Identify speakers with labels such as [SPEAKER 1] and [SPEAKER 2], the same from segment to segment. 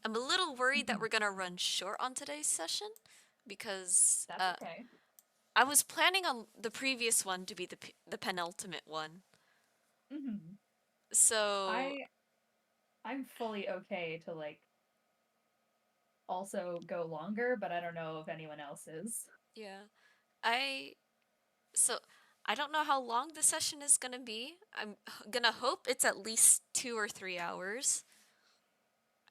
[SPEAKER 1] I'm a little worried that
[SPEAKER 2] Mhm.
[SPEAKER 1] we're gonna run short on today's session because
[SPEAKER 2] That's okay.
[SPEAKER 1] I was planning on the previous one to be the penultimate one.
[SPEAKER 2] hmm
[SPEAKER 1] So
[SPEAKER 2] I I'm fully okay to like also go longer, but I don't know if anyone else is.
[SPEAKER 1] yeah, I so I don't know how long the session is gonna be. I'm gonna hope it's at least 2 or 3 hours.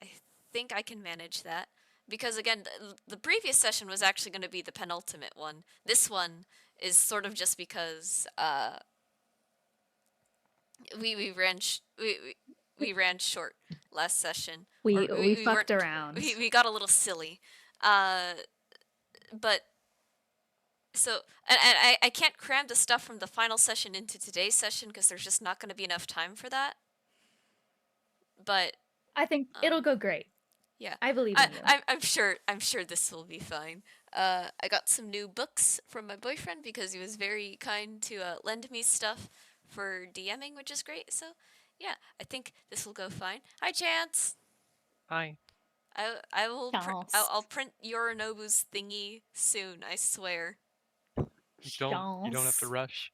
[SPEAKER 1] I think I can manage that. Because again, the previous session was actually going to be the penultimate one. This one is sort of just because we ran we ran short last session, or
[SPEAKER 2] We
[SPEAKER 1] we weren't
[SPEAKER 2] fucked around.
[SPEAKER 1] we got a little silly. Uh, but so I can't cram the stuff from the final session into today's session because there's just not going to be enough time for that. But
[SPEAKER 2] I think it'll
[SPEAKER 1] um,
[SPEAKER 2] go great.
[SPEAKER 1] yeah,
[SPEAKER 2] I believe in you.
[SPEAKER 1] I'm sure this will be fine. I got some new books from my boyfriend because he was very kind to lend me stuff for DMing, which is great. So, yeah, I think this will go fine. Hi, Chance.
[SPEAKER 3] Hi.
[SPEAKER 1] I'll print Yorinobu's thingy soon. I swear.
[SPEAKER 3] You don't have to
[SPEAKER 2] Chance.
[SPEAKER 3] rush.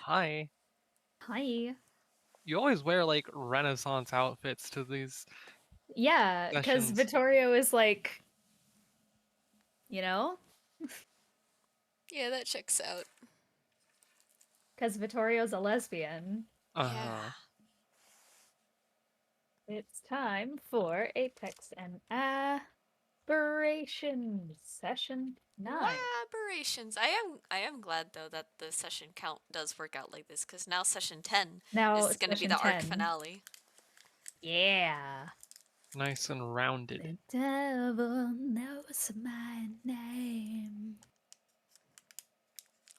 [SPEAKER 3] Hi.
[SPEAKER 2] Hi.
[SPEAKER 3] You always wear like Renaissance outfits to these
[SPEAKER 2] Yeah, because
[SPEAKER 3] sessions.
[SPEAKER 2] Vittorio is like, you know,
[SPEAKER 1] Yeah, that checks out.
[SPEAKER 2] because Vittorio's a lesbian.
[SPEAKER 1] Yeah.
[SPEAKER 3] Uh-huh.
[SPEAKER 2] It's time for Apex and Aberrations Session 9.
[SPEAKER 1] Aberrations. I am glad though that the session count does work out like this because now session 10
[SPEAKER 2] Now,
[SPEAKER 1] is going to be
[SPEAKER 2] Session
[SPEAKER 1] the arc
[SPEAKER 2] 10.
[SPEAKER 1] finale.
[SPEAKER 2] Yeah.
[SPEAKER 3] Nice and rounded.
[SPEAKER 2] The devil knows my name.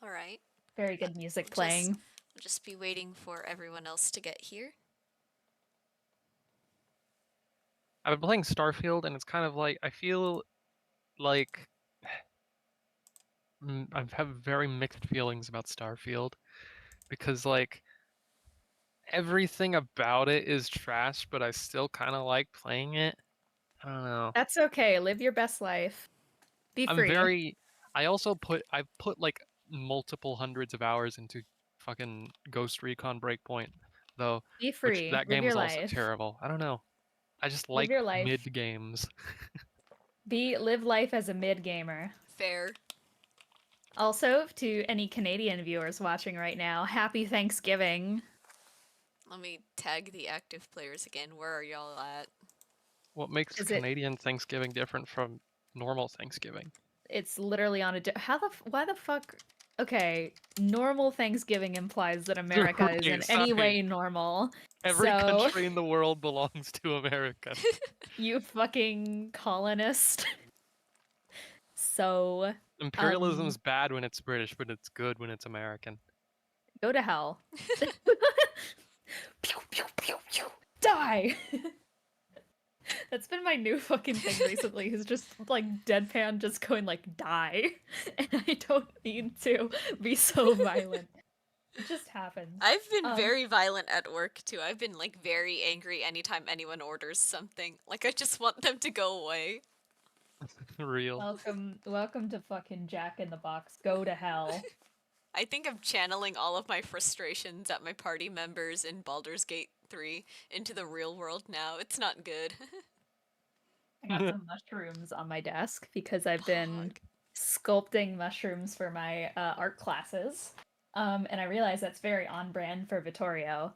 [SPEAKER 1] All right.
[SPEAKER 2] Very good music
[SPEAKER 1] We'll just
[SPEAKER 2] playing.
[SPEAKER 1] we'll just be waiting for everyone else to get here.
[SPEAKER 3] I've been playing Starfield and it's kind of like I feel like I have very mixed feelings about Starfield because like everything about it is trash, but I still kind of like playing it. I don't know.
[SPEAKER 2] That's okay. Live your best life. Be
[SPEAKER 3] I'm
[SPEAKER 2] free.
[SPEAKER 3] very I've put like multiple hundreds of hours into fucking Ghost Recon Breakpoint though,
[SPEAKER 2] Be
[SPEAKER 3] which
[SPEAKER 2] free.
[SPEAKER 3] that
[SPEAKER 2] Live
[SPEAKER 3] game
[SPEAKER 2] your
[SPEAKER 3] is also
[SPEAKER 2] life.
[SPEAKER 3] terrible. I don't know. I just
[SPEAKER 2] Live
[SPEAKER 3] like
[SPEAKER 2] your life.
[SPEAKER 3] mid games.
[SPEAKER 2] Live life as a mid gamer.
[SPEAKER 1] Fair.
[SPEAKER 2] Also, to any Canadian viewers watching right now, happy Thanksgiving.
[SPEAKER 1] Let me tag the active players again. Where are y'all at?
[SPEAKER 3] What makes
[SPEAKER 2] Is it
[SPEAKER 3] Canadian Thanksgiving different from normal Thanksgiving?
[SPEAKER 2] it's literally on a why the fuck okay, normal Thanksgiving implies that America is in
[SPEAKER 3] Right,
[SPEAKER 2] any
[SPEAKER 3] sorry.
[SPEAKER 2] way normal.
[SPEAKER 3] Every
[SPEAKER 2] So,
[SPEAKER 3] country in the world belongs to America.
[SPEAKER 2] you fucking colonist. So,
[SPEAKER 3] Imperialism's bad when it's British, but it's good when it's American.
[SPEAKER 2] go to hell. Pew, pew, pew, pew. Die. That's been my new fucking thing recently. Is just like deadpan, just going like die, and I don't need to be so violent. It just happens.
[SPEAKER 1] I've been very violent at work too. I've been like very angry anytime anyone orders something. Like I just want them to go away.
[SPEAKER 3] Real.
[SPEAKER 2] Welcome to fucking Jack in the Box. Go to hell.
[SPEAKER 1] I think I'm channeling all of my frustrations at my party members in Baldur's Gate 3 into the real world now. It's not good.
[SPEAKER 2] I got some mushrooms on my desk because I've been sculpting mushrooms for my art classes. And I realize that's very on brand for Vittorio.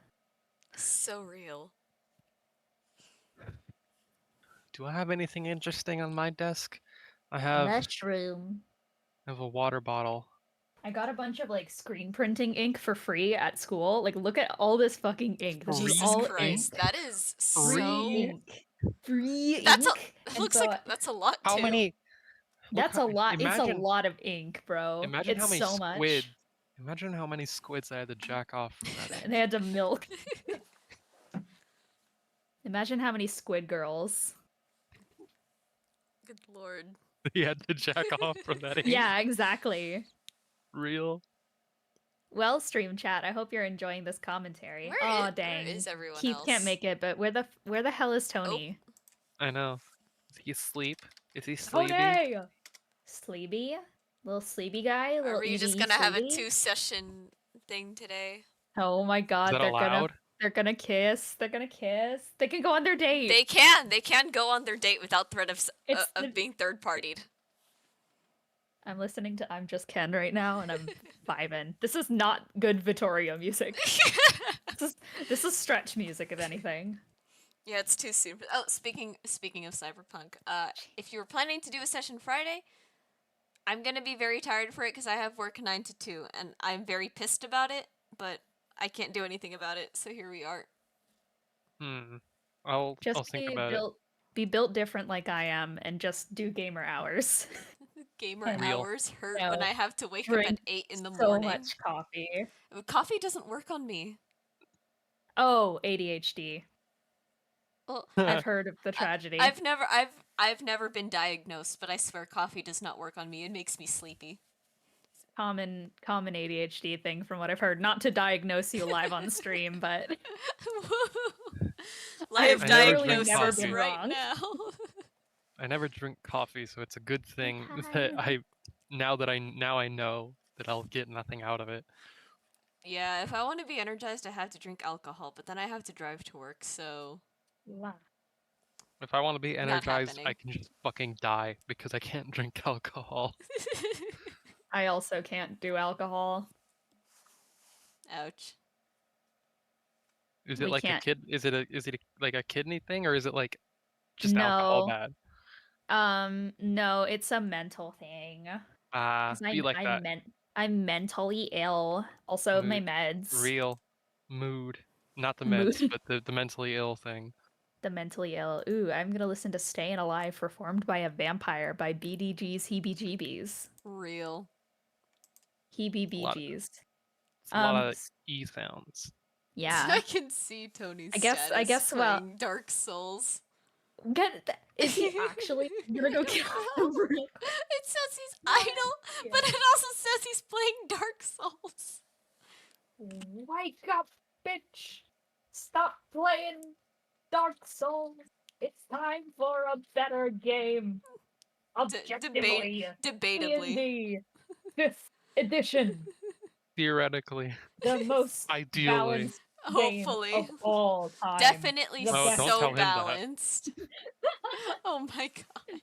[SPEAKER 1] So real.
[SPEAKER 3] Do I have anything interesting on my desk? I
[SPEAKER 2] Mushroom.
[SPEAKER 3] have a water bottle.
[SPEAKER 2] I got a bunch of like screen printing ink for free at school. Like, look at all this fucking ink. This is
[SPEAKER 1] Jesus
[SPEAKER 3] Free
[SPEAKER 2] all
[SPEAKER 1] Christ,
[SPEAKER 2] ink.
[SPEAKER 3] ink?
[SPEAKER 1] that is
[SPEAKER 2] Free
[SPEAKER 3] Free?
[SPEAKER 1] so.
[SPEAKER 2] ink. Free
[SPEAKER 1] That's a.
[SPEAKER 2] ink.
[SPEAKER 1] It
[SPEAKER 2] And
[SPEAKER 1] looks
[SPEAKER 2] so
[SPEAKER 1] like that's a lot
[SPEAKER 3] How
[SPEAKER 1] too.
[SPEAKER 3] many look
[SPEAKER 2] that's
[SPEAKER 3] how
[SPEAKER 2] a lot. It's a
[SPEAKER 3] imagine
[SPEAKER 2] lot of ink, bro.
[SPEAKER 3] imagine how
[SPEAKER 2] It's
[SPEAKER 3] many
[SPEAKER 2] so
[SPEAKER 3] squid
[SPEAKER 2] much.
[SPEAKER 3] imagine how many squids I had to jack off from that
[SPEAKER 2] And
[SPEAKER 3] ink.
[SPEAKER 2] they had to milk. Imagine how many squid girls.
[SPEAKER 1] Good lord.
[SPEAKER 3] He had to jack off from that ink.
[SPEAKER 2] Yeah, exactly.
[SPEAKER 3] Real.
[SPEAKER 2] Well, stream chat, I hope you're enjoying this commentary. Oh
[SPEAKER 1] Where
[SPEAKER 2] dang.
[SPEAKER 1] is everyone
[SPEAKER 2] Keith can't
[SPEAKER 1] else?
[SPEAKER 2] make it, but where the hell is
[SPEAKER 1] Oh,
[SPEAKER 2] Tony?
[SPEAKER 3] I know. he asleep? Is he
[SPEAKER 2] Oh
[SPEAKER 3] sleepy?
[SPEAKER 2] nay! Sleepy? Little sleepy guy?
[SPEAKER 1] Are
[SPEAKER 2] Little
[SPEAKER 1] we just
[SPEAKER 2] EVE
[SPEAKER 1] gonna have a
[SPEAKER 2] sleepy?
[SPEAKER 1] 2-session thing today?
[SPEAKER 2] Oh my
[SPEAKER 3] Is
[SPEAKER 2] god,
[SPEAKER 3] that allowed?
[SPEAKER 2] they're gonna kiss. They're gonna kiss. They can go on their date.
[SPEAKER 1] They can go on their date without threat
[SPEAKER 2] It's
[SPEAKER 1] of being third-partied.
[SPEAKER 2] I'm listening to I'm Just Ken right now and I'm vibing. This is not good Vittorio music. This is stretch music if anything.
[SPEAKER 1] Yeah, it's too soon. Oh, speaking of Cyberpunk, if you were planning to do a session Friday, I'm gonna be very tired for it because I have work 9 to 2, and I'm very pissed about it, but I can't do anything about it, so here we are.
[SPEAKER 3] I'll
[SPEAKER 2] Just
[SPEAKER 3] think about it.
[SPEAKER 2] be built different like I am and just do gamer hours.
[SPEAKER 1] Gamer
[SPEAKER 2] And
[SPEAKER 3] Real.
[SPEAKER 1] hours hurt
[SPEAKER 2] no,
[SPEAKER 1] when I have to wake up
[SPEAKER 2] drink
[SPEAKER 1] at 8 in the
[SPEAKER 2] so
[SPEAKER 1] morning.
[SPEAKER 2] much coffee.
[SPEAKER 1] Coffee doesn't work on me.
[SPEAKER 2] Oh, ADHD.
[SPEAKER 1] Well,
[SPEAKER 2] I've heard of the tragedy.
[SPEAKER 1] I've never been diagnosed, but I swear coffee does not work on me. It makes me sleepy.
[SPEAKER 2] Common ADHD thing from what I've heard. Not to diagnose you live on stream, but
[SPEAKER 1] Live
[SPEAKER 2] I've
[SPEAKER 3] literally never
[SPEAKER 1] diagnosis
[SPEAKER 3] been
[SPEAKER 1] right
[SPEAKER 2] wrong.
[SPEAKER 1] now.
[SPEAKER 3] I never drink coffee, so it's a good thing
[SPEAKER 2] Hi.
[SPEAKER 3] that I know that I'll get nothing out of it.
[SPEAKER 1] Yeah, if I want to be energized, I have to drink alcohol, but then I have to drive to work, so
[SPEAKER 3] If I want to be
[SPEAKER 1] Not
[SPEAKER 3] energized, I
[SPEAKER 1] happening.
[SPEAKER 3] can just fucking die because I can't drink alcohol.
[SPEAKER 2] I also can't do alcohol.
[SPEAKER 1] Ouch.
[SPEAKER 3] Is it
[SPEAKER 2] We
[SPEAKER 3] like
[SPEAKER 2] can't.
[SPEAKER 3] like a kidney thing, or is it like just alcohol
[SPEAKER 2] No.
[SPEAKER 3] bad?
[SPEAKER 2] No, it's a mental thing. Because
[SPEAKER 3] Be like that.
[SPEAKER 2] I'm mentally ill. Also, my
[SPEAKER 3] Mood.
[SPEAKER 2] meds.
[SPEAKER 3] Real mood, not the meds,
[SPEAKER 2] Mood.
[SPEAKER 3] but the mentally ill thing.
[SPEAKER 2] The mentally ill. Ooh, I'm gonna listen to Stayin' Alive performed by a vampire by BDG's Heebie-Jeebies.
[SPEAKER 1] Real.
[SPEAKER 2] Heebie-Jeebies.
[SPEAKER 3] It's a lot of e sounds.
[SPEAKER 2] Yeah.
[SPEAKER 1] I can see Tony's
[SPEAKER 2] I guess-
[SPEAKER 1] status
[SPEAKER 2] well-
[SPEAKER 1] playing Dark Souls.
[SPEAKER 2] Is he actually gonna go kill him?
[SPEAKER 1] It says he's idle, but it also says he's playing Dark Souls.
[SPEAKER 2] Wake up, bitch! Stop playing Dark Souls. It's time for a better game. Objectively,
[SPEAKER 1] Debatably.
[SPEAKER 2] D&D 5th edition,
[SPEAKER 3] Theoretically,
[SPEAKER 2] the most
[SPEAKER 3] ideally.
[SPEAKER 2] balanced game
[SPEAKER 1] Hopefully.
[SPEAKER 2] of all time.
[SPEAKER 1] Definitely
[SPEAKER 2] The
[SPEAKER 3] Oh,
[SPEAKER 2] best.
[SPEAKER 3] don't tell
[SPEAKER 1] so
[SPEAKER 3] him that.
[SPEAKER 1] balanced. Oh my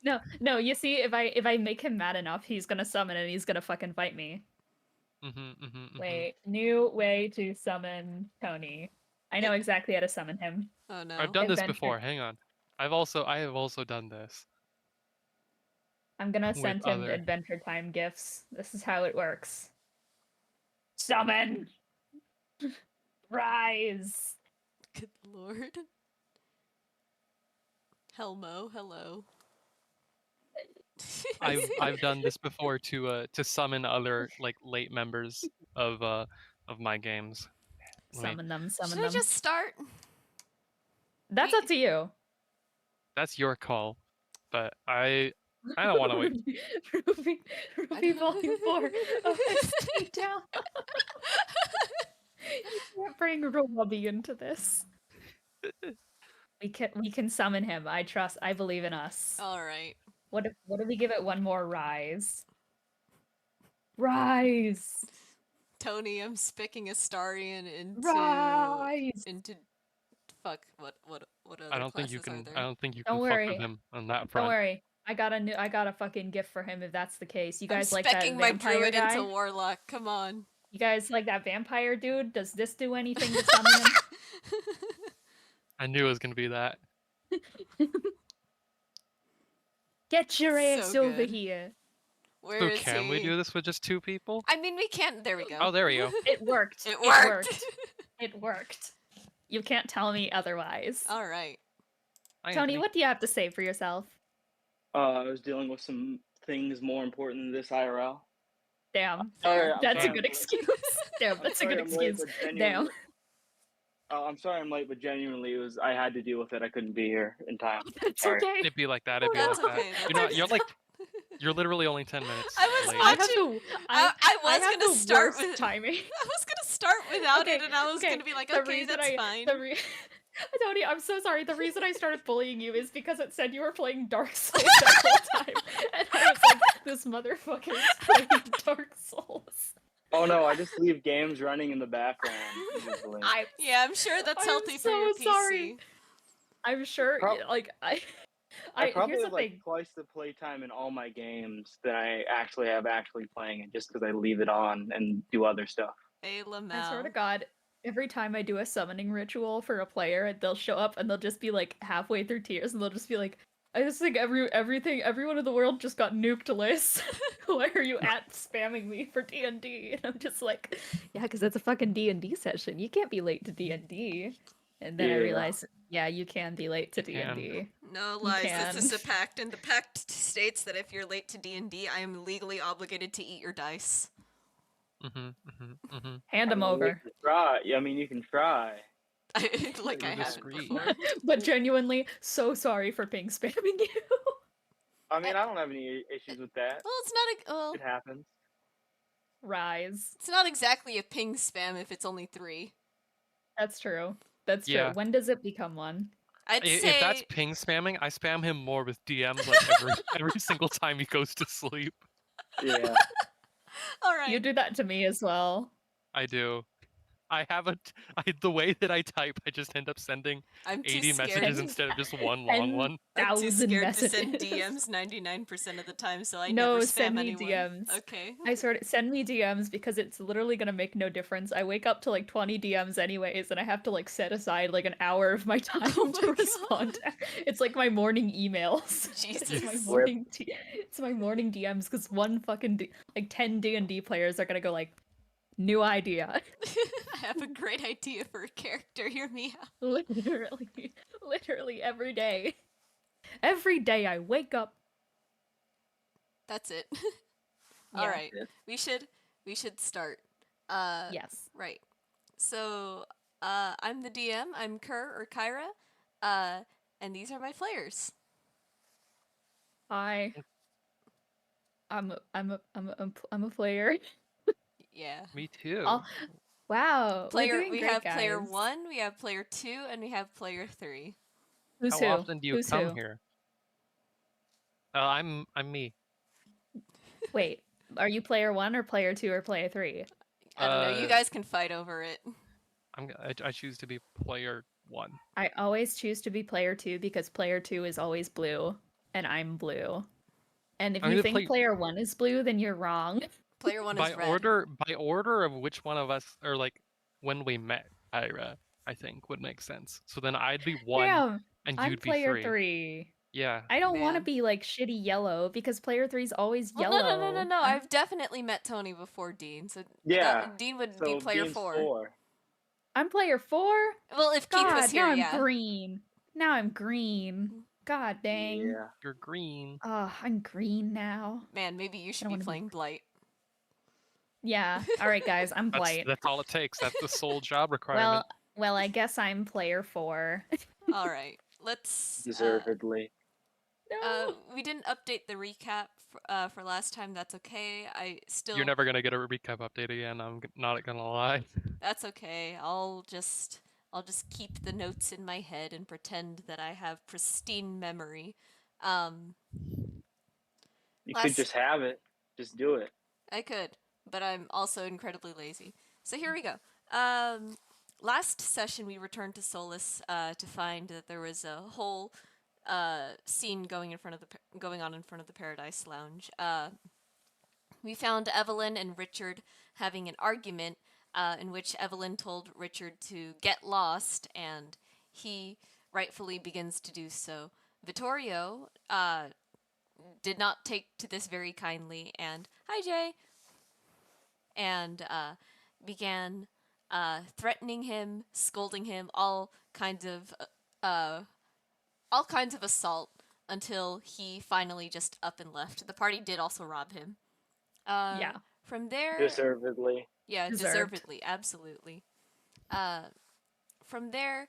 [SPEAKER 1] god.
[SPEAKER 2] No. You see, if I make him mad enough, he's gonna summon and he's gonna fucking fight me. Wait, new way to summon Tony. I know exactly how to summon him.
[SPEAKER 1] Oh no.
[SPEAKER 3] I've done this
[SPEAKER 2] Adventure.
[SPEAKER 3] before. Hang on. I have also done this.
[SPEAKER 2] I'm gonna
[SPEAKER 3] with
[SPEAKER 2] send him
[SPEAKER 3] other-
[SPEAKER 2] Adventure Time gifts. This is how it works. Summon! Rise!
[SPEAKER 1] Good lord. Helmo, hello.
[SPEAKER 3] I've done this before to summon other like late members of my games.
[SPEAKER 2] Summon them,
[SPEAKER 1] Should
[SPEAKER 2] summon
[SPEAKER 1] I
[SPEAKER 2] them.
[SPEAKER 1] just start?
[SPEAKER 2] That's up to you.
[SPEAKER 3] That's your call, but I don't want to wait.
[SPEAKER 2] Ruby Volume 4. Oh, stay down. You can't bring Ruby into this. We can summon him. I trust. I believe in us.
[SPEAKER 1] Alright.
[SPEAKER 2] What if we give it one more rise? Rise!
[SPEAKER 1] Tony, I'm spicking Astarion
[SPEAKER 2] Rise!
[SPEAKER 1] into fuck, what other
[SPEAKER 3] I don't think
[SPEAKER 1] classes
[SPEAKER 3] you
[SPEAKER 1] are
[SPEAKER 3] can.
[SPEAKER 1] there?
[SPEAKER 3] I don't think you
[SPEAKER 2] Don't
[SPEAKER 3] can fuck
[SPEAKER 2] worry.
[SPEAKER 3] with him on that
[SPEAKER 2] Don't
[SPEAKER 3] front.
[SPEAKER 2] worry. I got a fucking gift for him if that's the case. You guys
[SPEAKER 1] I'm
[SPEAKER 2] like that
[SPEAKER 1] specking my
[SPEAKER 2] vampire
[SPEAKER 1] druid
[SPEAKER 2] guy?
[SPEAKER 1] into warlock. Come on.
[SPEAKER 2] You guys like that vampire dude? Does this do anything to summon him?
[SPEAKER 3] I knew it was gonna be that.
[SPEAKER 2] Get your ass
[SPEAKER 1] So
[SPEAKER 2] over
[SPEAKER 1] good.
[SPEAKER 2] here.
[SPEAKER 1] Where
[SPEAKER 3] So
[SPEAKER 1] is
[SPEAKER 3] can we
[SPEAKER 1] he?
[SPEAKER 3] do this with just 2 people?
[SPEAKER 1] I mean, we can. There we go.
[SPEAKER 3] Oh, there we go.
[SPEAKER 2] It worked.
[SPEAKER 1] It worked.
[SPEAKER 2] It worked. You can't tell me otherwise.
[SPEAKER 1] All right.
[SPEAKER 3] Hi,
[SPEAKER 2] Tony,
[SPEAKER 3] Anthony.
[SPEAKER 2] what do you have to say for yourself?
[SPEAKER 4] I was dealing with some things more important than this IRL.
[SPEAKER 2] Damn.
[SPEAKER 4] Sorry, I'm
[SPEAKER 2] That's a
[SPEAKER 4] sorry
[SPEAKER 2] good
[SPEAKER 4] I'm late.
[SPEAKER 2] excuse. Damn, that's a
[SPEAKER 4] sorry
[SPEAKER 2] good
[SPEAKER 4] I'm late,
[SPEAKER 2] excuse.
[SPEAKER 4] but
[SPEAKER 2] Damn.
[SPEAKER 4] genuinely- I'm sorry I'm late, but genuinely, I had to deal with it. I couldn't be here in time.
[SPEAKER 2] That's
[SPEAKER 4] Sorry.
[SPEAKER 2] okay.
[SPEAKER 3] It'd be like that. It'd be
[SPEAKER 1] That's
[SPEAKER 3] like
[SPEAKER 1] okay.
[SPEAKER 3] that. You're literally only 10 minutes.
[SPEAKER 1] I was
[SPEAKER 3] late.
[SPEAKER 2] I have
[SPEAKER 1] watching-
[SPEAKER 2] the,
[SPEAKER 1] I was
[SPEAKER 2] have
[SPEAKER 1] gonna
[SPEAKER 2] the
[SPEAKER 1] start
[SPEAKER 2] worst
[SPEAKER 1] with
[SPEAKER 2] timing.
[SPEAKER 1] I was gonna start without
[SPEAKER 2] Okay,
[SPEAKER 1] it, and I was
[SPEAKER 2] okay,
[SPEAKER 1] gonna be like,
[SPEAKER 2] the
[SPEAKER 1] okay,
[SPEAKER 2] reason
[SPEAKER 1] that's fine.
[SPEAKER 2] Tony, I'm so sorry. The reason I started bullying you is because it said you were playing Dark Souls that whole time. And I was like, this motherfucker is playing Dark Souls.
[SPEAKER 4] Oh no, I just leave games running in the background usually.
[SPEAKER 1] Yeah, I'm sure that's
[SPEAKER 2] I'm
[SPEAKER 1] healthy for your
[SPEAKER 2] so
[SPEAKER 1] PC.
[SPEAKER 2] sorry. I'm sure,
[SPEAKER 4] Prob-
[SPEAKER 2] like,
[SPEAKER 4] I probably
[SPEAKER 2] here's the
[SPEAKER 4] have like
[SPEAKER 2] thing.
[SPEAKER 4] twice the playtime in all my games that I actually have playing it just because I leave it on and do other stuff.
[SPEAKER 1] Hey,
[SPEAKER 2] I swear to
[SPEAKER 1] Lamau.
[SPEAKER 2] God, every time I do a summoning ritual for a player, they'll show up and they'll just be like halfway through tears and they'll just be like, I just think everyone in the world just got nuked, Liz. Why are you spamming me for D&D? And I'm just like, yeah, because it's a fucking D&D session. You can't be late to D&D. And then I
[SPEAKER 4] Yeah.
[SPEAKER 2] realized, yeah, you can be late to
[SPEAKER 3] You can.
[SPEAKER 2] D&D.
[SPEAKER 1] No
[SPEAKER 2] You
[SPEAKER 1] lies. This is
[SPEAKER 2] can.
[SPEAKER 1] a pact, and the pact states that if you're late to D&D, I am legally obligated to eat your dice.
[SPEAKER 2] Hand
[SPEAKER 4] I
[SPEAKER 2] them
[SPEAKER 4] mean, you
[SPEAKER 2] over.
[SPEAKER 4] can try. I mean, you can try.
[SPEAKER 1] Like I
[SPEAKER 3] You
[SPEAKER 1] haven't
[SPEAKER 3] disagree.
[SPEAKER 1] before.
[SPEAKER 2] But genuinely, so sorry for ping spamming you.
[SPEAKER 4] I mean, I don't have any issues with that.
[SPEAKER 1] Well, it's not a
[SPEAKER 4] It happens.
[SPEAKER 2] Rise.
[SPEAKER 1] it's not exactly a ping spam if it's only 3.
[SPEAKER 2] That's true. That's true.
[SPEAKER 3] Yeah.
[SPEAKER 2] When does it become one?
[SPEAKER 1] I'd
[SPEAKER 3] If that's
[SPEAKER 1] say
[SPEAKER 3] ping spamming, I spam him more with DMs like every single time he goes to sleep.
[SPEAKER 4] Yeah.
[SPEAKER 1] all right.
[SPEAKER 2] You do that to me as well.
[SPEAKER 3] I do. I have the way that I type, I just end up sending
[SPEAKER 1] I'm too
[SPEAKER 3] 80
[SPEAKER 1] scared.
[SPEAKER 3] messages instead of just one long one.
[SPEAKER 1] I'm too
[SPEAKER 2] 10,000
[SPEAKER 1] scared to
[SPEAKER 2] messages.
[SPEAKER 1] send DMs 99% of the time, so I
[SPEAKER 2] No,
[SPEAKER 1] never
[SPEAKER 2] send
[SPEAKER 1] spam
[SPEAKER 2] me
[SPEAKER 1] anyone.
[SPEAKER 2] DMs.
[SPEAKER 1] Okay.
[SPEAKER 2] I sort of send me DMs because it's literally gonna make no difference. I wake up to like 20 DMs anyways, and I have to like set aside like an hour of my time
[SPEAKER 1] Oh
[SPEAKER 2] to
[SPEAKER 1] my
[SPEAKER 2] respond. It's like my morning emails.
[SPEAKER 1] Jesus.
[SPEAKER 2] It's my
[SPEAKER 4] Rip.
[SPEAKER 2] morning. It's my morning DMs because one fucking like 10 D&D players are gonna go like, new idea.
[SPEAKER 1] I have a great idea for a character. Hear me out.
[SPEAKER 2] Literally every day. Every day I wake up.
[SPEAKER 1] That's it.
[SPEAKER 2] Yeah.
[SPEAKER 1] All right.
[SPEAKER 4] Yeah.
[SPEAKER 1] We should start.
[SPEAKER 2] Yes.
[SPEAKER 1] Right. So, I'm the DM. I'm Kerr or Kyra. And these are my players.
[SPEAKER 2] Hi. I'm a player.
[SPEAKER 1] Yeah.
[SPEAKER 3] Me too.
[SPEAKER 2] Oh, wow. We're
[SPEAKER 1] Player
[SPEAKER 2] doing
[SPEAKER 1] we
[SPEAKER 2] great,
[SPEAKER 1] have
[SPEAKER 2] guys.
[SPEAKER 1] player 1, we have player 2, and we have player 3.
[SPEAKER 2] Who's
[SPEAKER 3] How
[SPEAKER 2] who?
[SPEAKER 3] often do you
[SPEAKER 2] Who's
[SPEAKER 3] come
[SPEAKER 2] who?
[SPEAKER 3] here? I'm me.
[SPEAKER 2] Wait, are you player 1 or player 2 or player 3?
[SPEAKER 1] I don't know. You
[SPEAKER 3] Uh,
[SPEAKER 1] guys can fight over it.
[SPEAKER 3] I choose to be player 1.
[SPEAKER 2] I always choose to be player 2 because player 2 is always blue, and I'm blue. And if
[SPEAKER 3] I'm
[SPEAKER 2] you
[SPEAKER 3] gonna
[SPEAKER 2] think
[SPEAKER 3] play
[SPEAKER 2] player 1 is blue, then you're wrong.
[SPEAKER 1] Player 1
[SPEAKER 3] by
[SPEAKER 1] is red.
[SPEAKER 3] order of which one of us, or like when we met, Ira, I think would make sense. So then I'd be 1
[SPEAKER 2] Damn,
[SPEAKER 3] and
[SPEAKER 2] I'm
[SPEAKER 3] you'd be
[SPEAKER 2] player
[SPEAKER 3] 3.
[SPEAKER 2] 3.
[SPEAKER 3] Yeah.
[SPEAKER 2] I don't want to
[SPEAKER 1] Man.
[SPEAKER 2] be like shitty yellow because player 3 is always
[SPEAKER 1] Well,
[SPEAKER 2] yellow.
[SPEAKER 1] no. I've definitely met Tony before Dean, so
[SPEAKER 4] Yeah.
[SPEAKER 1] Dean would
[SPEAKER 4] So
[SPEAKER 1] be player
[SPEAKER 4] Dean's
[SPEAKER 1] 4.
[SPEAKER 4] 4.
[SPEAKER 2] I'm player 4?
[SPEAKER 1] Well, if Keith was
[SPEAKER 2] God,
[SPEAKER 1] here,
[SPEAKER 2] now I'm
[SPEAKER 1] yeah.
[SPEAKER 2] green. Now I'm green. God dang.
[SPEAKER 4] Yeah.
[SPEAKER 3] You're green.
[SPEAKER 2] Oh, I'm green now.
[SPEAKER 1] Man, maybe you should
[SPEAKER 2] don't
[SPEAKER 1] be
[SPEAKER 2] wanna be-
[SPEAKER 1] playing Blight.
[SPEAKER 2] Yeah. All right, guys. I'm Blight.
[SPEAKER 3] That's all it takes. That's the sole job requirement.
[SPEAKER 2] Well, I guess I'm player 4.
[SPEAKER 1] All right, let's.
[SPEAKER 4] Deservedly.
[SPEAKER 2] No.
[SPEAKER 1] We didn't update the recap for last time. That's okay. I still.
[SPEAKER 3] You're never gonna get a recap update again. I'm not gonna lie.
[SPEAKER 1] That's okay. I'll just keep the notes in my head and pretend that I have pristine memory.
[SPEAKER 4] You
[SPEAKER 1] Last-
[SPEAKER 4] could just have it. Just do it.
[SPEAKER 1] I could, but I'm also incredibly lazy. So here we go. Last session we returned to Solus to find that there was a whole scene going on in front of the Paradise Lounge. We found Evelyn and Richard having an argument in which Evelyn told Richard to get lost, and he rightfully begins to do so. Vittorio did not take to this very kindly, and hi Jay, and began threatening him, scolding him, all kinds of assault until he finally just up and left. The party did also rob him.
[SPEAKER 2] Yeah.
[SPEAKER 1] From there,
[SPEAKER 4] Deservedly.
[SPEAKER 1] yeah,
[SPEAKER 2] Deserved.
[SPEAKER 1] deservedly, absolutely. From there,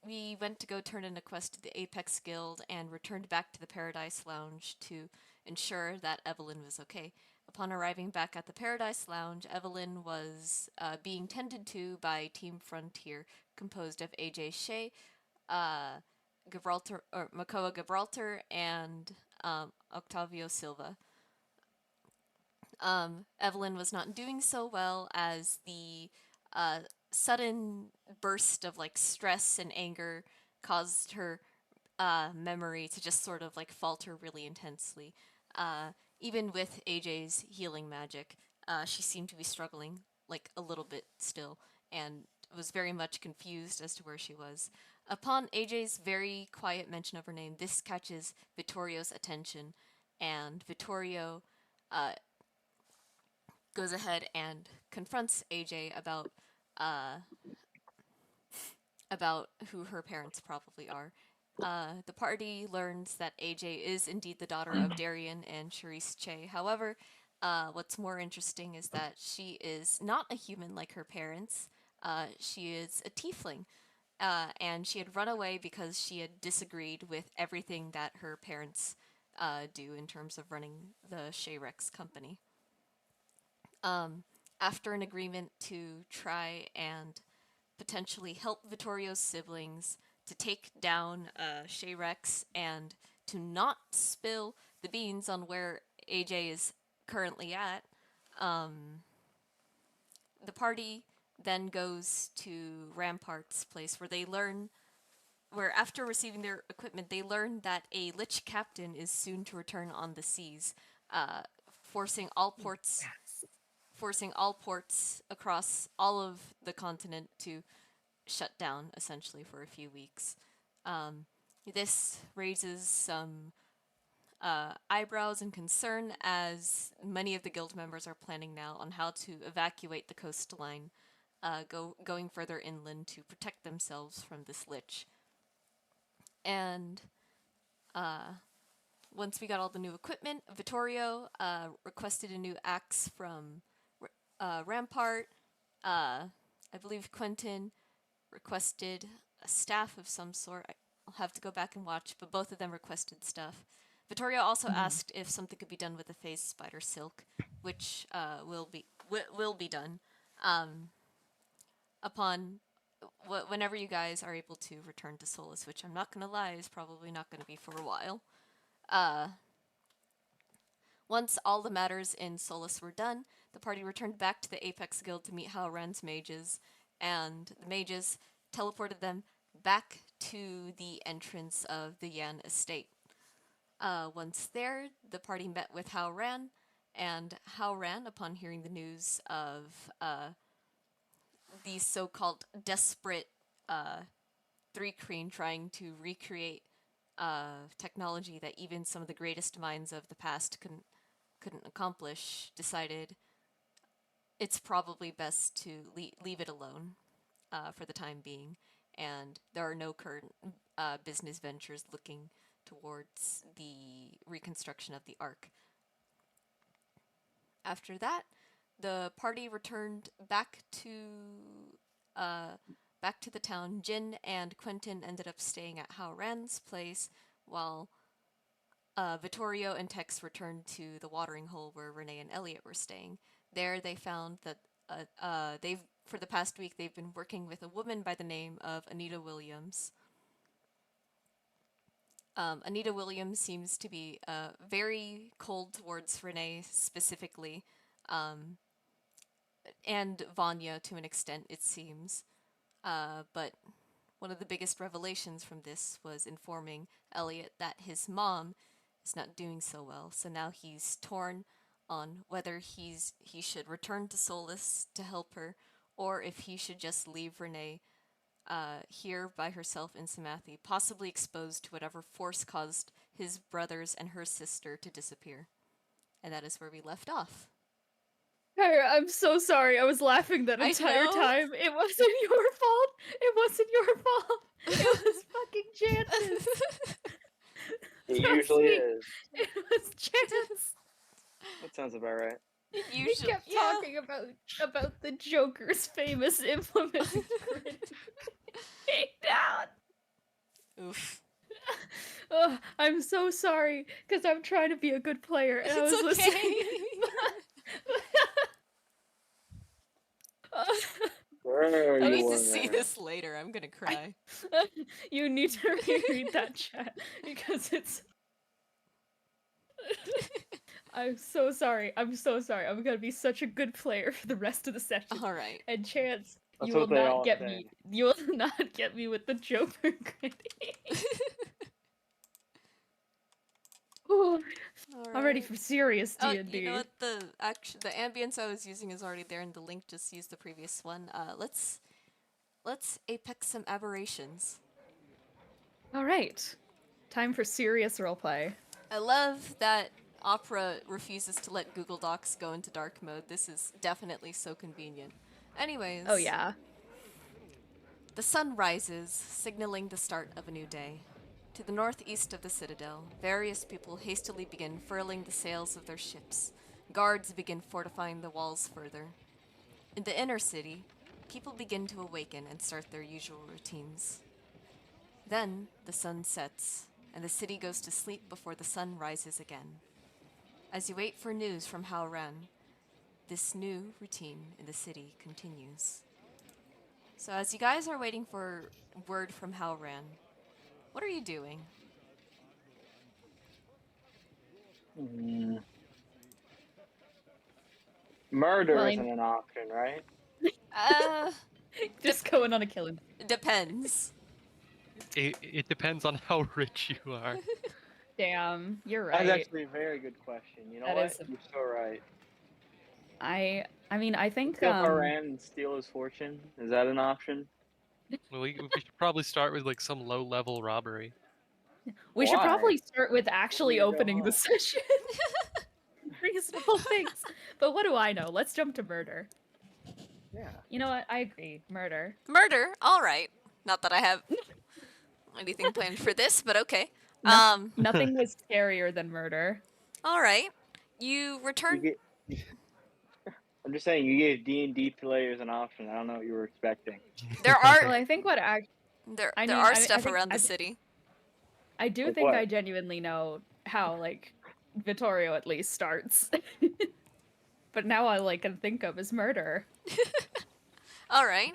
[SPEAKER 1] we went to go turn in a quest to the Apex Guild and returned back to the Paradise Lounge to ensure that Evelyn was okay. Upon arriving back at the Paradise Lounge, Evelyn was being tended to by Team Frontier, composed of AJ Shea, Gibraltar or Makoa Gibraltar and Octavio Silva. Evelyn was not doing so well as the uh, sudden burst of like stress and anger caused her memory to just sort of like falter really intensely. Uh, Even with AJ's healing magic, she seemed to be struggling like a little bit still and was very much confused as to where she was. Upon AJ's very quiet mention of her name, this catches Vittorio's attention, and Vittorio uh, goes ahead and confronts AJ uh, about who her parents probably are. The party learns that AJ is indeed the daughter of Darian and Charisse Che. However, what's more interesting is that she is not a human like her parents. She is a tiefling, and she had run away because she had disagreed with everything that her parents do in terms of running the Shayrex company. Um, After an agreement to try and potentially help Vittorio's siblings to take down Shayrex and to not spill the beans on where AJ is currently at, um, the party then goes to Rampart's place where after receiving their equipment, they learn that a Lich captain is soon to return on the seas, uh, forcing all ports
[SPEAKER 2] Yes.
[SPEAKER 1] forcing all ports across all of the continent to shut down essentially for a few weeks. Um, this raises some eyebrows and concern as many of the guild members are planning now on how to evacuate the coastline, going further inland to protect themselves from this lich. And once we got all the new equipment, Vittorio requested a new axe from Rampart. I believe Quentin requested a staff of some sort. I'll have to go back and watch, but both of them requested stuff. Vittorio also asked if something could be done with the phase spider silk, which will be done upon whenever you guys are able to return to Solus, which I'm not gonna lie is probably not gonna be for a while. Uh, Once all the matters in Solus were done, the party returned back to the Apex Guild to meet Halran's mages, and the mages teleported them back to the entrance of the Yan estate. Once there, the party met with Halran, and Halran, upon hearing the news of the so-called desperate Three Kreen trying to recreate technology that even some of the greatest minds of the past couldn't accomplish, decided it's probably best to leave it alone for the time being, and there are no current business ventures looking towards the reconstruction of the Ark. After that, the party returned uh, back to the town. Jin and Quentin ended up staying at Halran's place, while Vittorio and Tex returned to the watering hole where Renee and Elliot were staying. There, they found that they've for the past week they've been working with a woman by the name of Anita Williams. Anita Williams seems to be very cold towards Renee specifically, um, and Vanya to an extent, it seems. But one of the biggest revelations from this was informing Elliot that his mom is not doing so well. So now he's torn on whether he should return to Solus to help her, or if he should just leave Renee here by herself in Samathi, possibly exposed to whatever force caused his brothers and her sister to disappear. And that is where we left off.
[SPEAKER 2] I'm so sorry. I was laughing that
[SPEAKER 1] I
[SPEAKER 2] entire
[SPEAKER 1] know.
[SPEAKER 2] time. It wasn't your fault. It wasn't your fault. It was fucking Jance's.
[SPEAKER 4] It
[SPEAKER 2] Trust
[SPEAKER 4] usually
[SPEAKER 2] me.
[SPEAKER 4] is.
[SPEAKER 2] It was Chance.
[SPEAKER 4] That sounds about right.
[SPEAKER 2] He kept talking about the Joker's famous implementing grid. Down.
[SPEAKER 1] Oof.
[SPEAKER 2] Oh, I'm so sorry because I'm trying to be a good player and I was
[SPEAKER 1] It's okay.
[SPEAKER 2] listening.
[SPEAKER 4] Sure
[SPEAKER 1] I
[SPEAKER 4] you
[SPEAKER 1] need to
[SPEAKER 4] were.
[SPEAKER 1] see this later. I'm gonna cry.
[SPEAKER 2] You need to reread that chat because it's. I'm so sorry. I'm so sorry. I'm gonna be such a good player for the rest of the session.
[SPEAKER 1] All right.
[SPEAKER 2] And Chance,
[SPEAKER 4] That's
[SPEAKER 2] you will
[SPEAKER 4] what they
[SPEAKER 2] not
[SPEAKER 4] all
[SPEAKER 2] get
[SPEAKER 4] say.
[SPEAKER 2] me. You will not get me with the Joker gritty. Ooh,
[SPEAKER 1] All
[SPEAKER 2] I'm ready
[SPEAKER 1] right.
[SPEAKER 2] for serious
[SPEAKER 1] Oh,
[SPEAKER 2] D&D.
[SPEAKER 1] you know what? The ambience I was using is already there, and the link just used the previous one. Let's apex some aberrations.
[SPEAKER 2] All right, time for serious roleplay.
[SPEAKER 1] I love that Opera refuses to let Google Docs go into dark mode. This is definitely so convenient. Anyways.
[SPEAKER 2] Oh yeah.
[SPEAKER 1] The sun rises, signaling the start of a new day. To the northeast of the citadel, various people hastily begin furling the sails of their ships. Guards begin fortifying the walls further. In the inner city, people begin to awaken and start their usual routines. Then the sun sets, and the city goes to sleep before the sun rises again. As you wait for news from Haoran, this new routine in the city continues. So as you guys are waiting for word from Haoran, what are you doing?
[SPEAKER 4] Mm. Murder
[SPEAKER 2] Well,
[SPEAKER 4] isn't an option, right?
[SPEAKER 1] Uh,
[SPEAKER 2] just going on a killing.
[SPEAKER 1] depends.
[SPEAKER 3] It depends on how rich you are.
[SPEAKER 2] Damn, you're
[SPEAKER 4] That's
[SPEAKER 2] right.
[SPEAKER 4] actually a very good question. You know
[SPEAKER 2] That
[SPEAKER 4] what?
[SPEAKER 2] is.
[SPEAKER 4] You're so right.
[SPEAKER 2] I mean, I think
[SPEAKER 4] Kill Haran and steal his fortune. Is that an option?
[SPEAKER 3] Well, we should probably start with like some low-level robbery.
[SPEAKER 2] we should
[SPEAKER 4] Why?
[SPEAKER 2] probably start with
[SPEAKER 4] What
[SPEAKER 2] actually
[SPEAKER 4] would go
[SPEAKER 2] opening the
[SPEAKER 4] on?
[SPEAKER 2] session. Reasonable things. But what do I know? Let's jump to murder.
[SPEAKER 4] Yeah.
[SPEAKER 2] You know what? I agree. Murder.
[SPEAKER 1] Murder, all right. Not that I have anything planned for this, but okay.
[SPEAKER 2] No, nothing was scarier than murder.
[SPEAKER 1] All right. You
[SPEAKER 4] You
[SPEAKER 1] return.
[SPEAKER 4] get. I'm just saying, you gave D&D players an option. I don't know what you were expecting.
[SPEAKER 1] There
[SPEAKER 2] Well,
[SPEAKER 1] are
[SPEAKER 2] I think what I
[SPEAKER 1] there
[SPEAKER 2] mean,
[SPEAKER 1] are
[SPEAKER 2] I
[SPEAKER 1] stuff
[SPEAKER 2] think
[SPEAKER 1] around the city.
[SPEAKER 2] I do
[SPEAKER 4] Like
[SPEAKER 2] think I
[SPEAKER 4] what?
[SPEAKER 2] genuinely know how like Vittorio at least starts. But now all I can think of is murder.
[SPEAKER 1] All right.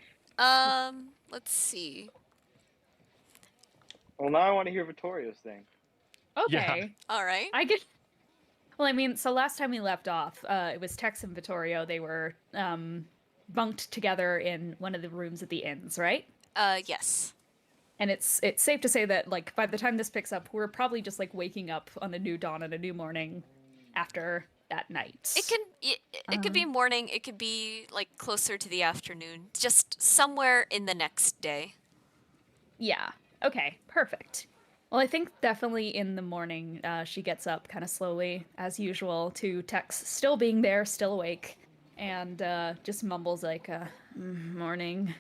[SPEAKER 1] Let's see.
[SPEAKER 4] Well, now I want to hear Vittorio's thing.
[SPEAKER 3] Yeah.
[SPEAKER 2] Okay.
[SPEAKER 1] All right.
[SPEAKER 2] I get. Well, I mean, so last time we left off, it was Tex and Vittorio. They were bunked together in one of the rooms at the inns, right?
[SPEAKER 1] Yes.
[SPEAKER 2] And it's safe to say that like by the time this picks up, we're probably just like waking up on a new dawn and a new morning after that night.
[SPEAKER 1] It could be morning, it could be like closer to the afternoon, just somewhere in the next day.
[SPEAKER 2] Yeah. Okay. Perfect. Well, I think definitely in the morning, she gets up kind of slowly, as usual, to Tex still being there, still awake, and just mumbles like, morning.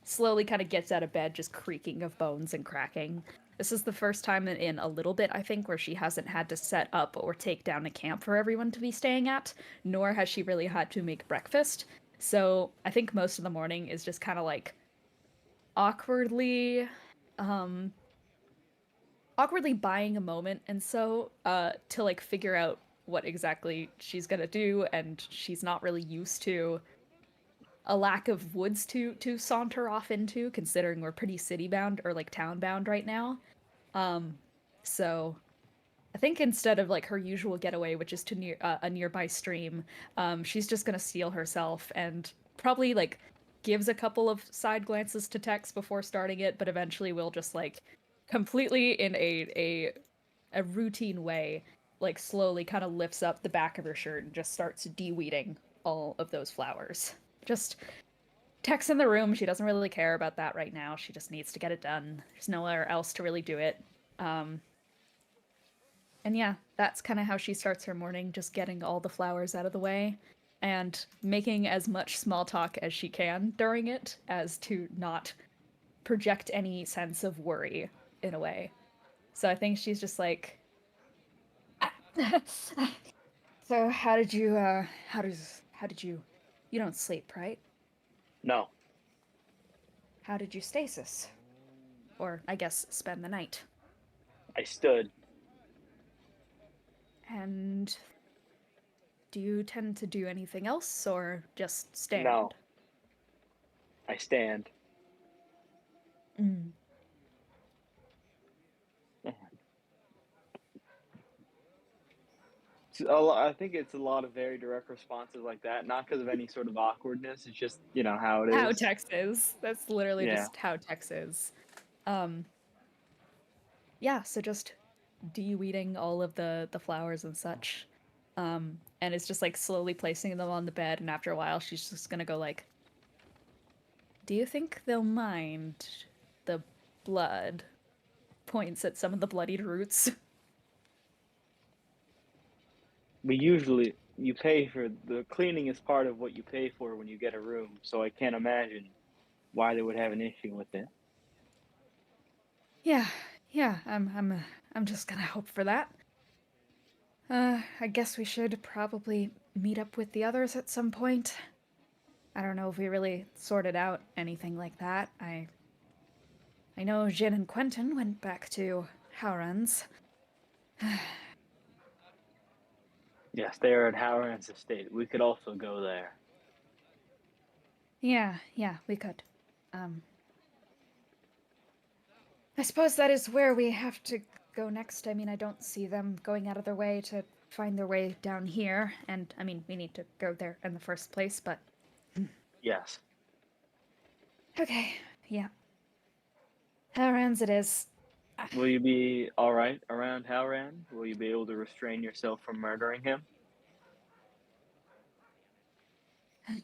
[SPEAKER 2] Slowly kind of gets out of bed, just creaking of bones and cracking. This is the first time in a little bit, I think, where she hasn't had to set up or take down a camp for everyone to be staying at, nor has she really had to make breakfast. So I think most of the morning is just kind of like awkwardly um awkwardly buying a moment and so to like figure out what exactly she's gonna do, and she's not really used to a lack of woods to saunter off into, considering we're pretty city bound or like town bound right now. So I think instead of like her usual getaway, which is to a nearby stream, she's just gonna steel herself and probably like gives a couple of side glances to Tex before starting it, but eventually will just like completely in a routine way, like slowly kind of lifts up the back of her shirt and just starts de-weeding all of those flowers. Just Tex in the room. She doesn't really care about that right now. She just needs to get it done. There's nowhere else to really do it. Um, and yeah, that's kind of how she starts her morning, just getting all the flowers out of the way and making as much small talk as she can during it as to not project any sense of worry in a way. So I think she's just like, so how did you you don't sleep, right?
[SPEAKER 4] No,
[SPEAKER 2] How did you stasis? Or I guess spend the night.
[SPEAKER 4] I stood.
[SPEAKER 2] And do you tend to do anything else or just
[SPEAKER 4] No,
[SPEAKER 2] stand?
[SPEAKER 4] I stand.
[SPEAKER 2] Mm.
[SPEAKER 4] I think it's a lot of very direct responses like that, not because of any sort of awkwardness. It's just how it
[SPEAKER 2] How
[SPEAKER 4] is.
[SPEAKER 2] text is. That's literally
[SPEAKER 4] Yeah.
[SPEAKER 2] just how text is. Um, yeah, so just de-weeding all of the flowers and such. And it's just like slowly placing them on the bed, and after a while she's just gonna go like, "Do you think they'll mind the blood?" Points at some of the bloodied roots.
[SPEAKER 4] You pay for the cleaning is part of what you pay for when you get a room, so I can't imagine why they would have an issue with it.
[SPEAKER 2] Yeah, yeah, I'm just gonna hope for that. I guess we should probably meet up with the others at some point. I don't know if we really sorted out anything like that. I know Jin and Quentin went back to Howran's.
[SPEAKER 4] Yes, they are at Howard's estate. We could also go there.
[SPEAKER 2] Yeah, we could. Um, I suppose that is where we have to go next. I mean, I don't see them going out of their way to find their way down here, and I mean, we need to go there in the first place, but
[SPEAKER 4] Yes.
[SPEAKER 2] okay, yeah. Howran's it is.
[SPEAKER 4] Will you be all right around Howran? Will you be able to restrain yourself from murdering him?
[SPEAKER 2] I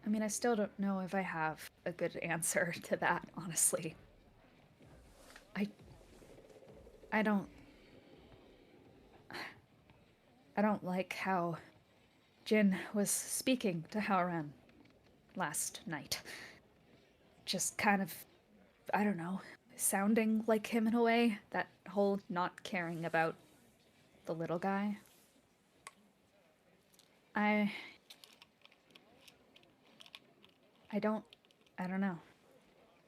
[SPEAKER 2] mean, I still don't know if I have a good answer to that, honestly. I I don't I don't like how Jin was speaking to Howran last night. Just kind of, I don't know, sounding like him in a way. That whole not caring about the little guy. I I don't I don't know.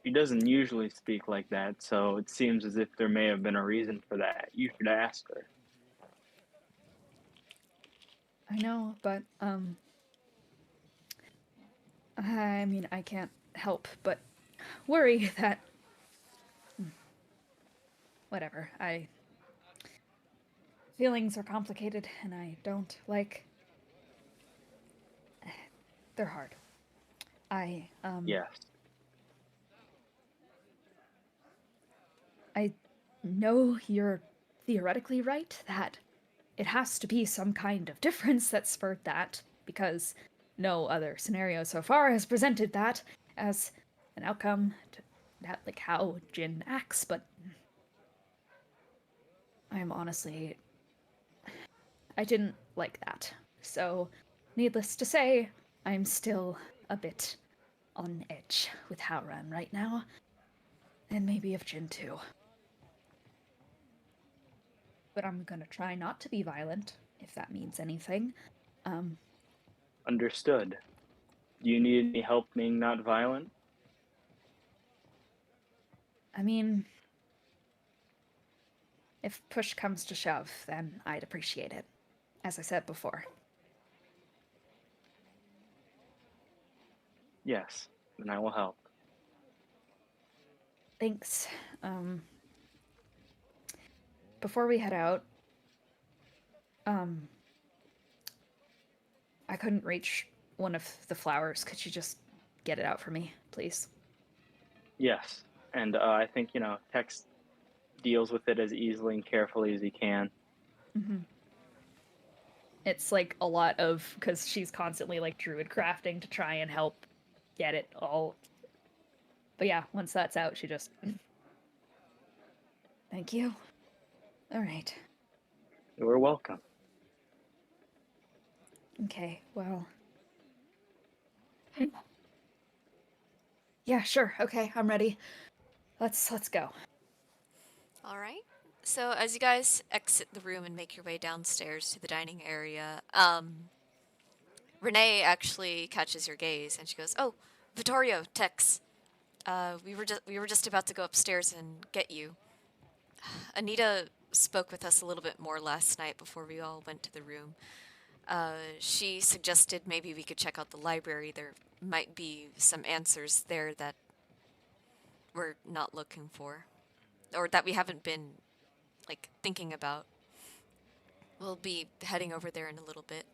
[SPEAKER 4] He doesn't usually speak like that, so it seems as if there may have been a reason for that. You should ask her.
[SPEAKER 2] I know, but I mean, I can't help but worry that whatever. I feelings are complicated and I don't like they're hard. I
[SPEAKER 4] Yes.
[SPEAKER 2] I know you're theoretically right that it has to be some kind of difference that spurred that, because no other scenario so far has presented that as an outcome to that, like how Jin acts, but I'm honestly. I didn't like that. So, needless to say, I'm still a bit on edge with Howran right now, and maybe of Jin too. But I'm gonna try not to be violent, if that means anything. Um,
[SPEAKER 4] Understood. Do you need any help being not violent?
[SPEAKER 2] I mean, if push comes to shove, then I'd appreciate it, as I said before.
[SPEAKER 4] Yes. Then I will help.
[SPEAKER 2] Thanks. Um, Before we head out, um, I couldn't reach one of the flowers. Could you just get it out for me, please?
[SPEAKER 4] Yes. And I think, Tex deals with it as easily and carefully as he can.
[SPEAKER 2] Mm-hmm. It's like a lot of because she's constantly like druid crafting to try and help get it all. But yeah, once that's out, she just. Thank you. All right.
[SPEAKER 4] You're welcome.
[SPEAKER 2] Okay. Well. Yeah. Sure. Okay. I'm ready. Let's go.
[SPEAKER 1] All right. So as you guys exit the room and make your way downstairs to the dining area, Renee actually catches your gaze and she goes, "Oh, Vittorio, Tex. We were just about to go upstairs and get you. Anita spoke with us a little bit more last night before we all went to the room. She suggested maybe we could check out the library. There might be some answers there that we're not looking for, or that we haven't been like thinking about. We'll be heading over there in a little bit.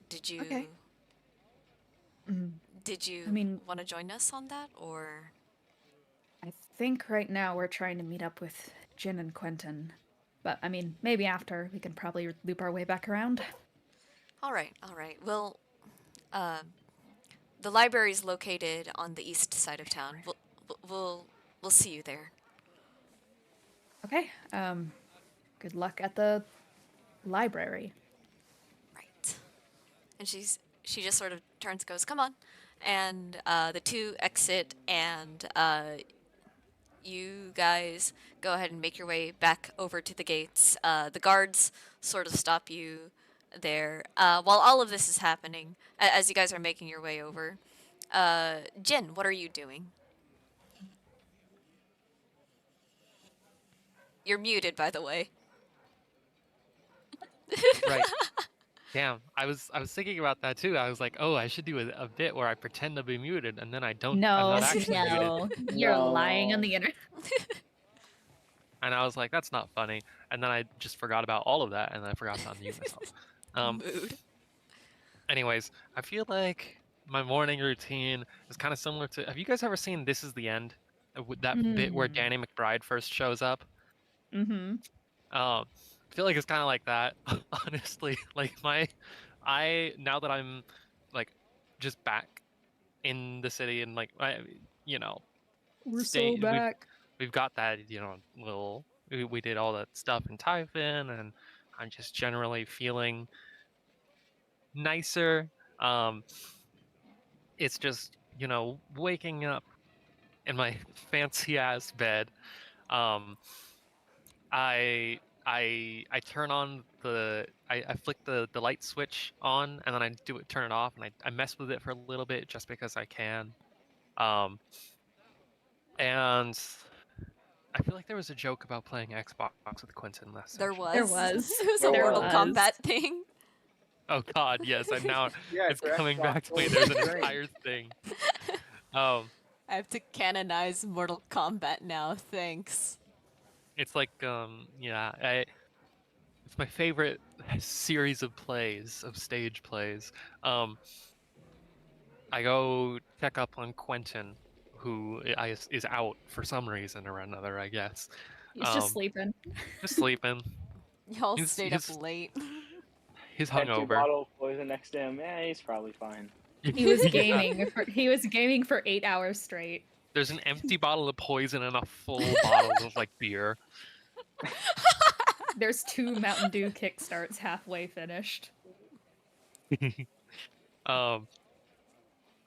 [SPEAKER 1] Did you
[SPEAKER 2] Okay. Mm,
[SPEAKER 1] did
[SPEAKER 2] I
[SPEAKER 1] you
[SPEAKER 2] mean,
[SPEAKER 1] want to join us on that, or?
[SPEAKER 2] I think right now we're trying to meet up with Jin and Quentin. But I mean, maybe after we can probably loop our way back around.
[SPEAKER 1] All right, all right. Well, uh, the library is located on the east side of town. We'll we'll see you there.
[SPEAKER 2] Okay. Good luck at the library.
[SPEAKER 1] Right. And she just sort of turns, and goes, "Come on," and the two exit, and you guys go ahead and make your way back over to the gates. The guards sort of stop you there while all of this is happening. As you guys are making your way over, Jin, what are you doing? You're muted, by the way.
[SPEAKER 3] Right. Damn, I was thinking about that too. I was like, oh, I should do a bit where I pretend to be muted and then I don't. I'm
[SPEAKER 2] No,
[SPEAKER 3] not actually muted.
[SPEAKER 2] no. You're lying on
[SPEAKER 4] No.
[SPEAKER 2] the internet.
[SPEAKER 3] And I was like, that's not funny. And then I just forgot about all of that and I forgot to unmute myself. Um,
[SPEAKER 1] Mood.
[SPEAKER 3] anyways, I feel like my morning routine is kind of similar to. Have you guys ever seen This Is the End? With that bit where
[SPEAKER 2] Mm.
[SPEAKER 3] Danny McBride first shows up?
[SPEAKER 2] Mm-hmm.
[SPEAKER 3] I feel like it's kind of like that, honestly. Like I now that I'm like just back in the city and like you know,
[SPEAKER 2] We're so
[SPEAKER 3] stay
[SPEAKER 2] back.
[SPEAKER 3] we've got that little we did all that stuff in Typhon and I'm just generally feeling nicer. Um, it's just waking up in my fancy ass bed. Um, I turn on I flick the light switch on and then I turn it off and I mess with it for a little bit just because I can. Um, and I feel like there was a joke about playing Xbox with Quentin last
[SPEAKER 1] There
[SPEAKER 3] session.
[SPEAKER 2] There
[SPEAKER 1] was.
[SPEAKER 2] was.
[SPEAKER 1] It was a
[SPEAKER 4] There
[SPEAKER 2] There
[SPEAKER 1] Mortal
[SPEAKER 4] was.
[SPEAKER 2] was.
[SPEAKER 1] Kombat thing.
[SPEAKER 3] Oh God, yes, and now
[SPEAKER 4] Yeah,
[SPEAKER 3] it's
[SPEAKER 4] for
[SPEAKER 3] coming
[SPEAKER 4] Xbox
[SPEAKER 3] back to me.
[SPEAKER 4] One,
[SPEAKER 3] There's
[SPEAKER 4] it's
[SPEAKER 3] an
[SPEAKER 4] great.
[SPEAKER 3] entire thing. Um,
[SPEAKER 1] I have to canonize Mortal Kombat now, thanks.
[SPEAKER 3] it's like yeah, it's my favorite series of plays, of stage plays. Um, I go check up on Quentin, who is out for some reason or another, I guess.
[SPEAKER 2] He's just
[SPEAKER 3] Um,
[SPEAKER 2] sleeping.
[SPEAKER 3] just sleeping.
[SPEAKER 1] Y'all
[SPEAKER 3] He's
[SPEAKER 1] stayed up
[SPEAKER 3] he's
[SPEAKER 1] late.
[SPEAKER 3] he's
[SPEAKER 4] Empty
[SPEAKER 3] hungover.
[SPEAKER 4] bottle of poison next to him. Yeah, he's probably fine.
[SPEAKER 3] Yeah,
[SPEAKER 2] He was gaming for 8 hours straight.
[SPEAKER 3] there's an empty bottle of poison and a full bottle of like beer.
[SPEAKER 2] There's 2 Mountain Dew kickstarts halfway finished.
[SPEAKER 3] Um,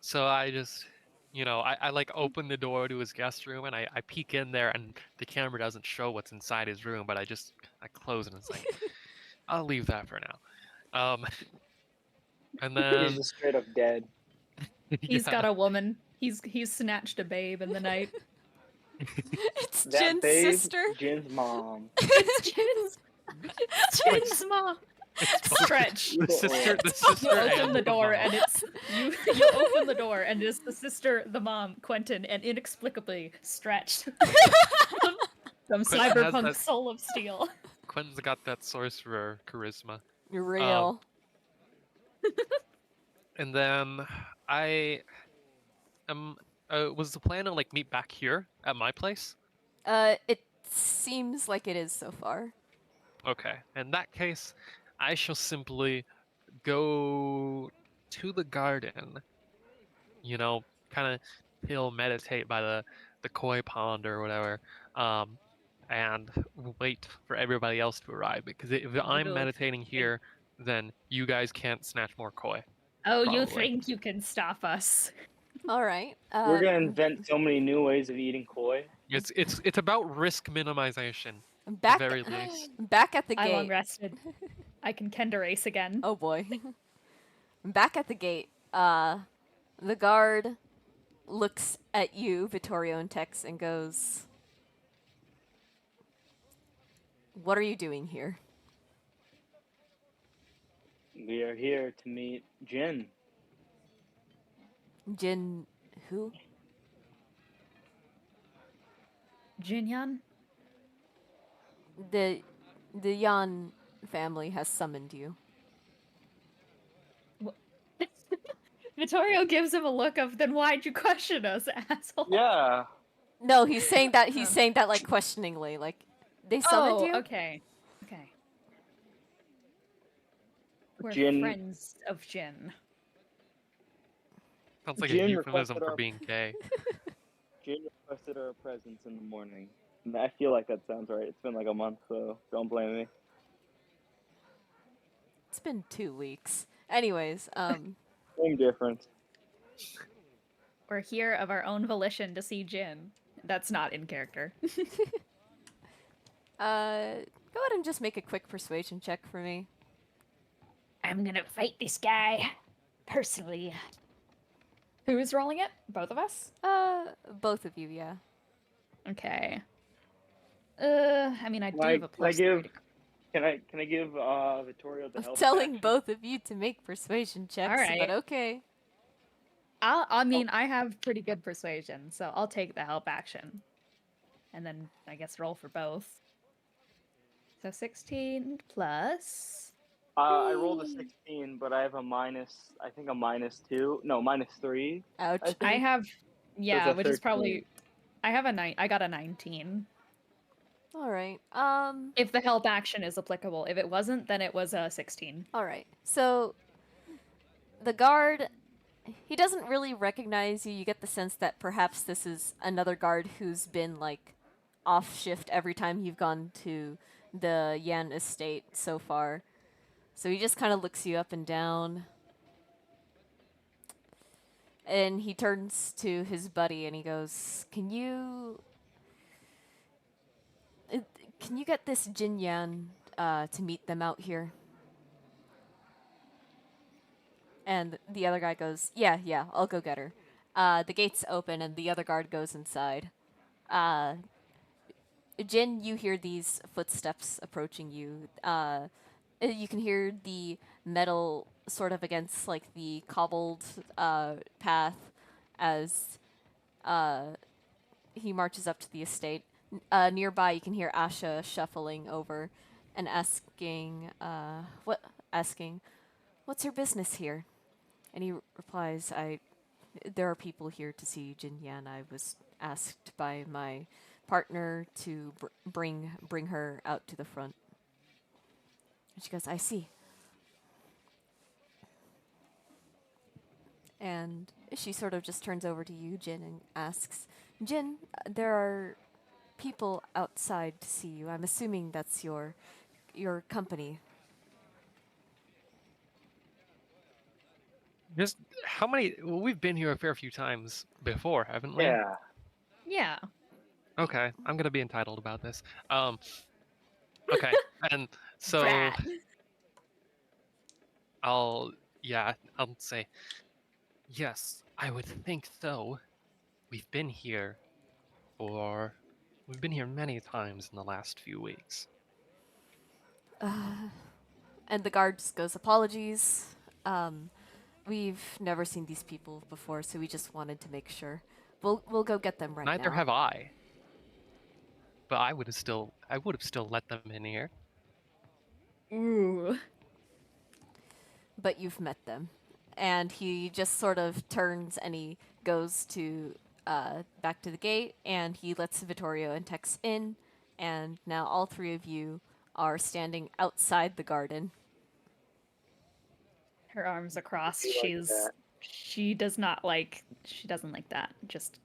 [SPEAKER 3] so I just, I like open the door to his guest room and I peek in there and the camera doesn't show what's inside his room, but I close it and it's like, I'll leave that for now. And
[SPEAKER 4] He's
[SPEAKER 3] then
[SPEAKER 4] just straight up dead.
[SPEAKER 2] He's
[SPEAKER 3] yeah,
[SPEAKER 2] got a woman. He's snatched a babe in the night.
[SPEAKER 1] It's
[SPEAKER 4] That
[SPEAKER 1] Jin's
[SPEAKER 4] babe,
[SPEAKER 1] sister.
[SPEAKER 4] Jin's mom.
[SPEAKER 2] It's Jin's mom.
[SPEAKER 3] it's both
[SPEAKER 2] Stretch.
[SPEAKER 3] the sister, the
[SPEAKER 2] You
[SPEAKER 3] sister
[SPEAKER 2] open
[SPEAKER 3] and
[SPEAKER 2] the door
[SPEAKER 3] mom.
[SPEAKER 2] and it's you open the door and it's the sister, the mom, Quentin, and inexplicably stretched. Some
[SPEAKER 3] Quentin has
[SPEAKER 2] cyberpunk
[SPEAKER 3] that.
[SPEAKER 2] soul of steel.
[SPEAKER 3] Quentin's got that sorcerer charisma.
[SPEAKER 1] Real.
[SPEAKER 3] And then I am. Was the plan to like meet back here at my place?
[SPEAKER 1] It seems like it is so far.
[SPEAKER 3] Okay. In that case, I shall simply go to the garden. Kind of chill, meditate by the koi pond or whatever, um, and wait for everybody else to arrive. Because if I'm
[SPEAKER 2] You
[SPEAKER 3] meditating
[SPEAKER 2] think-
[SPEAKER 3] here, then you guys can't snatch more koi.
[SPEAKER 2] Oh, you
[SPEAKER 3] Probably.
[SPEAKER 2] think you can stop us?
[SPEAKER 1] All right.
[SPEAKER 4] We're gonna invent so many new ways of eating koi.
[SPEAKER 3] It's about risk minimization, at the
[SPEAKER 1] back
[SPEAKER 3] very least.
[SPEAKER 1] back at the
[SPEAKER 2] I long
[SPEAKER 1] gate.
[SPEAKER 2] rested. I can Kenda race again.
[SPEAKER 1] Oh boy. Back at the gate. The guard looks at you, Vittorio and Tex, and goes, "What are you doing here?"
[SPEAKER 4] they're here to meet Jin.
[SPEAKER 1] Jin, who?
[SPEAKER 2] Jinyan?
[SPEAKER 1] The Yan family has summoned you.
[SPEAKER 2] Vittorio gives him a look of, then why'd you question us, asshole?
[SPEAKER 4] Yeah.
[SPEAKER 1] No, he's saying that
[SPEAKER 2] Oh.
[SPEAKER 1] like questioningly, like they summoned
[SPEAKER 2] Oh,
[SPEAKER 1] you.
[SPEAKER 2] okay. Okay. We're
[SPEAKER 4] Jin
[SPEAKER 2] friends of Jin.
[SPEAKER 3] Sounds like a
[SPEAKER 4] Jin
[SPEAKER 3] euphemism
[SPEAKER 4] requested
[SPEAKER 3] for
[SPEAKER 4] our
[SPEAKER 3] being gay.
[SPEAKER 4] Jin requested our presence in the morning. And I feel like that sounds right. It's been like a month, so don't blame me.
[SPEAKER 1] It's been 2 weeks. Anyways,
[SPEAKER 4] Same difference.
[SPEAKER 2] We're here of our own volition to see Jin. That's not in character.
[SPEAKER 1] go ahead and just make a quick persuasion check for me.
[SPEAKER 2] I'm gonna fight this guy. Personally. Who's rolling it? Both of us?
[SPEAKER 1] Both of you, yeah.
[SPEAKER 2] Okay. I mean, I do have a
[SPEAKER 4] Can I
[SPEAKER 2] plus 3
[SPEAKER 4] give
[SPEAKER 2] to...
[SPEAKER 4] can I give Vittorio the
[SPEAKER 1] I'm
[SPEAKER 4] help
[SPEAKER 1] telling
[SPEAKER 4] action?
[SPEAKER 1] both of you to make persuasion checks,
[SPEAKER 2] Alright.
[SPEAKER 1] but okay.
[SPEAKER 2] I mean, I have pretty good persuasion, so I'll take the help action. And then, I guess, roll for both. So 16 plus...
[SPEAKER 4] I rolled a
[SPEAKER 2] 3.
[SPEAKER 4] 16, but I have a minus. I think a -2. No, -3.
[SPEAKER 1] Ouch.
[SPEAKER 4] I
[SPEAKER 2] I
[SPEAKER 4] think.
[SPEAKER 2] have...
[SPEAKER 4] So
[SPEAKER 2] Yeah,
[SPEAKER 4] it's a
[SPEAKER 2] which is
[SPEAKER 4] 13.
[SPEAKER 2] probably... I have a 9... I got a 19.
[SPEAKER 1] Alright.
[SPEAKER 2] If the help action is applicable. If it wasn't, then it was a 16.
[SPEAKER 1] Alright. So the guard, he doesn't really recognize you. You get the sense that perhaps this is another guard who's been like off shift every time you've gone to the Yan estate so far. So he just kind of looks you up and down. And he turns to his buddy and he goes, uh, can you get this Jin Yan to meet them out here?" And the other guy goes, yeah, I'll go get her. The gates open and the other guard goes inside. Jin, you hear these footsteps approaching you. You can hear the metal sort of against like the cobbled path as he marches up to the estate. Nearby, you can hear Asha shuffling over and asking, "What's your business here?" And he replies, there are people here to see Jin Yan. I was asked by my partner to bring her out to the front." And she goes, "I see." And she sort of just turns over to you, Jin, and asks, "Jin, there are people outside to see you. I'm assuming that's your company."
[SPEAKER 3] Just how many? Well, we've been here a fair few times before, haven't we?
[SPEAKER 4] Yeah.
[SPEAKER 2] Yeah.
[SPEAKER 3] Okay, I'm gonna be entitled about this. Okay, and so
[SPEAKER 2] Brat.
[SPEAKER 3] I'll say yes. I would think so. We've been here we've been here many times in the last few weeks.
[SPEAKER 1] And the guard just goes, "Apologies. We've never seen these people before, so we just wanted to make sure. We'll go get them right
[SPEAKER 3] Neither
[SPEAKER 1] now."
[SPEAKER 3] have I. But I would have still let them in here.
[SPEAKER 2] Ooh.
[SPEAKER 1] But you've met them. And he just sort of turns and he goes to back to the gate and he lets Vittorio and Tex in. And now all three of you are standing outside the garden.
[SPEAKER 2] Her arms across.
[SPEAKER 4] Be like that.
[SPEAKER 2] She doesn't like that. Just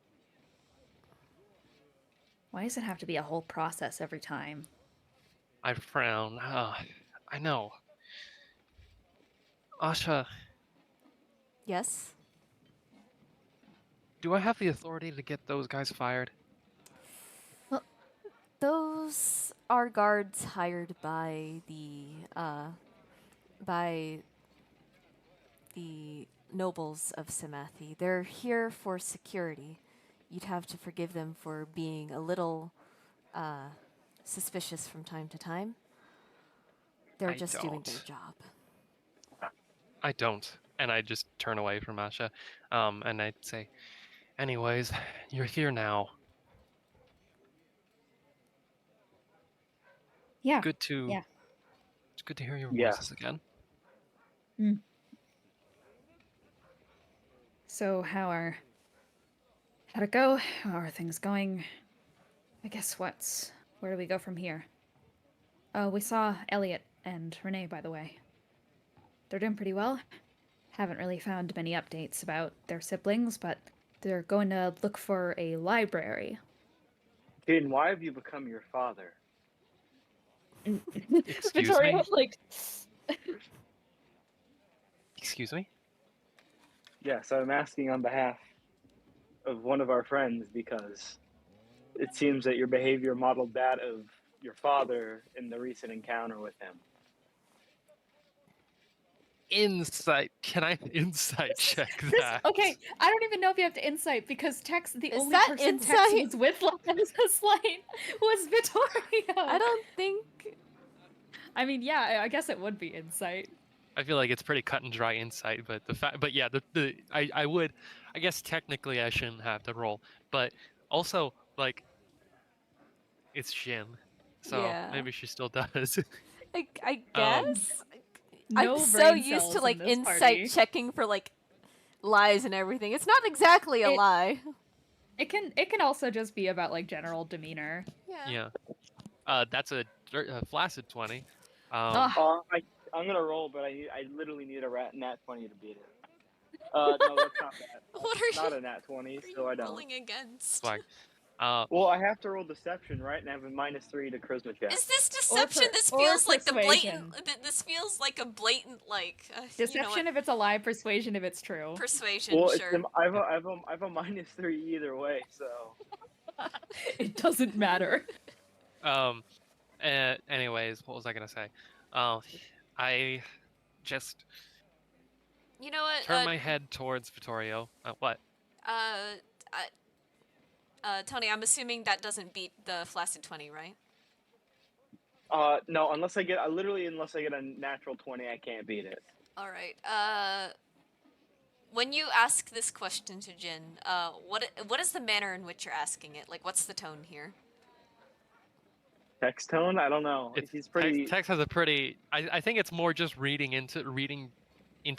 [SPEAKER 2] why does it have to be a whole process every time?
[SPEAKER 3] I frown. I know. Asha,
[SPEAKER 1] Yes?
[SPEAKER 3] do I have the authority to get those guys fired?
[SPEAKER 1] Those are guards hired by by the nobles of Samathi. They're here for security. You'd have to forgive them for being a little suspicious from time to time. They're
[SPEAKER 3] I
[SPEAKER 1] just doing their
[SPEAKER 3] don't.
[SPEAKER 1] job.
[SPEAKER 3] I don't. And I just turn away from Asha. And I say, anyways, you're here now.
[SPEAKER 2] Yeah.
[SPEAKER 3] Good to
[SPEAKER 2] Yeah.
[SPEAKER 3] It's good to hear your
[SPEAKER 4] Yes.
[SPEAKER 3] voices again.
[SPEAKER 2] So how'd it go? How are things going? I guess where do we go from here? Oh, we saw Elliot and Renee, by the way. They're doing pretty well. Haven't really found many updates about their siblings, but they're going to look for a library.
[SPEAKER 4] Jaden, why have you become your father?
[SPEAKER 3] Excuse
[SPEAKER 2] Victoria,
[SPEAKER 3] me?
[SPEAKER 2] like,
[SPEAKER 3] Excuse me?
[SPEAKER 4] Yes, I'm asking on behalf of one of our friends because it seems that your behavior modeled that of your father in the recent encounter with him.
[SPEAKER 3] Insight. Can I insight check that?
[SPEAKER 2] okay, I don't even know if you have to insight because the
[SPEAKER 1] Is
[SPEAKER 2] only
[SPEAKER 1] that
[SPEAKER 2] person Tex
[SPEAKER 1] insight?
[SPEAKER 2] was with last night was Vittoria.
[SPEAKER 1] I don't think.
[SPEAKER 2] I mean, yeah, I guess it would be insight.
[SPEAKER 3] I feel like it's pretty cut and dry insight, but yeah, I guess technically I shouldn't have to roll, but also like it's Jin, so
[SPEAKER 1] Yeah.
[SPEAKER 3] maybe she still does.
[SPEAKER 1] I
[SPEAKER 3] Um,
[SPEAKER 1] guess. I'm
[SPEAKER 2] No
[SPEAKER 1] so
[SPEAKER 2] brain
[SPEAKER 1] used to
[SPEAKER 2] cells
[SPEAKER 1] like
[SPEAKER 2] in this
[SPEAKER 1] insight
[SPEAKER 2] party.
[SPEAKER 1] checking for like lies and everything. It's not exactly a
[SPEAKER 2] It-
[SPEAKER 1] lie.
[SPEAKER 2] It can also just be about like general demeanor.
[SPEAKER 3] yeah. That's a flaccid 20.
[SPEAKER 2] Ugh.
[SPEAKER 4] I'm gonna roll, but I literally need a nat 20 to beat it. No, that's not bad.
[SPEAKER 1] What are
[SPEAKER 4] Not
[SPEAKER 1] you?
[SPEAKER 4] a nat 20,
[SPEAKER 1] What are
[SPEAKER 4] so I
[SPEAKER 1] you
[SPEAKER 4] don't.
[SPEAKER 1] rolling against?
[SPEAKER 3] Swag. Uh,
[SPEAKER 4] Well, I have to roll deception, right? And I have a -3 to charisma check.
[SPEAKER 1] Is this deception? This
[SPEAKER 2] or
[SPEAKER 1] feels like the
[SPEAKER 2] persuasion.
[SPEAKER 1] blatant. This feels like a blatant like. You know
[SPEAKER 2] Deception
[SPEAKER 1] what?
[SPEAKER 2] if it's a lie, persuasion if it's true.
[SPEAKER 1] Persuasion,
[SPEAKER 4] Well,
[SPEAKER 1] sure.
[SPEAKER 4] I have a -3 either way, so.
[SPEAKER 2] It doesn't matter.
[SPEAKER 3] anyways, what was I gonna say? Uh, I just
[SPEAKER 1] You know what?
[SPEAKER 3] turn my head towards Vittorio. What?
[SPEAKER 1] Uh, Tony, I'm assuming that doesn't beat the flaccid 20, right?
[SPEAKER 4] No, unless I get a natural 20, I can't beat it.
[SPEAKER 1] All right. When you ask this question to Jin, what is the manner in which you're asking it? Like, what's the tone here?
[SPEAKER 4] Text tone? I don't know.
[SPEAKER 3] It's
[SPEAKER 4] He's pretty.
[SPEAKER 3] text has a pretty. I think it's more just reading into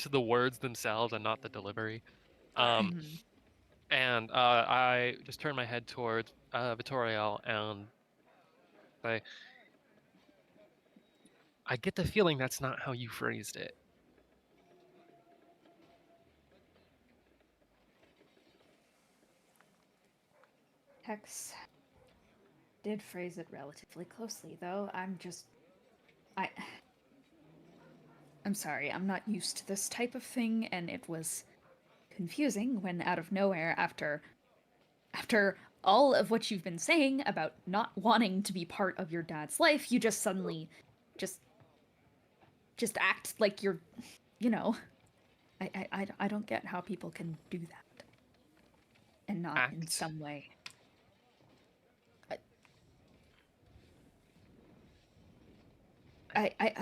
[SPEAKER 3] the words themselves and not the delivery.
[SPEAKER 1] All right.
[SPEAKER 3] And I just turn my head towards Vittorio and say, I get the feeling that's not how you phrased it.
[SPEAKER 2] Hex did phrase it relatively closely, though. I'm sorry, I'm not used to this type of thing, and it was confusing when out of nowhere, after all of what you've been saying about not wanting to be part of your dad's life, you just suddenly just act like you're, you know. I don't get how people can do that and not in
[SPEAKER 3] Act.
[SPEAKER 2] some way. I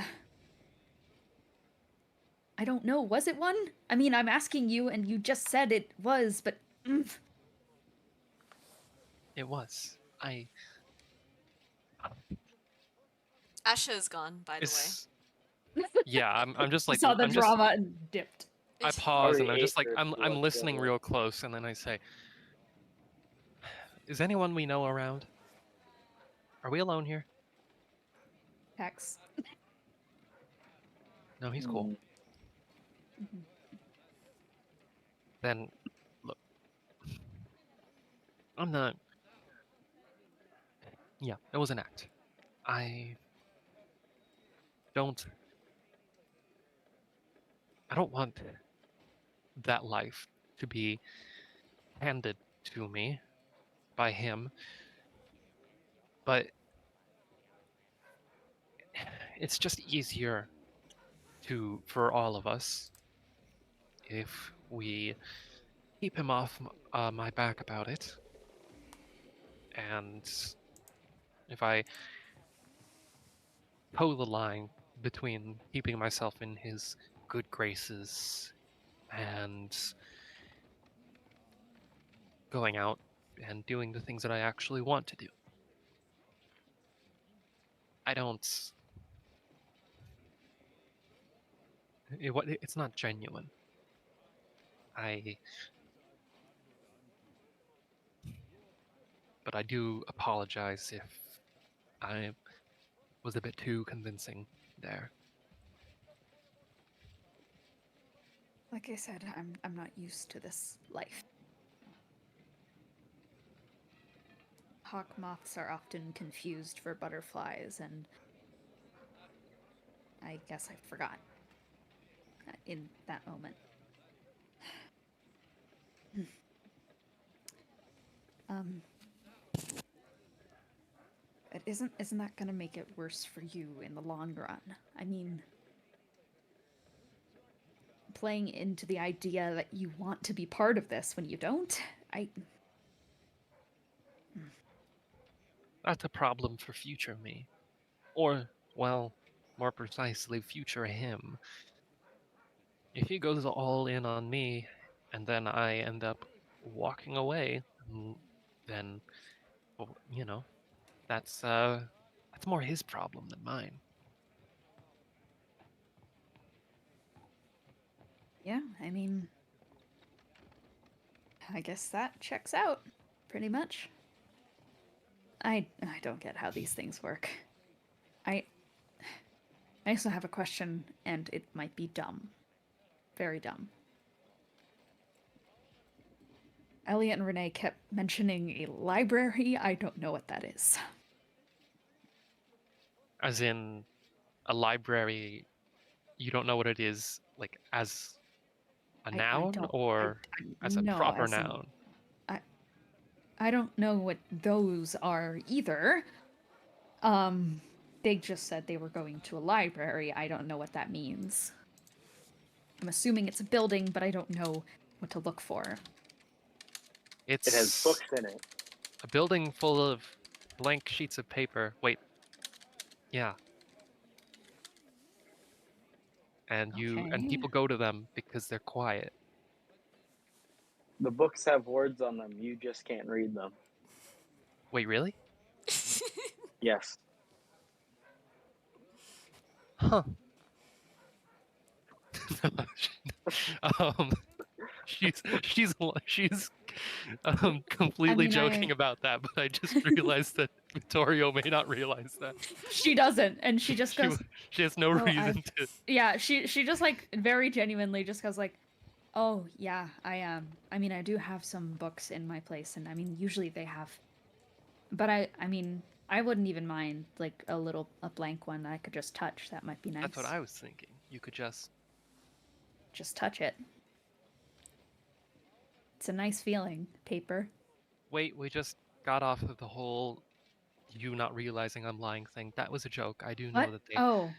[SPEAKER 2] don't know. Was it one? I mean, I'm asking you, and you just said it was, but
[SPEAKER 3] It was.
[SPEAKER 1] Asha is gone, by the
[SPEAKER 3] It's. Yeah, I'm just
[SPEAKER 2] you
[SPEAKER 3] like
[SPEAKER 2] saw the
[SPEAKER 3] I'm just.
[SPEAKER 2] drama and dipped.
[SPEAKER 3] I
[SPEAKER 1] way.
[SPEAKER 3] pause and
[SPEAKER 4] Already
[SPEAKER 3] I'm
[SPEAKER 4] ate
[SPEAKER 3] just like
[SPEAKER 4] her
[SPEAKER 3] I'm listening real close, and then I say, "Is anyone we know around? Are we alone here?"
[SPEAKER 2] Hex.
[SPEAKER 3] No, he's cool. Then, look, I'm not. Yeah, it was an act. I don't. I don't want that life to be handed to me by him, but it's just easier for all of us if we keep him off my back about it, and if I toe the line between keeping myself in his good graces and going out and doing the things that I actually want to do. I don't. It's not genuine. I. But I do apologize if I was a bit too convincing there.
[SPEAKER 2] Like I said, I'm not used to this life. Hawk moths are often confused for butterflies, and I guess I forgot in that moment. um, isn't that gonna make it worse for you in the long run? I mean, playing into the idea that you want to be part of this when you don't, I.
[SPEAKER 3] That's a problem for future me. Or, well, more precisely, future him. If he goes all in on me, and then I end up walking away, then, well, that's more his problem than mine.
[SPEAKER 2] Yeah, I mean, I guess that checks out, pretty much. I don't get how these things work. I I also have a question, and it might be dumb. Very dumb. Elliot and Renee kept mentioning a library. I don't know what that is.
[SPEAKER 3] As in, a library, you don't know what it is, like, as a
[SPEAKER 2] I
[SPEAKER 3] noun
[SPEAKER 2] don't.
[SPEAKER 3] or as a
[SPEAKER 2] No,
[SPEAKER 3] proper
[SPEAKER 2] as in
[SPEAKER 3] noun?
[SPEAKER 2] I I don't know what those are either. Um, they just said they were going to a library. I don't know what that means. I'm assuming it's a building, but I don't know what to look for.
[SPEAKER 4] It has
[SPEAKER 3] It's
[SPEAKER 4] books in it.
[SPEAKER 3] a building full of blank sheets of paper. Wait, yeah. And
[SPEAKER 2] Okay.
[SPEAKER 3] people go to them because they're quiet.
[SPEAKER 4] The books have words on them. You just can't read them.
[SPEAKER 3] Wait, really?
[SPEAKER 4] Yes.
[SPEAKER 3] Huh. um, she's
[SPEAKER 2] I
[SPEAKER 3] completely
[SPEAKER 2] mean,
[SPEAKER 3] joking about that, but I just realized that Vittorio may not realize that.
[SPEAKER 2] she doesn't, and she just
[SPEAKER 3] She
[SPEAKER 2] goes,
[SPEAKER 3] she has no
[SPEAKER 2] "Oh, I've."
[SPEAKER 3] reason to.
[SPEAKER 2] Yeah, she just like very genuinely just goes like, "Oh yeah, I am. I mean, I do have some books in my place, and I mean, usually they have, but I mean, I wouldn't even mind like a blank one that I could just touch. That might be
[SPEAKER 3] That's what
[SPEAKER 2] nice.
[SPEAKER 3] I was thinking. You could just
[SPEAKER 2] Just touch it. It's a nice feeling. Paper.
[SPEAKER 3] wait. We just got off of the whole you not realizing I'm lying thing. That was a joke. I do know
[SPEAKER 2] What?
[SPEAKER 3] that they.
[SPEAKER 2] Oh,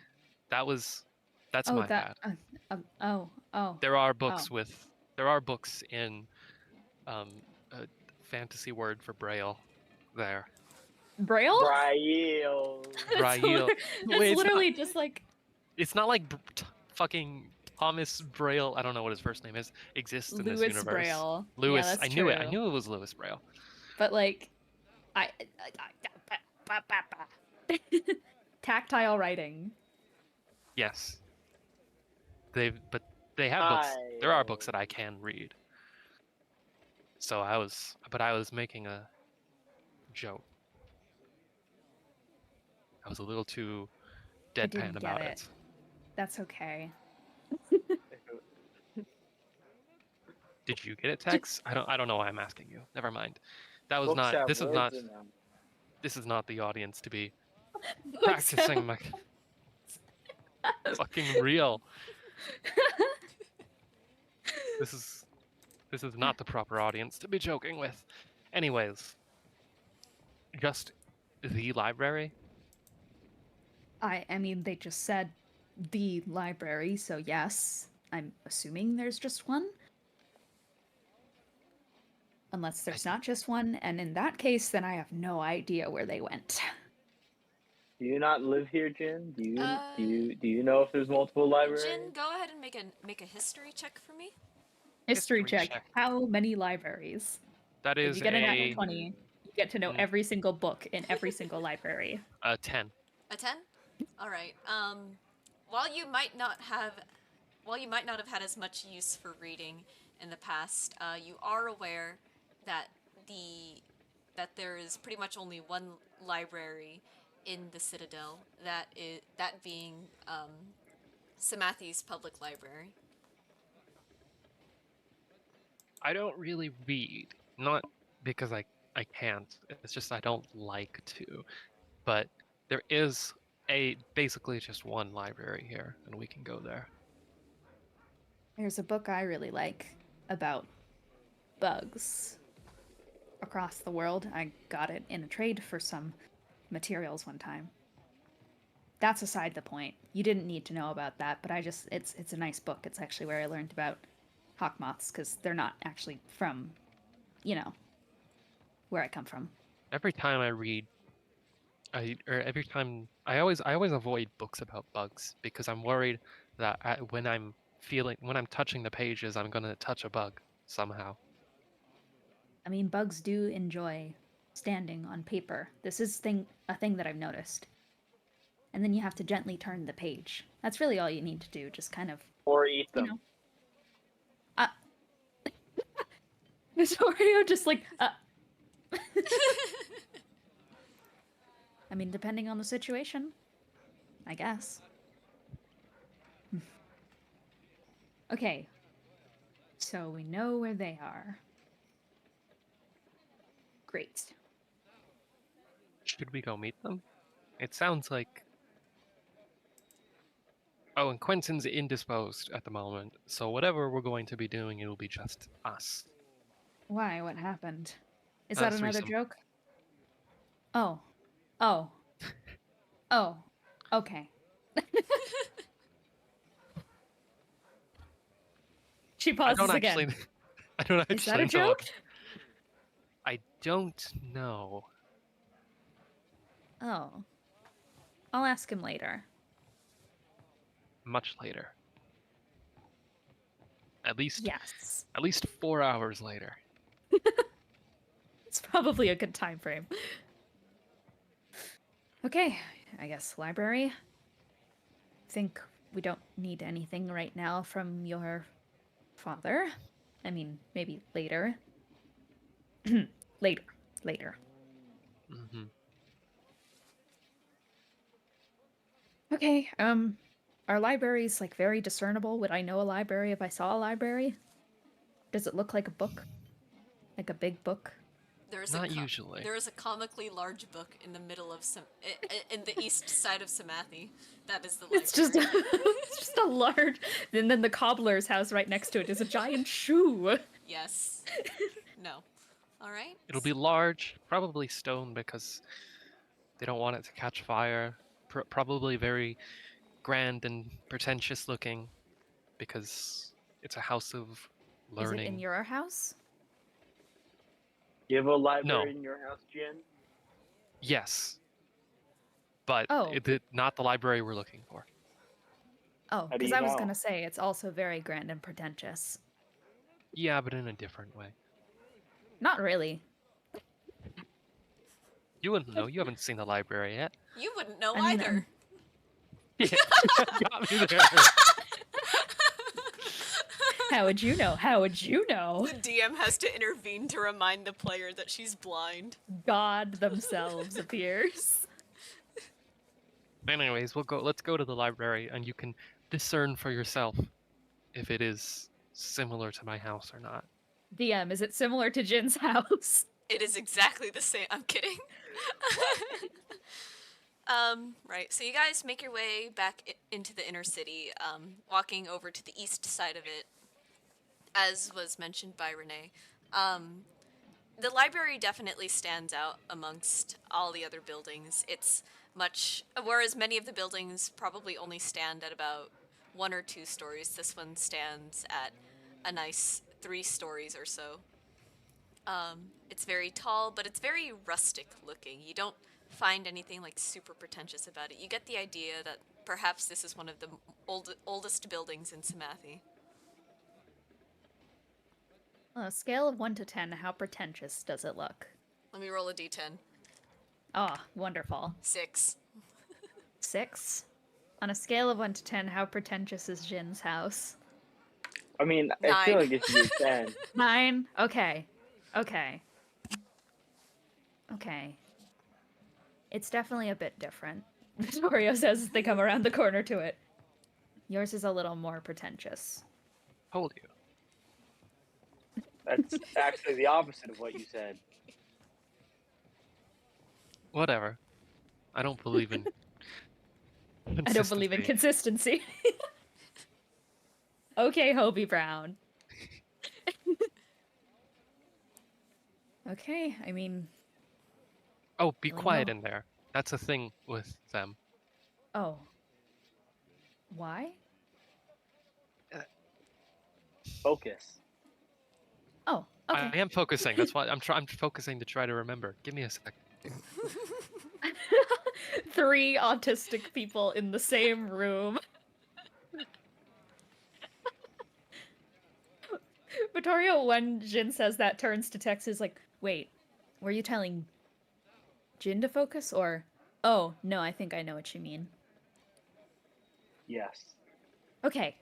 [SPEAKER 3] That was. That's
[SPEAKER 2] oh
[SPEAKER 3] my
[SPEAKER 2] that.
[SPEAKER 3] bad.
[SPEAKER 2] Oh, oh,
[SPEAKER 3] There are
[SPEAKER 2] oh.
[SPEAKER 3] books with. There are books in a fantasy word for braille. There,
[SPEAKER 2] Braille?
[SPEAKER 4] Braille.
[SPEAKER 2] it's
[SPEAKER 3] braille.
[SPEAKER 2] it's
[SPEAKER 3] Wait, it's not.
[SPEAKER 2] literally just like
[SPEAKER 3] It's not like fucking Thomas Braille. I don't know what his first name is. Exists in this
[SPEAKER 2] Lewis
[SPEAKER 3] universe.
[SPEAKER 2] Braille. Yeah,
[SPEAKER 3] Lewis. I
[SPEAKER 2] that's
[SPEAKER 3] knew it. I
[SPEAKER 2] true.
[SPEAKER 3] knew it was Lewis Braille.
[SPEAKER 2] But like, I tactile writing.
[SPEAKER 3] Yes, but they have books. There are books
[SPEAKER 4] Tile.
[SPEAKER 3] that I can read. But I was making a joke. I was a little too
[SPEAKER 2] I
[SPEAKER 3] deadpan
[SPEAKER 2] didn't get
[SPEAKER 3] about
[SPEAKER 2] it.
[SPEAKER 3] it.
[SPEAKER 2] That's okay.
[SPEAKER 3] Did you get it,
[SPEAKER 2] Just
[SPEAKER 3] Tex? I don't know why I'm asking you. Never mind. That was
[SPEAKER 4] Books
[SPEAKER 3] not.
[SPEAKER 4] have
[SPEAKER 3] This is
[SPEAKER 4] words
[SPEAKER 3] not.
[SPEAKER 4] in them.
[SPEAKER 3] This is not the audience to be
[SPEAKER 2] books
[SPEAKER 3] practicing
[SPEAKER 2] out.
[SPEAKER 3] my fucking real. This is This is not the proper audience to be joking with. Anyways, just the library?
[SPEAKER 2] I mean, they just said the library, so yes. I'm assuming there's just one. Unless
[SPEAKER 3] I,
[SPEAKER 2] there's not just one, and in that case, then I have no idea where they went.
[SPEAKER 4] Do you not live here, Jin?
[SPEAKER 1] Uh,
[SPEAKER 4] Do you know if there's multiple
[SPEAKER 1] Jin,
[SPEAKER 4] libraries?
[SPEAKER 1] go ahead and make a history check for me.
[SPEAKER 2] History
[SPEAKER 3] History
[SPEAKER 2] check.
[SPEAKER 3] check.
[SPEAKER 2] How many libraries?
[SPEAKER 3] That
[SPEAKER 2] If
[SPEAKER 3] is
[SPEAKER 2] you get a nat
[SPEAKER 3] a
[SPEAKER 2] 20, you get to know every single book in every single library.
[SPEAKER 3] 10.
[SPEAKER 1] A 10? All right. While you might not have while you might not have had as much use for reading in the past, you are aware that there is pretty much only one library in the Citadel, that being Samathi's public library.
[SPEAKER 3] I don't really read, not because I can't. It's just I don't like to. But there is basically just one library here, and we can go there.
[SPEAKER 2] There's a book I really like about bugs across the world. I got it in a trade for some materials one time. That's aside the point. You didn't need to know about that, but it's a nice book. It's actually where I learned about hawk moths because they're not actually from, you know, where I come from.
[SPEAKER 3] Every time I read, every time I always avoid books about bugs because I'm worried that when I'm touching the pages, I'm gonna touch a bug somehow.
[SPEAKER 2] I mean, bugs do enjoy standing on paper. This is a thing that I've noticed. And then you have to gently turn the page. That's really all you need to do. Just kind of,
[SPEAKER 4] Or eat
[SPEAKER 2] you
[SPEAKER 4] them?
[SPEAKER 2] know. Uh, Miss Oreo just like, I mean, depending on the situation, I guess. Okay. So we know where they are. Great.
[SPEAKER 3] Should we go meet them? It sounds like. Oh, and Quentin's indisposed at the moment, so whatever we're going to be doing, it'll be just us.
[SPEAKER 2] Why? What happened? Is that another
[SPEAKER 3] Threesome.
[SPEAKER 2] joke? Oh. Oh. Oh. Okay. She
[SPEAKER 3] I don't
[SPEAKER 2] pauses
[SPEAKER 3] actually.
[SPEAKER 2] again.
[SPEAKER 3] I don't
[SPEAKER 2] Is that a
[SPEAKER 3] actually know.
[SPEAKER 2] joke?
[SPEAKER 3] I don't know.
[SPEAKER 2] Oh. I'll ask him later.
[SPEAKER 3] Much later.
[SPEAKER 2] Yes.
[SPEAKER 3] At least 4 hours later.
[SPEAKER 2] It's probably a good time frame. Okay, I guess library. Think we don't need anything right now from your father. I mean, maybe later. later. Later.
[SPEAKER 3] Hmm.
[SPEAKER 2] Okay, our library's like very discernible. Would I know a library if I saw a library? Does it look like a book? Like a big book?
[SPEAKER 3] Not usually.
[SPEAKER 1] there is a comically large book in the middle of in the east side of Samathi. That is the library.
[SPEAKER 2] It's just it's just a large, and then the cobbler's house right next to it is a giant shoe.
[SPEAKER 1] Yes. No. All right.
[SPEAKER 3] It'll be large, probably stone because they don't want it to catch fire. Probably very grand and pretentious looking because it's a house of
[SPEAKER 2] Is it in
[SPEAKER 3] learning.
[SPEAKER 2] your house?
[SPEAKER 4] You have a library
[SPEAKER 3] No.
[SPEAKER 4] in your house, Jin?
[SPEAKER 3] Yes, but
[SPEAKER 2] Oh.
[SPEAKER 3] not the library we're looking for.
[SPEAKER 2] Oh,
[SPEAKER 4] How do
[SPEAKER 2] because
[SPEAKER 4] you
[SPEAKER 2] I was
[SPEAKER 4] know?
[SPEAKER 2] gonna say it's also very grand and pretentious.
[SPEAKER 3] Yeah, but in a different way.
[SPEAKER 2] Not really.
[SPEAKER 3] You wouldn't know. You haven't seen the library yet.
[SPEAKER 1] You wouldn't know
[SPEAKER 2] I mean,
[SPEAKER 1] either.
[SPEAKER 3] Yeah, got me there.
[SPEAKER 2] how would you know? How would you know?
[SPEAKER 1] The DM has to intervene to remind the player that she's blind.
[SPEAKER 2] God themselves appears.
[SPEAKER 3] Anyways, let's go to the library and you can discern for yourself if it is similar to my house or not.
[SPEAKER 2] DM, is it similar to Jin's house?
[SPEAKER 1] It is exactly the same. I'm kidding. Right. So you guys make your way back into the inner city, walking over to the east side of it, as was mentioned by Renee. The library definitely stands out amongst all the other buildings. Whereas many of the buildings probably only stand at about 1 or 2 stories, this one stands at a nice 3 stories or so. It's very tall, but it's very rustic looking. You don't find anything like super pretentious about it. You get the idea that perhaps this is one of the oldest buildings in Samathi.
[SPEAKER 2] On a scale of 1 to 10, how pretentious does it look?
[SPEAKER 1] Let me roll a d10.
[SPEAKER 2] Ah, wonderful.
[SPEAKER 1] 6.
[SPEAKER 2] 6? On a scale of 1 to 10, how pretentious is Jin's house?
[SPEAKER 4] I mean, I feel
[SPEAKER 1] 9.
[SPEAKER 4] like it should be 10.
[SPEAKER 2] 9? Okay. Okay. Okay. It's definitely a bit different. Victoria says as they come around the corner to it. Yours is a little more pretentious.
[SPEAKER 3] Told you.
[SPEAKER 4] That's actually the opposite of what you said.
[SPEAKER 3] Whatever. I don't believe in.
[SPEAKER 2] I don't believe in
[SPEAKER 3] consistency.
[SPEAKER 2] consistency. Okay, Hobie Brown. Okay, I mean,
[SPEAKER 3] Oh, be
[SPEAKER 2] Oh,
[SPEAKER 3] quiet
[SPEAKER 2] no.
[SPEAKER 3] in there. That's a thing with them.
[SPEAKER 2] oh. Why?
[SPEAKER 4] Focus.
[SPEAKER 2] Oh, okay.
[SPEAKER 3] I am focusing. That's why I'm focusing to try to remember. Give me a sec.
[SPEAKER 2] 3 autistic people in the same room. Vittorio, when Jin says that, turns to Tex, is like, wait, were you telling Jin to focus, or... Oh, no, I think I know what you mean.
[SPEAKER 4] Yes.
[SPEAKER 2] Okay.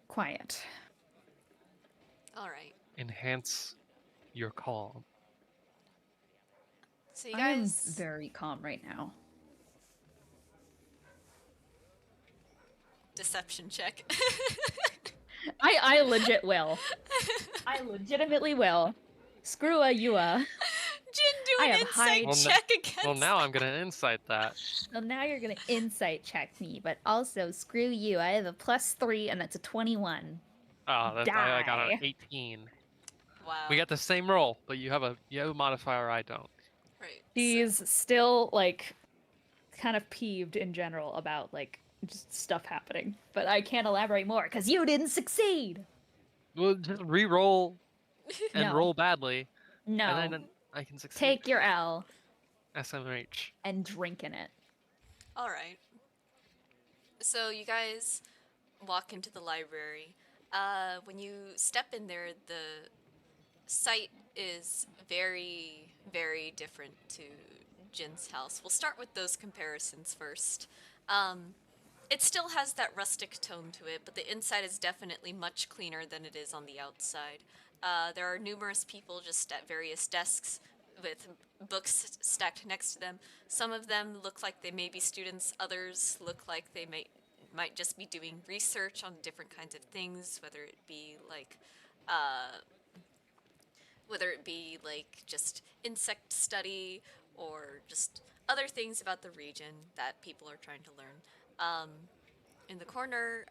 [SPEAKER 2] Quiet.
[SPEAKER 1] All right.
[SPEAKER 3] Enhance your calm.
[SPEAKER 1] So you
[SPEAKER 2] I am
[SPEAKER 1] guys
[SPEAKER 2] very calm right now.
[SPEAKER 1] deception check.
[SPEAKER 2] I legit will. I legitimately will. Screw a Yua.
[SPEAKER 1] Jin, do
[SPEAKER 2] I
[SPEAKER 1] an
[SPEAKER 2] have
[SPEAKER 1] insight
[SPEAKER 2] high-
[SPEAKER 1] check against.
[SPEAKER 3] Well, now I'm gonna insight that.
[SPEAKER 2] Well, now you're gonna insight check me, but also screw you. I have a +3, and that's a 21.
[SPEAKER 3] Oh, I got an
[SPEAKER 2] Die.
[SPEAKER 3] 18.
[SPEAKER 1] Wow.
[SPEAKER 3] We got the same roll, but you have a modifier I don't.
[SPEAKER 1] Right.
[SPEAKER 2] She's still, like, kind of peeved in general about, like, just stuff happening. But I can't elaborate more, because you didn't succeed!
[SPEAKER 3] We'll just re-roll and
[SPEAKER 2] No.
[SPEAKER 3] roll badly,
[SPEAKER 2] No.
[SPEAKER 3] and then I can succeed.
[SPEAKER 2] Take your L
[SPEAKER 3] SMH.
[SPEAKER 2] and drink in it.
[SPEAKER 1] All right. So you guys walk into the library. When you step in there, the site is very, very different to Jin's house. We'll start with those comparisons first. It still has that rustic tone to it, but the inside is definitely much cleaner than it is on the outside. There are numerous people just at various desks with books stacked next to them. Some of them look like they may be students, others look like they might just be doing research on different kinds of things, whether it be like just insect study or just other things about the region that people are trying to learn. In the corner,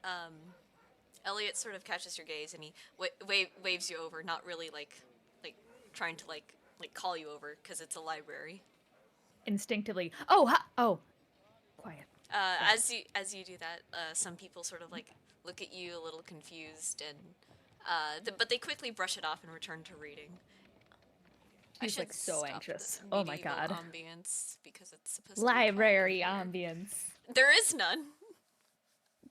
[SPEAKER 1] Elliot sort of catches your gaze and he waves you over, not really like trying to like call you over because it's a library.
[SPEAKER 2] Instinctively. Oh, oh. Quiet.
[SPEAKER 1] As you do that, some people sort of like look at you a little confused, and but they quickly brush it off and return to reading. I
[SPEAKER 2] He's,
[SPEAKER 1] should
[SPEAKER 2] like, so
[SPEAKER 1] stop
[SPEAKER 2] anxious.
[SPEAKER 1] this
[SPEAKER 2] Oh my
[SPEAKER 1] medieval
[SPEAKER 2] God.
[SPEAKER 1] ambience because it's supposed
[SPEAKER 2] Library
[SPEAKER 1] to be kind of weird.
[SPEAKER 2] ambience.
[SPEAKER 1] There is none.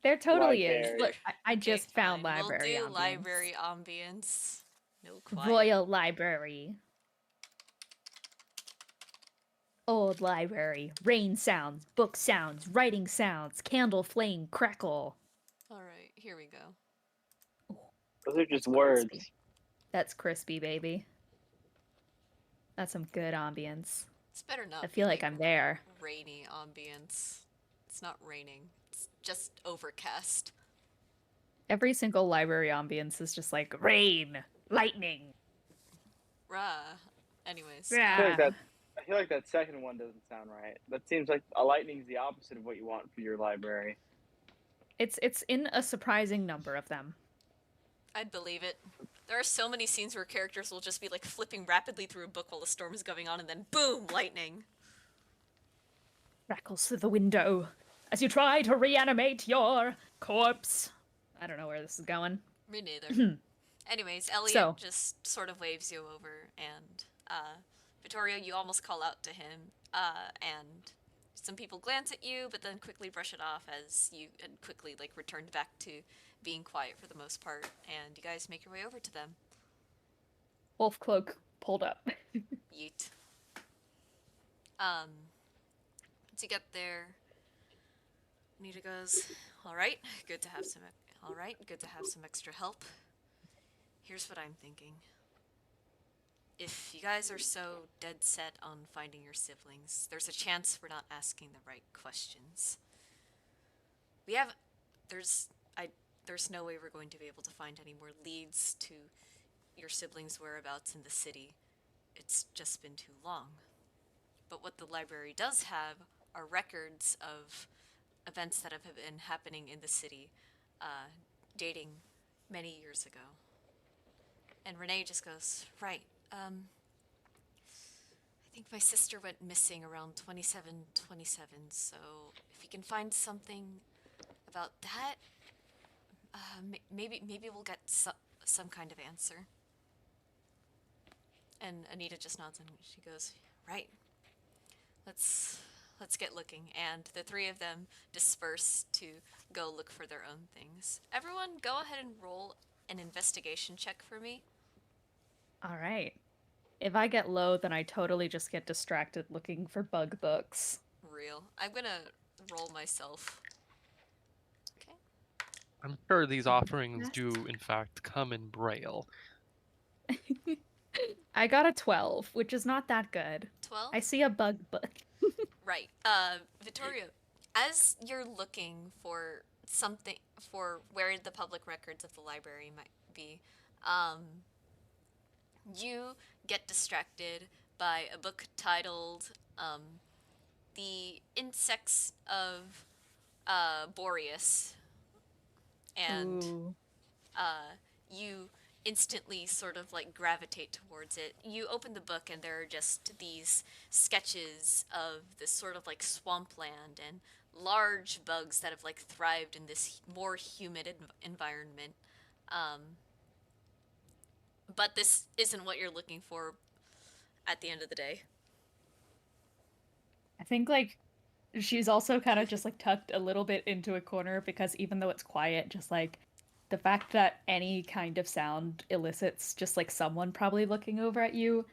[SPEAKER 2] There totally is.
[SPEAKER 4] Library.
[SPEAKER 2] Look, I just
[SPEAKER 1] Okay,
[SPEAKER 2] found
[SPEAKER 1] fine.
[SPEAKER 2] library
[SPEAKER 1] We'll do
[SPEAKER 2] ambience.
[SPEAKER 1] library ambience. No quiet.
[SPEAKER 2] Royal Library. Old library. Rain sounds, book sounds, writing sounds, candle flame crackle.
[SPEAKER 1] All right, here we go.
[SPEAKER 4] Those are just
[SPEAKER 2] That's
[SPEAKER 4] words.
[SPEAKER 2] crispy. That's crispy, baby. That's some good ambience.
[SPEAKER 1] It's better not.
[SPEAKER 2] I feel
[SPEAKER 1] be,
[SPEAKER 2] like I'm there.
[SPEAKER 1] Rainy ambience. It's not raining. It's just overcast.
[SPEAKER 2] Every single library ambience is just like rain, lightning.
[SPEAKER 1] Rah. Anyways.
[SPEAKER 2] Rah.
[SPEAKER 4] I feel like that second one doesn't sound right. That seems like a lightning's the opposite of what you want for your library.
[SPEAKER 2] It's in a surprising number of them.
[SPEAKER 1] I'd believe it. There are so many scenes where characters will just be like flipping rapidly through a book while the storm is going on, and then boom, lightning.
[SPEAKER 2] Crackles through the window as you try to reanimate your corpse. I don't know where this is going.
[SPEAKER 1] Me neither. Anyways, Elliot just sort of waves you over, and Vittorio, you almost call out to him. and some people glance at you, but then quickly brush it off as you and quickly like returned back to being quiet for the most part. And you guys make your way over to them.
[SPEAKER 2] Wolf cloak pulled up.
[SPEAKER 1] Yeet. Once you get there, Nita goes, "All right, good to have some. All right, good to have some extra help. Here's what I'm thinking. If you guys are so dead set on finding your siblings, there's a chance we're not asking the right questions. We have, there's, I, there's no way we're going to be able to find any more leads to your siblings' whereabouts in the city. It's just been too long. But what the library does have are records of events that have been happening in the city, dating many years ago." And Renee just goes, "Right, I think my sister went missing around 2727, so if you can find something about that, maybe we'll get some kind of answer." And Anita just nods and she goes, "Right, let's get looking." And the three of them disperse to go look for their own things. Everyone, go ahead and roll an investigation check for me.
[SPEAKER 2] All right. If I get low, then I totally just get distracted looking for bug books.
[SPEAKER 1] Real. I'm gonna roll myself. Okay.
[SPEAKER 3] I'm sure these offerings
[SPEAKER 2] Yes.
[SPEAKER 3] do, in fact, come in Braille.
[SPEAKER 2] I got a 12, which is not that good.
[SPEAKER 1] 12?
[SPEAKER 2] I see a bug book.
[SPEAKER 1] Right. Vittorio, as you're looking for something, for where the public records of the library might be, you get distracted by a book titled The Insects of Boreas. And
[SPEAKER 2] Ooh.
[SPEAKER 1] you instantly sort of like gravitate towards it. You open the book and there are just these sketches of this sort of like swampland and large bugs that have like thrived in this more humid environment. Um, but this isn't what you're looking for at the end of the day.
[SPEAKER 2] I think like she's also kind of just like tucked a little bit into a corner because even though it's quiet, just like the fact that any kind of sound elicits just like someone probably looking over at you,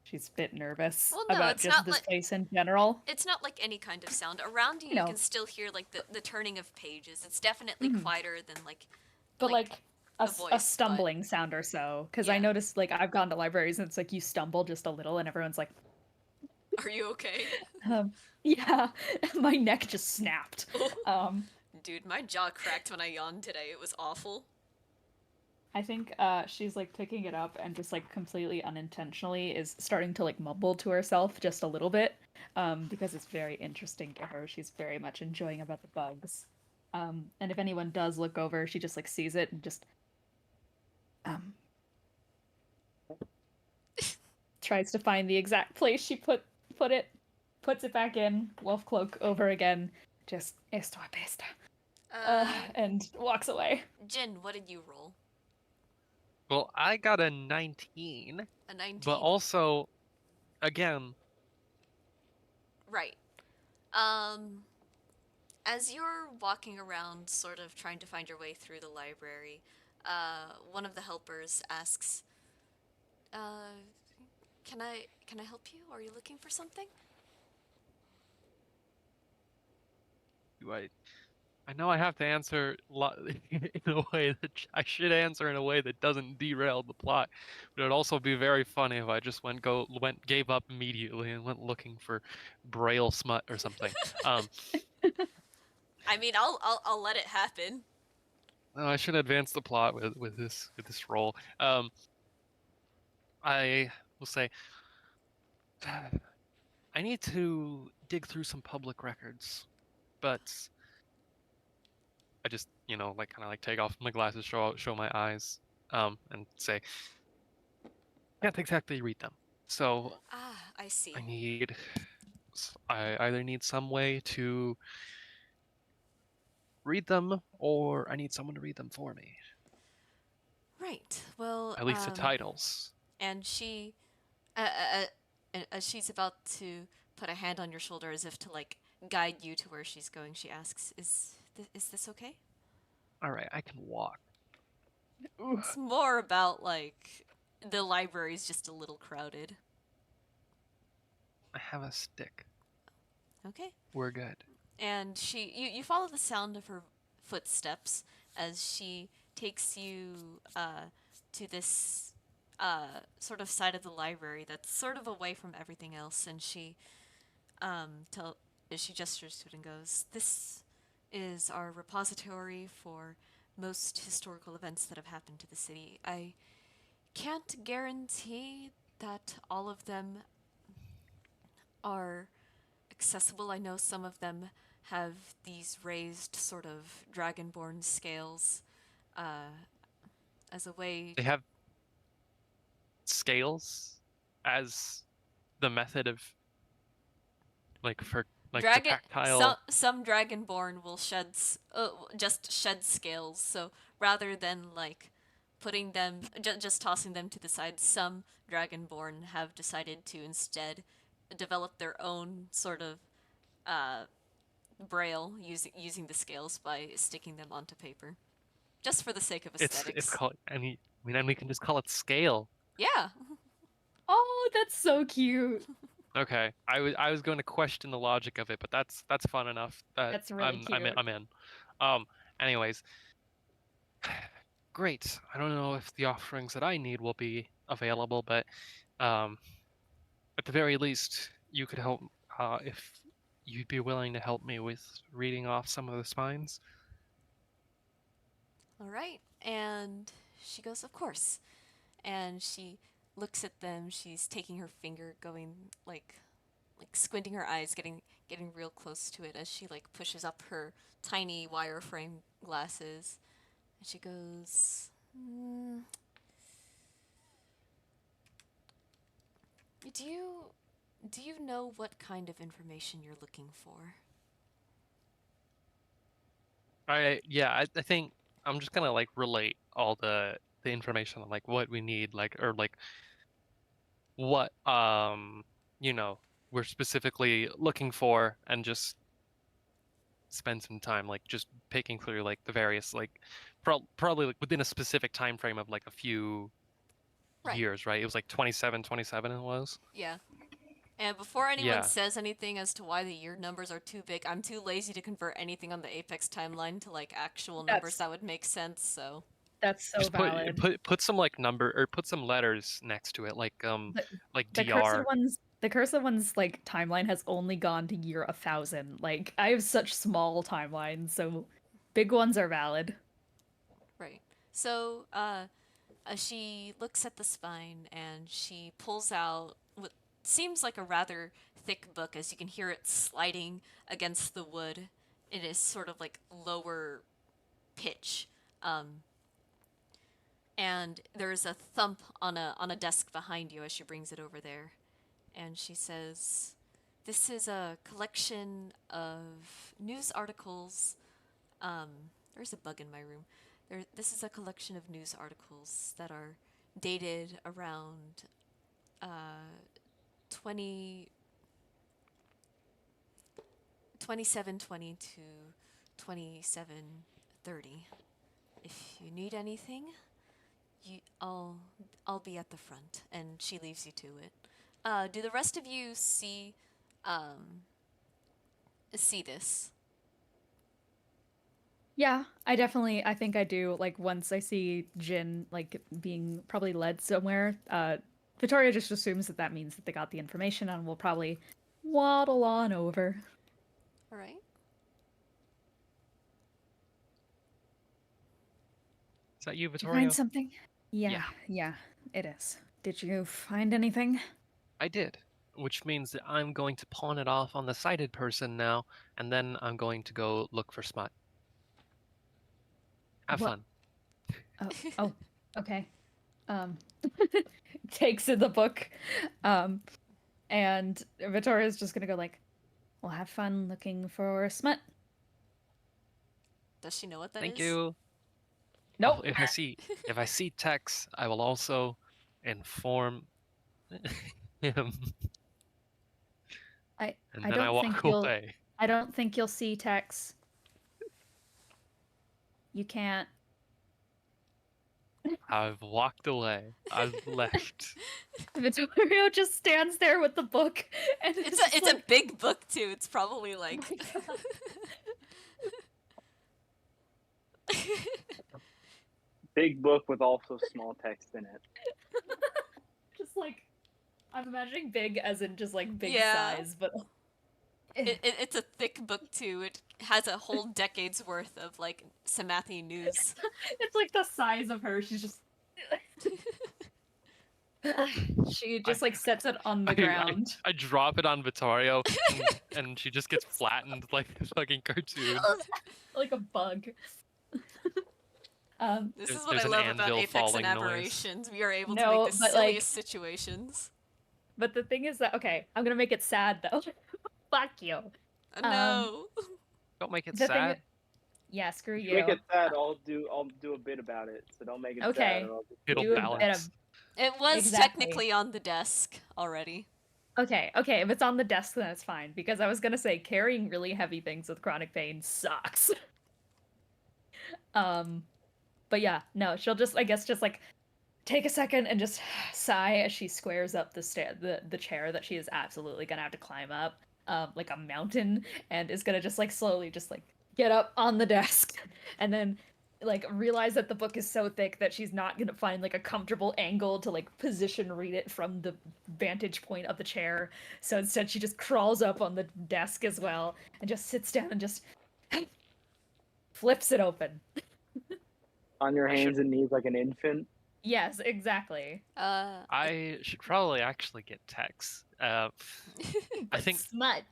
[SPEAKER 2] she's a bit nervous
[SPEAKER 1] Well, no,
[SPEAKER 2] about
[SPEAKER 1] it's
[SPEAKER 2] just
[SPEAKER 1] not
[SPEAKER 2] this
[SPEAKER 1] like
[SPEAKER 2] place in general.
[SPEAKER 1] it's not like any kind of sound around you.
[SPEAKER 2] You
[SPEAKER 1] You
[SPEAKER 2] know,
[SPEAKER 1] can still hear like the turning of pages. It's definitely
[SPEAKER 2] mhm.
[SPEAKER 1] quieter than like
[SPEAKER 2] But
[SPEAKER 1] like
[SPEAKER 2] like
[SPEAKER 1] a
[SPEAKER 2] a
[SPEAKER 1] voice, but
[SPEAKER 2] stumbling sound or so. Because I
[SPEAKER 1] yeah.
[SPEAKER 2] noticed like I've gone to libraries and it's like you stumble just a little and everyone's like,
[SPEAKER 1] Are you okay?
[SPEAKER 2] um, yeah, my neck just snapped. Um,
[SPEAKER 1] Dude, my jaw cracked when I yawned today. It was awful.
[SPEAKER 2] I think she's like picking it up and just like completely unintentionally is starting to like mumble to herself just a little bit because it's very interesting to her. She's very much enjoying about the bugs. And if anyone does look over, she just like sees it and just um, tries to find the exact place she put it, puts it back in, wolf cloak over again, just esto apesta,
[SPEAKER 1] Uh,
[SPEAKER 2] and walks away.
[SPEAKER 1] Jin, what did you roll?
[SPEAKER 3] Well, I got a 19,
[SPEAKER 1] A
[SPEAKER 3] but
[SPEAKER 1] 19.
[SPEAKER 3] also, again,
[SPEAKER 1] Right. As you're walking around, sort of trying to find your way through the library, one of the helpers asks, uh, can I help you? Are you looking for something?"
[SPEAKER 3] I I know I have to answer in a way that I should answer in a way that doesn't derail the plot, but it'd also be very funny if I just gave up immediately and went looking for Braille smut or something.
[SPEAKER 1] I mean, I'll let it happen.
[SPEAKER 3] No, I should advance the plot with this role. I will say I need to dig through some public records, but I just like kind of like take off my glasses, show my eyes, and say can't exactly read them. So
[SPEAKER 1] Ah, I see.
[SPEAKER 3] I either need some way to read them, or I need someone to read them for me.
[SPEAKER 1] Right. Well,
[SPEAKER 3] At least the titles.
[SPEAKER 1] and she, uh, uh, as she's about to put a hand on your shoulder as if to like guide you to where she's going. She asks, is this okay?"
[SPEAKER 3] All right, I can walk.
[SPEAKER 1] It's more about like the library's just a little crowded.
[SPEAKER 3] I have a stick.
[SPEAKER 1] Okay.
[SPEAKER 3] We're good.
[SPEAKER 1] And you follow the sound of her footsteps as she takes you to this sort of side of the library that's sort of away from everything else, and tell she gestures to it and goes, "This is our repository for most historical events that have happened to the city. I can't guarantee that all of them are accessible. I know some of them have these raised sort of dragonborn scales uh, as a way.
[SPEAKER 3] They have scales as the method of like for like the
[SPEAKER 1] Dragon.
[SPEAKER 3] tactile.
[SPEAKER 1] Some dragonborn will just shed scales. So rather than like putting them, just tossing them to the side, some dragonborn have decided to instead develop their own sort of uh, braille using the scales by sticking them onto paper, just for the sake of
[SPEAKER 3] It's
[SPEAKER 1] aesthetics.
[SPEAKER 3] called any. I mean, and we can just call it scale.
[SPEAKER 1] Yeah.
[SPEAKER 2] Oh, that's so cute.
[SPEAKER 3] Okay, I was going to question the logic of it, but that's fun enough that
[SPEAKER 2] That's really cute.
[SPEAKER 3] I'm in. Um. Anyways, great. I don't know if the offerings that I need will be available, but um, at the very least, you could help if you'd be willing to help me with reading off some of the spines.
[SPEAKER 1] All right. And she goes, "Of course." And she looks at them. She's taking her finger, going like squinting her eyes, getting real close to it as she like pushes up her tiny wireframe glasses. And she goes, "Do you know what kind of information you're looking for?"
[SPEAKER 3] I think I'm just gonna like relate all the information on like what we need, like or like what you know we're specifically looking for, and just spend some time like just picking through like the various like probably like within a specific time frame of like a few
[SPEAKER 1] Right.
[SPEAKER 3] years, right? It was like 27 it was.
[SPEAKER 1] Yeah. And before anyone
[SPEAKER 3] Yeah,
[SPEAKER 1] says anything as to why the year numbers are too big, I'm too lazy to convert anything on the Apex timeline to like actual numbers
[SPEAKER 2] That's
[SPEAKER 1] that would make sense, so.
[SPEAKER 2] that's so
[SPEAKER 3] just put
[SPEAKER 2] valid.
[SPEAKER 3] put some like number or put some letters next to it,
[SPEAKER 2] The,
[SPEAKER 3] like
[SPEAKER 2] the cursed
[SPEAKER 3] DR.
[SPEAKER 2] ones the cursed ones like timeline has only gone to year 1,000. Like I have such small timelines, so big ones are valid.
[SPEAKER 1] Right. So, she looks at the spine and she pulls out what seems like a rather thick book as you can hear it sliding against the wood. It is sort of like lower pitch. Um, and there's a thump on a desk behind you as she brings it over there. And she says, "This is a collection of news articles." There's a bug in my room. This is a collection of news articles that are dated around 20, 2720 to 2730. If you need anything, you I'll be at the front." And she leaves you to it. Do the rest of you um see this?
[SPEAKER 2] Yeah, I think I do. Like once I see Jin like being probably led somewhere, Victoria just assumes that that means that they got the information and will probably waddle on over.
[SPEAKER 1] All right.
[SPEAKER 3] Is that you,
[SPEAKER 2] Did you find
[SPEAKER 3] Vittorio?
[SPEAKER 2] something? Yeah,
[SPEAKER 3] Yeah,
[SPEAKER 2] yeah, it is. Did you find anything?
[SPEAKER 3] I did. Which means that I'm going to pawn it off on the sighted person now, and then I'm going to go look for Smut. Have
[SPEAKER 2] What?
[SPEAKER 3] fun.
[SPEAKER 2] Oh, oh, okay. Um, takes in the book, um, and Victoria's just gonna go like, "Well, have fun looking for smut."
[SPEAKER 1] Does she know what that
[SPEAKER 3] Thank
[SPEAKER 1] is?
[SPEAKER 3] you. Oh,
[SPEAKER 2] Nope.
[SPEAKER 3] if I see Tex, I will also inform him.
[SPEAKER 2] I
[SPEAKER 3] and
[SPEAKER 2] I
[SPEAKER 3] then I
[SPEAKER 2] don't think
[SPEAKER 3] walk
[SPEAKER 2] you'll
[SPEAKER 3] away.
[SPEAKER 2] I don't think you'll see Tex. You can't.
[SPEAKER 3] I've walked away. I've left.
[SPEAKER 2] Vittorio just stands there with the book and
[SPEAKER 1] It's
[SPEAKER 2] just
[SPEAKER 1] a
[SPEAKER 2] like,
[SPEAKER 1] big book too. It's probably
[SPEAKER 2] oh
[SPEAKER 1] like
[SPEAKER 2] my God.
[SPEAKER 4] Big book with also small text in it.
[SPEAKER 2] Just like I'm imagining big as in just like big
[SPEAKER 1] Yeah.
[SPEAKER 2] size, but
[SPEAKER 1] It's a thick book too. It has a whole decade's worth of like Samathi news.
[SPEAKER 2] it's like the size of her. She's just she
[SPEAKER 3] I,
[SPEAKER 2] just like sets it on the
[SPEAKER 3] I,
[SPEAKER 2] ground.
[SPEAKER 3] I drop it on Vittorio, and she just gets flattened like a fucking cartoon.
[SPEAKER 2] Like a bug.
[SPEAKER 1] This
[SPEAKER 3] There's,
[SPEAKER 1] is what I
[SPEAKER 3] there's an
[SPEAKER 1] love about
[SPEAKER 3] anvil
[SPEAKER 1] Apex and
[SPEAKER 3] falling noise.
[SPEAKER 1] Aberrations. We are able to make
[SPEAKER 2] No,
[SPEAKER 1] the
[SPEAKER 2] but like
[SPEAKER 1] silliest situations.
[SPEAKER 2] but the thing is that okay, I'm gonna make it sad though. Fuck you.
[SPEAKER 1] Oh,
[SPEAKER 2] Um
[SPEAKER 1] no.
[SPEAKER 3] Don't make it
[SPEAKER 2] the thing
[SPEAKER 3] sad.
[SPEAKER 2] yeah, screw
[SPEAKER 4] If you make
[SPEAKER 2] you.
[SPEAKER 4] it sad, I'll do a bit about it. So don't make it sad,
[SPEAKER 2] Okay.
[SPEAKER 4] or I'll just
[SPEAKER 3] It'll
[SPEAKER 2] Do a bit
[SPEAKER 3] balance.
[SPEAKER 2] of
[SPEAKER 1] It was
[SPEAKER 2] exactly.
[SPEAKER 1] technically on the desk already.
[SPEAKER 2] Okay, okay, if it's on the desk then it's fine because I was gonna say carrying really heavy things with chronic pain sucks. But yeah, no, she'll just I guess just like take a second and just sigh as she squares up the chair that she is absolutely gonna have to climb up, like a mountain, and is gonna just like slowly just like get up on the desk, and then like realize that the book is so thick that she's not gonna find like a comfortable angle to like position read it from the vantage point of the chair. So instead, she just crawls up on the desk as well and just sits down and just flips it open.
[SPEAKER 4] on your
[SPEAKER 3] I should
[SPEAKER 4] hands and knees like an infant.
[SPEAKER 2] Yes, exactly.
[SPEAKER 3] I should probably actually get Tex. I
[SPEAKER 2] But
[SPEAKER 3] think.
[SPEAKER 2] smut.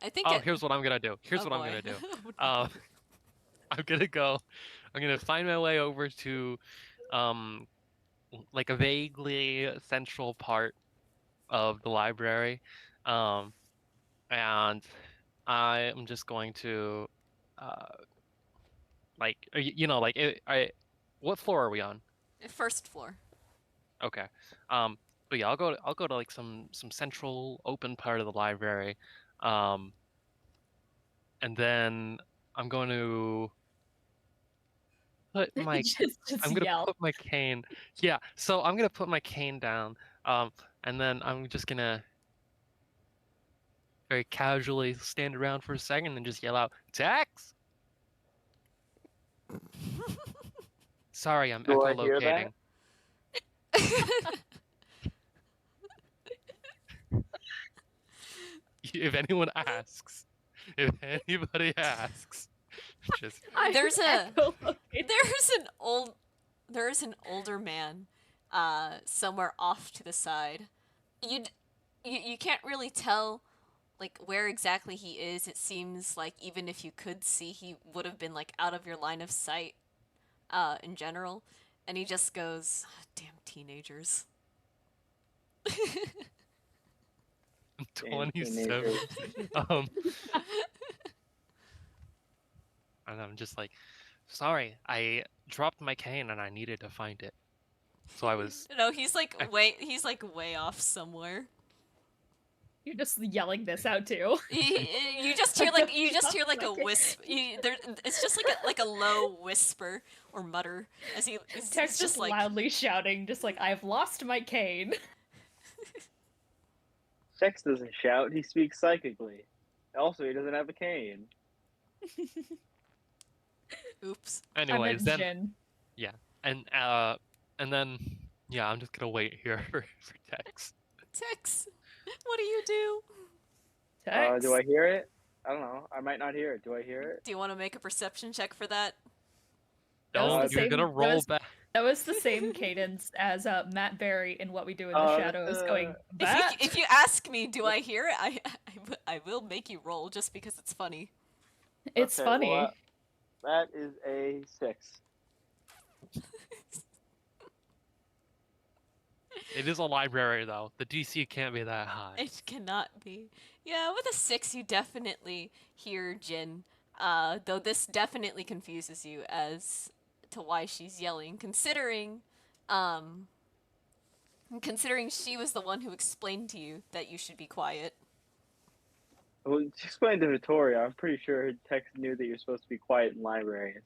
[SPEAKER 1] I think
[SPEAKER 3] Oh,
[SPEAKER 1] it.
[SPEAKER 3] here's what I'm gonna do. Here's
[SPEAKER 1] Oh,
[SPEAKER 3] what I'm
[SPEAKER 1] boy.
[SPEAKER 3] gonna do.
[SPEAKER 1] Oh, no.
[SPEAKER 3] Uh, I'm gonna go. I'm gonna find my way over to, um, like a vaguely central part of the library, um, and I am just going to, uh, like like what floor are we on?
[SPEAKER 1] First floor.
[SPEAKER 3] Okay. But yeah, I'll go to like some central open part of the library, um, and then I'm going to put my
[SPEAKER 2] Just
[SPEAKER 3] I'm gonna
[SPEAKER 2] yell.
[SPEAKER 3] put my cane. Yeah, so I'm gonna put my cane down, and then I'm just gonna very casually stand around for a second and just yell out, "Tex!" Sorry, I'm
[SPEAKER 4] Do I hear that?
[SPEAKER 3] echolocating. If anyone asks, if anybody asks, just
[SPEAKER 1] There's a
[SPEAKER 2] echolocating.
[SPEAKER 1] there's an older man somewhere off to the side. You'd, you can't really tell like where exactly he is. It seems like even if you could see, he would have been like out of your line of sight in general. And he just goes, "Ah, damn teenagers."
[SPEAKER 4] Damn
[SPEAKER 3] 27.
[SPEAKER 4] teenagers.
[SPEAKER 3] Um, and I'm just like, sorry, I dropped my cane and I needed to find it. So I was,
[SPEAKER 1] No, he's like
[SPEAKER 3] I-
[SPEAKER 1] way off somewhere.
[SPEAKER 2] You're just yelling this out too.
[SPEAKER 1] You just hear like a whisper. It's just like a low whisper or mutter as he's
[SPEAKER 2] Tex just
[SPEAKER 1] like
[SPEAKER 2] loudly shouting, just like I've lost my cane.
[SPEAKER 4] Sex doesn't shout, he speaks psychically. Also, he doesn't have a cane.
[SPEAKER 1] oops.
[SPEAKER 2] I
[SPEAKER 3] anyways,
[SPEAKER 2] meant
[SPEAKER 3] then
[SPEAKER 2] Jin.
[SPEAKER 3] yeah, and then yeah, I'm just gonna wait here for Tex.
[SPEAKER 1] Tex, what do you do?
[SPEAKER 2] Tex.
[SPEAKER 4] Do I hear it? I don't know. I might not hear it. Do I hear it?
[SPEAKER 1] Do you want to make a perception check for that?
[SPEAKER 2] That was
[SPEAKER 3] No,
[SPEAKER 2] the
[SPEAKER 3] you're
[SPEAKER 2] same-
[SPEAKER 3] gonna
[SPEAKER 2] that
[SPEAKER 3] roll
[SPEAKER 2] was-
[SPEAKER 3] back.
[SPEAKER 2] That was the same cadence as Matt Berry in What We Do in the Shadows, going bat.
[SPEAKER 1] If you ask me, do I hear it? I will make you roll just because it's funny.
[SPEAKER 2] It's
[SPEAKER 4] Okay,
[SPEAKER 2] funny.
[SPEAKER 4] well, that is a 6.
[SPEAKER 3] It is a library though. The DC can't be that high.
[SPEAKER 1] It cannot be. Yeah, with a 6, you definitely hear Jin. Though this definitely confuses you as to why she's yelling, considering she was the one who explained to you that you should be quiet.
[SPEAKER 4] Well, she explained to Victoria. I'm pretty sure her text knew that you're supposed to be quiet in libraries.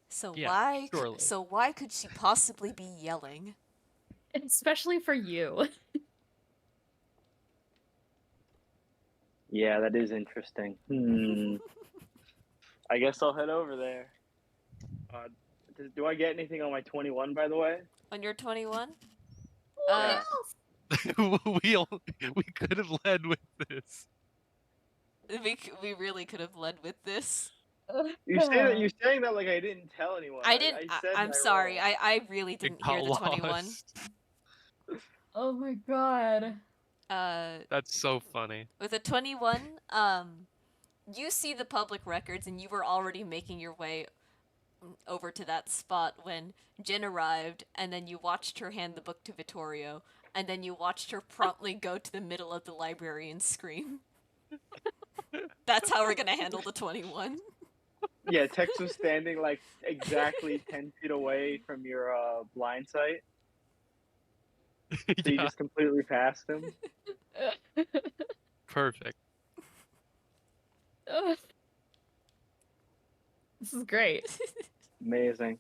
[SPEAKER 1] So
[SPEAKER 3] Yeah, surely.
[SPEAKER 1] why could she possibly be yelling?
[SPEAKER 2] Especially for you.
[SPEAKER 4] Yeah, that is interesting. I guess I'll head over there. Uh, do I get anything on my 21, by the way?
[SPEAKER 1] On your 21?
[SPEAKER 4] Yeah.
[SPEAKER 3] we could have led with this.
[SPEAKER 1] We really could have led with this.
[SPEAKER 4] You're saying that like I didn't tell anyone.
[SPEAKER 1] I didn't.
[SPEAKER 4] I said
[SPEAKER 1] I'm
[SPEAKER 4] my
[SPEAKER 1] sorry.
[SPEAKER 4] roll.
[SPEAKER 1] I really
[SPEAKER 3] It
[SPEAKER 1] didn't
[SPEAKER 3] got
[SPEAKER 1] hear the 21.
[SPEAKER 3] lost.
[SPEAKER 2] Oh my god.
[SPEAKER 3] That's so funny.
[SPEAKER 1] With a 21, you see the public records, and you were already making your way over to that spot when Jin arrived, and then you watched her hand the book to Vittorio, and then you watched her promptly go to the middle of the library and scream. That's how we're gonna handle the 21.
[SPEAKER 4] Yeah, Tex was standing like exactly 10 feet away from your blind sight. So you
[SPEAKER 3] Yeah,
[SPEAKER 4] just completely passed him.
[SPEAKER 3] perfect.
[SPEAKER 2] This is great.
[SPEAKER 4] Amazing.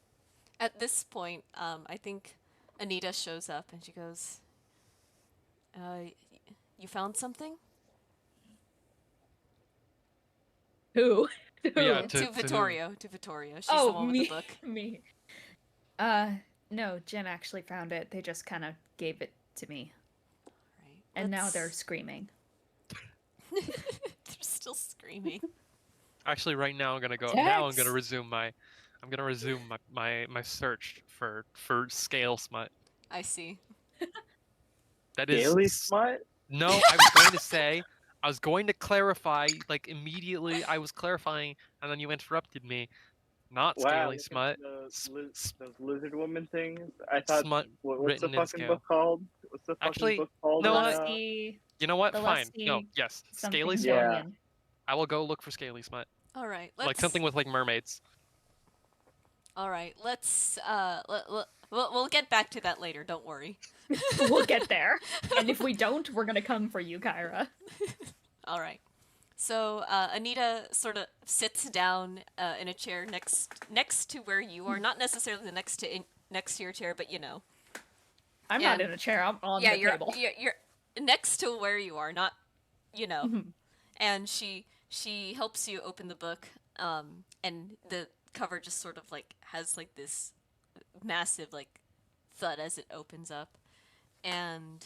[SPEAKER 1] At this point, I think Anita shows up and she goes, you found something?
[SPEAKER 2] Who?
[SPEAKER 3] Yeah,
[SPEAKER 2] Who?
[SPEAKER 3] to who?
[SPEAKER 1] Vittorio. To Vittorio. She's
[SPEAKER 2] Oh,
[SPEAKER 1] the one
[SPEAKER 2] me.
[SPEAKER 1] with the book.
[SPEAKER 2] Me. No, Jen actually found it. They just kind of gave it to me.
[SPEAKER 1] Right.
[SPEAKER 2] And now they're screaming.
[SPEAKER 1] They're still screaming.
[SPEAKER 3] Actually, right now I'm gonna go. Now I'm gonna resume my. I'm gonna resume my search for scale smut.
[SPEAKER 1] I see.
[SPEAKER 3] That is
[SPEAKER 4] Daily smut?
[SPEAKER 3] No, I was going to say. I was going to clarify like immediately. I was clarifying, and then you interrupted me. Not
[SPEAKER 4] Wow,
[SPEAKER 3] scaly
[SPEAKER 4] look at
[SPEAKER 3] smut.
[SPEAKER 4] those lizard woman things. I thought,
[SPEAKER 3] Smut
[SPEAKER 4] what's the
[SPEAKER 3] written in
[SPEAKER 4] fucking
[SPEAKER 3] scale.
[SPEAKER 4] book called? What's the fucking
[SPEAKER 3] Actually,
[SPEAKER 4] book called?
[SPEAKER 3] no,
[SPEAKER 2] The
[SPEAKER 3] what?
[SPEAKER 2] lusty,
[SPEAKER 3] You know what?
[SPEAKER 2] the
[SPEAKER 3] Fine. No,
[SPEAKER 2] lusty
[SPEAKER 3] yes,
[SPEAKER 2] something
[SPEAKER 3] scaly smut.
[SPEAKER 4] Yeah.
[SPEAKER 2] million.
[SPEAKER 3] I will go look for scaly smut.
[SPEAKER 1] All right.
[SPEAKER 3] Like something with like mermaids.
[SPEAKER 1] All right. Let's. We'll get back to that later. Don't worry.
[SPEAKER 2] We'll get there. And if we don't, we're gonna come for you, Kyra.
[SPEAKER 1] All right. So Anita sort of sits down in a chair next to where you are, not necessarily next to your chair, but you know.
[SPEAKER 2] I'm
[SPEAKER 1] Yeah.
[SPEAKER 2] not in a chair. I'm on
[SPEAKER 1] Yeah,
[SPEAKER 2] the table.
[SPEAKER 1] you're next to where you are, not, you know.
[SPEAKER 2] Mhm.
[SPEAKER 1] And she helps you open the book, and the cover just sort of like has like this massive like thud as it opens up, and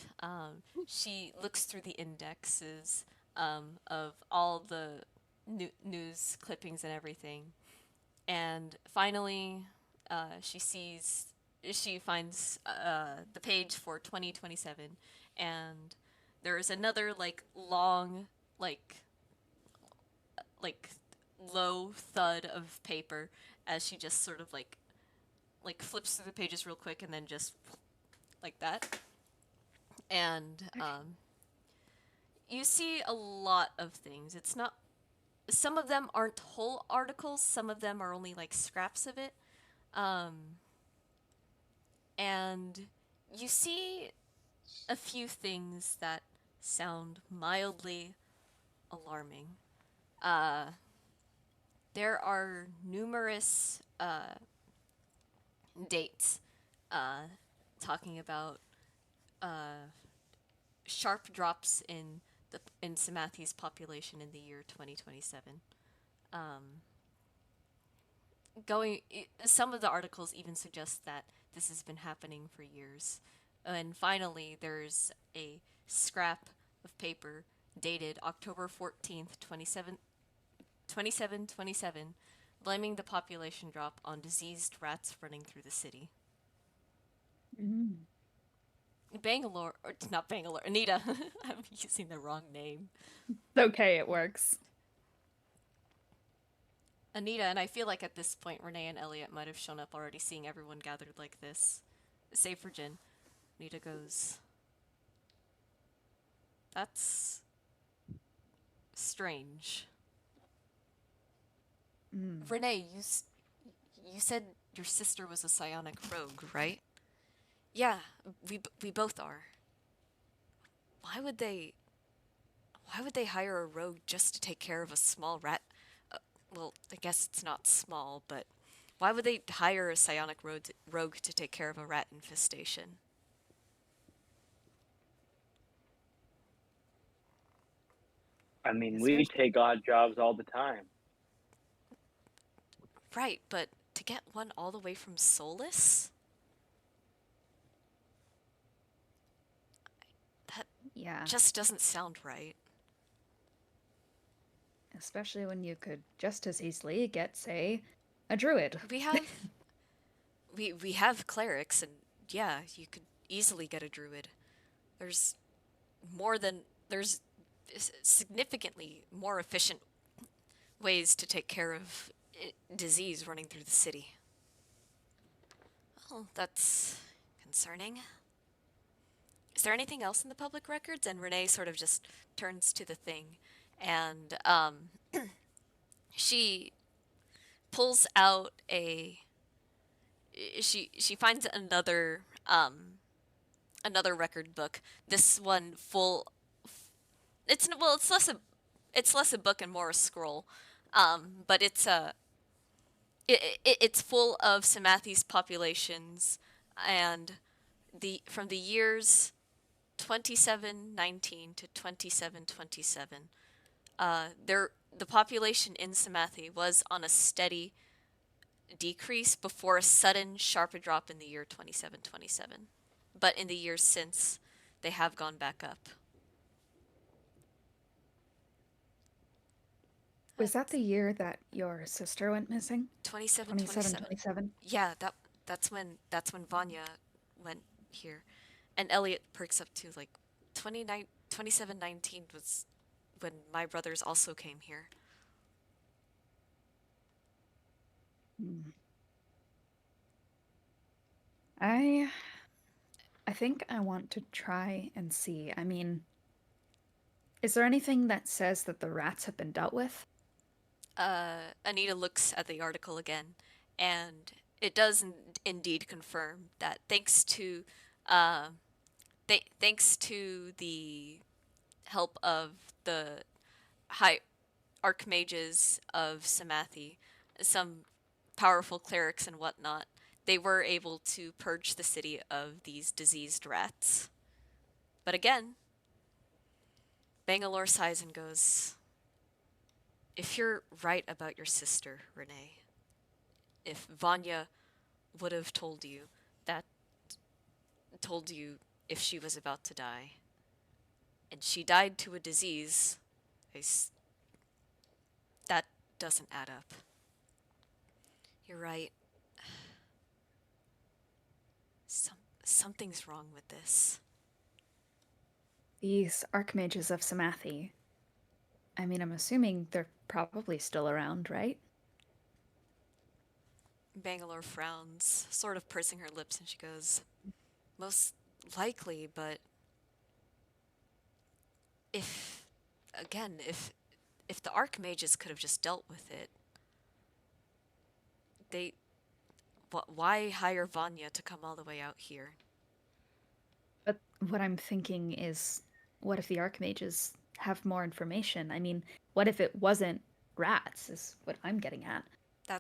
[SPEAKER 1] she looks through the indexes of all the news clippings and everything, and finally she finds the page for 2027, and there's another like long like low thud of paper as she just sort of like flips through the pages real quick and then just like that. And you see a lot of things. It's not, some of them aren't whole articles, some of them are only like scraps of it. And you see a few things that sound mildly alarming. There are numerous dates talking about sharp drops in Samathi's population in the year 2027. Some of the articles even suggest that this has been happening for years. And finally, there's a scrap of paper dated October 14th, 2727, blaming the population drop on diseased rats running through the city. Bangalore, or not Bangalore, Anita. I'm using the wrong name.
[SPEAKER 2] Okay, it works.
[SPEAKER 1] Anita, and I feel like at this point Renee and Elliot might have shown up already, seeing everyone gathered like this. Save for Jin. Anita goes, "That's strange." Renee, you said your sister was a psionic rogue, right? Yeah, we both are. Why would they Why would they hire a rogue just to take care of a small rat? Well, I guess it's not small, but why would they hire a psionic rogue to take care of a rat infestation?
[SPEAKER 4] I mean, we
[SPEAKER 2] Especially,
[SPEAKER 4] take odd jobs all the time.
[SPEAKER 1] Right, but to get one all the way from Solus? That
[SPEAKER 2] yeah,
[SPEAKER 1] just doesn't sound right.
[SPEAKER 2] especially when you could just as easily get, say, a druid.
[SPEAKER 1] We have we have clerics, and yeah, you could easily get a druid. There's more than there's significantly more efficient ways to take care of disease running through the city. Oh, that's concerning. Is there anything else in the public records? And Renee sort of just turns to the thing, and she pulls out a. She finds another record book. This one full. It's less a book and more a scroll, but it's full of Samathi's populations, and from the years 2719 to 2727. The population in Samathi was on a steady decrease before a sudden sharp drop in the year 2727. But in the years since, they have gone back up.
[SPEAKER 2] Was that the year that your sister went missing?
[SPEAKER 1] 2727.
[SPEAKER 2] 27.
[SPEAKER 1] Yeah, that's when Vanya went here. And Elliot perks up too, like 2719 was when my brothers also came here.
[SPEAKER 2] Hmm. I I think I want to try and see. I mean, is there anything that says that the rats have been dealt with?
[SPEAKER 1] Anita looks at the article again, and it does indeed confirm that uh, thanks to the help of the high archmages of Samathi, some powerful clerics and whatnot, they were able to purge the city of these diseased rats. But again, Bangalore sighs and goes, "If you're right about your sister, Renee, if Vanya would have that, told you if she was about to die, and she died to a disease, that doesn't add up. You're right. Something's wrong with this."
[SPEAKER 2] These archmages of Samathi. I mean, I'm assuming they're probably still around, right?
[SPEAKER 1] Bangalore frowns, sort of pursing her lips, and she goes, "Most likely, but if, again, if the archmages could have just dealt with it, they, why hire Vanya to come all the way out here?"
[SPEAKER 2] But what I'm thinking is, what if the archmages have more information? I mean, what if it wasn't rats, is what I'm getting at.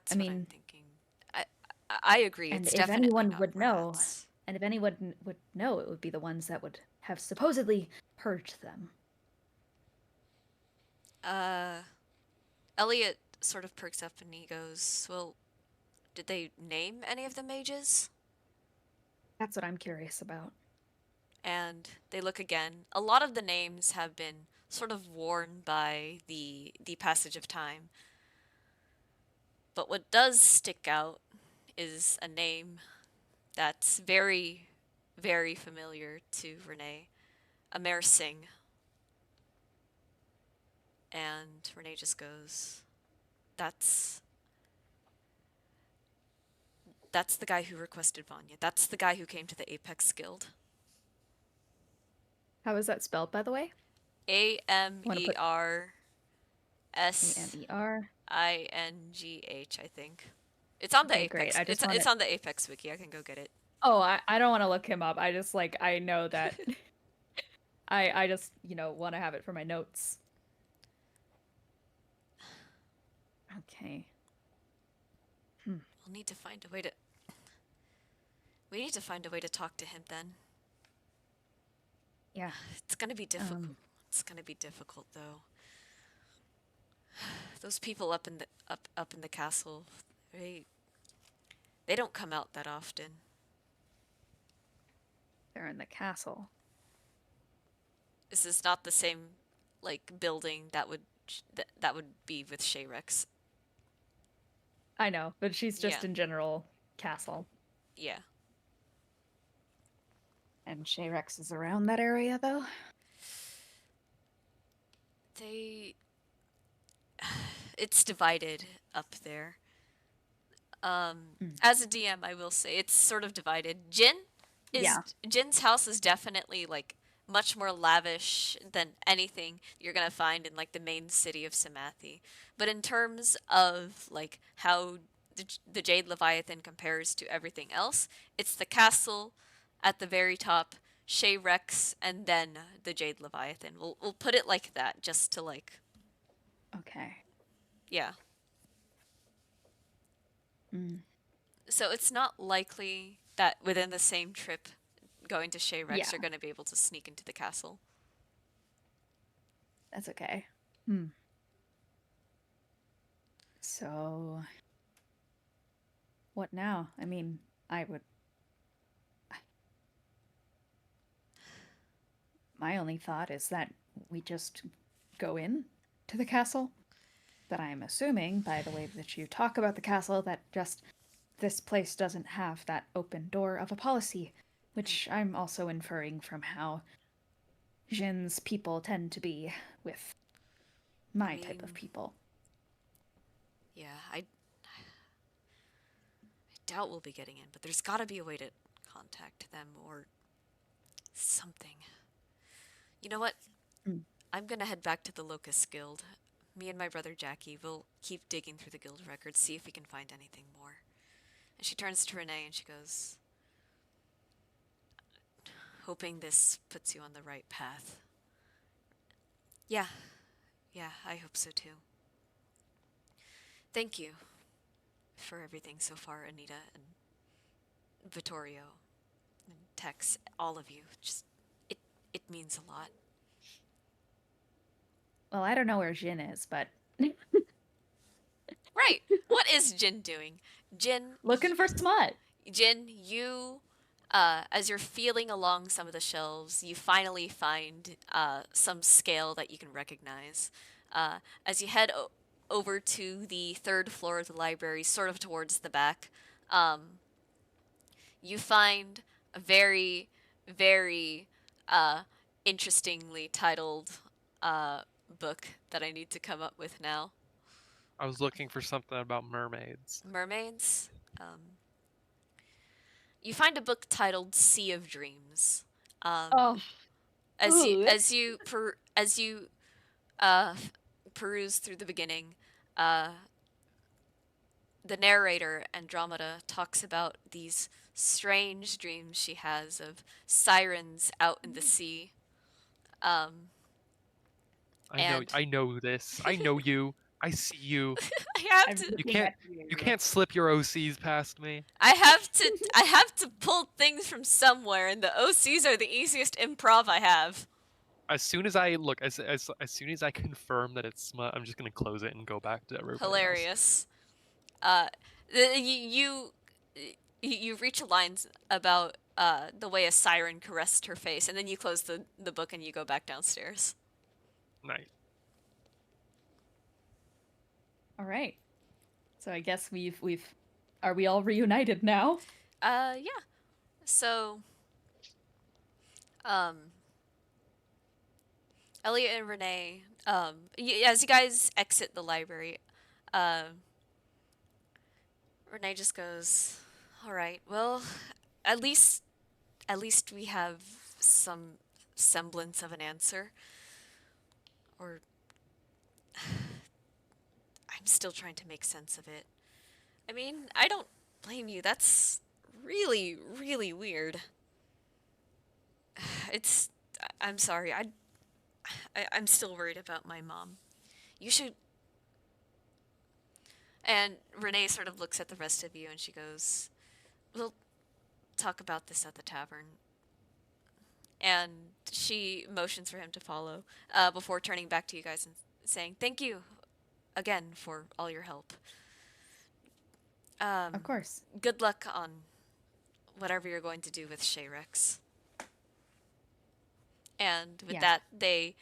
[SPEAKER 2] I
[SPEAKER 1] That's what I'm
[SPEAKER 2] mean,
[SPEAKER 1] thinking. I I agree.
[SPEAKER 2] and
[SPEAKER 1] It's
[SPEAKER 2] if
[SPEAKER 1] definitely
[SPEAKER 2] anyone
[SPEAKER 1] not
[SPEAKER 2] would know,
[SPEAKER 1] rats.
[SPEAKER 2] and if anyone would know, it would be the ones that would have supposedly purged them.
[SPEAKER 1] Uh, Elliot sort of perks up and he goes, "Well, did they name any of the mages?"
[SPEAKER 2] That's what I'm curious about.
[SPEAKER 1] And they look again. A lot of the names have been sort of worn by the passage of time. But what does stick out is a name that's very, very familiar to Renee, Amer Singh. And Renee just goes, That's that's the guy who requested Vanya. That's the guy who came to the Apex Guild.
[SPEAKER 2] How is that spelled, by the way?
[SPEAKER 1] A M
[SPEAKER 2] Want to
[SPEAKER 1] E
[SPEAKER 2] put
[SPEAKER 1] R S
[SPEAKER 2] AMER?
[SPEAKER 1] INGH, I think. It's on the
[SPEAKER 2] Okay, great.
[SPEAKER 1] Apex.
[SPEAKER 2] I just want
[SPEAKER 1] It's
[SPEAKER 2] to.
[SPEAKER 1] on the Apex wiki. I can go get it.
[SPEAKER 2] Oh, I don't want to look him up. I just like I know that I just, want to have it for my notes. Okay.
[SPEAKER 1] We'll need to find a way to. We need to find a way to talk to him then.
[SPEAKER 2] Yeah.
[SPEAKER 1] It's gonna be difficult.
[SPEAKER 2] Um,
[SPEAKER 1] It's gonna be difficult though. Those people up in the up in the castle, they don't come out that often.
[SPEAKER 2] they're in the castle.
[SPEAKER 1] This is not the same like building that would be with Shayrex.
[SPEAKER 2] I know, but she's just
[SPEAKER 1] Yeah.
[SPEAKER 2] in general castle.
[SPEAKER 1] Yeah.
[SPEAKER 2] And Shayrex is around that area, though?
[SPEAKER 1] They it's divided up there. As a DM, I will say it's sort of divided.
[SPEAKER 2] Yeah.
[SPEAKER 1] Jin's house is definitely like much more lavish than anything you're gonna find in like the main city of Samathi. But in terms of like how the Jade Leviathan compares to everything else, it's the castle at the very top, Shay Rex, and then the Jade Leviathan. We'll put it like that, just to like,
[SPEAKER 2] Okay.
[SPEAKER 1] yeah.
[SPEAKER 2] Mm.
[SPEAKER 1] So it's not likely that within the same trip going to Shay Rex
[SPEAKER 2] Yeah.
[SPEAKER 1] you're going to be able to sneak into the castle.
[SPEAKER 2] That's okay. So, what now? I mean, my only thought is that we just go in to the castle. But I'm assuming, by the way that you talk about the castle, that just this place doesn't have that open door of a policy, which I'm also inferring from how Jin's people tend to be with my type of people.
[SPEAKER 1] Yeah, I doubt we'll be getting in, but there's got to be a way to contact them or something. You know what? I'm going to head back to the Locust Guild. Me and my brother Jackie will keep digging through the guild records, see if we can find anything more. And she turns to Renee and she goes, hoping this puts you on the right path. Yeah, I hope so too. Thank you for everything so far, Anita and Vittorio and Tex, all of you. Just, it means a lot.
[SPEAKER 2] Well, I don't know where Jin is, but
[SPEAKER 1] Right. What is Jin doing?
[SPEAKER 2] looking for smut.
[SPEAKER 1] Jin, you, as you're feeling along some of the shelves, you finally find some scale that you can recognize. As you head over to the third floor of the library, sort of towards the back, you find a very, very interestingly titled book that I need to come up with now.
[SPEAKER 3] I was looking for something about mermaids.
[SPEAKER 1] Mermaids. You find a book titled "Sea of Dreams."
[SPEAKER 2] Oh,
[SPEAKER 1] As you peruse through the beginning, the narrator Andromeda talks about these strange dreams she has of sirens out in the sea.
[SPEAKER 3] I know this. I know you. I see you.
[SPEAKER 1] I have to
[SPEAKER 3] You can't slip your OCs past me.
[SPEAKER 1] I have to pull things from somewhere, and the OCs are the easiest improv I have.
[SPEAKER 3] As soon as I look, as soon as I confirm that it's smut, I'm just gonna close it and go back to everybody else.
[SPEAKER 1] Hilarious. You reach a line about the way a siren caressed her face, and then you close the book and you go back downstairs.
[SPEAKER 3] Nice.
[SPEAKER 2] all right. So I guess are we all reunited now?
[SPEAKER 1] Yeah. So, Elliot and Renee, as you guys exit the library, Renee just goes, "All right, well, at least we have some semblance of an answer." Or I'm still trying to make sense of it. I mean, I don't blame you. That's really, really weird. It's I'm sorry. I'm still worried about my mom. You should. And Renee sort of looks at the rest of you and she goes, "We'll talk about this at the tavern." And she motions for him to follow before turning back to you guys and saying, "Thank you again for all your help.
[SPEAKER 2] Of course.
[SPEAKER 1] Good luck on whatever you're going to do with Shayrex." And with
[SPEAKER 2] Yeah.
[SPEAKER 1] that, they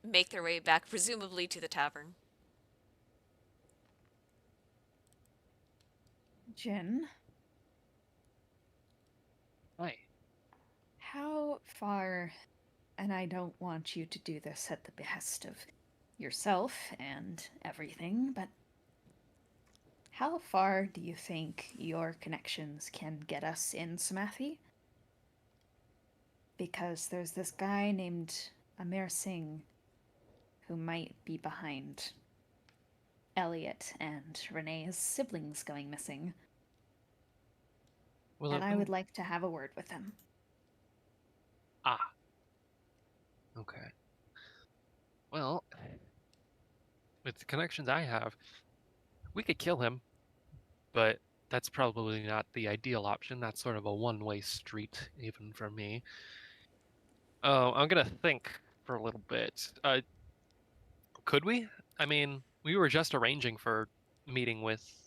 [SPEAKER 1] make their way back, presumably to the tavern.
[SPEAKER 2] Jin,
[SPEAKER 3] Hi.
[SPEAKER 2] how far, and I don't want you to do this at the behest of yourself and everything, but how far do you think your connections can get us in Samathi? Because there's this guy named Amir Singh who might be behind Elliot and Renee's siblings going missing.
[SPEAKER 3] Well,
[SPEAKER 2] And I would like to have a word with him.
[SPEAKER 3] Ah. Okay. Well, with the connections I have, we could kill him, but that's probably not the ideal option. That's sort of a one-way street, even for me. Oh, I'm gonna think for a little bit. Could we? I mean, we were just arranging for meeting with,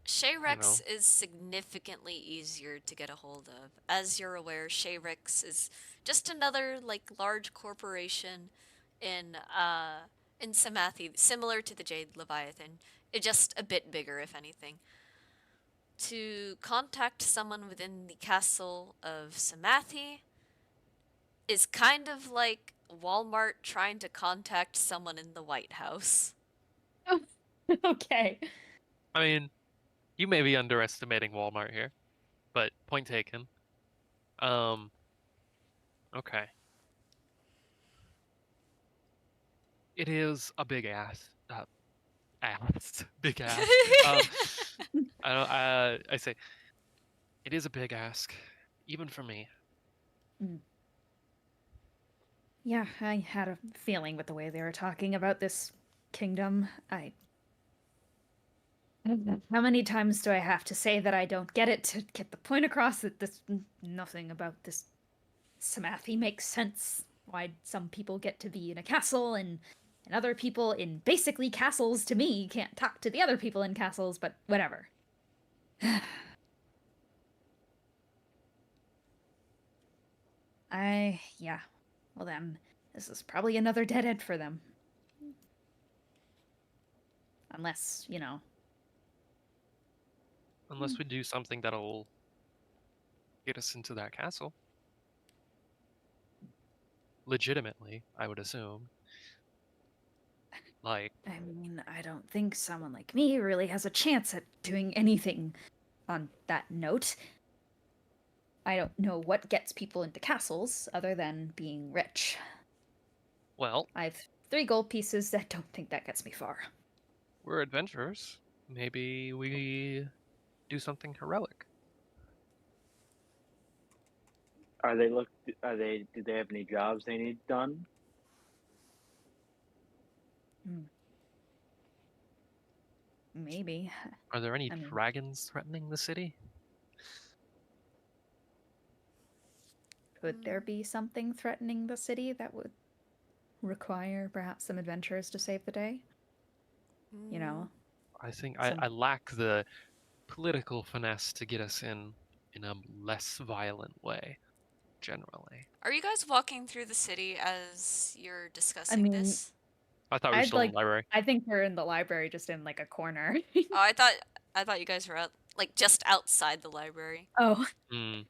[SPEAKER 1] Shayrex is significantly easier to get a hold of. As you're aware, Shayrex is just another large corporation in Samathi, similar to the Jade Leviathan. It just a bit bigger, if anything. To contact someone within the castle of Samathi is kind of like Walmart trying to contact someone in the White House.
[SPEAKER 2] Okay.
[SPEAKER 3] I mean, you may be underestimating Walmart here, but point taken. Okay. It is a big ass. Big ask. I say, it is a big ask, even for me.
[SPEAKER 2] Yeah, I had a feeling with the way they were talking about this kingdom. How many times do I have to say that I don't get it to get the point across that nothing about this Samathi makes sense? Why some people get to be in a castle and other people in basically castles to me can't talk to the other people in castles, but whatever. Yeah. Well then, this is probably another dead end for them. Unless,
[SPEAKER 3] Unless we do something that'll get us into that castle. Legitimately, I would assume. Like,
[SPEAKER 2] I mean, I don't think someone like me really has a chance at doing anything on that note. I don't know what gets people into castles other than being rich.
[SPEAKER 3] well,
[SPEAKER 2] I've 3 gold pieces. I don't think that gets me far.
[SPEAKER 3] we're adventurers. Maybe we do something heroic.
[SPEAKER 4] Do they have any jobs they need done?
[SPEAKER 2] Maybe.
[SPEAKER 3] Are there any
[SPEAKER 2] I mean-
[SPEAKER 3] dragons threatening the city?
[SPEAKER 2] Could there be something threatening the city that would require perhaps some adventurers to save the day? You know?
[SPEAKER 3] I think
[SPEAKER 2] Some-
[SPEAKER 3] I lack the political finesse to get us in a less violent way, generally.
[SPEAKER 1] Are you guys walking through the city as you're discussing
[SPEAKER 2] mean,
[SPEAKER 1] this?
[SPEAKER 3] I thought we were
[SPEAKER 2] I'd
[SPEAKER 3] still in the library.
[SPEAKER 2] I think we're in the library just in like a corner.
[SPEAKER 1] Oh, I thought you guys were out just outside the library.
[SPEAKER 2] Oh,
[SPEAKER 3] Hmm.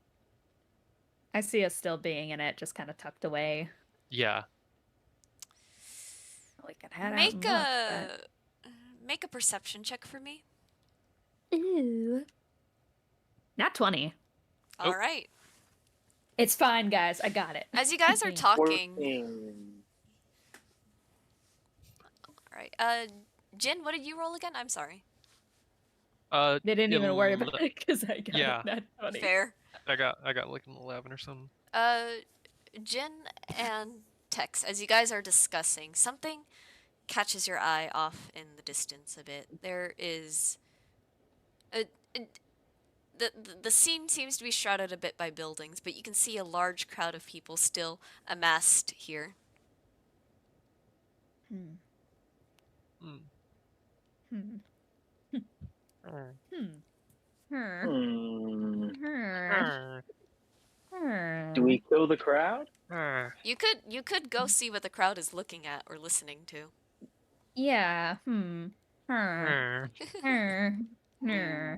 [SPEAKER 2] I see us still being in it, just kind of tucked away.
[SPEAKER 3] Yeah.
[SPEAKER 2] We can head out
[SPEAKER 1] Make
[SPEAKER 2] and look,
[SPEAKER 1] make a perception check for me.
[SPEAKER 2] Ooh. Nat 20.
[SPEAKER 1] All right.
[SPEAKER 2] It's fine, guys. I got it.
[SPEAKER 1] As you guys are talking,
[SPEAKER 4] 14.
[SPEAKER 1] all right. Jin, what did you roll again? I'm sorry.
[SPEAKER 2] They didn't even worry about it because I got
[SPEAKER 3] yeah.
[SPEAKER 2] it nat 20.
[SPEAKER 1] Fair.
[SPEAKER 3] I got like an 11 or something.
[SPEAKER 1] Jin and Tex, as you guys are discussing, something catches your eye off in the distance a bit. There is a the scene seems to be shrouded a bit by buildings, but you can see a large crowd of people still amassed here.
[SPEAKER 2] Hmm.
[SPEAKER 3] Hmm.
[SPEAKER 2] Hmm.
[SPEAKER 3] Hmm.
[SPEAKER 2] Hmm. Hmm.
[SPEAKER 4] Hmm.
[SPEAKER 2] Hmm. Hmm.
[SPEAKER 4] Do we kill the crowd?
[SPEAKER 3] Hmm.
[SPEAKER 1] You could go see what the crowd is looking at or listening to.
[SPEAKER 2] Yeah. Hmm. Hmm.
[SPEAKER 3] Hmm.
[SPEAKER 2] Hmm. Hmm.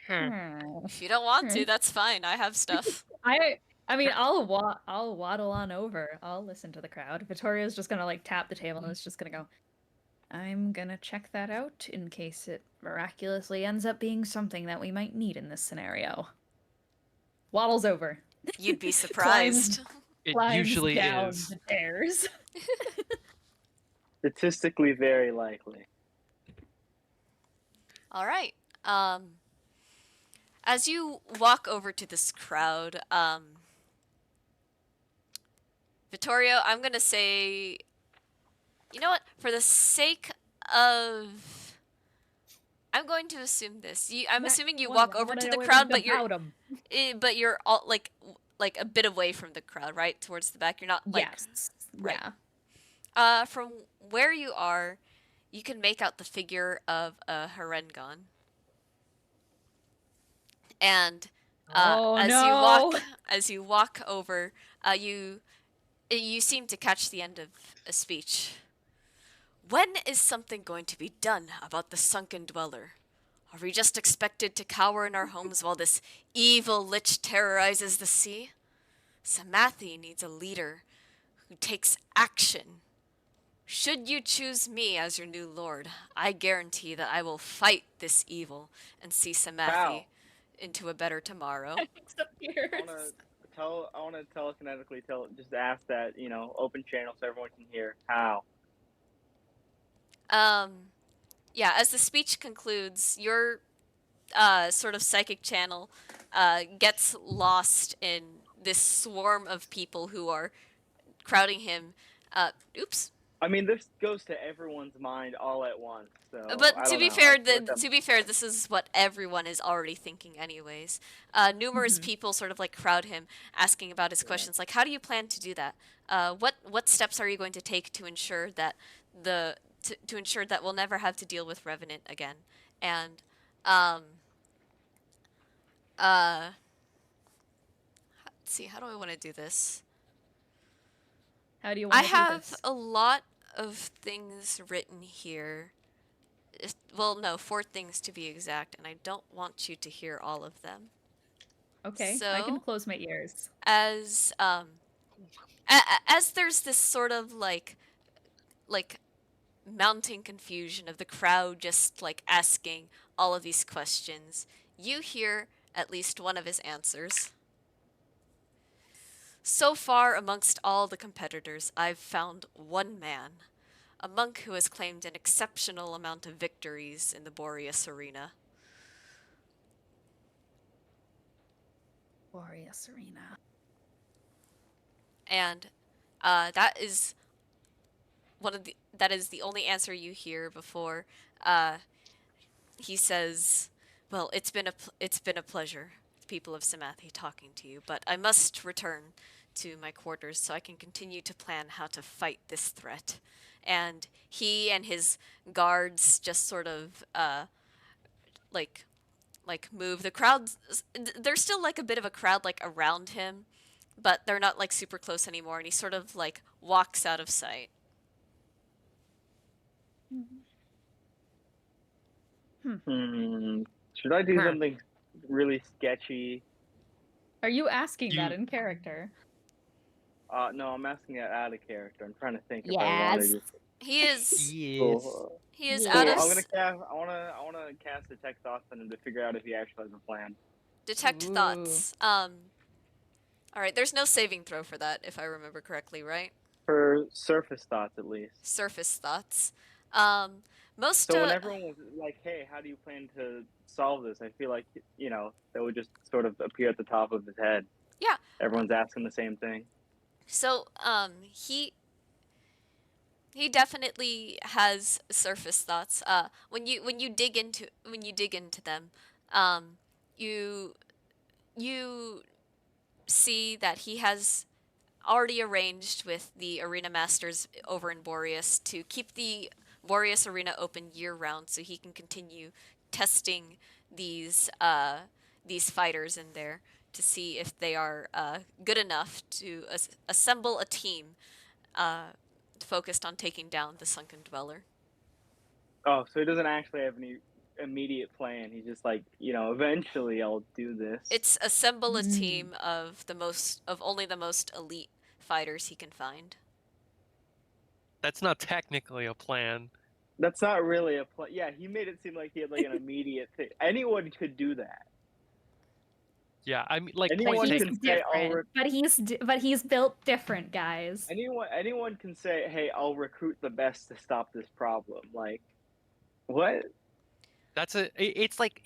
[SPEAKER 3] Hmm.
[SPEAKER 2] Hmm.
[SPEAKER 1] If you don't want to, that's fine. I have stuff.
[SPEAKER 2] I mean, I'll waddle on over. I'll listen to the crowd. Vittoria's just gonna like tap the table and it's just gonna go. I'm gonna check that out in case it miraculously ends up being something that we might need in this scenario. Waddles over.
[SPEAKER 1] You'd be
[SPEAKER 2] climbs
[SPEAKER 1] surprised.
[SPEAKER 3] It
[SPEAKER 2] climbs
[SPEAKER 3] usually
[SPEAKER 2] down
[SPEAKER 3] is.
[SPEAKER 2] the stairs.
[SPEAKER 4] Statistically, very likely.
[SPEAKER 1] All right. As you walk over to this crowd, Vittorio, I'm gonna say, you know what? For the sake of, I'm going to assume this. I'm assuming you walk
[SPEAKER 2] I
[SPEAKER 1] over
[SPEAKER 2] wanna
[SPEAKER 1] to the
[SPEAKER 2] know
[SPEAKER 1] crowd,
[SPEAKER 2] everything about him.
[SPEAKER 1] but you're all like a bit away from the crowd, right? Towards the back. You're not like
[SPEAKER 2] Yes.
[SPEAKER 1] right.
[SPEAKER 2] Yeah.
[SPEAKER 1] From where you are, you can make out the figure of a Harengon. And
[SPEAKER 2] Oh no.
[SPEAKER 1] as you walk over, you seem to catch the end of a speech. When is something going to be done about the sunken dweller? Are we just expected to cower in our homes while this evil lich terrorizes the sea? Samathi needs a leader who takes action. Should you choose me as your new lord, I guarantee that I will fight this evil and see Samathi
[SPEAKER 4] How?
[SPEAKER 1] into a better tomorrow.
[SPEAKER 4] I want to tell. I want to telekinetically tell. Just ask that. Open channel so everyone can hear. How?
[SPEAKER 1] Um, yeah, as the speech concludes, your sort of psychic channel gets lost in this swarm of people who are crowding him. Oops.
[SPEAKER 4] I mean, this goes to everyone's mind all at once. So
[SPEAKER 1] But
[SPEAKER 4] I don't know. I feel like I'm.
[SPEAKER 1] to be fair, this is what everyone is already thinking, anyways. Numerous
[SPEAKER 2] Mhm.
[SPEAKER 1] people sort of like crowd him, asking about his
[SPEAKER 4] Yeah.
[SPEAKER 1] questions, like, "How do you plan to do that? What steps are you going to take to ensure that to ensure that we'll never have to deal with Revenant again?" And um, let's see, how do I want to do this?
[SPEAKER 2] How do you
[SPEAKER 1] I
[SPEAKER 2] want to do
[SPEAKER 1] have
[SPEAKER 2] this?
[SPEAKER 1] a lot of things written here. Well, no, four things to be exact, and I don't want you to hear all of them.
[SPEAKER 2] Okay, I can
[SPEAKER 1] So,
[SPEAKER 2] close my ears.
[SPEAKER 1] as as there's this sort of like mounting confusion of the crowd just like asking all of these questions, you hear at least one of his answers. So far, amongst all the competitors, I've found one man, a monk who has claimed an exceptional amount of victories in the Boreas arena.
[SPEAKER 2] Glorious Arena.
[SPEAKER 1] And that is the only answer you hear before uh, he says, "Well, it's been a pleasure, people of Samathi, talking to you, but I must return to my quarters so I can continue to plan how to fight this threat." And he and his guards just sort of like move. The crowd, there's still like a bit of a crowd like around him, but they're not like super close anymore. And he sort of like walks out of sight.
[SPEAKER 4] Hmm. Should I do
[SPEAKER 3] Huh.
[SPEAKER 4] something really sketchy?
[SPEAKER 2] Are you asking that
[SPEAKER 3] You
[SPEAKER 2] in character?
[SPEAKER 4] No, I'm asking that out of character. I'm trying to think if I want to
[SPEAKER 2] Yes.
[SPEAKER 4] just.
[SPEAKER 1] He is
[SPEAKER 3] yes.
[SPEAKER 4] Cool.
[SPEAKER 1] he is out
[SPEAKER 4] Cool.
[SPEAKER 1] of
[SPEAKER 2] Yes.
[SPEAKER 4] I'm gonna cast. I wanna cast detect thoughts on him to figure out if he actually has a plan.
[SPEAKER 1] detect
[SPEAKER 2] Ooh.
[SPEAKER 1] thoughts. All right. There's no saving throw for that, if I remember correctly, right?
[SPEAKER 4] For surface thoughts, at least.
[SPEAKER 1] Surface thoughts. Um, most
[SPEAKER 4] So when everyone was like, "Hey, how do you plan to solve this?" I feel like that would just sort of appear at the top of his head.
[SPEAKER 1] yeah.
[SPEAKER 4] Everyone's asking the same thing.
[SPEAKER 1] So, he definitely has surface thoughts. When you dig into them, um, you you see that he has already arranged with the arena masters over in Boreas to keep the Boreas arena open year round, so he can continue testing these these fighters in there to see if they are good enough to assemble a team uh, focused on taking down the Sunken Dweller.
[SPEAKER 4] Oh, so he doesn't actually have any immediate plan. He's just like, eventually I'll do this.
[SPEAKER 1] It's assemble a
[SPEAKER 2] Mm.
[SPEAKER 1] team of only the most elite fighters he can find.
[SPEAKER 3] That's not technically a plan.
[SPEAKER 4] That's not really a plan. Yeah, he made it seem like he had like an immediate thing. Anyone could do that.
[SPEAKER 3] Yeah, I mean, like
[SPEAKER 2] But
[SPEAKER 3] point
[SPEAKER 4] Anyone
[SPEAKER 2] he's
[SPEAKER 3] taken.
[SPEAKER 4] can say,
[SPEAKER 2] different. But he's built different, guys.
[SPEAKER 4] anyone can say, "Hey, I'll recruit the best to stop this problem." Like, what?
[SPEAKER 3] It's like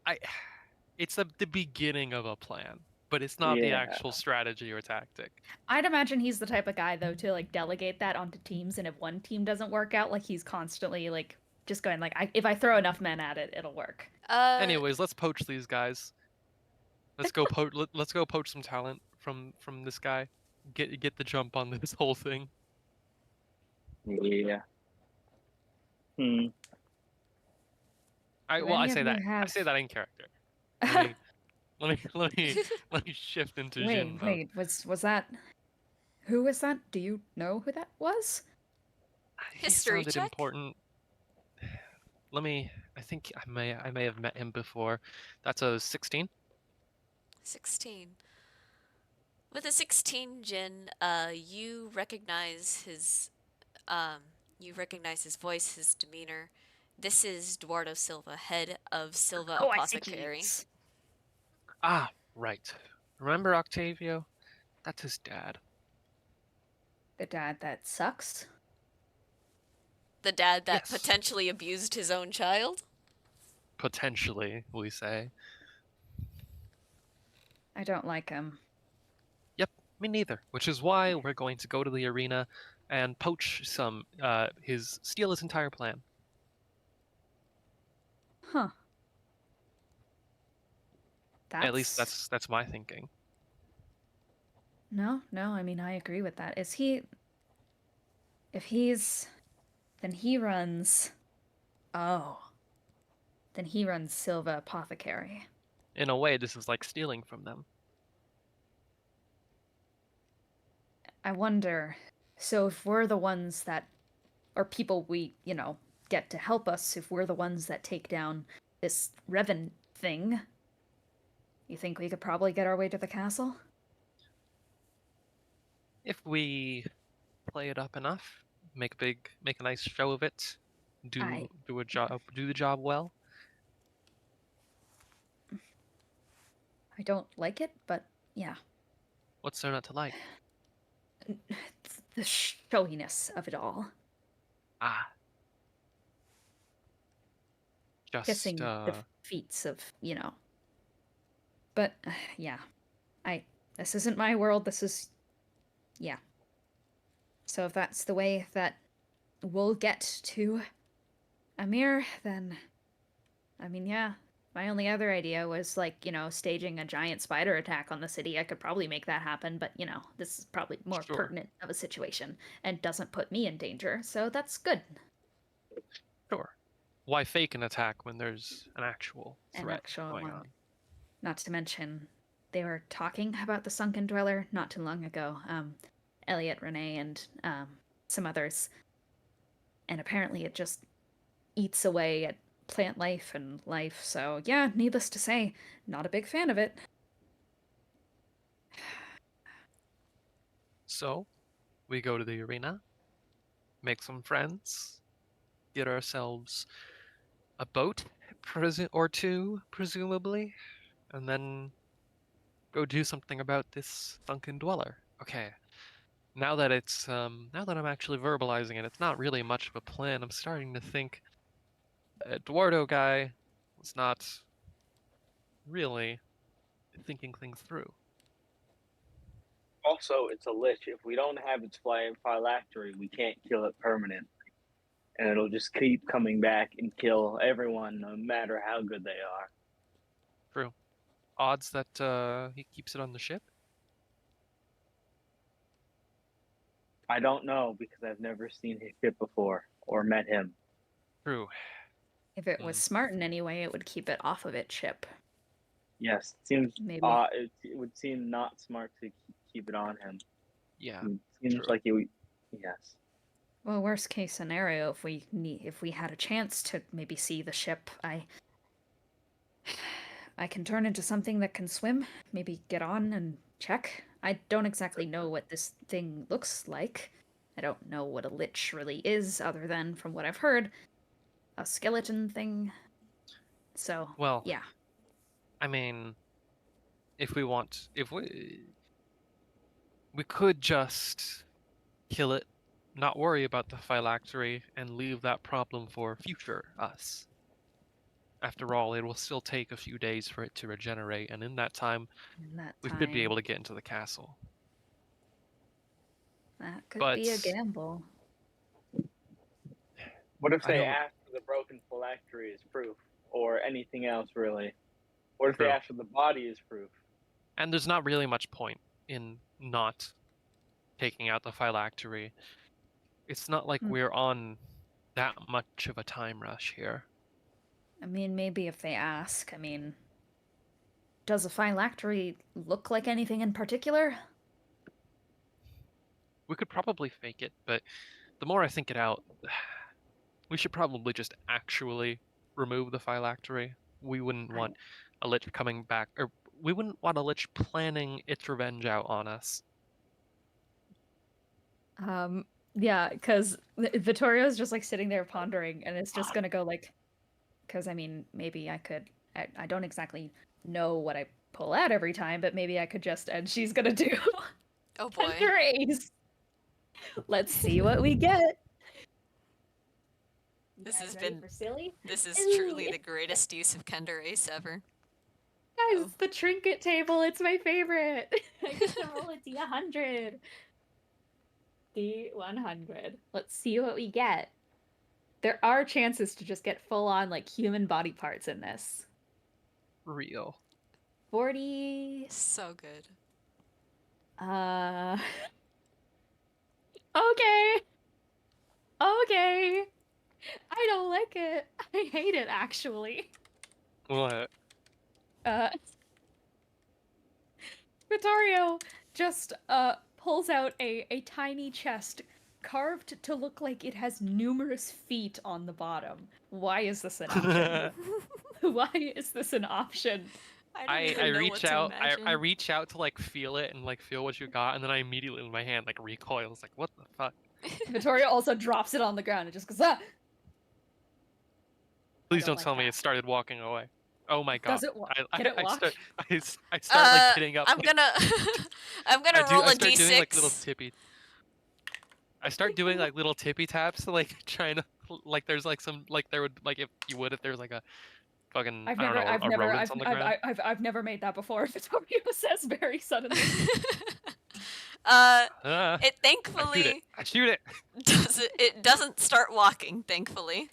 [SPEAKER 3] I. It's the beginning of a plan, but it's not the
[SPEAKER 4] Yeah.
[SPEAKER 3] actual strategy or tactic.
[SPEAKER 2] I'd imagine he's the type of guy though to like delegate that onto teams, and if one team doesn't work out, like he's constantly like just going like, if I throw enough men at it, it'll work.
[SPEAKER 1] Uh,
[SPEAKER 3] Anyways, let's poach these guys. Let's go poach some talent from this guy. Get the jump on this whole thing.
[SPEAKER 4] Yeah. Hmm.
[SPEAKER 3] I
[SPEAKER 2] Do
[SPEAKER 3] well, I
[SPEAKER 2] any of
[SPEAKER 3] say
[SPEAKER 2] you
[SPEAKER 3] that. I
[SPEAKER 2] have?
[SPEAKER 3] say that in character. Let me let me shift into Jin
[SPEAKER 2] Wait,
[SPEAKER 3] mode.
[SPEAKER 2] wait, was that? Who was that? Do you know who that was?
[SPEAKER 3] He
[SPEAKER 1] history
[SPEAKER 3] sounded
[SPEAKER 1] check.
[SPEAKER 3] important. Let me. I think I may have met him before. That's a 16.
[SPEAKER 1] 16. With a 16, Jin, um, you recognize his voice, his demeanor. This is Eduardo Silva, head of Silva
[SPEAKER 2] Oh, I think he
[SPEAKER 1] Apothecary.
[SPEAKER 2] is.
[SPEAKER 3] Ah, right. Remember Octavio? That's his dad.
[SPEAKER 2] The dad that sucks.
[SPEAKER 1] The dad that
[SPEAKER 3] Yes,
[SPEAKER 1] potentially abused his own child.
[SPEAKER 3] potentially, we say.
[SPEAKER 2] I don't like him.
[SPEAKER 3] Yep, me neither. Which is why we're going to go to the arena and poach steal his entire plan.
[SPEAKER 2] Huh.
[SPEAKER 3] At least
[SPEAKER 2] That's
[SPEAKER 3] that's my thinking.
[SPEAKER 2] no, no, I mean I agree with that. Is he if he's then he runs oh. Then he runs Silva Apothecary.
[SPEAKER 3] In a way, this is like stealing from them.
[SPEAKER 2] I wonder, so if we're the ones that, or people we, get to help us, if we're the ones that take down this Revan thing, you think we could probably get our way to the castle?
[SPEAKER 3] If we play it up enough, make a nice show of it,
[SPEAKER 2] I
[SPEAKER 3] do the job well.
[SPEAKER 2] I don't like it, but yeah,
[SPEAKER 3] What's there not to like?
[SPEAKER 2] it's the showiness of it all.
[SPEAKER 3] Ah, just
[SPEAKER 2] Kissing the feats of, But yeah, I this isn't my world. This is yeah. So if that's the way that we'll get to Amir, then I mean, yeah. My only other idea was like, staging a giant spider attack on the city. I could probably make that happen, but this is probably more
[SPEAKER 3] sure,
[SPEAKER 2] pertinent of a situation and doesn't put me in danger. So that's good.
[SPEAKER 3] sure. Why fake an attack when there's an actual
[SPEAKER 2] An
[SPEAKER 3] threat
[SPEAKER 2] actual
[SPEAKER 3] going
[SPEAKER 2] one.
[SPEAKER 3] on?
[SPEAKER 2] Not to mention, they were talking about the sunken dweller not too long ago. Elliot, Renee, and some others. And apparently it just eats away at plant life and life. So, yeah, needless to say, not a big fan of it.
[SPEAKER 3] So, we go to the arena, make some friends, get ourselves a boat or two, presumably, and then go do something about this sunken dweller. Okay, now that I'm actually verbalizing it, it's not really much of a plan. I'm starting to think Eduardo guy was not really thinking things through.
[SPEAKER 4] Also, it's a lich. If we don't have its phylactery, we can't kill it permanently. And it'll just keep coming back and kill everyone, no matter how good they are.
[SPEAKER 3] True. Odds that he keeps it on the ship?
[SPEAKER 4] I don't know because I've never seen his ship before or met him.
[SPEAKER 3] True.
[SPEAKER 2] If it was smart in any way, it would keep it off of its ship.
[SPEAKER 4] Yes, it seems
[SPEAKER 2] Maybe.
[SPEAKER 4] it would seem not smart to keep it on him.
[SPEAKER 3] Yeah.
[SPEAKER 4] It seems
[SPEAKER 3] true.
[SPEAKER 4] like it would. Yes.
[SPEAKER 2] Well, worst case scenario, if we had a chance to maybe see the ship, I can turn into something that can swim. Maybe get on and check. I don't exactly know what this thing looks like. I don't know what a lich really is, other than from what I've heard, a skeleton thing. So,
[SPEAKER 3] Well,
[SPEAKER 2] yeah.
[SPEAKER 3] I mean, if we could just kill it, not worry about the phylactery, and leave that problem for future us. After all, it will still take a few days for it to regenerate, and in that time,
[SPEAKER 2] In that
[SPEAKER 3] we should be
[SPEAKER 2] time,
[SPEAKER 3] able to get into the castle.
[SPEAKER 2] that could
[SPEAKER 3] But
[SPEAKER 2] be a gamble.
[SPEAKER 4] What if
[SPEAKER 3] I
[SPEAKER 4] they
[SPEAKER 3] don't.
[SPEAKER 4] ask for the broken phylactery as proof, or anything else really? What if they
[SPEAKER 3] True.
[SPEAKER 4] ask for the body as proof?
[SPEAKER 3] And there's not really much point in not taking out the phylactery. It's not like
[SPEAKER 2] Hmm.
[SPEAKER 3] we're on that much of a time rush here.
[SPEAKER 2] I mean, maybe if they ask. I mean, does a phylactery look like anything in particular?
[SPEAKER 3] We could probably fake it, but the more I think it out, we should probably just actually remove the phylactery. We wouldn't want a lich coming back, or we wouldn't want a lich planning its revenge out on us.
[SPEAKER 2] Yeah, because Vittorio's just like sitting there pondering, and it's just gonna go like, because I mean, maybe I could. I don't exactly know what I pull out every time, but maybe I could just. And she's gonna do
[SPEAKER 1] Oh boy.
[SPEAKER 2] Tender Ace. Let's see what we get. You
[SPEAKER 1] This
[SPEAKER 2] guys
[SPEAKER 1] has
[SPEAKER 2] ready
[SPEAKER 1] been-
[SPEAKER 2] for silly?
[SPEAKER 1] This is truly the greatest use of Kender Ace ever.
[SPEAKER 2] Guys,
[SPEAKER 1] Oh.
[SPEAKER 2] it's the trinket table. It's my favorite. I get to roll a D100. D100. Let's see what we get. There are chances to just get full on like human body parts in this.
[SPEAKER 3] Real.
[SPEAKER 2] 40.
[SPEAKER 1] So good.
[SPEAKER 2] Okay. Okay. I don't like it. I hate it actually.
[SPEAKER 3] What?
[SPEAKER 2] Vittorio just pulls out a tiny chest carved to look like it has numerous feet on the bottom. Why is this an option? Why is this an option?
[SPEAKER 1] I don't even know what to imagine.
[SPEAKER 3] I reach out to like feel it and like feel what you got, and then I immediately in my hand like recoils, like what the fuck?
[SPEAKER 2] Vittorio also drops it on the ground and just goes, ah!
[SPEAKER 3] Please
[SPEAKER 2] don't
[SPEAKER 3] don't
[SPEAKER 2] like
[SPEAKER 3] tell me
[SPEAKER 2] that.
[SPEAKER 3] it started walking away. Oh my god.
[SPEAKER 2] Does it Can it
[SPEAKER 3] I
[SPEAKER 2] walk?
[SPEAKER 3] start I start like hitting up.
[SPEAKER 1] I'm
[SPEAKER 3] like,
[SPEAKER 1] gonna I'm gonna roll
[SPEAKER 3] I
[SPEAKER 1] a
[SPEAKER 3] start
[SPEAKER 1] d6.
[SPEAKER 3] doing like little tippy. I start doing like little tippy taps, like trying to like there's like some like there would like if you would if there's like a fucking I don't know a rodent on the ground.
[SPEAKER 2] I've never made that before. Vittorio says very suddenly.
[SPEAKER 1] It thankfully
[SPEAKER 3] I shoot it.
[SPEAKER 1] it doesn't start walking, thankfully.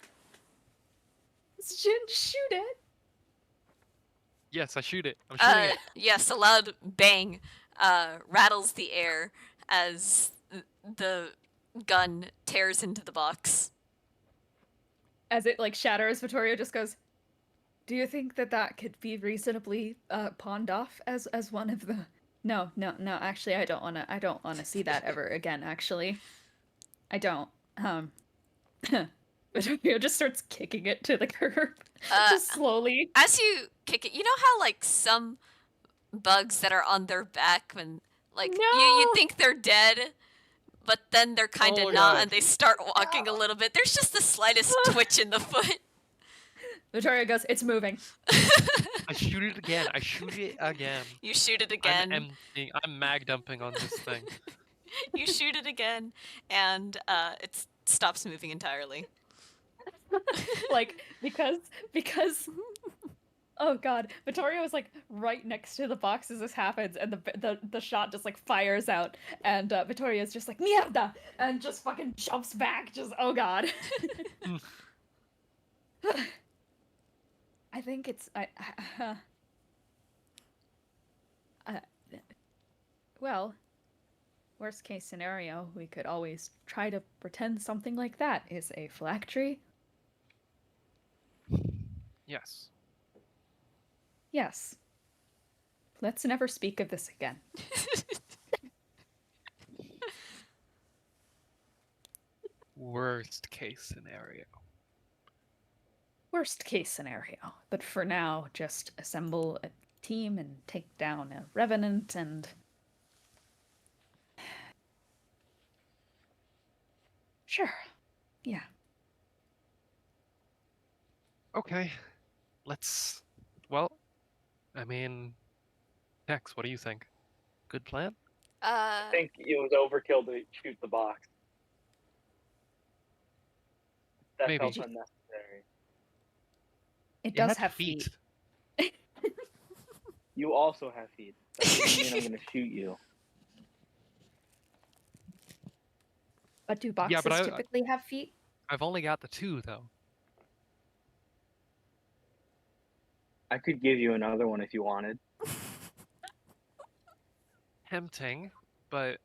[SPEAKER 2] Shoot it.
[SPEAKER 3] Yes, I shoot it. I'm shooting it.
[SPEAKER 1] Yes, a loud bang rattles the air as the gun tears into the box.
[SPEAKER 2] As it like shatters, Vittorio just goes, "Do you think that could be reasonably pawned off as one of the?" No. Actually, I don't wanna see that ever again. Actually, I don't. Vittorio just starts kicking it to the curb, just slowly.
[SPEAKER 1] As you kick it, you know how like some bugs that are on their back when like you think they're dead, but then they're kind of
[SPEAKER 3] Oh,
[SPEAKER 1] not,
[SPEAKER 3] God.
[SPEAKER 1] and they start walking a little bit. There's just the slightest twitch in the foot.
[SPEAKER 2] Vittorio goes, "It's moving."
[SPEAKER 3] I shoot it again. I shoot it again.
[SPEAKER 1] You shoot it again.
[SPEAKER 3] I'm mag dumping on this thing.
[SPEAKER 1] You shoot it again, and it stops moving entirely.
[SPEAKER 2] Like because Oh god, Vittorio is like right next to the box as this happens, and the shot just like fires out, and Vittorio is just like mierda, and just fucking jumps back. Just oh god. I think it's uh, well, worst case scenario, we could always try to pretend something like that is a phylactery.
[SPEAKER 3] Yes.
[SPEAKER 2] Yes. Let's never speak of this again.
[SPEAKER 3] Worst case scenario.
[SPEAKER 2] Worst case scenario. But for now, just assemble a team and take down a revenant and. Sure. Yeah.
[SPEAKER 3] Okay. Let's. Well, I mean, Tex, what do you think? Good plan?
[SPEAKER 4] I think it was overkill to shoot the box. That
[SPEAKER 3] Maybe.
[SPEAKER 4] felt unnecessary.
[SPEAKER 2] It
[SPEAKER 3] You
[SPEAKER 2] does
[SPEAKER 3] had
[SPEAKER 2] have feet.
[SPEAKER 4] You also have feet. That doesn't mean I'm going to shoot you.
[SPEAKER 2] But do
[SPEAKER 3] Yeah, but
[SPEAKER 2] boxes typically have feet?
[SPEAKER 3] I've only got the 2 though.
[SPEAKER 4] I could give you another one if you wanted.
[SPEAKER 3] Tempting, but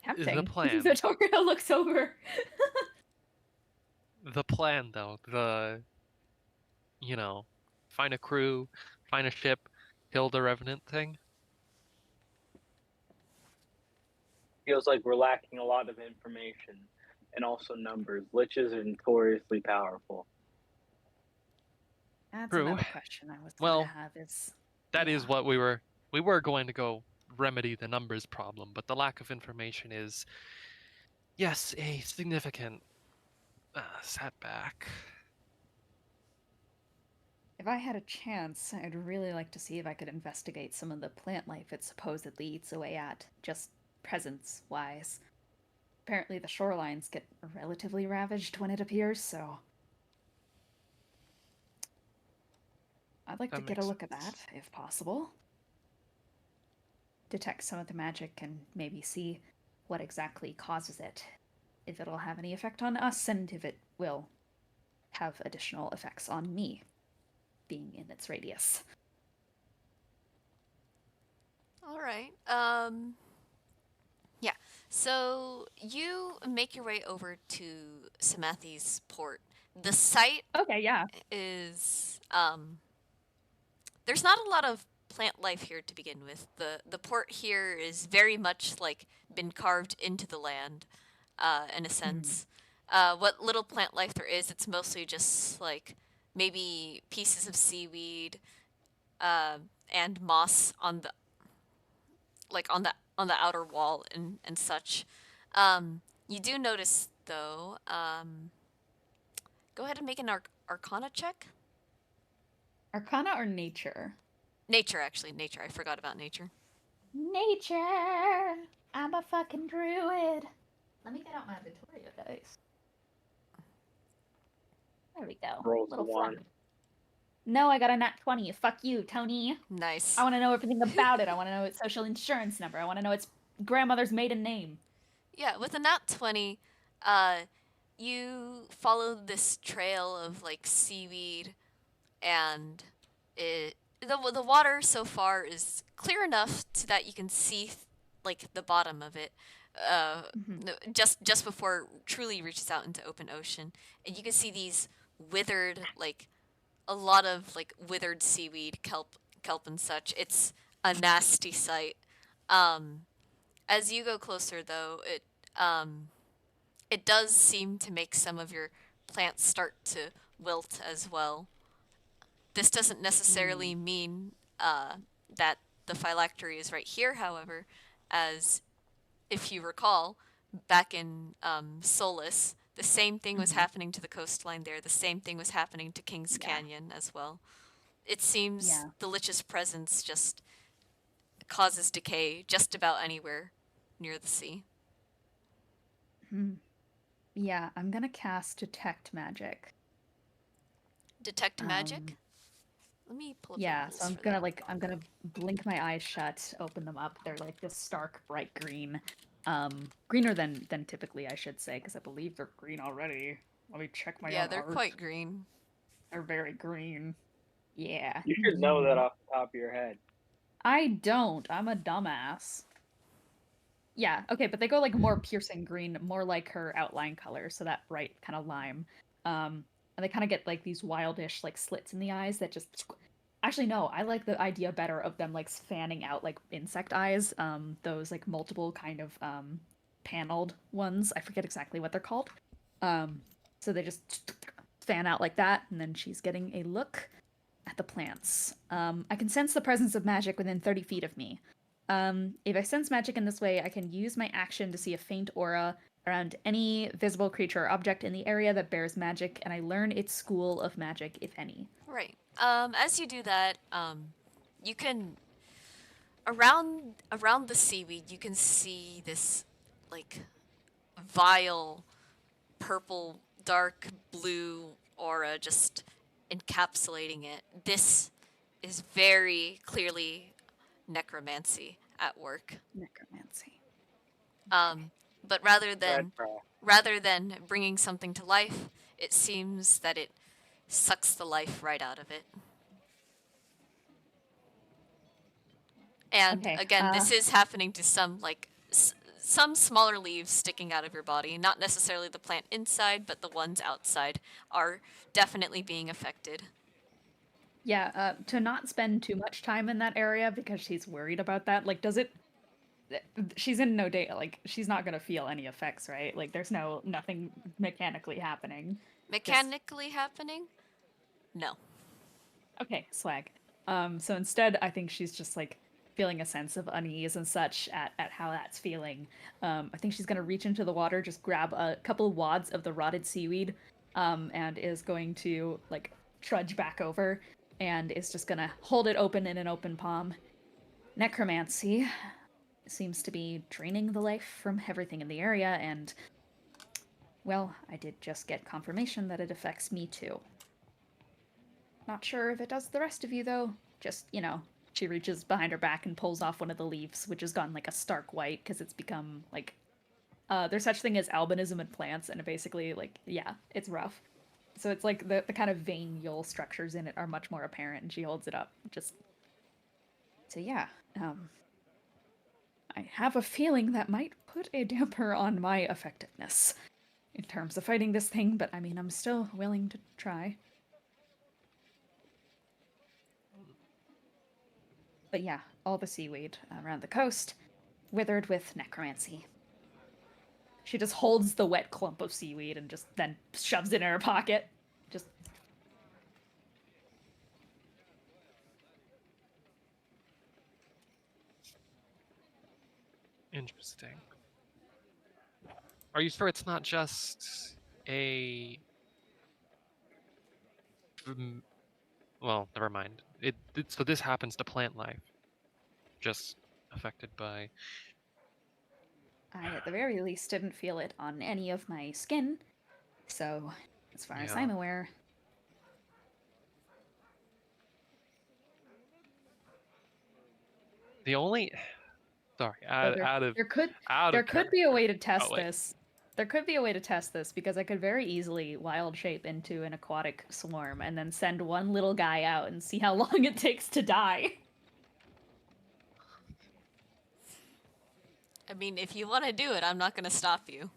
[SPEAKER 2] Tempting.
[SPEAKER 3] the plan.
[SPEAKER 2] Vittorio looks over.
[SPEAKER 3] The plan though, find a crew, find a ship, kill the revenant thing.
[SPEAKER 4] Feels like we're lacking a lot of information and also numbers. Liches are notoriously powerful.
[SPEAKER 2] That's
[SPEAKER 3] True.
[SPEAKER 2] another question I was
[SPEAKER 3] Well,
[SPEAKER 2] gonna have is
[SPEAKER 3] That is what we were going to go remedy the numbers problem, but the lack of information is, yes, a significant setback.
[SPEAKER 2] if I had a chance, I'd really like to see if I could investigate some of the plant life it supposedly eats away at, just presence-wise. Apparently the shorelines get relatively ravaged when it appears, so I'd like
[SPEAKER 3] That
[SPEAKER 2] to get a
[SPEAKER 3] makes
[SPEAKER 2] look at
[SPEAKER 3] sense.
[SPEAKER 2] that, if possible. Detect some of the magic and maybe see what exactly causes it. If it'll have any effect on us, and if it will have additional effects on me, being in its radius.
[SPEAKER 1] All right. Yeah. So you make your way over to Samathi's port. The site
[SPEAKER 2] Okay, yeah.
[SPEAKER 1] is there's not a lot of plant life here to begin with. The port here is very much like been carved into the land, in a sense. What little plant life there is, it's mostly just like maybe pieces of seaweed, and moss on the outer wall and such. You do notice though. Go ahead and make an Arcana check.
[SPEAKER 2] Arcana or nature?
[SPEAKER 1] Nature, actually, nature. I forgot about nature.
[SPEAKER 2] Nature! I'm a fucking druid! Let me get out my Vittoria dice. There we go.
[SPEAKER 4] Rolls a
[SPEAKER 2] Little
[SPEAKER 4] 1.
[SPEAKER 2] fluff. No, I got a nat 20. Fuck you, Tony.
[SPEAKER 1] Nice.
[SPEAKER 2] I want to know everything about it. I want to know its social insurance number. I want to know its grandmother's maiden name.
[SPEAKER 1] Yeah, with a nat 20, you follow this trail of like seaweed, and the water so far is clear enough so that you can see like the bottom of it, just before it truly reaches out into open ocean, and you can see these withered, like a lot of like withered seaweed, kelp and such. It's a nasty sight. As you go closer, though, it does seem to make some of your plants start to wilt as well. This doesn't necessarily mean that the phylactery is right here, however, as if you recall, back in Solus, the same thing was happening to the coastline there. The same thing was happening to Kings Canyon as well. It seems the Lich's presence just causes decay just about anywhere near the sea.
[SPEAKER 2] Yeah, I'm gonna cast Detect Magic.
[SPEAKER 1] Detect magic? Let me pull up the
[SPEAKER 2] Yeah,
[SPEAKER 1] rules
[SPEAKER 2] so
[SPEAKER 1] for that.
[SPEAKER 2] I'm gonna blink my eyes shut, open them up. They're like this stark bright green. Greener than typically, I should say, because I believe they're green already. Let me check my
[SPEAKER 1] Yeah,
[SPEAKER 2] own
[SPEAKER 1] they're
[SPEAKER 2] art.
[SPEAKER 1] quite green.
[SPEAKER 2] They're very green. Yeah.
[SPEAKER 4] You should know that off the top of your head.
[SPEAKER 2] I don't. I'm a dumbass. Yeah, okay, but they go like more piercing green, more like her outline color, so that bright kind of lime. And they kind of get like these wildish like slits in the eyes that just actually no, I like the idea better of them like fanning out like insect eyes. Those like multiple kind of paneled ones. I forget exactly what they're called. Um, so they just fan out like that, and then she's getting a look at the plants. I can sense the presence of magic within 30 feet of me. If I sense magic in this way, I can use my action to see a faint aura around any visible creature or object in the area that bears magic, and I learn its school of magic, if any.
[SPEAKER 1] Right. As you do that, you can around the seaweed, you can see this like vile purple, dark blue aura just encapsulating it. This is very clearly necromancy at work.
[SPEAKER 2] Necromancy.
[SPEAKER 1] Um, but
[SPEAKER 4] Witchcraft.
[SPEAKER 1] rather than bringing something to life, it seems that it sucks the life right out of it. And
[SPEAKER 2] Okay.
[SPEAKER 1] again, this is happening to some some smaller leaves sticking out of your body, not necessarily the plant inside, but the ones outside are definitely being affected.
[SPEAKER 2] Yeah, to not spend too much time in that area because she's worried about that. Like, does it? She's in no data. Like, she's not gonna feel any effects, right? Like, there's nothing mechanically happening. Just
[SPEAKER 1] Mechanically happening? No.
[SPEAKER 2] okay, swag. So instead, I think she's just like feeling a sense of unease and such at how that's feeling. I think she's gonna reach into the water, just grab a couple wads of the rotted seaweed, and is going to like trudge back over, and is just gonna hold it open in an open palm. Necromancy seems to be draining the life from everything in the area, and well, I did just get confirmation that it affects me too. Not sure if it does the rest of you, though. Just, she reaches behind her back and pulls off one of the leaves, which has gone like a stark white because it's become like. There's such thing as albinism in plants, and it basically, like, yeah, it's rough. So it's like the kind of venule structures in it are much more apparent, and she holds it up. Just. So, yeah. I have a feeling that might put a damper on my effectiveness in terms of fighting this thing, but I mean, I'm still willing to try. But yeah, all the seaweed around the coast withered with necromancy. She just holds the wet clump of seaweed and just then shoves it in her pocket. Just
[SPEAKER 3] Interesting. Are you sure it's not just a? Well, never mind. So this happens to plant life, just affected by.
[SPEAKER 2] I, at the very least, didn't feel it on any of my skin. So, as far as
[SPEAKER 3] Yeah.
[SPEAKER 2] I'm aware,
[SPEAKER 3] The only. Sorry,
[SPEAKER 2] though there could
[SPEAKER 3] out
[SPEAKER 2] there
[SPEAKER 3] of
[SPEAKER 2] could be a way
[SPEAKER 3] character.
[SPEAKER 2] to
[SPEAKER 3] Oh
[SPEAKER 2] test
[SPEAKER 3] wait.
[SPEAKER 2] this. There could be a way to test this because I could very easily wild shape into an aquatic swarm and then send one little guy out and see how long it takes to die.
[SPEAKER 1] I mean, if you want to do it, I'm not going to stop you.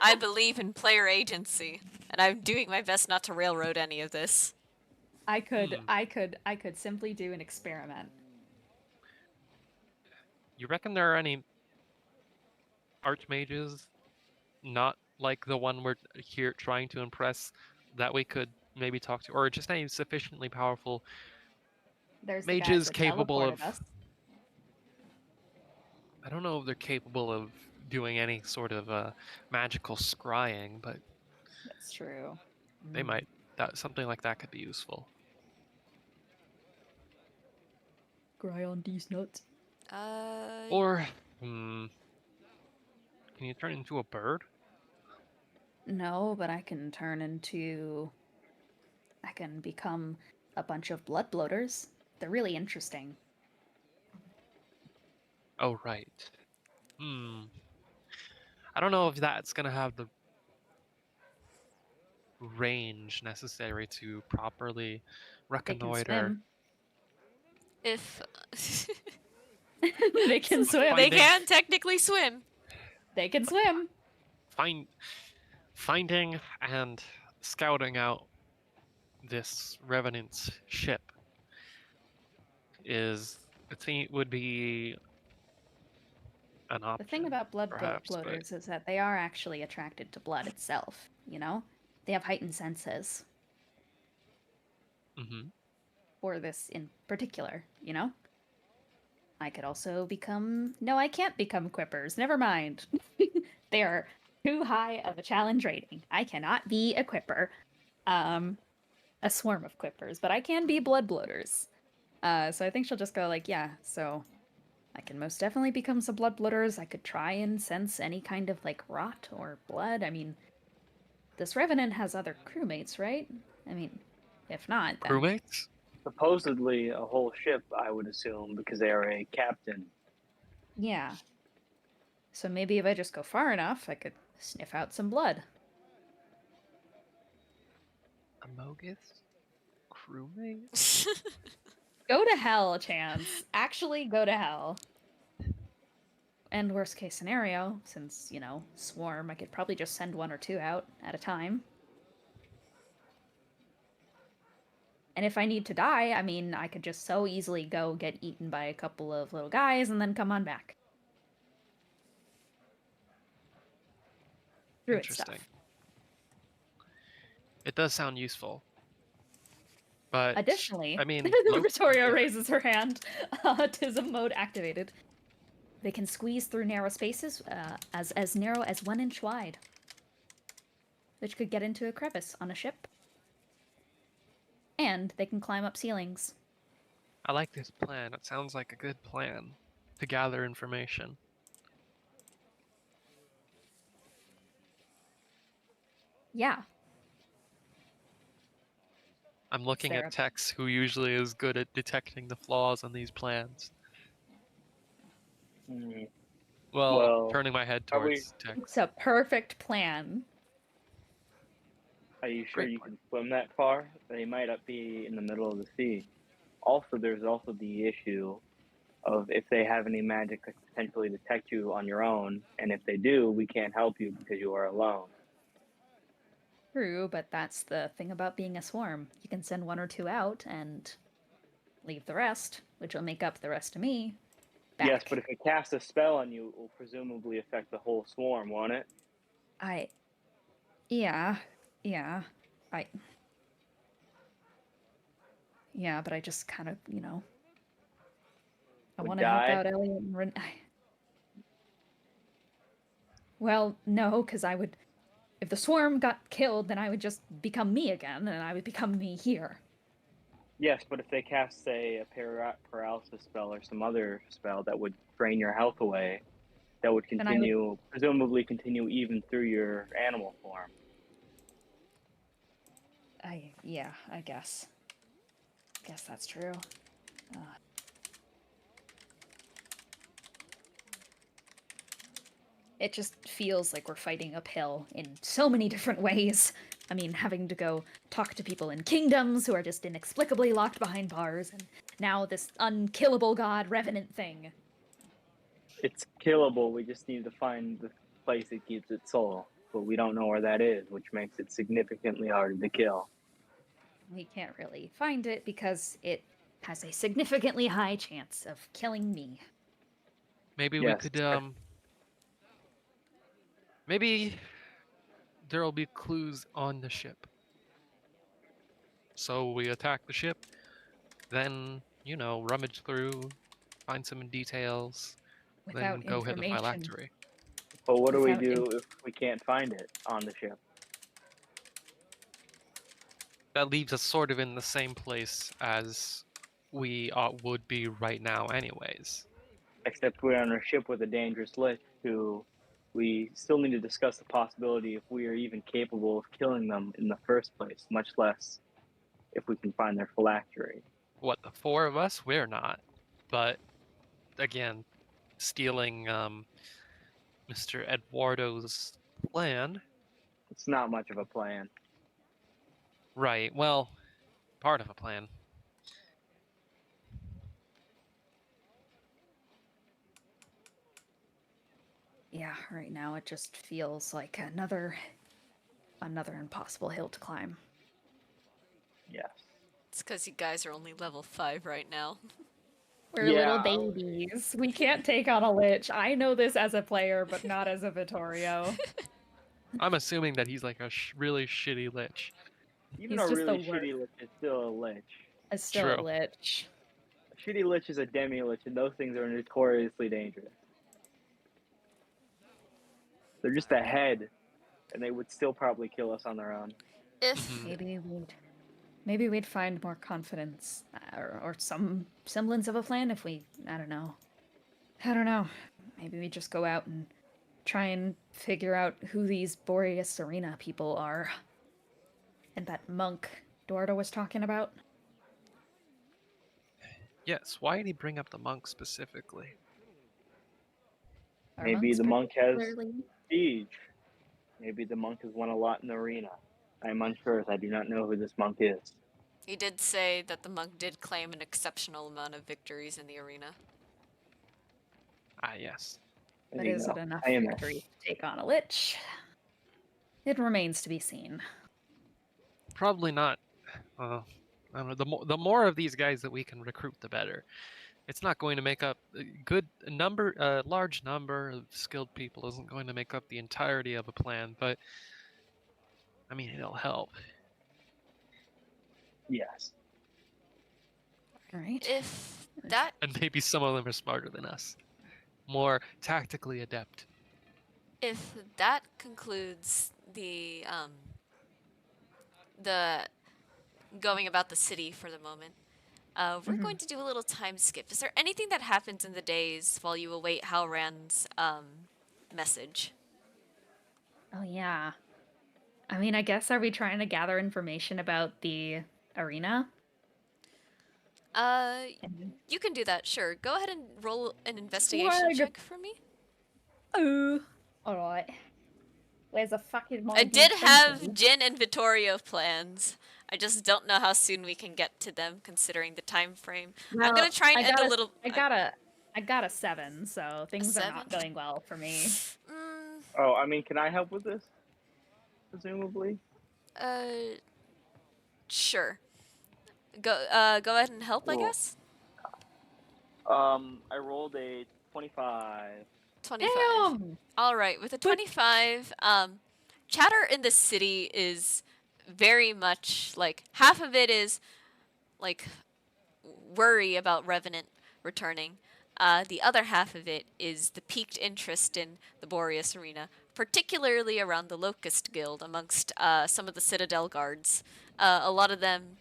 [SPEAKER 1] I believe in player agency, and I'm doing my best not to railroad any of this.
[SPEAKER 3] Hmm.
[SPEAKER 2] I could simply do an experiment.
[SPEAKER 3] You reckon there are any archmages, not like the one we're here trying to impress, that we could maybe talk to, or just any sufficiently powerful
[SPEAKER 2] There's the guys
[SPEAKER 3] mages
[SPEAKER 2] that
[SPEAKER 3] capable
[SPEAKER 2] teleported
[SPEAKER 3] of?
[SPEAKER 2] us.
[SPEAKER 3] I don't know if they're capable of doing any sort of magical scrying, but
[SPEAKER 2] That's true.
[SPEAKER 3] they
[SPEAKER 2] Mm.
[SPEAKER 3] might. That something like that could be useful.
[SPEAKER 2] Cry on these nuts.
[SPEAKER 1] Uh,
[SPEAKER 3] Or, hmm, can you turn into a bird?
[SPEAKER 2] No, but I can turn into. I can become a bunch of blood bloaters. They're really interesting.
[SPEAKER 3] Oh, right. I don't know if that's gonna have the range necessary to properly
[SPEAKER 2] They can
[SPEAKER 3] reconnoiter.
[SPEAKER 2] swim.
[SPEAKER 1] If
[SPEAKER 2] They can swim.
[SPEAKER 1] they
[SPEAKER 3] Finding-
[SPEAKER 1] can technically swim.
[SPEAKER 2] They can swim.
[SPEAKER 3] Finding and scouting out this revenant's ship would be an option.
[SPEAKER 2] The thing about
[SPEAKER 3] perhaps, but
[SPEAKER 2] bloaters is that they are actually attracted to blood itself, you know? They have heightened senses. For this in particular, you know? I could also become... No, I can't become quippers. Never mind. They are too high of a challenge rating. I cannot be a quipper. A swarm of quippers, but I can be blood bloaters. So I think she'll just go like, yeah, so I can most definitely become some blood bloaters. I could try and sense any kind of like rot or blood. I mean, this Revenant has other crewmates, right? I mean, if not, then
[SPEAKER 3] crewmates.
[SPEAKER 4] Supposedly a whole ship, I would assume, because they are a captain.
[SPEAKER 2] yeah. So maybe if I just go far enough, I could sniff out some blood.
[SPEAKER 3] Amogus? Crewmate?
[SPEAKER 2] Go to hell, Chance. Actually, go to hell. And worst case scenario, since, you know, swarm, I could probably just send one or two out at a time. And if I need to die, I mean, I could just so easily go get eaten by a couple of little guys and then come on back. Druid stuff.
[SPEAKER 3] Interesting. It does sound useful. But
[SPEAKER 2] Additionally,
[SPEAKER 3] I mean,
[SPEAKER 2] Victoria
[SPEAKER 3] yeah.
[SPEAKER 2] raises her hand. Autism mode activated. They can squeeze through narrow spaces, as narrow as 1 inch wide, which could get into a crevice on a ship. And they can climb up ceilings.
[SPEAKER 3] I like this plan. It sounds like a good plan to gather information.
[SPEAKER 2] Yeah.
[SPEAKER 3] I'm looking
[SPEAKER 2] there
[SPEAKER 3] at Tex, who usually is good at detecting the flaws in these plans.
[SPEAKER 4] Hmm.
[SPEAKER 3] Well, turning my head
[SPEAKER 4] are we-
[SPEAKER 3] towards Tex.
[SPEAKER 2] It's a perfect plan.
[SPEAKER 4] Are you sure
[SPEAKER 3] Great
[SPEAKER 4] you
[SPEAKER 3] point.
[SPEAKER 4] can swim that far? They might not be in the middle of the sea. Also, there's also the issue of if they have any magic that could potentially detect you on your own, and if they do, we can't help you because you are alone.
[SPEAKER 2] True, but that's the thing about being a swarm. You can send one or two out and leave the rest, which will make up the rest of me. Back.
[SPEAKER 4] Yes, but if it casts a spell on you, it will presumably affect the whole swarm, won't it?
[SPEAKER 2] Yeah, but I just kind of, you know, I
[SPEAKER 4] Would
[SPEAKER 2] want to help
[SPEAKER 4] die?
[SPEAKER 2] out Elliot and Well, no, because I would, if the swarm got killed, then I would just become me again, and I would become me here.
[SPEAKER 4] Yes, but if they cast, say, a paralysis spell or some other spell that would drain your health away, that would
[SPEAKER 2] Then I would-
[SPEAKER 4] presumably continue even through your animal form.
[SPEAKER 2] Yeah, I guess. Guess that's true. It just feels like we're fighting uphill in so many different ways. I mean, having to go talk to people in kingdoms who are just inexplicably locked behind bars, and now this unkillable god revenant thing.
[SPEAKER 4] It's killable, we just need to find the place it keeps its soul, but we don't know where that is, which makes it significantly harder to kill.
[SPEAKER 2] We can't really find it because it has a significantly high chance of killing me.
[SPEAKER 3] Maybe
[SPEAKER 4] Yes.
[SPEAKER 3] we could, maybe there'll be clues on the ship. So we attack the ship, then, you know, rummage through, find some details, then
[SPEAKER 2] Without
[SPEAKER 3] go hit the
[SPEAKER 2] information.
[SPEAKER 3] phylactery.
[SPEAKER 4] But what do we
[SPEAKER 2] Without
[SPEAKER 4] do if we can't find it on the ship?
[SPEAKER 3] That leaves us sort of in the same place as we would be right now anyways.
[SPEAKER 4] Except we're on a ship with a dangerous lich who we still need to discuss the possibility if we are even capable of killing them in the first place, much less if we can find their phylactery.
[SPEAKER 3] What, the four of us? We're not. But again, stealing Mr. Eduardo's plan.
[SPEAKER 4] It's not much of a plan.
[SPEAKER 3] Right. Well, part of a plan.
[SPEAKER 2] Yeah, right now it just feels like another impossible hill to climb.
[SPEAKER 4] Yes.
[SPEAKER 1] It's because you guys are only level 5 right now.
[SPEAKER 2] We're
[SPEAKER 4] Yeah,
[SPEAKER 2] little babies. We can't take on a lich. I know this as a player, but not as a Vittorio.
[SPEAKER 3] I'm assuming that he's like a really shitty lich.
[SPEAKER 4] even
[SPEAKER 2] He's
[SPEAKER 4] a
[SPEAKER 2] just the
[SPEAKER 4] really
[SPEAKER 2] worst.
[SPEAKER 4] shitty lich is still a lich.
[SPEAKER 2] Is still
[SPEAKER 3] True.
[SPEAKER 2] a lich.
[SPEAKER 4] A shitty lich is a demi-lich, and those things are notoriously dangerous. They're just ahead, and they would still probably kill us on their own.
[SPEAKER 1] If
[SPEAKER 3] Mhm.
[SPEAKER 2] Maybe we'd find more confidence or some semblance of a plan if we, I don't know. Maybe we just go out and try and figure out who these Boreas Arena people are. And that monk Dorda was talking about.
[SPEAKER 3] Yes, why did he bring up the monk specifically?
[SPEAKER 2] Are
[SPEAKER 4] Maybe
[SPEAKER 2] monks
[SPEAKER 4] the monk has
[SPEAKER 2] particularly?
[SPEAKER 4] siege. Maybe the monk has won a lot in the arena. I am unsure, as I do not know who this monk is.
[SPEAKER 1] he did say that the monk did claim an exceptional amount of victories in the arena.
[SPEAKER 3] Ah, yes.
[SPEAKER 4] There
[SPEAKER 2] But
[SPEAKER 4] you
[SPEAKER 2] is
[SPEAKER 4] go.
[SPEAKER 2] it enough
[SPEAKER 4] I am
[SPEAKER 2] victories to take on a lich? It remains to be seen.
[SPEAKER 3] Probably not. I don't know. The more of these guys that we can recruit, the better. It's not going to make up a large number of skilled people isn't going to make up the entirety of a plan, but I mean it'll help.
[SPEAKER 4] yes.
[SPEAKER 2] Right?
[SPEAKER 1] If that
[SPEAKER 3] And maybe some of them are smarter than us, more tactically adept.
[SPEAKER 1] if that concludes the going about the city for the moment, we're going to do a little time skip. Is there anything that happens in the days while you await Halran's message?
[SPEAKER 2] Oh, yeah. I mean, I guess are we trying to gather information about the arena?
[SPEAKER 1] Uh,
[SPEAKER 2] And
[SPEAKER 1] you can do that. Sure. Go ahead and roll an investigation
[SPEAKER 2] swag.
[SPEAKER 1] check for me.
[SPEAKER 2] Oh, all right. Where's the fucking
[SPEAKER 1] I
[SPEAKER 2] my
[SPEAKER 1] did have
[SPEAKER 2] d20?
[SPEAKER 1] Jin and Vittorio plans. I just don't know how soon we can get to them, considering the time frame. I'm
[SPEAKER 2] Well,
[SPEAKER 1] gonna try and
[SPEAKER 2] I
[SPEAKER 1] end
[SPEAKER 2] got
[SPEAKER 1] a
[SPEAKER 2] a,
[SPEAKER 1] little.
[SPEAKER 2] I got a 7, so
[SPEAKER 1] A
[SPEAKER 2] things are
[SPEAKER 1] 7.
[SPEAKER 2] not going well for me.
[SPEAKER 1] Mm,
[SPEAKER 4] Oh, I mean, can I help with this? Presumably.
[SPEAKER 1] uh, sure. Go ahead and help, I
[SPEAKER 4] Cool.
[SPEAKER 1] guess.
[SPEAKER 4] I rolled a 25.
[SPEAKER 1] 25.
[SPEAKER 2] Damn.
[SPEAKER 1] All right, with a
[SPEAKER 2] But
[SPEAKER 1] 25, chatter in the city is very much like half of it is like worry about Revenant returning. The other half of it is the piqued interest in the Boreas Arena, particularly around the Locust Guild amongst some of the Citadel guards. A lot of them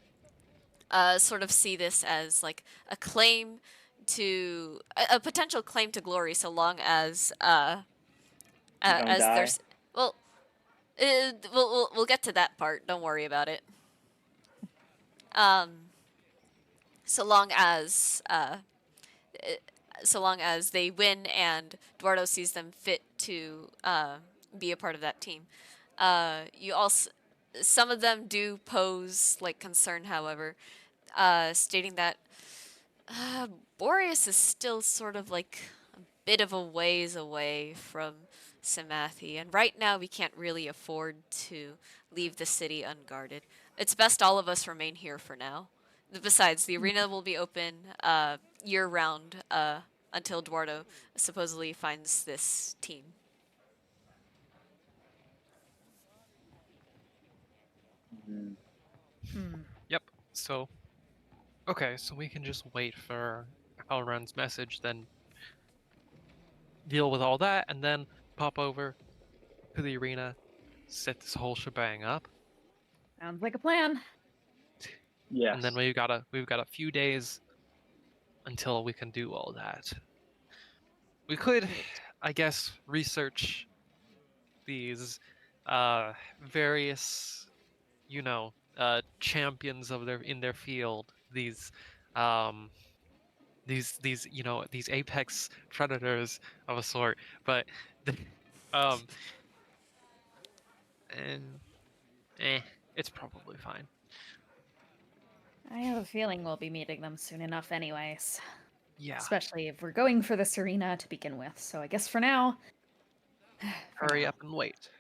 [SPEAKER 1] sort of see this as like a claim to a potential claim to glory, so long as
[SPEAKER 4] We don't
[SPEAKER 1] as
[SPEAKER 4] die.
[SPEAKER 1] there's well, we'll get to that part. Don't worry about it. Um, so long as so long as they win and Eduardo sees them fit to be a part of that team. You also, some of them do pose like concern, however, stating that uh, Boreas is still sort of like a bit of a ways away from Samathi, and right now we can't really afford to leave the city unguarded. It's best all of us remain here for now. Besides, the arena will be open year round until Eduardo supposedly finds this team.
[SPEAKER 4] Mhm.
[SPEAKER 3] Yep. So okay, so we can just wait for Halran's message, then deal with all that, and then pop over to the arena, set this whole shebang up,
[SPEAKER 2] sounds like a plan.
[SPEAKER 3] and then
[SPEAKER 4] Yes.
[SPEAKER 3] we've got a few days until we can do all that. We could, I guess, research these various, you know, champions of their field, um, these these apex predators of a sort, but um, and it's probably fine.
[SPEAKER 2] I have a feeling we'll be meeting them soon enough, anyways.
[SPEAKER 3] Yeah,
[SPEAKER 2] Especially if we're going for the Serena to begin with. So I guess for now,
[SPEAKER 3] hurry up and wait.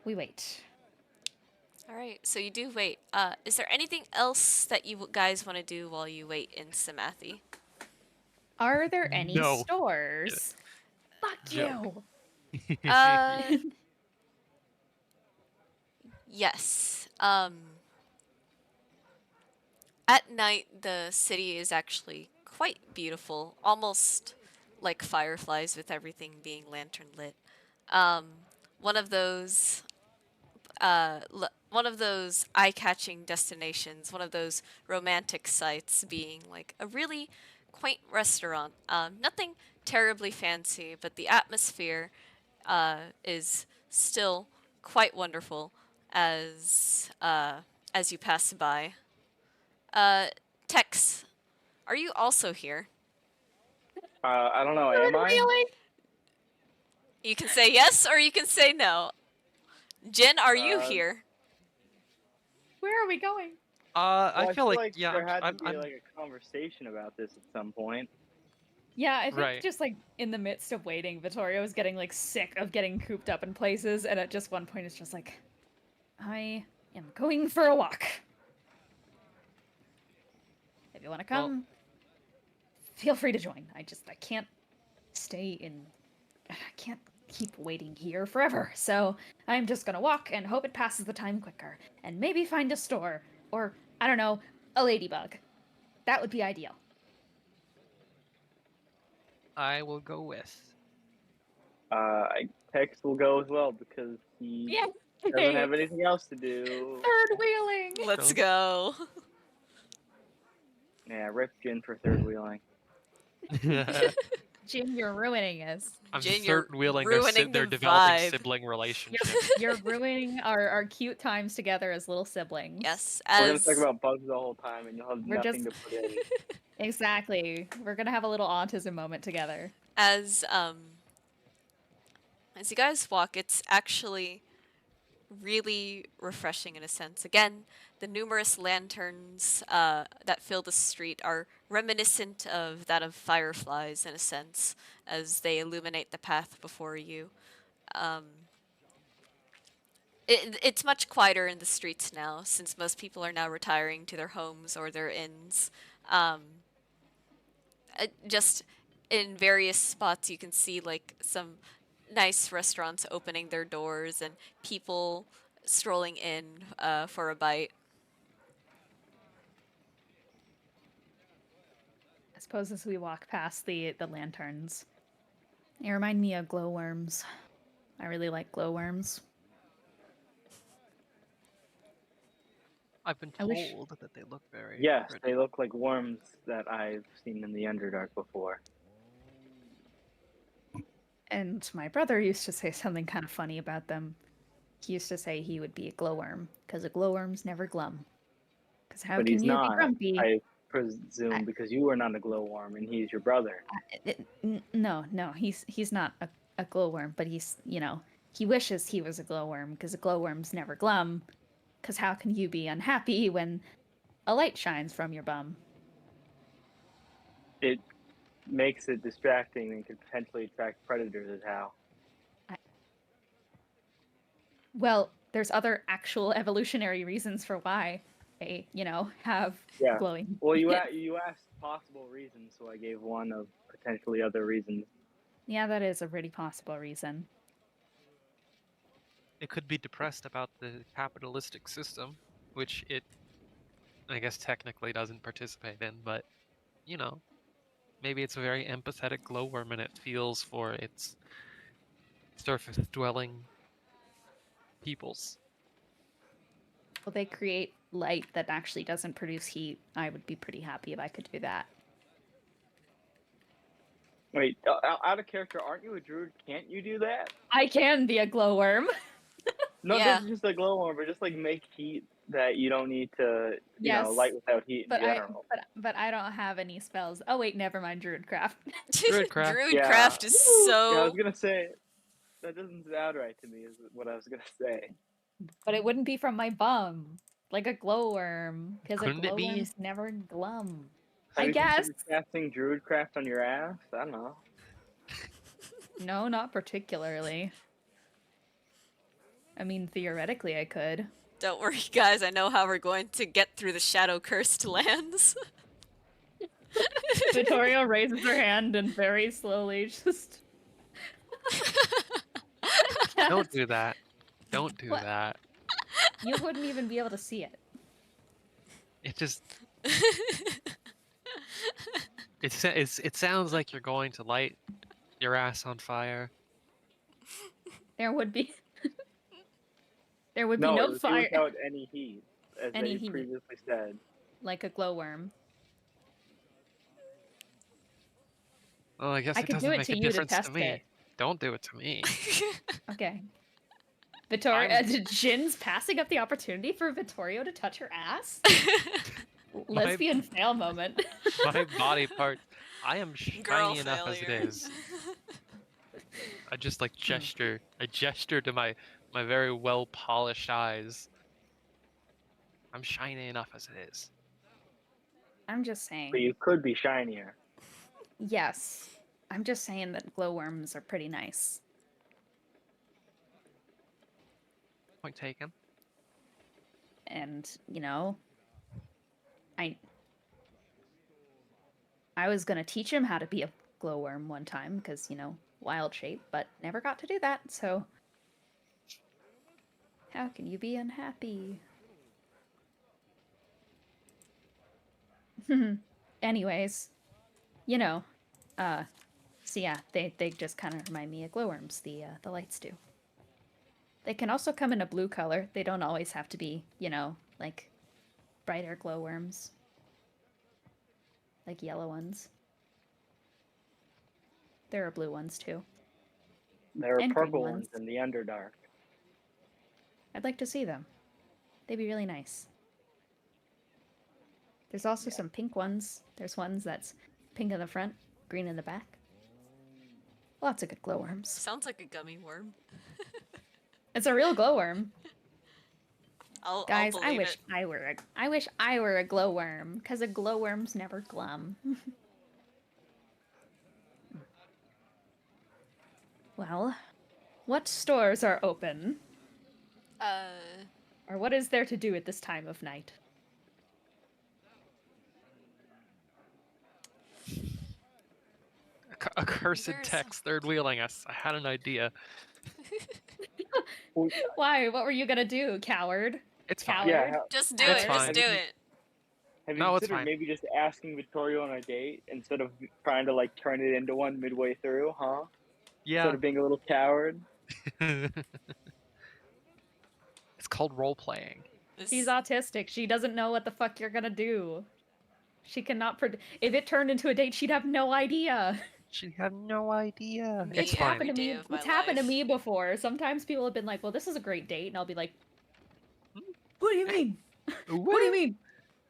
[SPEAKER 2] we wait.
[SPEAKER 1] All right, so you do wait. Is there anything else that you guys want to do while you wait in Samathi?
[SPEAKER 2] Are there any
[SPEAKER 3] No.
[SPEAKER 2] stores? Fuck
[SPEAKER 3] Joke.
[SPEAKER 2] you!
[SPEAKER 1] Uh, yes. At night, the city is actually quite beautiful, almost like fireflies with everything being lantern lit. Um, one of those one of those eye-catching destinations, one of those romantic sites being like a really quaint restaurant. Nothing terribly fancy, but the atmosphere is still quite wonderful as you pass by. Uh, Tex, are you also here?
[SPEAKER 4] I don't know. Am I?
[SPEAKER 2] Really?
[SPEAKER 1] You can say yes or you can say no. Jen, are you
[SPEAKER 4] Uh,
[SPEAKER 1] here?
[SPEAKER 2] Where are we going?
[SPEAKER 3] I
[SPEAKER 4] well, I
[SPEAKER 3] feel
[SPEAKER 4] feel
[SPEAKER 3] like
[SPEAKER 4] like
[SPEAKER 3] yeah,
[SPEAKER 4] there had to
[SPEAKER 3] I'm
[SPEAKER 4] be like a conversation about this at some point.
[SPEAKER 2] Yeah, I think
[SPEAKER 3] right.
[SPEAKER 2] just like in the midst of waiting, Vittoria was getting like sick of getting cooped up in places, and at just one point it's just like, I am going for a walk. If you want to
[SPEAKER 3] Well,
[SPEAKER 2] come, feel free to join. I can't stay in. I can't keep waiting here forever. So I'm just gonna walk and hope it passes the time quicker, and maybe find a store or I don't know, a ladybug. That would be ideal.
[SPEAKER 3] I will go with.
[SPEAKER 4] Tex will go as well because he
[SPEAKER 2] Yeah.
[SPEAKER 4] doesn't have anything else to do.
[SPEAKER 2] Third wheeling.
[SPEAKER 1] Let's
[SPEAKER 3] So-
[SPEAKER 1] go.
[SPEAKER 4] Yeah, rip Jin for third wheeling.
[SPEAKER 2] Jin, you're ruining us.
[SPEAKER 3] I'm
[SPEAKER 1] Jen, you're
[SPEAKER 3] third wheeling
[SPEAKER 1] ruining
[SPEAKER 3] their
[SPEAKER 1] the
[SPEAKER 3] developing
[SPEAKER 1] vibe.
[SPEAKER 3] sibling relationship.
[SPEAKER 2] You're ruining our cute times together as little siblings.
[SPEAKER 1] Yes,
[SPEAKER 4] We're gonna
[SPEAKER 1] as
[SPEAKER 4] talk about bugs the whole time, and you'll have
[SPEAKER 2] We're
[SPEAKER 4] nothing
[SPEAKER 2] just
[SPEAKER 4] to put in.
[SPEAKER 2] exactly. We're gonna have a little autism moment together.
[SPEAKER 1] as um as you guys walk, it's actually really refreshing in a sense. Again, the numerous lanterns that fill the street are reminiscent of that of fireflies in a sense, as they illuminate the path before you. Um, it's much quieter in the streets now, since most people are now retiring to their homes or their inns. Um, just in various spots, you can see like some nice restaurants opening their doors and people strolling in for a bite.
[SPEAKER 2] I suppose as we walk past the lanterns, they remind me of glowworms. I really like glowworms.
[SPEAKER 3] I've been
[SPEAKER 2] I wish,
[SPEAKER 3] told that they look very
[SPEAKER 4] Yes,
[SPEAKER 3] pretty.
[SPEAKER 4] they look like worms that I've seen in the Underdark before.
[SPEAKER 2] and my brother used to say something kind of funny about them. He used to say he would be a glowworm because a glowworm's never glum. Because how
[SPEAKER 4] But
[SPEAKER 2] can
[SPEAKER 4] he's
[SPEAKER 2] you be
[SPEAKER 4] not,
[SPEAKER 2] grumpy?
[SPEAKER 4] I presume,
[SPEAKER 2] I,
[SPEAKER 4] because you are not a glowworm and he's your brother.
[SPEAKER 2] no, he's not a glowworm, but he's he wishes he was a glowworm because a glowworm's never glum. Because how can you be unhappy when a light shines from your bum?
[SPEAKER 4] It makes it distracting and could potentially attract predators, is how.
[SPEAKER 2] I, well, there's other actual evolutionary reasons for why they, have
[SPEAKER 4] Yeah.
[SPEAKER 2] glowing.
[SPEAKER 4] Well, you asked possible reasons, so I gave one of potentially other reasons.
[SPEAKER 2] Yeah, that is a really possible reason.
[SPEAKER 3] It could be depressed about the capitalistic system, which it, I guess, technically doesn't participate in, but, you know, maybe it's a very empathetic glowworm and it feels for its surface dwelling peoples.
[SPEAKER 2] Well, they create light that actually doesn't produce heat. I would be pretty happy if I could do that.
[SPEAKER 4] Wait, out of character, aren't you a druid? Can't you do that?
[SPEAKER 2] I can be a glowworm.
[SPEAKER 4] Not
[SPEAKER 1] Yeah.
[SPEAKER 4] just a glowworm, but just like make heat that you don't need to,
[SPEAKER 2] Yes,
[SPEAKER 4] light without heat in
[SPEAKER 2] but
[SPEAKER 4] general.
[SPEAKER 2] I don't have any spells. Oh wait, never mind, Druidcraft.
[SPEAKER 3] Druidcraft.
[SPEAKER 4] Yeah.
[SPEAKER 1] Druidcraft is
[SPEAKER 4] Yeah, I was
[SPEAKER 1] so.
[SPEAKER 4] gonna say that doesn't sound right to me. Is what I was gonna say.
[SPEAKER 2] But it wouldn't be from my bum, like a glowworm, because a
[SPEAKER 3] Couldn't it be?
[SPEAKER 2] glowworm's never glum.
[SPEAKER 4] Have
[SPEAKER 2] I
[SPEAKER 4] you
[SPEAKER 2] guess.
[SPEAKER 4] considered casting Druidcraft on your ass? I don't know.
[SPEAKER 2] No, not particularly. I mean, theoretically, I could.
[SPEAKER 1] Don't worry, guys. I know how we're going to get through the shadow cursed lands.
[SPEAKER 2] Vittoria raises her hand and very slowly just.
[SPEAKER 3] Don't do that. Don't do
[SPEAKER 2] What?
[SPEAKER 3] that.
[SPEAKER 2] You wouldn't even be able to see it.
[SPEAKER 3] It just it sounds like you're going to light your ass on fire.
[SPEAKER 2] There would be. There would be
[SPEAKER 4] No, it
[SPEAKER 2] no
[SPEAKER 4] would be
[SPEAKER 2] fire.
[SPEAKER 4] without any heat, as
[SPEAKER 2] Any
[SPEAKER 4] they
[SPEAKER 2] heat.
[SPEAKER 4] previously said.
[SPEAKER 2] Like a glowworm.
[SPEAKER 3] Well, I guess
[SPEAKER 2] I
[SPEAKER 3] it
[SPEAKER 2] could do
[SPEAKER 3] doesn't
[SPEAKER 2] it
[SPEAKER 3] make
[SPEAKER 2] to
[SPEAKER 3] a
[SPEAKER 2] you to
[SPEAKER 3] difference to
[SPEAKER 2] test
[SPEAKER 3] me.
[SPEAKER 2] it.
[SPEAKER 3] Don't do it to me.
[SPEAKER 2] Okay. Vittoria, Jin's passing up the opportunity for Vittorio to touch her ass? Lesbian fail moment.
[SPEAKER 3] My body part. I am
[SPEAKER 1] Girl
[SPEAKER 3] shiny enough as it
[SPEAKER 1] failure.
[SPEAKER 3] is. I just like gesture. I gesture to my very well polished eyes. I'm shiny enough as it is.
[SPEAKER 2] I'm just saying.
[SPEAKER 4] But you could be shinier.
[SPEAKER 2] Yes. I'm just saying that glowworms are pretty nice.
[SPEAKER 3] Point taken.
[SPEAKER 2] And, I was gonna teach him how to be a glowworm one time, because, wild shape, but never got to do that, so. How can you be unhappy? Anyways, so yeah, they just kind of remind me of glowworms, the lights do. They can also come in a blue color. They don't always have to be, like brighter glowworms. Like yellow ones. There are blue ones too.
[SPEAKER 4] There are
[SPEAKER 2] And green
[SPEAKER 4] purple
[SPEAKER 2] ones.
[SPEAKER 4] ones in the Underdark.
[SPEAKER 2] I'd like to see them. They'd be really nice. There's also some pink ones. There's ones that's pink in the front, green in the back. Lots of good glowworms.
[SPEAKER 1] Sounds like a gummy worm.
[SPEAKER 2] It's a real glowworm. Guys,
[SPEAKER 1] I'll
[SPEAKER 2] I
[SPEAKER 1] believe
[SPEAKER 2] wish
[SPEAKER 1] it.
[SPEAKER 2] I wish I were a glowworm, because a glowworm's never glum. Well, what stores are open? Or what is there to do at this time of night?
[SPEAKER 3] A cursed
[SPEAKER 1] There's-
[SPEAKER 3] text third wheeling us. I had an idea.
[SPEAKER 2] Why? What were you gonna do, coward?
[SPEAKER 3] It's fine.
[SPEAKER 2] Coward?
[SPEAKER 4] Yeah,
[SPEAKER 1] Just do
[SPEAKER 3] It's
[SPEAKER 1] it.
[SPEAKER 3] fine.
[SPEAKER 1] Just do it.
[SPEAKER 4] have you
[SPEAKER 3] No, it's
[SPEAKER 4] considered
[SPEAKER 3] fine.
[SPEAKER 4] maybe just asking Vittorio on a date instead of trying to turn it into one midway through, huh?
[SPEAKER 3] Yeah.
[SPEAKER 4] Instead of being a little coward.
[SPEAKER 3] It's called role playing.
[SPEAKER 2] She's autistic. She doesn't know what the fuck you're gonna do. She cannot if it turned into a date, she'd have no idea.
[SPEAKER 3] She had no idea.
[SPEAKER 1] Me
[SPEAKER 3] It's
[SPEAKER 1] every
[SPEAKER 3] fine.
[SPEAKER 2] Happened to me.
[SPEAKER 1] day of my
[SPEAKER 2] It's happened to
[SPEAKER 1] life.
[SPEAKER 2] me before. Sometimes people have been like, "Well, this is a great date," and I'll be like, "What do you mean? What do you mean?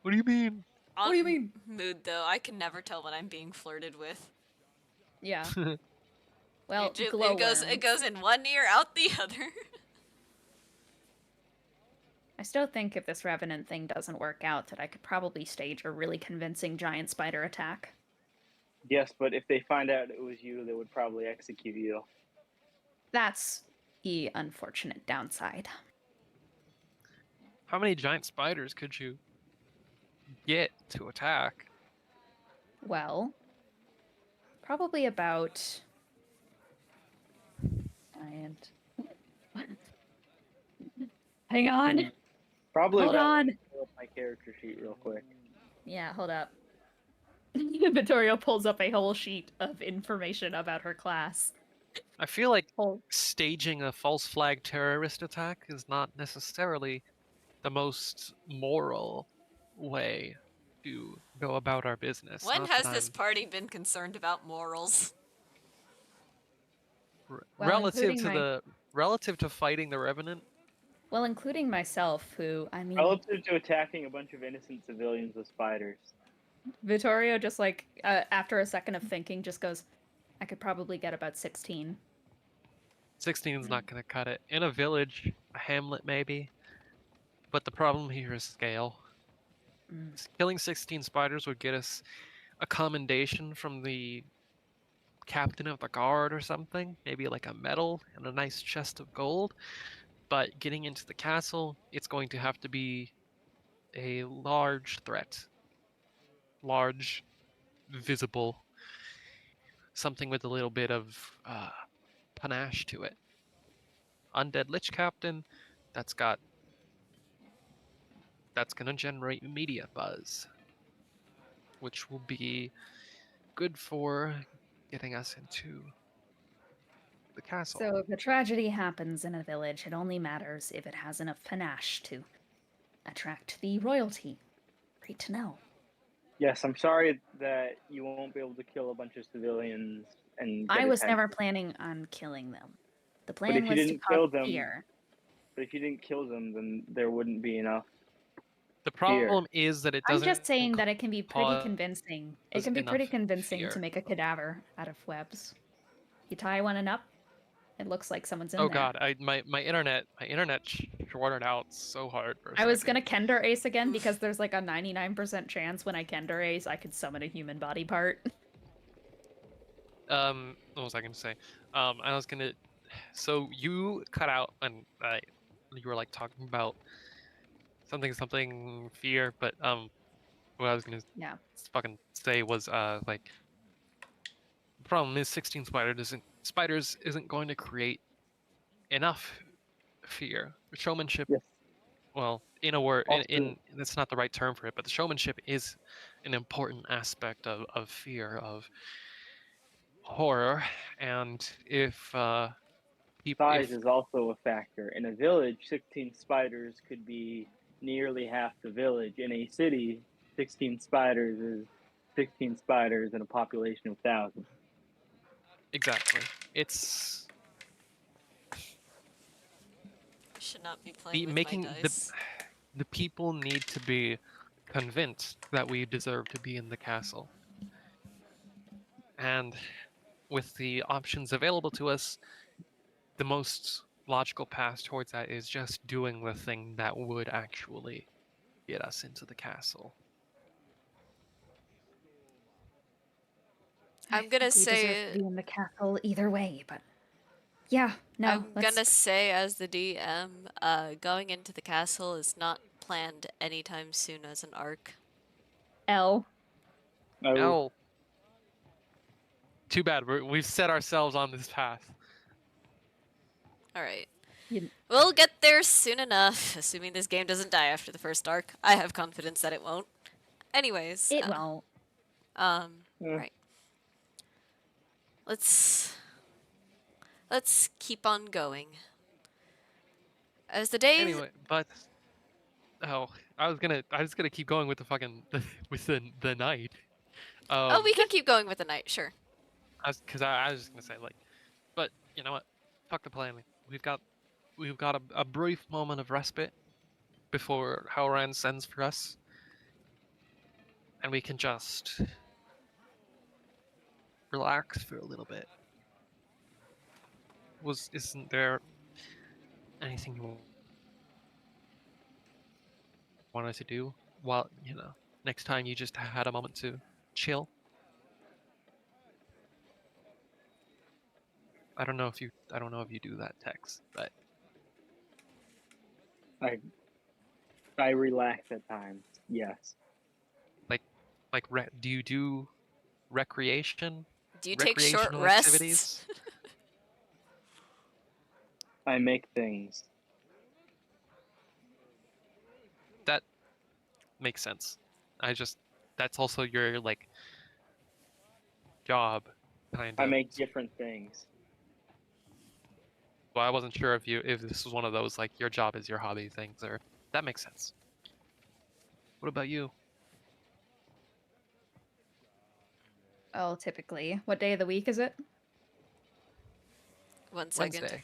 [SPEAKER 3] What do you mean?
[SPEAKER 2] What do you mean?"
[SPEAKER 1] Mood though, I can never tell when I'm being flirted with.
[SPEAKER 2] Yeah. Well,
[SPEAKER 1] it goes in one ear, out the other.
[SPEAKER 2] I still think if this Revenant thing doesn't work out, that I could probably stage a really convincing giant spider attack.
[SPEAKER 4] Yes, but if they find out it was you, they would probably execute you.
[SPEAKER 2] That's the unfortunate downside.
[SPEAKER 3] How many giant spiders could you get to attack?
[SPEAKER 2] Well, probably about giant. Hang on.
[SPEAKER 4] Probably
[SPEAKER 2] Hold
[SPEAKER 4] about
[SPEAKER 2] on.
[SPEAKER 4] pull up my character sheet real quick.
[SPEAKER 2] Yeah, hold up. Vittorio pulls up a whole sheet of information about her class.
[SPEAKER 3] I feel like
[SPEAKER 2] Oh.
[SPEAKER 3] staging a false flag terrorist attack is not necessarily the most moral way to go about our business.
[SPEAKER 1] When
[SPEAKER 3] Not
[SPEAKER 1] has
[SPEAKER 3] that
[SPEAKER 1] this
[SPEAKER 3] I'm-
[SPEAKER 1] party been concerned about morals?
[SPEAKER 2] Well,
[SPEAKER 3] relative
[SPEAKER 2] including
[SPEAKER 3] to
[SPEAKER 2] my-
[SPEAKER 3] relative to fighting the Revenant?
[SPEAKER 2] Well, including myself, who, I mean,
[SPEAKER 4] Relative to attacking a bunch of innocent civilians with spiders.
[SPEAKER 2] Vittorio just like, after a second of thinking, just goes, I could probably get about 16.
[SPEAKER 3] 16's not gonna cut it. In a village, a hamlet maybe. But the problem here is scale.
[SPEAKER 2] Mm.
[SPEAKER 3] Killing 16 spiders would get us a commendation from the captain of the guard or something, maybe like a medal and a nice chest of gold. But getting into the castle, it's going to have to be a large threat, large, visible, something with a little bit of panache to it. Undead Lich Captain, that's got that's gonna generate media buzz, which will be good for getting us into the castle.
[SPEAKER 2] So if a tragedy happens in a village, it only matters if it has enough panache to attract the royalty. Great to know.
[SPEAKER 4] Yes, I'm sorry that you won't be able to kill a bunch of civilians and
[SPEAKER 2] I
[SPEAKER 4] get
[SPEAKER 2] was never
[SPEAKER 4] attention.
[SPEAKER 2] planning on killing them. The
[SPEAKER 4] But
[SPEAKER 2] plan
[SPEAKER 4] if you
[SPEAKER 2] was to
[SPEAKER 4] didn't
[SPEAKER 2] cause
[SPEAKER 4] kill them,
[SPEAKER 2] fear.
[SPEAKER 4] then there wouldn't be enough
[SPEAKER 3] The
[SPEAKER 4] fear.
[SPEAKER 3] problem is that it
[SPEAKER 2] I'm
[SPEAKER 3] doesn't
[SPEAKER 2] just saying that it can be pretty
[SPEAKER 3] cause
[SPEAKER 2] convincing. It can be
[SPEAKER 3] enough
[SPEAKER 2] pretty convincing to
[SPEAKER 3] fear.
[SPEAKER 2] make a cadaver out of webs. You tie one up, it looks like someone's in
[SPEAKER 3] Oh
[SPEAKER 2] there.
[SPEAKER 3] god, my internet shorted out so hard for a
[SPEAKER 2] I was
[SPEAKER 3] second.
[SPEAKER 2] gonna Kender Ace again
[SPEAKER 1] Oof.
[SPEAKER 2] because there's like a 99% chance when I Kender Ace I could summon a human body part.
[SPEAKER 3] What was I gonna say? I was gonna. So you cut out and you were like talking about something fear, but what I was gonna
[SPEAKER 2] Yeah.
[SPEAKER 3] fucking say was like the problem is 16 spiders isn't going to create enough fear. Showmanship,
[SPEAKER 4] Yes.
[SPEAKER 3] well, in a word,
[SPEAKER 4] Also,
[SPEAKER 3] in that's not the right term for it, but the showmanship is an important aspect of fear, of horror, and
[SPEAKER 4] size
[SPEAKER 3] if
[SPEAKER 4] is also a factor. In a village, 16 spiders could be nearly half the village. In a city, 16 spiders is 16 spiders in a population of thousands.
[SPEAKER 3] exactly, it's
[SPEAKER 1] I should not be playing
[SPEAKER 3] the
[SPEAKER 1] with my
[SPEAKER 3] making
[SPEAKER 1] dice.
[SPEAKER 3] the people need to be convinced that we deserve to be in the castle, and with the options available to us, the most logical path towards that is just doing the thing that would actually get us into the castle.
[SPEAKER 2] I
[SPEAKER 1] I'm gonna
[SPEAKER 2] think we deserve to
[SPEAKER 1] say
[SPEAKER 2] be in the castle either way, but yeah, no,
[SPEAKER 1] I'm
[SPEAKER 2] let's
[SPEAKER 1] gonna say as the DM, going into the castle is not planned anytime soon as an arc.
[SPEAKER 2] L.
[SPEAKER 4] Oh,
[SPEAKER 3] Oh, too bad. We've set ourselves on this path.
[SPEAKER 1] All right.
[SPEAKER 2] You,
[SPEAKER 1] We'll get there soon enough, assuming this game doesn't die after the first arc. I have confidence that it won't. Anyways,
[SPEAKER 2] it won't.
[SPEAKER 4] eh,
[SPEAKER 1] right. Let's keep on going. As the days
[SPEAKER 3] Anyway, but oh, I was gonna keep going with the fucking with the night.
[SPEAKER 1] Oh, we
[SPEAKER 3] Um,
[SPEAKER 1] can keep going with the night, sure.
[SPEAKER 3] I was just gonna say like, but you know what? Fuck the planning. We've got a brief moment of respite before Howran sends for us, and we can just relax for a little bit. Isn't there anything you wanted to do while next time you just had a moment to chill? I don't know if you do that, Tex, but
[SPEAKER 4] I I relax at times. Yes,
[SPEAKER 3] like do you do recreation
[SPEAKER 1] Do you take short
[SPEAKER 3] recreational
[SPEAKER 1] rests?
[SPEAKER 3] activities?
[SPEAKER 4] I make things.
[SPEAKER 3] That makes sense. I just that's also your like job kind
[SPEAKER 4] I
[SPEAKER 3] of.
[SPEAKER 4] make different things.
[SPEAKER 3] So I wasn't sure if this was one of those like your job is your hobby things, or that makes sense. What about you?
[SPEAKER 2] Oh, typically. What day of the week is it?
[SPEAKER 1] 1 second.
[SPEAKER 3] Wednesday.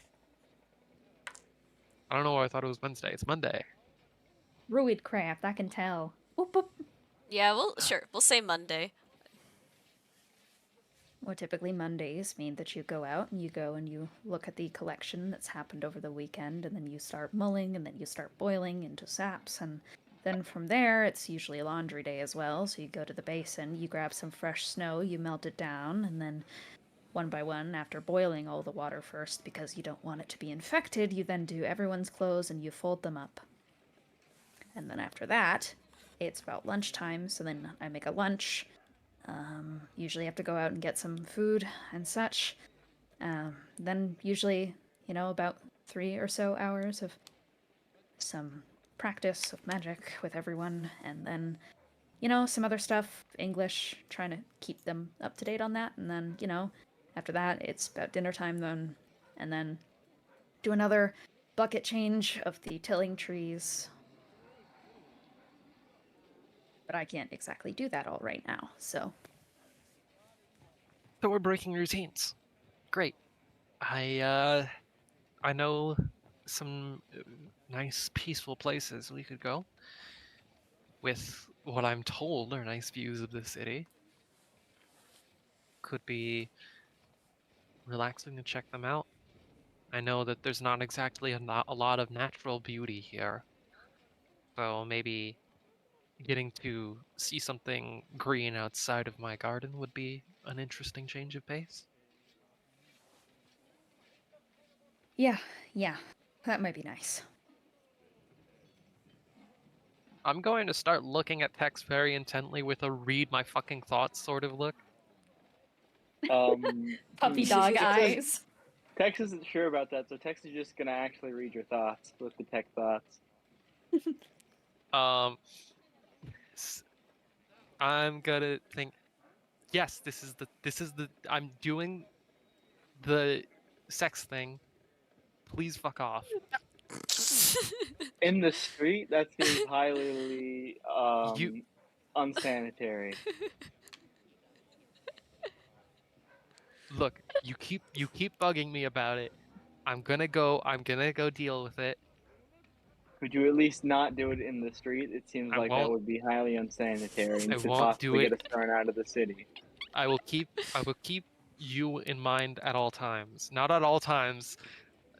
[SPEAKER 3] I don't know why I thought it was Wednesday. It's Monday.
[SPEAKER 2] Ruidcraft, I can tell. Whoop, whoop.
[SPEAKER 1] Yeah, we'll say Monday.
[SPEAKER 2] Well, typically Mondays mean that you go out and you look at the collection that's happened over the weekend, and then you start mulling, and then you start boiling into saps, and then from there it's usually laundry day as well. So you go to the basin, you grab some fresh snow, you melt it down, and then one by one, after boiling all the water first because you don't want it to be infected, you then do everyone's clothes and you fold them up. And then after that, it's about lunchtime, so then I make a lunch. Usually have to go out and get some food and such. Then usually, about 3 or so hours of some practice of magic with everyone, and then, some other stuff, English, trying to keep them up to date on that, and then, after that, it's about dinner time then, and then do another bucket change of the tilling trees. But I can't exactly do that all right now, so.
[SPEAKER 3] So we're breaking routines. Great. I know some nice peaceful places we could go with what I'm told are nice views of the city. Could be relaxing to check them out. I know that there's not exactly a lot of natural beauty here. So maybe getting to see something green outside of my garden would be an interesting change of pace.
[SPEAKER 2] Yeah, that might be nice.
[SPEAKER 3] I'm going to start looking at text very intently with a read my fucking thoughts sort of look.
[SPEAKER 2] Puppy dog
[SPEAKER 4] It says
[SPEAKER 2] eyes.
[SPEAKER 4] Tex isn't sure about that, so Tex is just gonna actually read your thoughts with the tech thoughts.
[SPEAKER 3] Um, I'm gonna think. Yes, this is the. I'm doing the sex thing. Please fuck off.
[SPEAKER 4] In the street, that seems highly
[SPEAKER 3] You
[SPEAKER 4] unsanitary.
[SPEAKER 3] look. You keep bugging me about it. I'm gonna go deal with it.
[SPEAKER 4] Could you at least not do it in the street? It seems
[SPEAKER 3] I
[SPEAKER 4] like that
[SPEAKER 3] won't.
[SPEAKER 4] would be highly unsanitary
[SPEAKER 3] I
[SPEAKER 4] and could
[SPEAKER 3] won't do
[SPEAKER 4] possibly get
[SPEAKER 3] it.
[SPEAKER 4] us thrown out of the city.
[SPEAKER 3] I will keep you in mind at all times. Not at all times,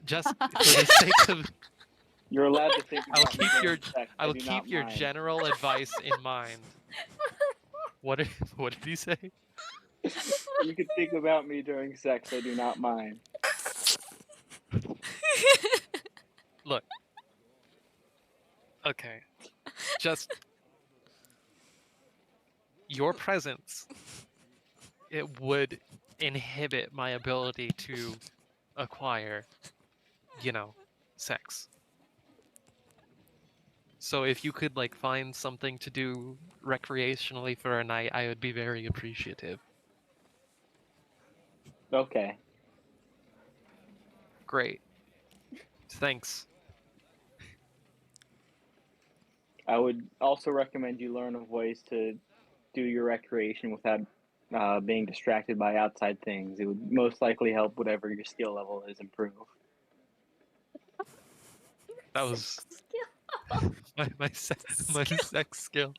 [SPEAKER 3] just for the sake of
[SPEAKER 4] You're allowed to think
[SPEAKER 3] I will
[SPEAKER 4] about me
[SPEAKER 3] keep
[SPEAKER 4] during sex.
[SPEAKER 3] I
[SPEAKER 4] I
[SPEAKER 3] will
[SPEAKER 4] do
[SPEAKER 3] keep
[SPEAKER 4] not
[SPEAKER 3] your
[SPEAKER 4] mind.
[SPEAKER 3] general advice in mind. What did, what did he say?
[SPEAKER 4] You can think about me during sex. I do not mind.
[SPEAKER 3] Look. Okay. Just your presence, it would inhibit my ability to acquire, sex. So if you could like find something to do recreationally for a night, I would be very appreciative.
[SPEAKER 4] Okay.
[SPEAKER 3] Great. Thanks.
[SPEAKER 4] I would also recommend you learn of ways to do your recreation without being distracted by outside things. It would most likely help whatever your skill level is improve.
[SPEAKER 3] That was my sex skill.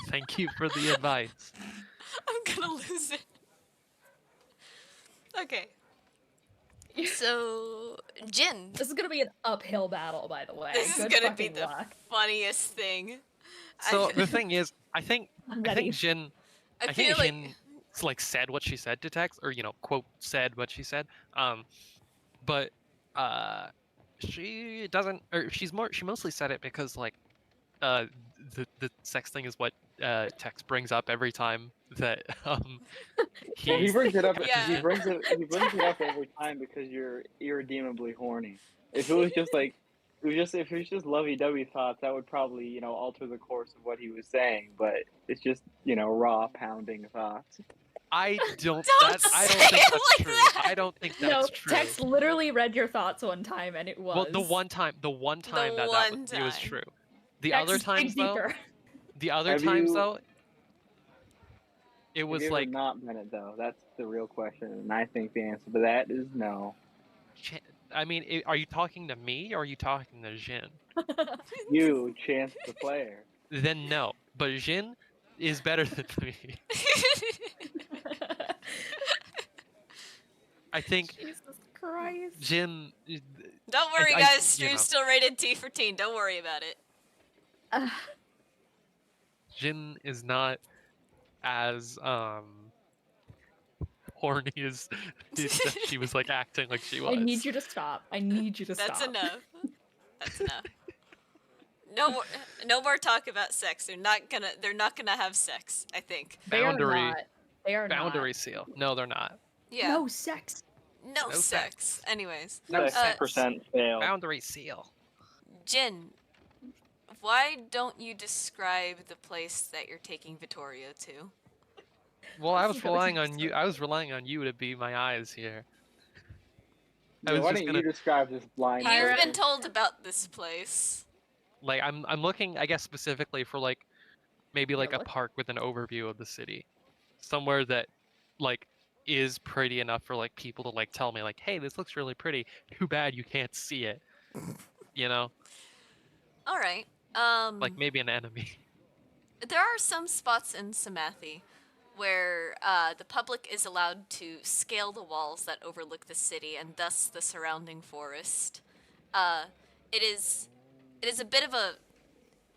[SPEAKER 3] Thank you for the advice.
[SPEAKER 1] I'm gonna lose it. Okay. So, Jin.
[SPEAKER 2] This is gonna be an uphill battle, by the way.
[SPEAKER 1] This is
[SPEAKER 2] Good
[SPEAKER 1] gonna be
[SPEAKER 2] fucking
[SPEAKER 1] the
[SPEAKER 2] luck.
[SPEAKER 1] funniest thing.
[SPEAKER 3] So the thing is, I think Jin
[SPEAKER 1] I feel like
[SPEAKER 3] Jin said what she said to Tex, or quote said what she said. But she doesn't, or she mostly said it because uh the sex thing is what Tex brings up every time that
[SPEAKER 4] Well, he
[SPEAKER 3] he
[SPEAKER 4] brings it up.
[SPEAKER 3] catches
[SPEAKER 4] He
[SPEAKER 1] Yeah.
[SPEAKER 3] Jin.
[SPEAKER 4] brings it. He brings it up every time because you're irredeemably horny. If it was just like, if it was just lovey-dovey thoughts, that would probably alter the course of what he was saying. But it's just raw pounding thoughts.
[SPEAKER 3] I don't
[SPEAKER 1] Don't
[SPEAKER 3] I
[SPEAKER 1] say
[SPEAKER 3] don't think
[SPEAKER 1] it
[SPEAKER 3] that's
[SPEAKER 1] like
[SPEAKER 3] true.
[SPEAKER 1] that!
[SPEAKER 3] I don't think
[SPEAKER 2] No,
[SPEAKER 3] that's true.
[SPEAKER 2] Tex literally read your thoughts one time, and it was.
[SPEAKER 3] Well, the one time
[SPEAKER 1] The one
[SPEAKER 3] it was
[SPEAKER 1] time.
[SPEAKER 3] true. The
[SPEAKER 2] Tex,
[SPEAKER 3] other
[SPEAKER 2] dig
[SPEAKER 3] times though,
[SPEAKER 2] deeper.
[SPEAKER 4] Have you
[SPEAKER 3] it
[SPEAKER 4] have
[SPEAKER 3] was
[SPEAKER 4] you ever
[SPEAKER 3] like
[SPEAKER 4] not been it though? That's the real question, and I think the answer to that is no.
[SPEAKER 3] I mean, are you talking to me or are you talking to Jin?
[SPEAKER 4] You, Chance the player.
[SPEAKER 3] Then no. But Jin is better than me. I think
[SPEAKER 2] Jesus Christ.
[SPEAKER 3] Jin.
[SPEAKER 1] Don't worry,
[SPEAKER 3] I
[SPEAKER 1] guys.
[SPEAKER 3] you
[SPEAKER 1] Stream's
[SPEAKER 3] know,
[SPEAKER 1] still rated T for teen. Don't worry about it.
[SPEAKER 3] Jin is not as horny as she was like acting like she
[SPEAKER 2] I need
[SPEAKER 3] was.
[SPEAKER 2] you to stop. I need you to
[SPEAKER 1] That's
[SPEAKER 2] stop.
[SPEAKER 1] enough. That's enough. No more, no more talk about sex. They're not gonna have sex. I think.
[SPEAKER 2] They are
[SPEAKER 3] Boundary
[SPEAKER 2] not. They are
[SPEAKER 3] boundary
[SPEAKER 2] not.
[SPEAKER 3] seal. No, they're not.
[SPEAKER 1] Yeah.
[SPEAKER 2] No sex.
[SPEAKER 1] No
[SPEAKER 3] No
[SPEAKER 1] sex.
[SPEAKER 3] sex.
[SPEAKER 1] Anyways,
[SPEAKER 3] No sex.
[SPEAKER 4] 6% failed.
[SPEAKER 3] Boundary seal.
[SPEAKER 1] Jin, why don't you describe the place that you're taking Vittorio to?
[SPEAKER 3] Well, I
[SPEAKER 2] This
[SPEAKER 3] was
[SPEAKER 2] is really
[SPEAKER 3] relying on you.
[SPEAKER 2] so-
[SPEAKER 3] I was relying on you to be my eyes here. I
[SPEAKER 4] Yeah,
[SPEAKER 3] was
[SPEAKER 4] why
[SPEAKER 3] just
[SPEAKER 4] don't
[SPEAKER 3] gonna
[SPEAKER 4] you describe this blind?
[SPEAKER 1] You've
[SPEAKER 2] Tyra-
[SPEAKER 1] been
[SPEAKER 4] person?
[SPEAKER 1] told about this place.
[SPEAKER 3] like I'm looking, I guess, specifically for like maybe like a
[SPEAKER 2] look.
[SPEAKER 3] park with an overview of the city, somewhere that like is pretty enough for like people to like tell me like, hey, this looks really pretty. Too bad you can't see it. You know,
[SPEAKER 1] All right.
[SPEAKER 3] like maybe an enemy.
[SPEAKER 1] There are some spots in Samathi where the public is allowed to scale the walls that overlook the city and thus the surrounding forest. Uh, it is it is a bit of a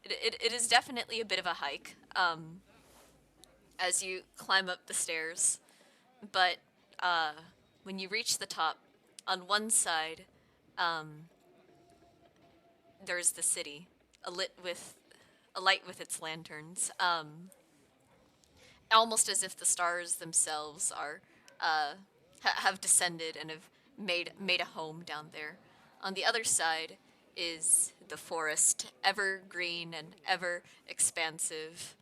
[SPEAKER 1] it is definitely a bit of a hike as you climb up the stairs, but when you reach the top, on one side, there's the city, a light with its lanterns. Almost as if the stars themselves are have descended and have made a home down there. On the other side is the forest, ever green and ever expansive.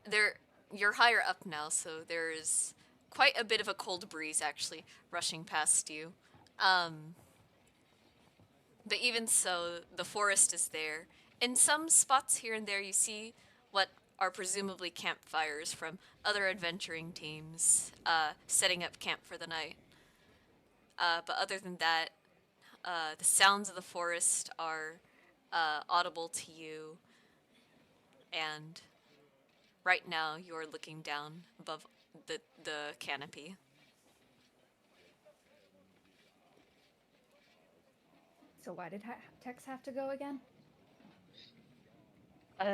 [SPEAKER 1] There, you're higher up now, so there is quite a bit of a cold breeze actually rushing past you. But even so, the forest is there. In some spots here and there, you see what are presumably campfires from other adventuring teams setting up camp for the night. But other than that, the sounds of the forest are audible to you, and right now you're looking down above the canopy.
[SPEAKER 2] So why did Tex have to go again?
[SPEAKER 3] Uh,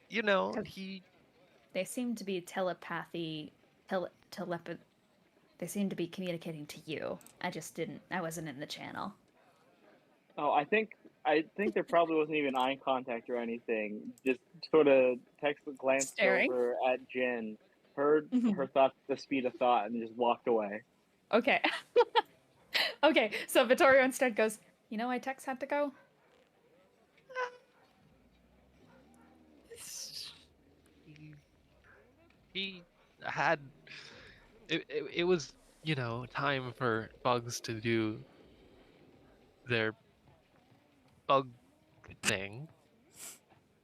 [SPEAKER 3] you know,
[SPEAKER 2] Because
[SPEAKER 3] he
[SPEAKER 2] they seem to be telepath. They seem to be communicating to you. I just didn't. I wasn't in the channel.
[SPEAKER 4] Oh, I think there probably wasn't even eye contact or anything. Just sort of text glanced
[SPEAKER 2] Staring.
[SPEAKER 4] over at Jen, heard her thoughts at the speed of thought, and just walked away.
[SPEAKER 2] Okay. Okay. So Vittorio instead goes. You know why Tex had to go?
[SPEAKER 3] he had it was, you know, time for bugs to do their bug thing that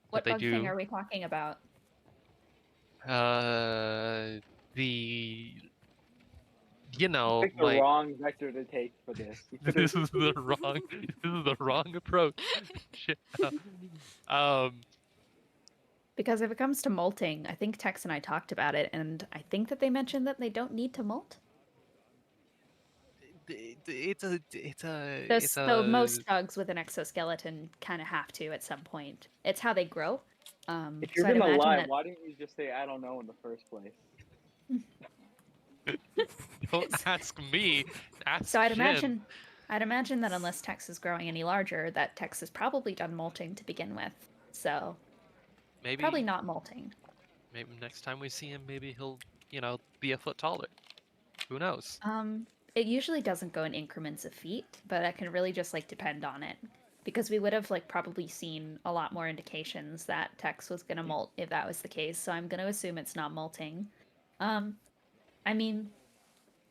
[SPEAKER 2] What
[SPEAKER 3] they
[SPEAKER 2] bug thing
[SPEAKER 3] do.
[SPEAKER 2] are we talking about?
[SPEAKER 3] The you know,
[SPEAKER 4] Picked the
[SPEAKER 3] like
[SPEAKER 4] wrong vector to take for this.
[SPEAKER 3] this is the wrong approach. Shit. Um,
[SPEAKER 2] Because if it comes to molting, I think Tex and I talked about it, and I think that they mentioned that they don't need to molt. So most bugs with an exoskeleton kind of have to at some point. It's how they grow.
[SPEAKER 4] If you're
[SPEAKER 2] So I'd
[SPEAKER 4] gonna
[SPEAKER 2] imagine
[SPEAKER 4] lie,
[SPEAKER 2] that.
[SPEAKER 4] why didn't you just say I don't know in the first place?
[SPEAKER 3] Don't ask me. Ask
[SPEAKER 2] So I'd
[SPEAKER 3] Jin.
[SPEAKER 2] imagine that unless Tex is growing any larger, that Tex has probably done molting to begin with. So probably
[SPEAKER 3] Maybe
[SPEAKER 2] not molting.
[SPEAKER 3] maybe next time we see him, maybe he'll, you know, be a foot taller. Who knows?
[SPEAKER 2] It usually doesn't go in increments of feet, but that can really just like depend on it. Because we would have like probably seen a lot more indications that Tex was gonna molt if that was the case. So I'm gonna assume it's not molting. I mean,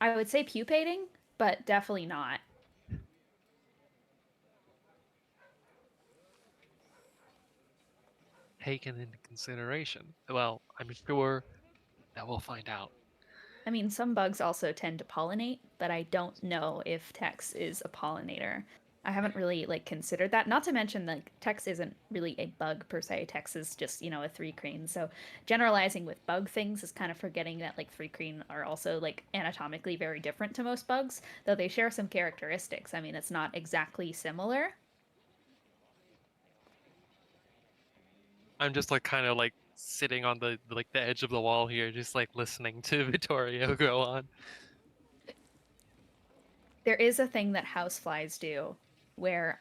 [SPEAKER 2] I would say pupating, but definitely not.
[SPEAKER 3] taken into consideration? Well, I'm sure that we'll find out.
[SPEAKER 2] I mean, some bugs also tend to pollinate, but I don't know if Tex is a pollinator. I haven't really like considered that. Not to mention like Tex isn't really a bug per se. Tex is just, a three crane. So generalizing with bug things is kind of forgetting that like three crane are also like anatomically very different to most bugs, though they share some characteristics. I mean, it's not exactly similar.
[SPEAKER 3] I'm just like kind of like sitting on the edge of the wall here, just like listening to Vittorio go on.
[SPEAKER 2] There is a thing that houseflies do where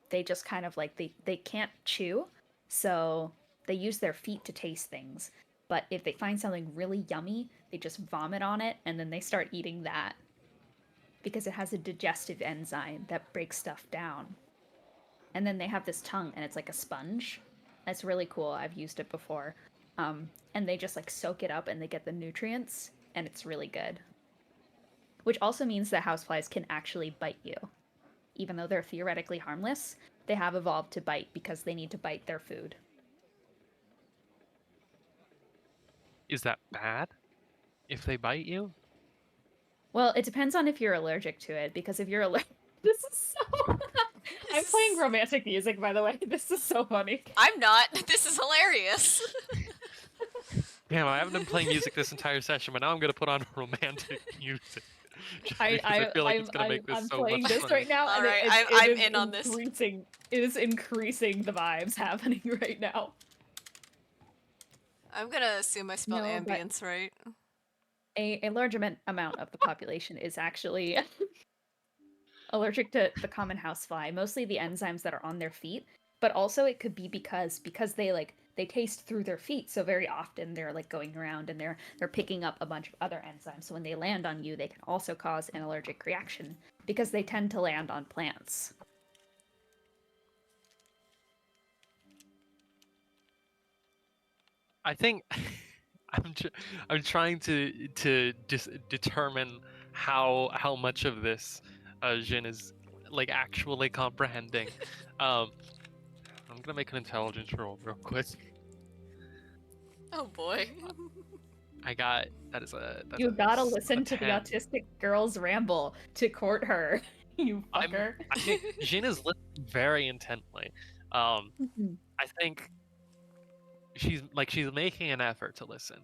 [SPEAKER 2] they just kind of like they can't chew, so they use their feet to taste things. But if they find something really yummy, they just vomit on it and then they start eating that because it has a digestive enzyme that breaks stuff down. And then they have this tongue and it's like a sponge. That's really cool. I've used it before. And they just like soak it up and they get the nutrients and it's really good. Which also means that houseflies can actually bite you. Even though they're theoretically harmless, they have evolved to bite because they need to bite their food.
[SPEAKER 3] Is that bad if they bite you?
[SPEAKER 2] Well, it depends on if you're allergic to it, because if you're allergic. This is so. I'm playing romantic music, by the way. This is so funny.
[SPEAKER 1] I'm not. This is hilarious.
[SPEAKER 3] Damn, I haven't been playing music this entire session, but now I'm gonna put on romantic music. Just because I feel like it's gonna make this
[SPEAKER 2] I'm
[SPEAKER 3] so
[SPEAKER 2] playing
[SPEAKER 3] much
[SPEAKER 2] this
[SPEAKER 3] funnier.
[SPEAKER 2] right now,
[SPEAKER 1] All
[SPEAKER 2] and
[SPEAKER 1] right,
[SPEAKER 2] it
[SPEAKER 1] I'm
[SPEAKER 2] is
[SPEAKER 1] in on this.
[SPEAKER 2] increasing. It is increasing the vibes happening right now.
[SPEAKER 1] I'm gonna assume I spelled
[SPEAKER 2] No, but
[SPEAKER 1] ambience right.
[SPEAKER 2] a large amount of the population is actually allergic to the common housefly, mostly the enzymes that are on their feet, but also it could be because they taste through their feet, so very often they're like going around and they're picking up a bunch of other enzymes. So when they land on you, they can also cause an allergic reaction because they tend to land on plants.
[SPEAKER 3] I think I'm trying to just determine how much of this Jin is like actually comprehending. Um, I'm gonna make an intelligence roll real quick.
[SPEAKER 1] Oh boy.
[SPEAKER 3] I got that's a
[SPEAKER 2] You gotta
[SPEAKER 3] a
[SPEAKER 2] listen to the
[SPEAKER 3] 10.
[SPEAKER 2] autistic girl's ramble to court her, you fucker.
[SPEAKER 3] I think Jin is listening very intently. I think she's making an effort to listen.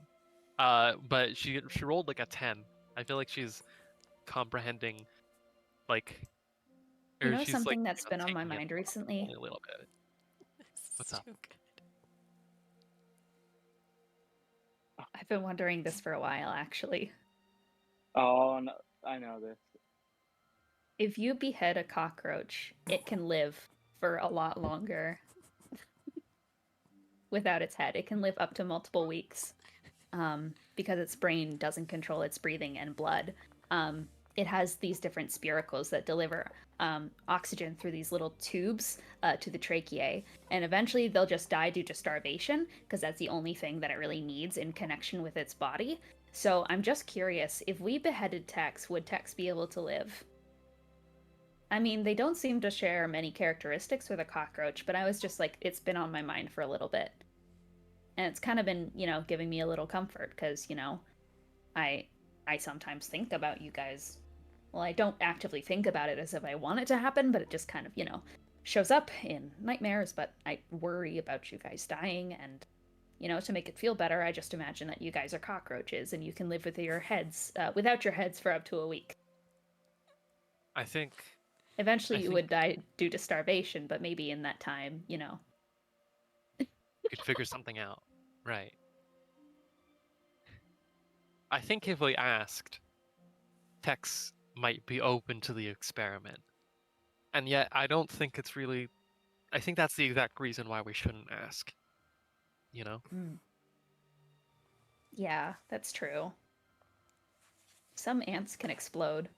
[SPEAKER 3] But she rolled like a 10. I feel like she's comprehending like
[SPEAKER 2] You
[SPEAKER 3] or
[SPEAKER 2] know
[SPEAKER 3] she's like
[SPEAKER 2] something that's been on my
[SPEAKER 3] taking it
[SPEAKER 2] mind recently?
[SPEAKER 3] only a little bit.
[SPEAKER 1] This
[SPEAKER 3] What's
[SPEAKER 1] is
[SPEAKER 3] up?
[SPEAKER 1] too good.
[SPEAKER 2] I've been wondering this for a while, actually.
[SPEAKER 4] Oh, no, I know this.
[SPEAKER 2] If you behead a cockroach, it can live for a lot longer without its head. It can live up to multiple weeks because its brain doesn't control its breathing and blood. It has these different spiracles that deliver oxygen through these little tubes to the tracheae, and eventually they'll just die due to starvation because that's the only thing that it really needs in connection with its body. So I'm just curious, if we beheaded Tex, would Tex be able to live? I mean, they don't seem to share many characteristics with a cockroach, but I was just like, it's been on my mind for a little bit. And it's kind of been, giving me a little comfort because, I I sometimes think about you guys. Well, I don't actively think about it as if I want it to happen, but it just kind of, shows up in nightmares, but I worry about you guys dying and to make it feel better, I just imagine that you guys are cockroaches and you can live with your heads without your heads for up to a week.
[SPEAKER 3] I think
[SPEAKER 2] Eventually,
[SPEAKER 3] I
[SPEAKER 2] you
[SPEAKER 3] think
[SPEAKER 2] would die due to starvation, but maybe in that time,
[SPEAKER 3] we could figure something out. Right. I think if we asked, Tex might be open to the experiment. And yet I don't think it's really I think that's the exact reason why we shouldn't ask. You know?
[SPEAKER 2] Mm. Yeah, that's true. Some ants can explode.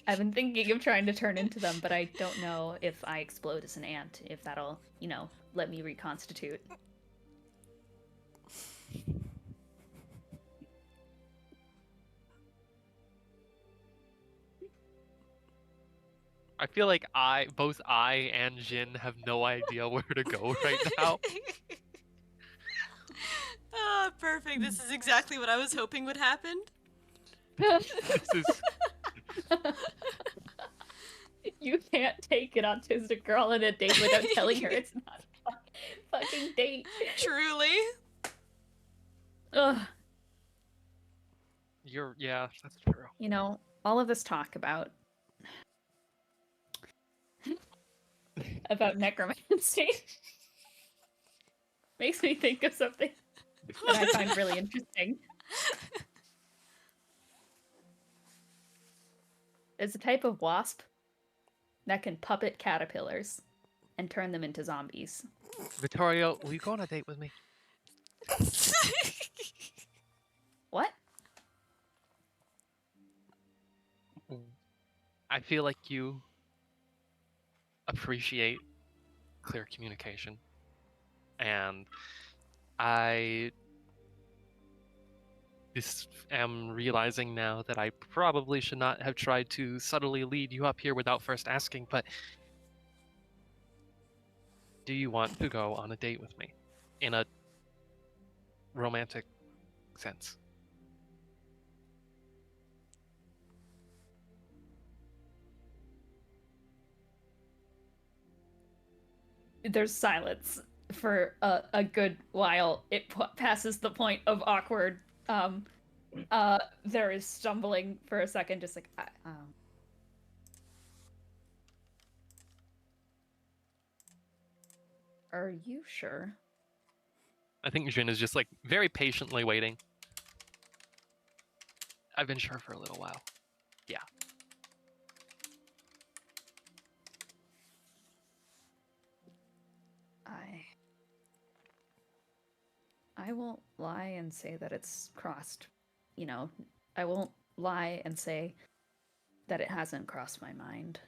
[SPEAKER 2] I've been thinking of trying to turn into them, but I don't know if I explode as an ant, if that'll, let me reconstitute.
[SPEAKER 3] I feel like both I and Jin have no idea where to go right now.
[SPEAKER 1] Ah, perfect. This is exactly what I was hoping would happen.
[SPEAKER 3] This is
[SPEAKER 2] You can't take an autistic girl on a date without telling her it's not a fucking date.
[SPEAKER 1] Truly.
[SPEAKER 2] Ugh.
[SPEAKER 3] yeah, that's true.
[SPEAKER 2] You know, all of this talk about necromancy makes me think of something that I find really interesting. It's a type of wasp that can puppet caterpillars and turn them into zombies.
[SPEAKER 3] Vittorio, will you go on a date with me?
[SPEAKER 2] What?
[SPEAKER 3] I feel like you appreciate clear communication, and I just am realizing now that I probably should not have tried to subtly lead you up here without first asking, but do you want to go on a date with me? In a romantic sense.
[SPEAKER 2] There's silence for a good while. It passes the point of awkward. There is stumbling for a second, just like, Are you sure?
[SPEAKER 3] I think Jin is just like very patiently waiting. I've been sure for a little while. Yeah.
[SPEAKER 2] I won't lie and say that it's crossed. You know, I won't lie and say that it hasn't crossed my mind.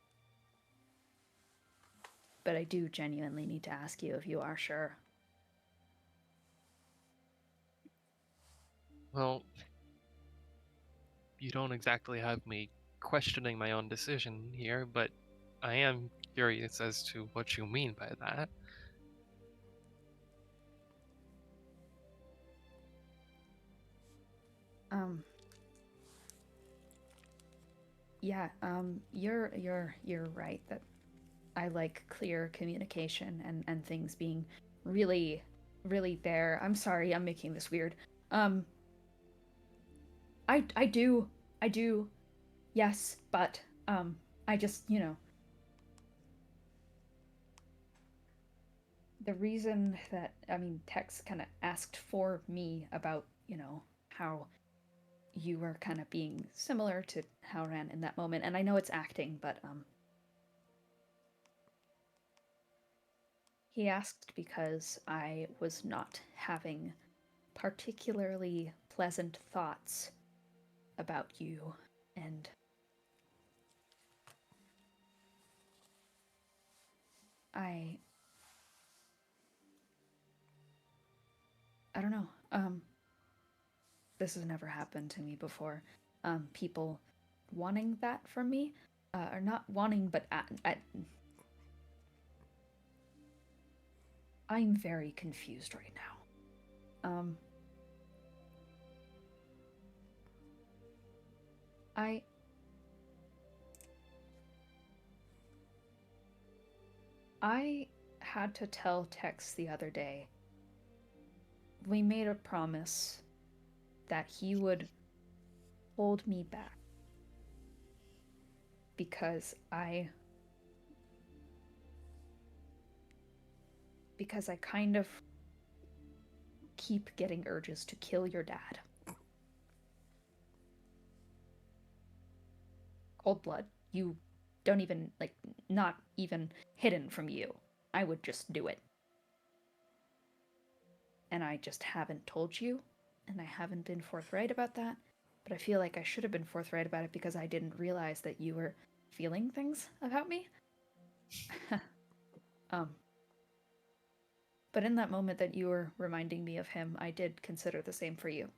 [SPEAKER 2] But I do genuinely need to ask you if you are sure.
[SPEAKER 3] Well, you don't exactly have me questioning my own decision here, but I am curious as to what you mean by that.
[SPEAKER 2] Yeah, you're right that I like clear communication and things being really really there. I'm sorry, I'm making this weird. Um I do. I do. Yes, but I just, the reason that Tex kind of asked for me about, how you were kind of being similar to Halran in that moment, and I know it's acting, but he asked because I was not having particularly pleasant thoughts about you, and I I don't know. This has never happened to me before. People wanting that from me, or not wanting, but I'm very confused right now. I I had to tell Tex the other day. We made a promise that he would hold me back because I kind of keep getting urges to kill your dad. Cold blood. You don't even, like, not even hidden from you. I would just do it. And I just haven't told you, and I haven't been forthright about that. But I feel like I should have been forthright about it because I didn't realize that you were feeling things about me. But in that moment that you were reminding me of him, I did consider the same for you.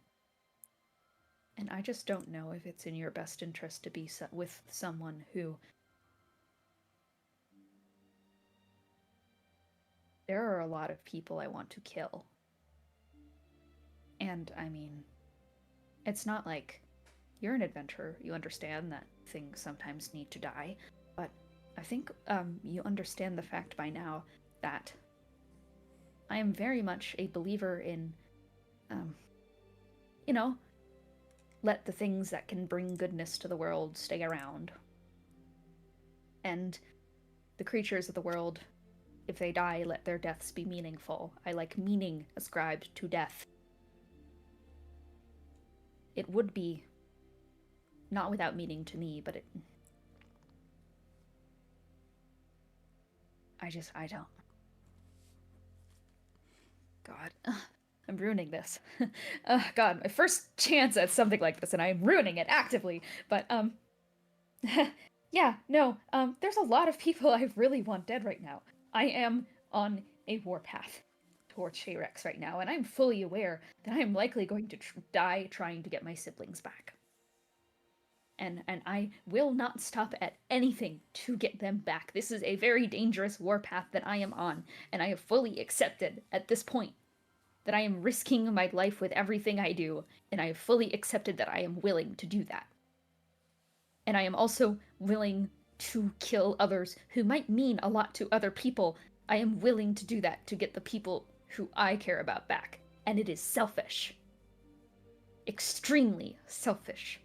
[SPEAKER 2] And I just don't know if it's in your best interest to be with someone who there are a lot of people I want to kill. And, I mean, it's not like you're an adventurer. You understand that things sometimes need to die. But I think you understand the fact by now that I am very much a believer in, you know, let the things that can bring goodness to the world stay around. And the creatures of the world, if they die, let their deaths be meaningful. I like meaning ascribed to death. It would be not without meaning to me, but I don't. God. I'm ruining this. God, my first chance at something like this, and I'm ruining it actively. But, yeah, no, there's a lot of people I really want dead right now. I am on a warpath towards Shayrex right now, and I'm fully aware that I am likely going to die trying to get my siblings back. And I will not stop at anything to get them back. This is a very dangerous warpath that I am on, and I have fully accepted at this point that I am risking my life with everything I do, and I have fully accepted that I am willing to do that. And I am also willing to kill others who might mean a lot to other people. I am willing to do that to get the people who I care about back. And it is selfish. Extremely selfish.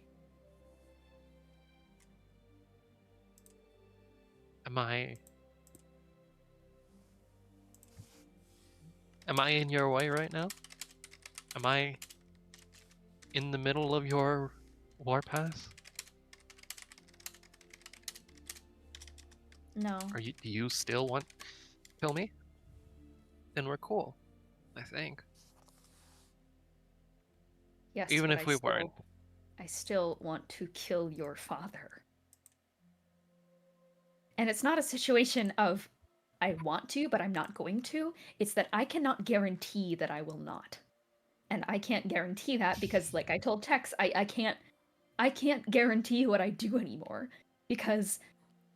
[SPEAKER 3] Am I in your way right now? Am I in the middle of your warpath?
[SPEAKER 2] No.
[SPEAKER 3] Do you still want to kill me? Then we're cool, I think.
[SPEAKER 2] Yes,
[SPEAKER 3] Even
[SPEAKER 2] but
[SPEAKER 3] if we weren't.
[SPEAKER 2] I still want to kill your father. And it's not a situation of I want to, but I'm not going to. It's that I cannot guarantee that I will not. And I can't guarantee that because, like I told Tex, I can't guarantee what I do anymore. Because,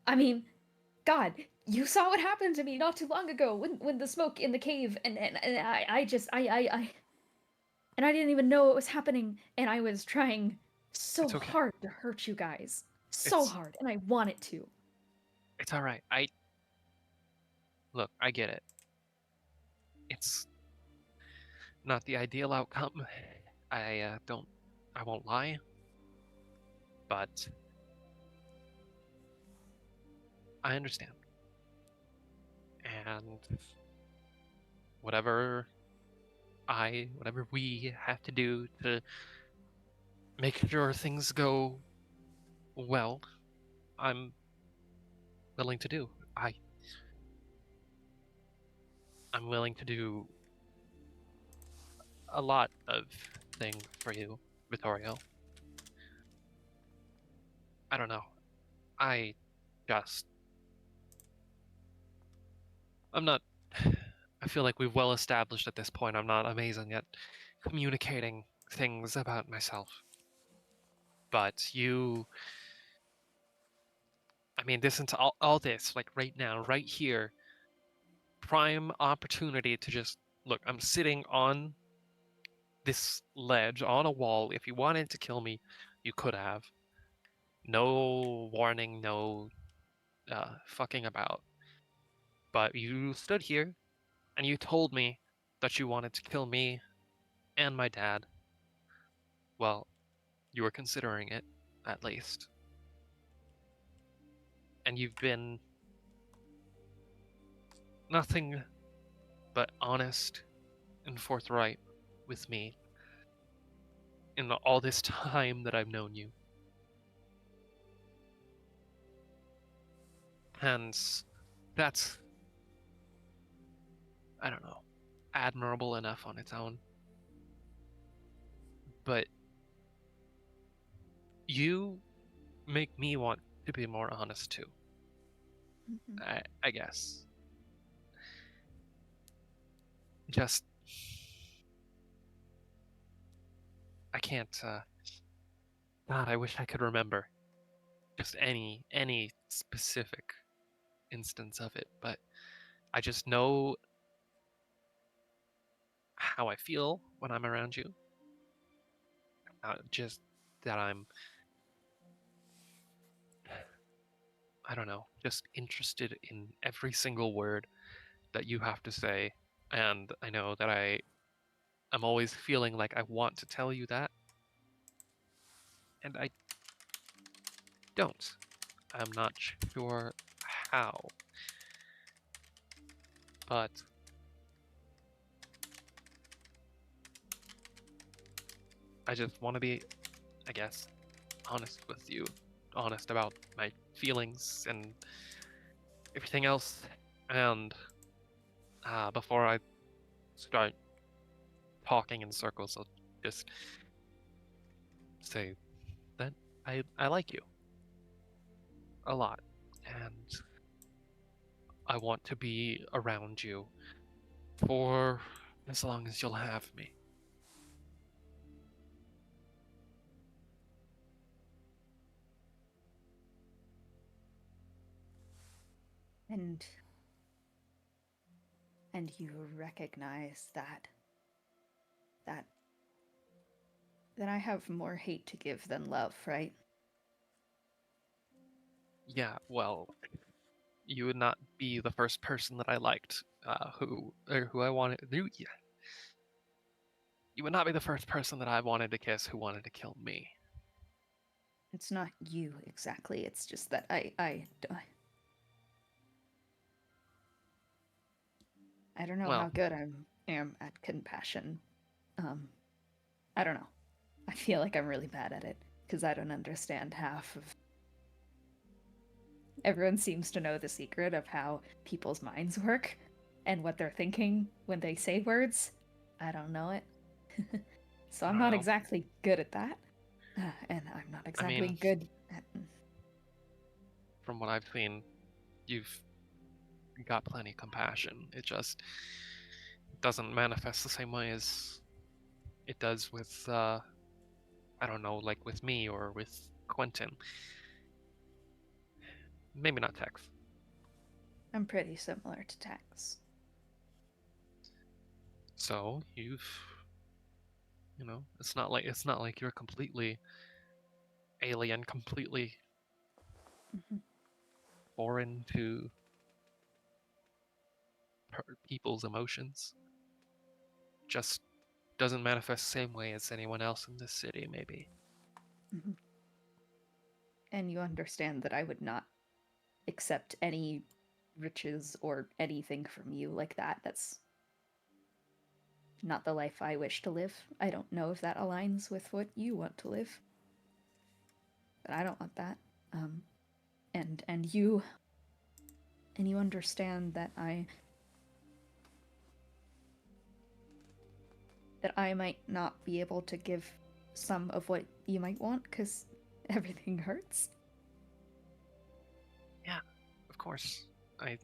[SPEAKER 2] I mean, God, you saw what happened to me not too long ago when the smoke in the cave and I just and I didn't even know what was happening, and I was trying so
[SPEAKER 3] It's okay.
[SPEAKER 2] hard to hurt you guys. So
[SPEAKER 3] It's
[SPEAKER 2] hard, and I wanted to.
[SPEAKER 3] It's all right. Look, I get it. It's not the ideal outcome. I won't lie. But I understand. And whatever whatever we have to do to make sure things go well, I'm willing to do. I'm willing to do a lot of things for you, Vittorio. I don't know. I just I'm not I feel like we've well established at this point I'm not amazing at communicating things about myself. But I mean, listen to all this, like right now, right here, prime opportunity to just look. I'm sitting on this ledge on a wall. If you wanted to kill me, you could have. No warning, no fucking about. But you stood here and you told me that you wanted to kill me and my dad. Well, you were considering it, at least. And you've been nothing but honest and forthright with me in all this time that I've known you. And that's, I don't know, admirable enough on its own. But you make me want to be more honest too.
[SPEAKER 2] Mm-hmm.
[SPEAKER 3] I guess. Just, I can't. God, I wish I could remember just any specific instance of it, but I just know how I feel when I'm around you. Just that I don't know, just interested in every single word that you have to say. And I know that I'm always feeling like I want to tell you that, and I don't. I'm not sure how, but I just want to be, I guess, honest with you, honest about my feelings and everything else. And before I start talking in circles, I'll just say that I like you a lot, and I want to be around you for as long as you'll have me.
[SPEAKER 2] And you recognize that I have more hate to give than love, right?
[SPEAKER 3] Yeah, well, you would not be the first person that I liked, who I wanted. Yeah, you would not be the first person that I wanted to kiss who wanted to kill me.
[SPEAKER 2] It's not you exactly. It's just that I don't know
[SPEAKER 3] Well,
[SPEAKER 2] how good I am at compassion. I don't know. I feel like I'm really bad at it because I don't understand half of. Everyone seems to know the secret of how people's minds work and what they're thinking when they say words. I don't know it. So
[SPEAKER 3] I
[SPEAKER 2] I'm
[SPEAKER 3] don't
[SPEAKER 2] not
[SPEAKER 3] know.
[SPEAKER 2] exactly good at that. And I'm not
[SPEAKER 3] I
[SPEAKER 2] exactly
[SPEAKER 3] mean,
[SPEAKER 2] good at.
[SPEAKER 3] from what I've seen, you've got plenty of compassion. It just doesn't manifest the same way as it does with, I don't know, like with me or with Quentin. Maybe not Tex.
[SPEAKER 2] I'm pretty similar to Tex.
[SPEAKER 3] So it's not like you're completely alien, completely
[SPEAKER 2] Mm-hmm.
[SPEAKER 3] foreign to people's emotions. Just doesn't manifest the same way as anyone else in this city, maybe.
[SPEAKER 2] Mm-hmm. And you understand that I would not accept any riches or anything from you like that. That's not the life I wish to live. I don't know if that aligns with what you want to live, but I don't want that. Um, and you understand that I might not be able to give some of what you might want because everything hurts.
[SPEAKER 3] Yeah, of course. I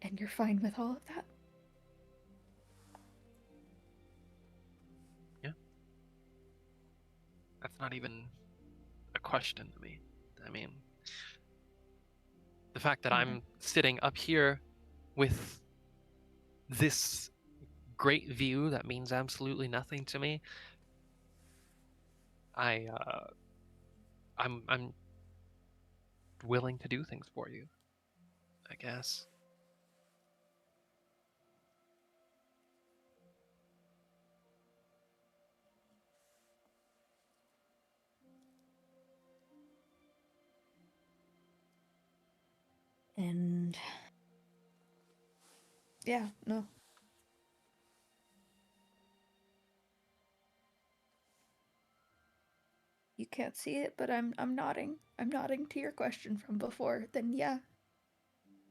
[SPEAKER 2] And you're fine with all of that.
[SPEAKER 3] Yeah, that's not even a question to me. I mean, the fact that
[SPEAKER 2] And
[SPEAKER 3] I'm sitting up here with this great view that means absolutely nothing to me. I I'm willing to do things for you, I guess.
[SPEAKER 2] and yeah, no. You can't see it, but I'm nodding. I'm nodding to your question from before. Then yeah.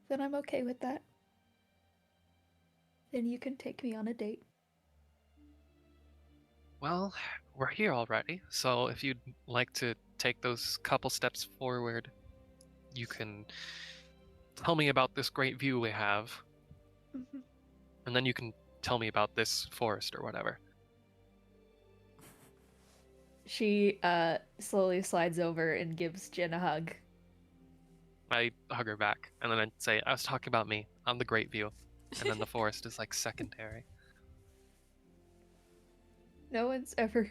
[SPEAKER 2] Then I'm okay with that. Then you can take me on a date.
[SPEAKER 3] Well, we're here already, so if you'd like to take those couple steps forward, you can tell me about this great view we have,
[SPEAKER 2] Mm-hmm.
[SPEAKER 3] and then you can tell me about this forest or whatever.
[SPEAKER 2] She slowly slides over and gives Jin a hug.
[SPEAKER 3] I hug her back, and then I say, I was talking about me. I'm the great view. And then the forest is like secondary.
[SPEAKER 2] No one's ever,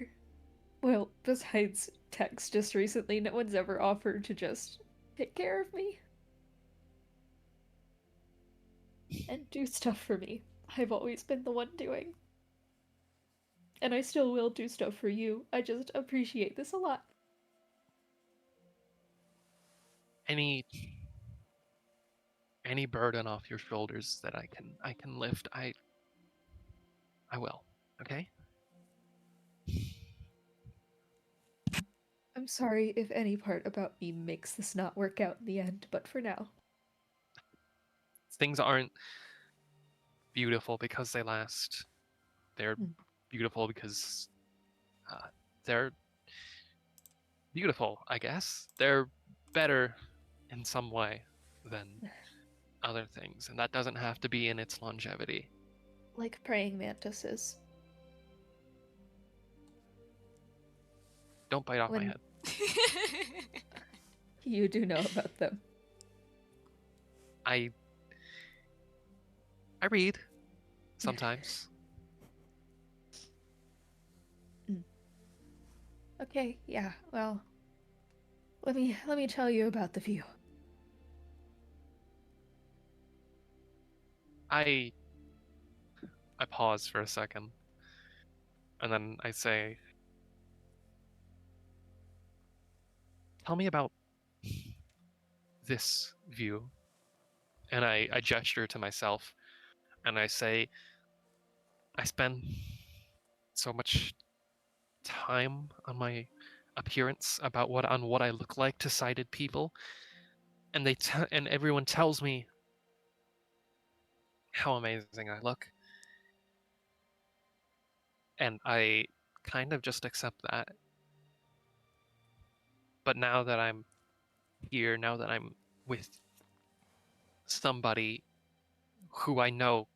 [SPEAKER 2] well, besides Tex just recently, no one's ever offered to just take care of me and do stuff for me. I've always been the one doing. And I still will do stuff for you. I just appreciate this a lot.
[SPEAKER 3] Any burden off your shoulders that I can lift, I will. Okay?
[SPEAKER 2] I'm sorry if any part about me makes this not work out in the end, but for now.
[SPEAKER 3] Things aren't beautiful because they last. They're
[SPEAKER 2] Hmm.
[SPEAKER 3] beautiful because they're beautiful, I guess. They're better in some way than other things, and that doesn't have to be in its longevity.
[SPEAKER 2] Like praying mantises.
[SPEAKER 3] Don't bite off my
[SPEAKER 2] When
[SPEAKER 3] head.
[SPEAKER 2] you do know about them.
[SPEAKER 3] I read sometimes.
[SPEAKER 2] Okay, yeah, well, let me tell you about the view.
[SPEAKER 3] I pause for a second, and then I say, "Tell me about this view." And I gesture to myself, and I say, "I spend so much time on my appearance about what I look like to sighted people, and and everyone tells me how amazing I look, and I kind of just accept that. But now that I'm here, now that I'm with somebody who I know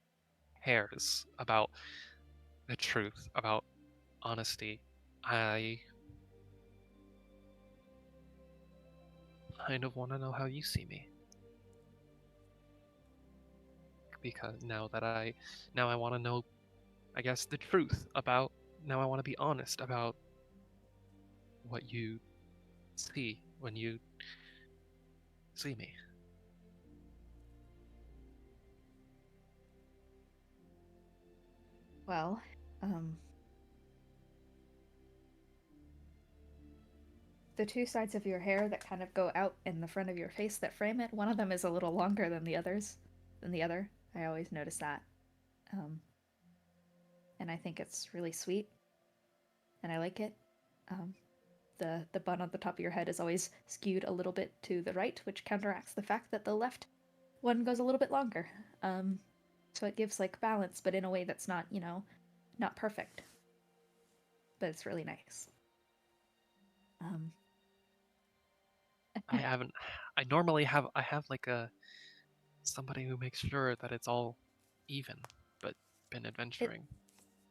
[SPEAKER 3] cares about the truth, about honesty, I kind of want to know how you see me. Because now I want to know, I guess, the truth about, now I want to be honest about what you see when you see me.
[SPEAKER 2] Well, the two sides of your hair that kind of go out in the front of your face that frame it, one of them is a little longer than the other. I always notice that. Um, and I think it's really sweet, and I like it. Um, the bun on the top of your head is always skewed a little bit to the right, which counteracts the fact that the left one goes a little bit longer. Um, so it gives like balance, but in a way that's not, not perfect. But it's really nice. Um,
[SPEAKER 3] I haven't. I have like a somebody who makes sure that it's all even, but been
[SPEAKER 2] it
[SPEAKER 3] adventuring.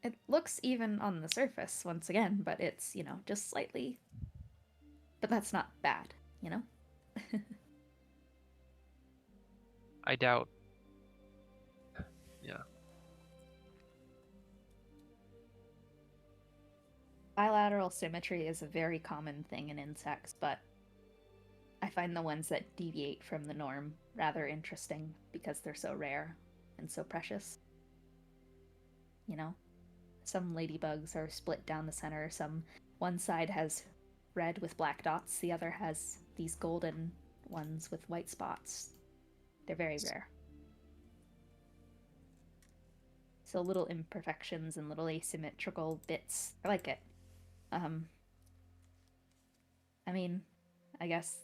[SPEAKER 2] it looks even on the surface once again, but it's just slightly. But that's not bad, you know.
[SPEAKER 3] I doubt. Yeah.
[SPEAKER 2] Bilateral symmetry is a very common thing in insects, but I find the ones that deviate from the norm rather interesting because they're so rare and so precious. You know, some ladybugs are split down the center, some one side has red with black dots, the other has these golden ones with white spots. They're very rare. So little imperfections and little asymmetrical bits. I like it. Um, I mean, I guess.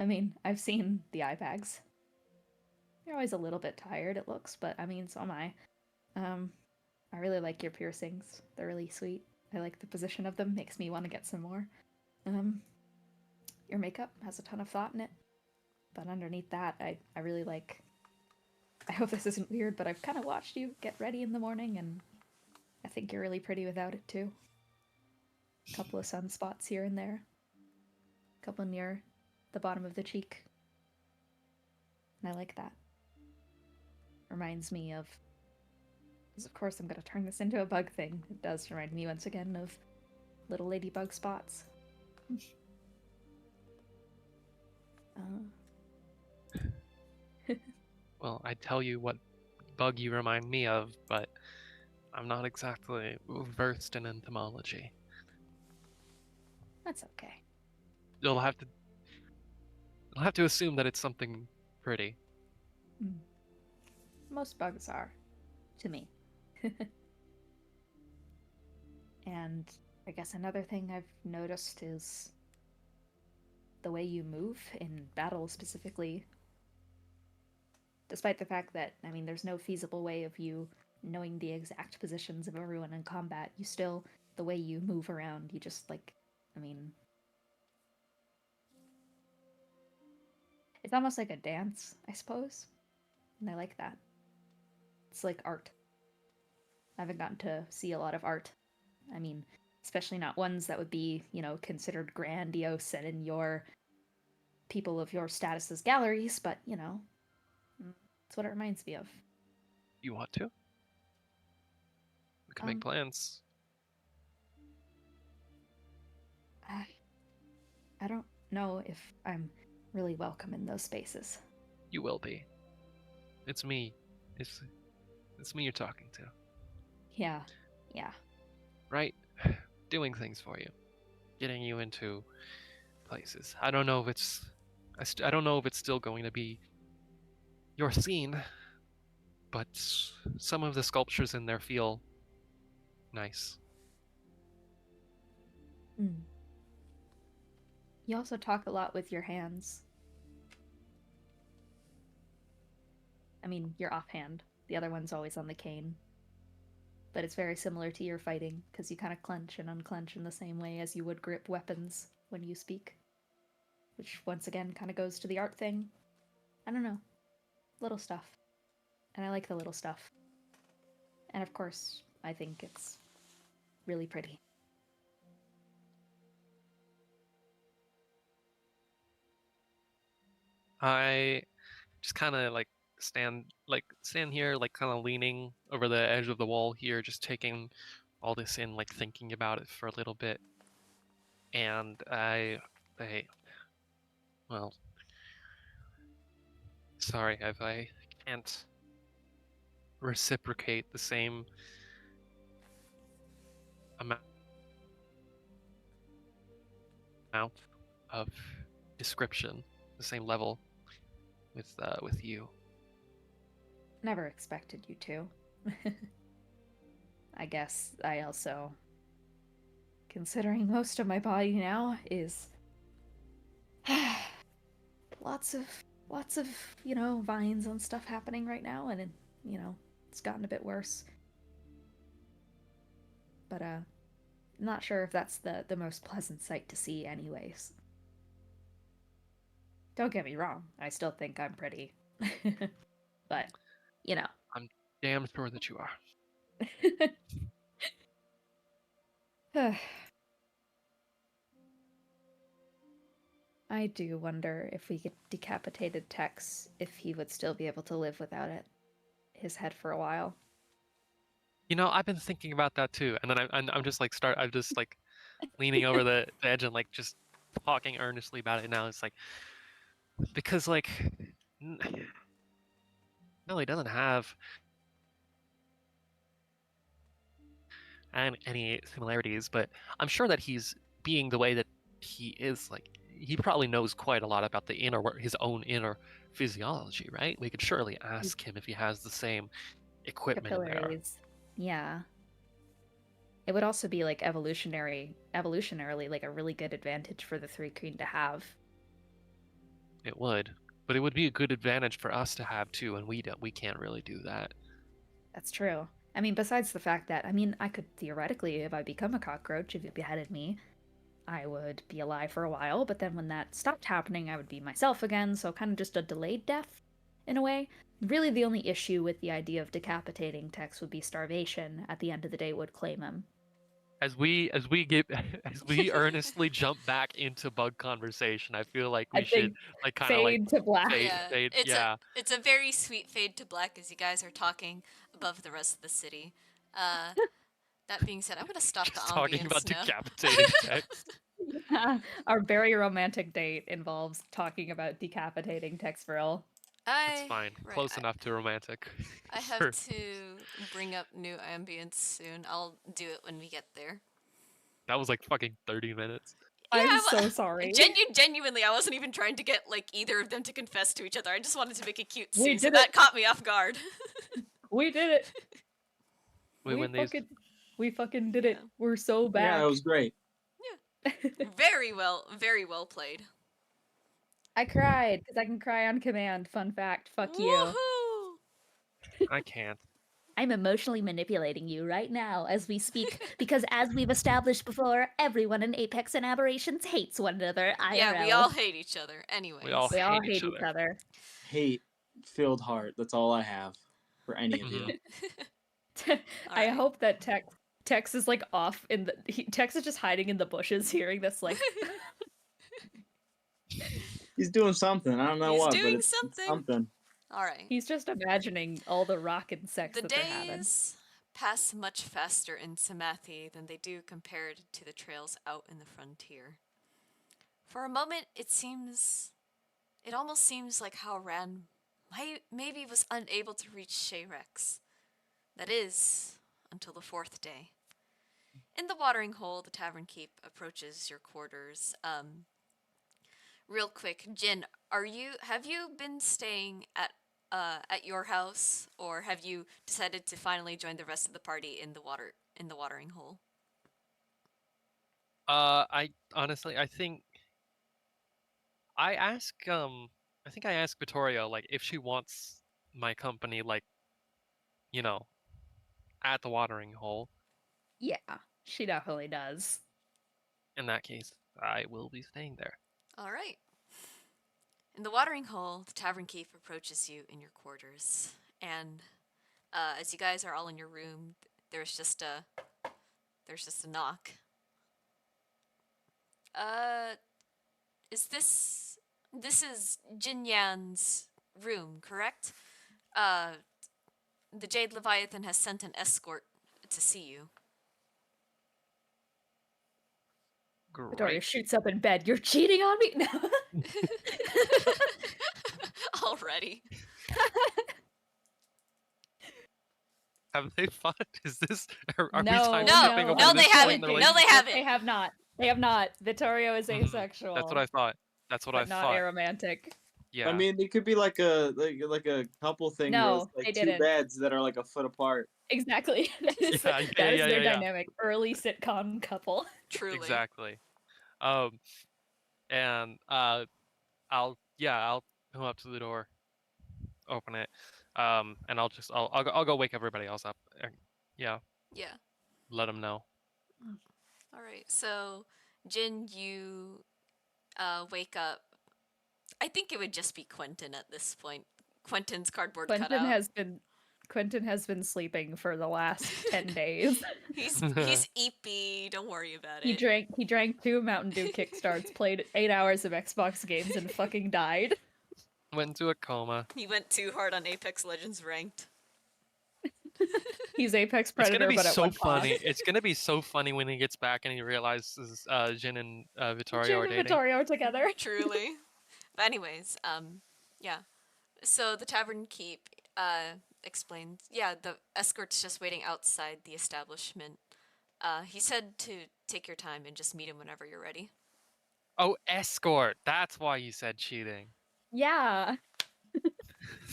[SPEAKER 2] I mean, I've seen the eye bags. They're always a little bit tired, it looks, but I mean, so am I. Um, I really like your piercings. They're really sweet. I like the position of them, makes me want to get some more. Um, your makeup has a ton of thought in it, but underneath that, I really like. I hope this isn't weird, but I've kind of watched you get ready in the morning, and I think you're really pretty without it too. A couple of sunspots here and there, a couple near the bottom of the cheek, and I like that. Reminds me of Because of course I'm gonna turn this into a bug thing. It does remind me once again of little ladybug spots.
[SPEAKER 3] Well, I'd tell you what bug you remind me of, but I'm not exactly versed in entomology.
[SPEAKER 2] That's okay.
[SPEAKER 3] You'll have to assume that it's something pretty.
[SPEAKER 2] Most bugs are, to me. And I guess another thing I've noticed is the way you move in battle specifically. Despite the fact that, I mean, there's no feasible way of you knowing the exact positions of everyone in combat, you still, the way you move around, you just like, I mean, it's almost like a dance, I suppose. And I like that. It's like art. I haven't gotten to see a lot of art. I mean, especially not ones that would be, considered grandiose and in your people of your status's galleries, but, it's what it reminds me of.
[SPEAKER 3] You want to? We can make
[SPEAKER 2] Um,
[SPEAKER 3] plans.
[SPEAKER 2] I don't know if I'm really welcome in those spaces.
[SPEAKER 3] You will be. It's me. It's me you're talking to.
[SPEAKER 2] Yeah.
[SPEAKER 3] Right? Doing things for you. Getting you into places. I don't know if it's I don't know if it's still going to be your scene, but some of the sculptures in there feel nice.
[SPEAKER 2] Mm. You also talk a lot with your hands. I mean, your offhand. The other one's always on the cane. But it's very similar to your fighting, because you kind of clench and unclench in the same way as you would grip weapons when you speak. Which, once again, kind of goes to the art thing. I don't know. Little stuff. And I like the little stuff. And of course, I think it's really pretty.
[SPEAKER 3] I just kind of stand here, like kind of leaning over the edge of the wall here, just taking all this in, like thinking about it for a little bit. And well, sorry if I can't reciprocate the same amount of description, the same level with you.
[SPEAKER 2] Never expected you to. I guess I also, considering most of my body now is lots of vines and stuff happening right now, and it's gotten a bit worse. But not sure if that's the most pleasant sight to see anyways. Don't get me wrong, I still think I'm pretty. But, you know.
[SPEAKER 3] I'm damn sure that you are.
[SPEAKER 2] I do wonder if we get decapitated Tex, if he would still be able to live without it. His head for a while.
[SPEAKER 3] You know, I've been thinking about that too, and then I'm just like I'm just like leaning over the edge and like just talking earnestly about it now. It's like because like no, he doesn't have any similarities, but I'm sure that he's being the way that he is. Like he probably knows quite a lot about the his own inner physiology, right? We could surely
[SPEAKER 2] His
[SPEAKER 3] ask him if he has the same equipment in there.
[SPEAKER 2] capillaries. Yeah. It would also be like evolutionarily like a really good advantage for the Three Queen to have.
[SPEAKER 3] It would, but it would be a good advantage for us to have too, and we can't really do that.
[SPEAKER 2] That's true. I mean, besides the fact that, I mean, I could theoretically, if I become a cockroach, if you beheaded me, I would be alive for a while, but then when that stopped happening, I would be myself again, so kind of just a delayed death, in a way. Really, the only issue with the idea of decapitating Tex would be starvation. At the end of the day, would claim him.
[SPEAKER 3] as we get as we earnestly jump back into bug conversation, I feel like
[SPEAKER 2] I
[SPEAKER 3] we should
[SPEAKER 2] think
[SPEAKER 3] like kind of like
[SPEAKER 2] fade to black.
[SPEAKER 3] fade. Yeah,
[SPEAKER 1] It's a very sweet fade to black as you guys are talking above the rest of the city. Uh, that being said, I'm gonna stop the
[SPEAKER 3] just talking about
[SPEAKER 1] ambience now.
[SPEAKER 3] decapitating text.
[SPEAKER 2] Our very romantic date involves talking about decapitating Tex Brill.
[SPEAKER 3] It's fine, close enough to romantic.
[SPEAKER 1] I have
[SPEAKER 3] For-
[SPEAKER 1] to bring up new ambience soon. I'll do it when we get there.
[SPEAKER 3] that was like fucking 30 minutes.
[SPEAKER 2] I'm so sorry.
[SPEAKER 1] Genuinely, I wasn't even trying to get like either of them to confess to each other. I just wanted to make a cute
[SPEAKER 2] We
[SPEAKER 1] scene, so
[SPEAKER 2] did
[SPEAKER 1] that
[SPEAKER 2] it.
[SPEAKER 1] caught me off guard.
[SPEAKER 2] We did it.
[SPEAKER 3] We win these.
[SPEAKER 2] We fucking did it.
[SPEAKER 1] Yeah.
[SPEAKER 2] We're so back.
[SPEAKER 5] Yeah, it was great.
[SPEAKER 1] Very well played.
[SPEAKER 2] I cried because I can cry on command. Fun fact. Fuck you.
[SPEAKER 1] Woohoo!
[SPEAKER 3] I can't.
[SPEAKER 2] I'm emotionally manipulating you right now as we speak because, as we've established before, everyone in Apex and Aberrations hates one another. IRL.
[SPEAKER 1] Yeah, we all hate each other. Anyways.
[SPEAKER 3] We all
[SPEAKER 2] We all
[SPEAKER 3] hate each
[SPEAKER 2] hate each other.
[SPEAKER 5] Hate-filled heart. That's all I have for any of
[SPEAKER 3] Mhm.
[SPEAKER 5] you.
[SPEAKER 2] I
[SPEAKER 1] Alright.
[SPEAKER 2] hope that Tex is like off in the. Tex is just hiding in the bushes, hearing this like.
[SPEAKER 5] He's doing something. I don't know
[SPEAKER 1] He's
[SPEAKER 5] what,
[SPEAKER 1] doing
[SPEAKER 5] but it's
[SPEAKER 1] something.
[SPEAKER 5] something.
[SPEAKER 1] Alright.
[SPEAKER 2] He's just imagining all the rock and sex
[SPEAKER 1] The
[SPEAKER 2] that they're having.
[SPEAKER 1] days pass much faster in Samathi than they do compared to the trails out in the frontier. For a moment, it almost seems like how Ran maybe was unable to reach Shayrex. That is, until the fourth day. In the watering hole, the tavern keep approaches your quarters. Real quick, Jin, have you been staying at your house, or have you decided to finally join the rest of the party in the watering hole?
[SPEAKER 3] I honestly, I think I asked Vittoria like if she wants my company, like, you know, at the watering hole.
[SPEAKER 2] Yeah, she definitely does.
[SPEAKER 3] In that case, I will be staying there.
[SPEAKER 1] All right. In the watering hole, the tavern keep approaches you in your quarters, and as you guys are all in your room, there's just a knock. Is this is Jin Yan's room, correct? The Jade Leviathan has sent an escort to see you.
[SPEAKER 2] Victoria
[SPEAKER 3] Great.
[SPEAKER 2] shoots up in bed. You're cheating on me? No.
[SPEAKER 1] Already.
[SPEAKER 3] Have they fought? Is this are we
[SPEAKER 2] No,
[SPEAKER 3] time
[SPEAKER 1] No,
[SPEAKER 3] skipping over
[SPEAKER 1] no,
[SPEAKER 3] this
[SPEAKER 1] they
[SPEAKER 3] point in
[SPEAKER 1] haven't.
[SPEAKER 3] the
[SPEAKER 1] No,
[SPEAKER 3] relationship?
[SPEAKER 1] they haven't.
[SPEAKER 2] They have not. They have not. Vittorio is
[SPEAKER 3] Mhm.
[SPEAKER 2] asexual.
[SPEAKER 3] That's what I thought. That's what I
[SPEAKER 2] but not
[SPEAKER 3] thought.
[SPEAKER 2] aromantic.
[SPEAKER 3] Yeah.
[SPEAKER 5] I mean, it could be like a couple thing where
[SPEAKER 2] No,
[SPEAKER 5] it's like
[SPEAKER 2] they
[SPEAKER 5] two
[SPEAKER 2] didn't.
[SPEAKER 5] beds that are like a foot apart.
[SPEAKER 2] Exactly. That is,
[SPEAKER 3] Yeah,
[SPEAKER 2] that is
[SPEAKER 3] yeah,
[SPEAKER 2] their
[SPEAKER 3] yeah.
[SPEAKER 2] dynamic. Early sitcom couple.
[SPEAKER 1] Truly.
[SPEAKER 3] Exactly. And I'll come up to the door, open it, and I'll go wake everybody else up. Yeah,
[SPEAKER 1] Yeah.
[SPEAKER 3] let them know.
[SPEAKER 1] All right. So, Jin, you wake up. I think it would just be Quentin at this point. Quentin's cardboard
[SPEAKER 2] Quentin
[SPEAKER 1] cutout.
[SPEAKER 2] Quentin has been sleeping for the last 10 days.
[SPEAKER 1] He's eepy. Don't worry about
[SPEAKER 2] He
[SPEAKER 1] it.
[SPEAKER 2] drank 2 Mountain Dew kickstarts, played 8 hours of Xbox games, and fucking died.
[SPEAKER 3] Went into a coma.
[SPEAKER 1] He went too hard on Apex Legends ranked.
[SPEAKER 2] He's Apex
[SPEAKER 3] It's gonna
[SPEAKER 2] Predator,
[SPEAKER 3] be
[SPEAKER 2] but at
[SPEAKER 3] so
[SPEAKER 2] one
[SPEAKER 3] funny.
[SPEAKER 2] cost.
[SPEAKER 3] It's gonna be so funny when he gets back and he realizes Jin and Vittorio are
[SPEAKER 2] Jin and
[SPEAKER 3] dating.
[SPEAKER 2] Vittorio are together.
[SPEAKER 1] Truly. But anyways, yeah. So the tavern keep explained. Yeah, the escort's just waiting outside the establishment. He said to take your time and just meet him whenever you're ready.
[SPEAKER 3] Oh, escort. That's why you said cheating.
[SPEAKER 2] Yeah.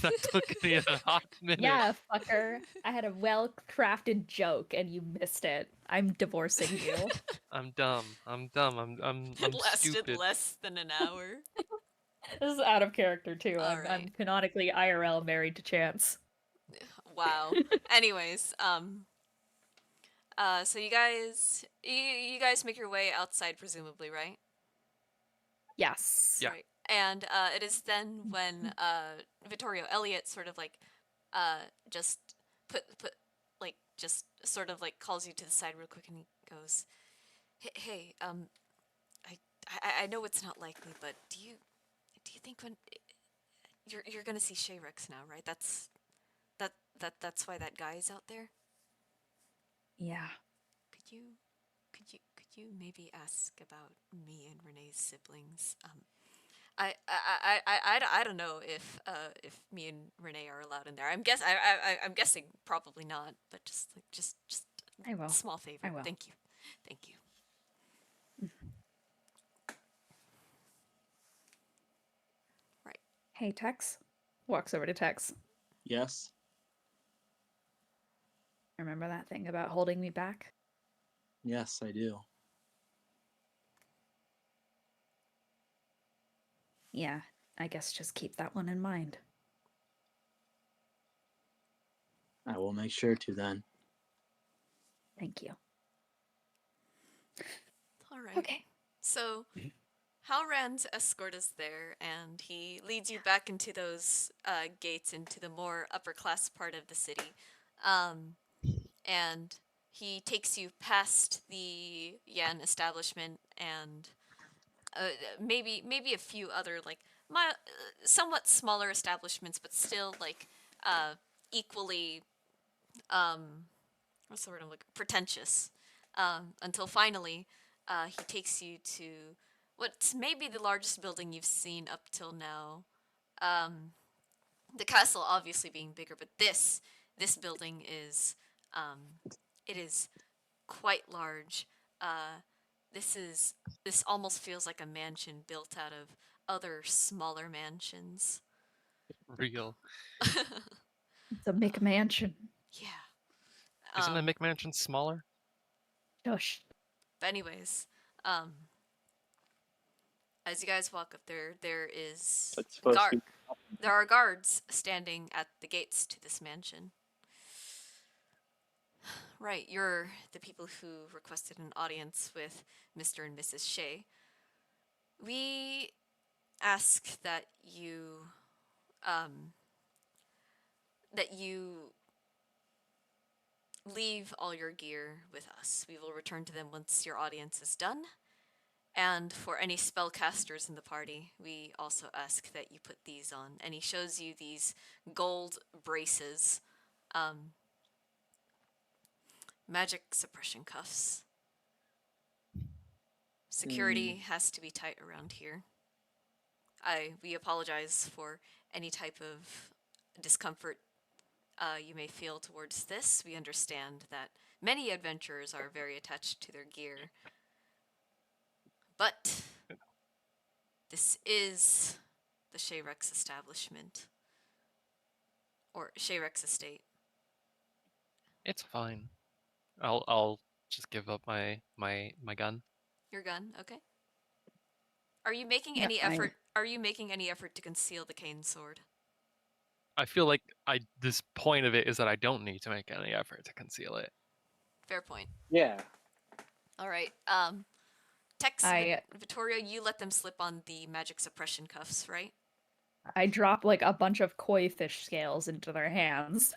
[SPEAKER 3] That took me a hot minute.
[SPEAKER 2] Yeah, fucker. I had a well-crafted joke and you missed it. I'm divorcing you.
[SPEAKER 3] I'm dumb. I'm
[SPEAKER 1] It lasted
[SPEAKER 3] stupid.
[SPEAKER 1] less than an hour.
[SPEAKER 2] This is out of character too. I'm
[SPEAKER 1] Alright.
[SPEAKER 2] canonically IRL married to Chance.
[SPEAKER 1] Wow. Anyways, so you guys make your way outside presumably, right?
[SPEAKER 2] Yes.
[SPEAKER 3] Yeah.
[SPEAKER 1] Right. And it is then when Vittorio Elliott sort of like just put like just sort of like calls you to the side real quick, and he goes, "Hey, I know it's not likely, but do you think when you're gonna see Shayrex now, right? That's why that guy is out there.
[SPEAKER 2] Yeah.
[SPEAKER 1] Could you maybe ask about me and Renee's siblings? I don't know if me and Renee are allowed in there. I'm guessing probably not, but just
[SPEAKER 2] I will.
[SPEAKER 1] small favor.
[SPEAKER 2] I will.
[SPEAKER 1] Thank you. Right.
[SPEAKER 2] Hey, Tex. Walks over to Tex.
[SPEAKER 5] Yes.
[SPEAKER 2] Remember that thing about holding me back?
[SPEAKER 5] Yes, I do.
[SPEAKER 2] Yeah, I guess just keep that one in mind.
[SPEAKER 5] I will make sure to then.
[SPEAKER 2] Thank you.
[SPEAKER 1] All right.
[SPEAKER 2] Okay.
[SPEAKER 1] So, Halran's escort is there, and he leads you back into those gates into the more upper class part of the city. And he takes you past the Yan establishment and maybe a few other like somewhat smaller establishments, but still like equally what's the word I'm looking pretentious. Until finally, he takes you to what's maybe the largest building you've seen up till now. The castle obviously being bigger, but this building is it is quite large. This almost feels like a mansion built out of other smaller mansions.
[SPEAKER 3] Real.
[SPEAKER 2] It's a McMansion.
[SPEAKER 1] Yeah.
[SPEAKER 3] Isn't a McMansion smaller?
[SPEAKER 2] Shush.
[SPEAKER 1] But anyways, as you guys walk up there is
[SPEAKER 4] It's supposed
[SPEAKER 1] guard.
[SPEAKER 4] to be.
[SPEAKER 1] There are guards standing at the gates to this mansion. Right, you're the people who requested an audience with Mr. and Mrs. Shea. We ask um, that you leave all your gear with us. We will return to them once your audience is done. And for any spellcasters in the party, we also ask that you put these on. And he shows you these gold braces, magic suppression cuffs. Security has to be tight around here. We apologize for any type of discomfort you may feel towards this. We understand that many adventurers are very attached to their gear. But this is the Shayrex establishment. Or Shayrex estate.
[SPEAKER 3] It's fine. I'll just give up my gun.
[SPEAKER 1] Your gun, okay? Are you making
[SPEAKER 2] Yeah,
[SPEAKER 1] any effort? Are you making any effort to conceal the cane sword?
[SPEAKER 3] I feel like this point of it is that I don't need to make any effort to conceal it.
[SPEAKER 1] Fair point.
[SPEAKER 4] Yeah.
[SPEAKER 1] All right. Tex,
[SPEAKER 2] I
[SPEAKER 1] Vittorio, you let them slip on the magic suppression cuffs, right?
[SPEAKER 2] drop like a bunch of koi fish scales into their hands.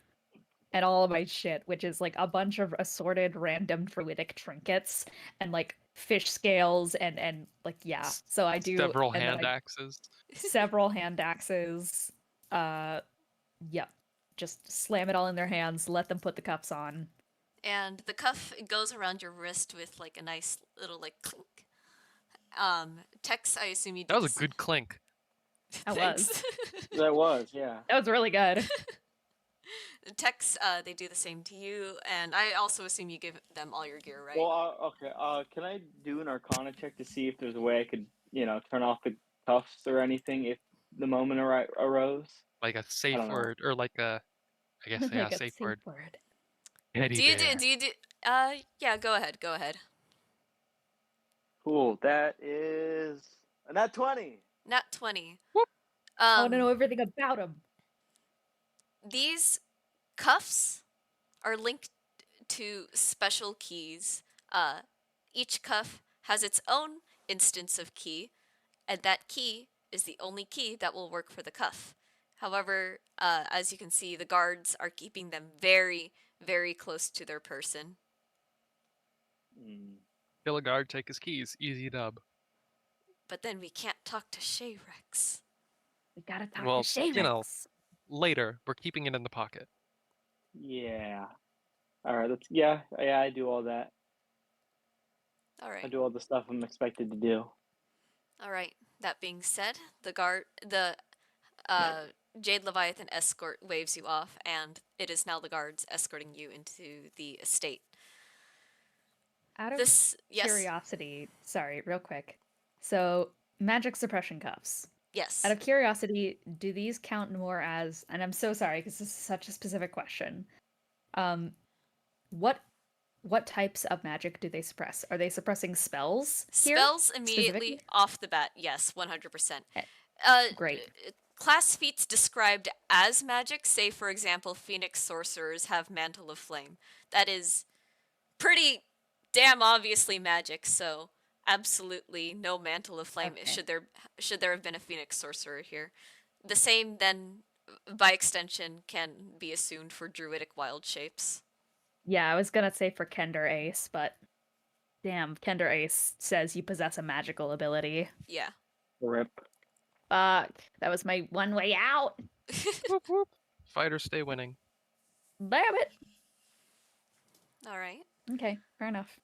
[SPEAKER 2] And all of my shit, which is like a bunch of assorted random druidic trinkets and like fish scales and like yeah. So I do
[SPEAKER 3] Several
[SPEAKER 2] and then
[SPEAKER 3] hand
[SPEAKER 2] I
[SPEAKER 3] axes.
[SPEAKER 2] several hand axes. Yep. Just slam it all in their hands, let them put the cuffs on.
[SPEAKER 1] And the cuff goes around your wrist with like a nice little like clink. Tex, I assume you do
[SPEAKER 3] That was a
[SPEAKER 1] this.
[SPEAKER 3] good clink.
[SPEAKER 2] That
[SPEAKER 1] Thanks.
[SPEAKER 2] was.
[SPEAKER 4] That was, yeah.
[SPEAKER 2] That was really good.
[SPEAKER 1] Tex, they do the same to you, and I also assume you give them all your gear, right?
[SPEAKER 4] Well, okay. Can I do an Arcana check to see if there's a way I could, turn off the cuffs or anything if the moment arose?
[SPEAKER 3] Like a safe
[SPEAKER 4] don't know.
[SPEAKER 3] word, or like a, I guess, yeah,
[SPEAKER 2] Like a
[SPEAKER 3] safe
[SPEAKER 2] safe
[SPEAKER 3] word.
[SPEAKER 2] word.
[SPEAKER 3] Teddy
[SPEAKER 1] Do you
[SPEAKER 3] bear.
[SPEAKER 1] do? Yeah. Go ahead.
[SPEAKER 4] Cool. That is nat 20.
[SPEAKER 1] Nat 20.
[SPEAKER 3] Whoop.
[SPEAKER 2] I want to know everything about him.
[SPEAKER 1] These cuffs are linked to special keys. Each cuff has its own instance of key, and that key is the only key that will work for the cuff. However, as you can see, the guards are keeping them very, very close to their person.
[SPEAKER 4] Mm.
[SPEAKER 3] Kill a guard, take his keys. Easy dub.
[SPEAKER 1] But then we can't talk to Shayrex.
[SPEAKER 2] We gotta talk
[SPEAKER 3] Well,
[SPEAKER 2] to Shayrex.
[SPEAKER 3] later. We're keeping it in the pocket.
[SPEAKER 4] Yeah. All right. Yeah. I do all that.
[SPEAKER 1] All
[SPEAKER 4] I
[SPEAKER 1] right.
[SPEAKER 4] do all the stuff I'm expected to do.
[SPEAKER 1] All right. That being said, the Jade Leviathan escort waves you off, and it is now the guards escorting you into the estate.
[SPEAKER 2] Out of
[SPEAKER 1] This, yes,
[SPEAKER 2] curiosity, sorry, real quick. So, magic suppression cuffs. Out
[SPEAKER 1] yes.
[SPEAKER 2] of curiosity, do these count more as, and I'm so sorry because this is such a specific question. Um, what types of magic do they suppress? Are they suppressing spells here
[SPEAKER 1] Spells immediately
[SPEAKER 2] specifically?
[SPEAKER 1] off the bat, yes, 100%.
[SPEAKER 2] Eh,
[SPEAKER 1] Uh,
[SPEAKER 2] Great.
[SPEAKER 1] class feats described as magic, say for example, Phoenix sorcerers have Mantle of Flame. That is pretty damn obviously magic, so absolutely no Mantle of Flame
[SPEAKER 2] Okay.
[SPEAKER 1] should there have been a Phoenix sorcerer here. The same then by extension can be assumed for druidic wild shapes.
[SPEAKER 2] Yeah, I was gonna say for Kender Ace, but damn, Kender Ace says you possess a magical ability.
[SPEAKER 1] Yeah.
[SPEAKER 4] Rip.
[SPEAKER 2] Fuck, that was my one way out.
[SPEAKER 3] Whoop whoop. Fighters stay winning.
[SPEAKER 2] Damn it.
[SPEAKER 1] All right.
[SPEAKER 2] Okay, fair enough.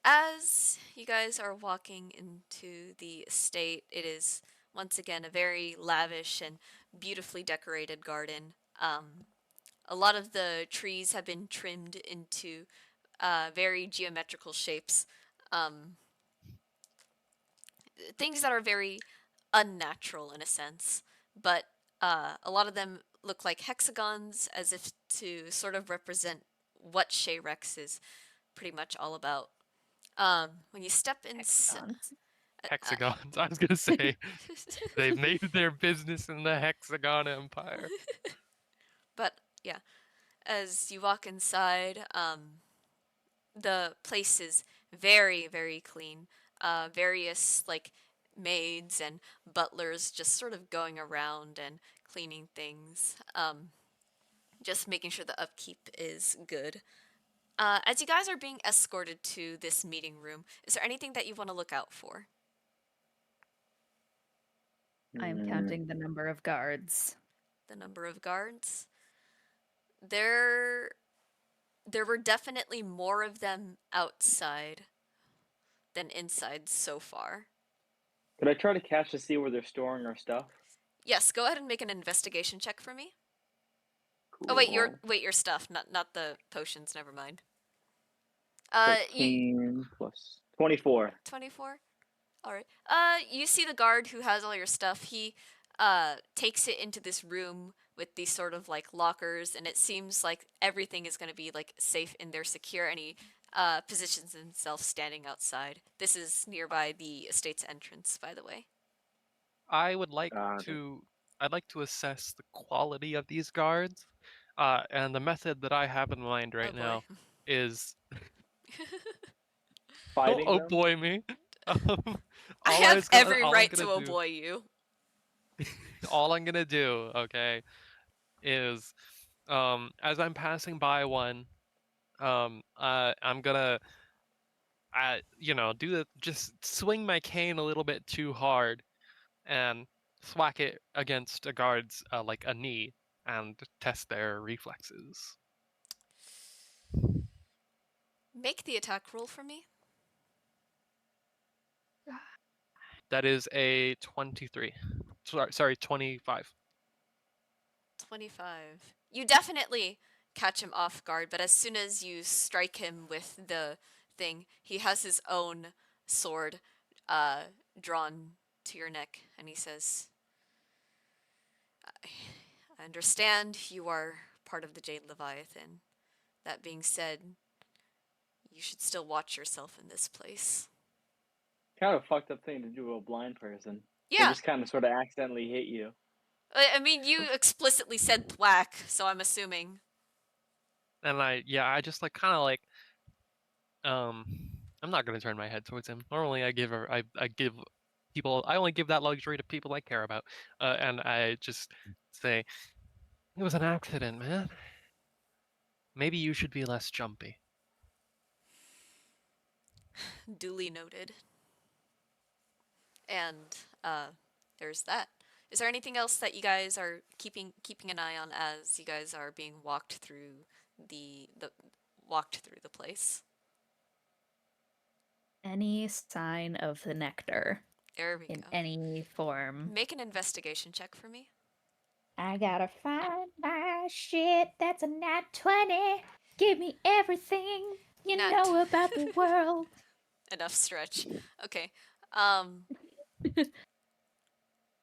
[SPEAKER 1] As you guys are walking into the estate, it is once again a very lavish and beautifully decorated garden. A lot of the trees have been trimmed into very geometrical shapes, um, things that are very unnatural in a sense, but a lot of them look like hexagons as if to sort of represent what Shayrex is pretty much all about. When you step in,
[SPEAKER 2] Hexagons.
[SPEAKER 3] Hexagons. I was gonna say they've made their business in the Hexagon Empire.
[SPEAKER 1] but yeah, as you walk inside, the place is very, very clean. Various like maids and butlers just sort of going around and cleaning things. Just making sure the upkeep is good. As you guys are being escorted to this meeting room, is there anything that you want to look out for?
[SPEAKER 2] I am
[SPEAKER 4] Mm.
[SPEAKER 2] counting the number of guards.
[SPEAKER 1] The number of guards? There there were definitely more of them outside than inside so far.
[SPEAKER 4] Could I try to catch to see where they're storing our stuff?
[SPEAKER 1] Yes, go ahead and make an investigation check for me.
[SPEAKER 4] Cool.
[SPEAKER 1] Oh wait, your stuff, not the potions. Never mind. You
[SPEAKER 4] 13 plus 24.
[SPEAKER 1] 24. All right. You see the guard who has all your stuff. He takes it into this room with these sort of like lockers, and it seems like everything is going to be like safe in there, secure. And he positions himself standing outside. This is nearby the estate's entrance, by the way.
[SPEAKER 3] I would like
[SPEAKER 4] Got it.
[SPEAKER 3] to. I'd like to assess the quality of these guards, and the method that I have in mind right
[SPEAKER 1] Oh boy.
[SPEAKER 3] now is
[SPEAKER 4] Fighting
[SPEAKER 3] oh
[SPEAKER 4] them?
[SPEAKER 3] boy me.
[SPEAKER 1] I
[SPEAKER 3] all
[SPEAKER 1] have every
[SPEAKER 3] all I'm
[SPEAKER 1] right
[SPEAKER 3] gonna
[SPEAKER 1] to
[SPEAKER 3] do,
[SPEAKER 1] obey you.
[SPEAKER 3] all I'm gonna do, okay, is as I'm passing by one, I'm gonna do the just swing my cane a little bit too hard and thwack it against a guard's like a knee and test their reflexes.
[SPEAKER 1] Make the attack roll for me.
[SPEAKER 3] That is a 23. Sorry, 25.
[SPEAKER 1] 25. You definitely catch him off guard, but as soon as you strike him with the thing, he has his own sword drawn to your neck, and he says, I understand you are part of the Jade Leviathan. That being said, you should still watch yourself in this place.
[SPEAKER 4] Kind of a fucked up thing to do to a blind person. They
[SPEAKER 1] Yeah,
[SPEAKER 4] just kind of sort of accidentally hit you.
[SPEAKER 1] I mean, you explicitly said thwack, so I'm assuming.
[SPEAKER 3] And I just like kind of like um I'm not gonna turn my head towards him. Normally I give people, I only give that luxury to people I care about, and I just say it was an accident, man. maybe you should be less jumpy.
[SPEAKER 1] Duly noted. And there's that. Is there anything else that you guys are keeping an eye on as you guys are being walked through the walked through the place?
[SPEAKER 2] Any sign of the nectar
[SPEAKER 1] There we
[SPEAKER 2] in
[SPEAKER 1] go.
[SPEAKER 2] any form.
[SPEAKER 1] Make an investigation check for me.
[SPEAKER 2] I gotta find my shit. That's a nat 20. Give me everything you
[SPEAKER 1] Nat.
[SPEAKER 2] know about the world.
[SPEAKER 1] Enough stretch. Okay.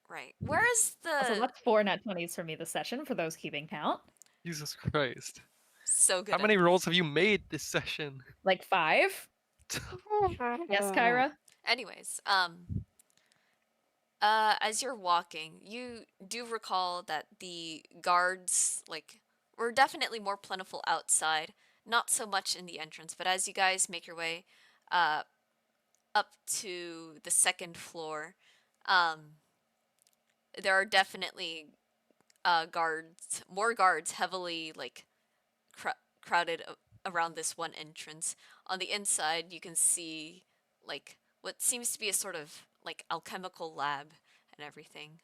[SPEAKER 1] Right. Where is
[SPEAKER 2] Also,
[SPEAKER 1] the
[SPEAKER 2] that's 4 nat 20s for me this session, for those keeping count.
[SPEAKER 3] Jesus Christ.
[SPEAKER 1] so good
[SPEAKER 3] How
[SPEAKER 1] at
[SPEAKER 3] many
[SPEAKER 1] this?
[SPEAKER 3] rolls have you made this session?
[SPEAKER 2] Like 5? Yes, Kyra?
[SPEAKER 1] Anyways, as you're walking, you do recall that the guards, like, were definitely more plentiful outside, not so much in the entrance, but as you guys make your way, uh, up to the second floor, um, there are definitely, more guards heavily, like, crowded around this one entrance. On the inside, you can see, like, what seems to be a sort of, like, alchemical lab and everything.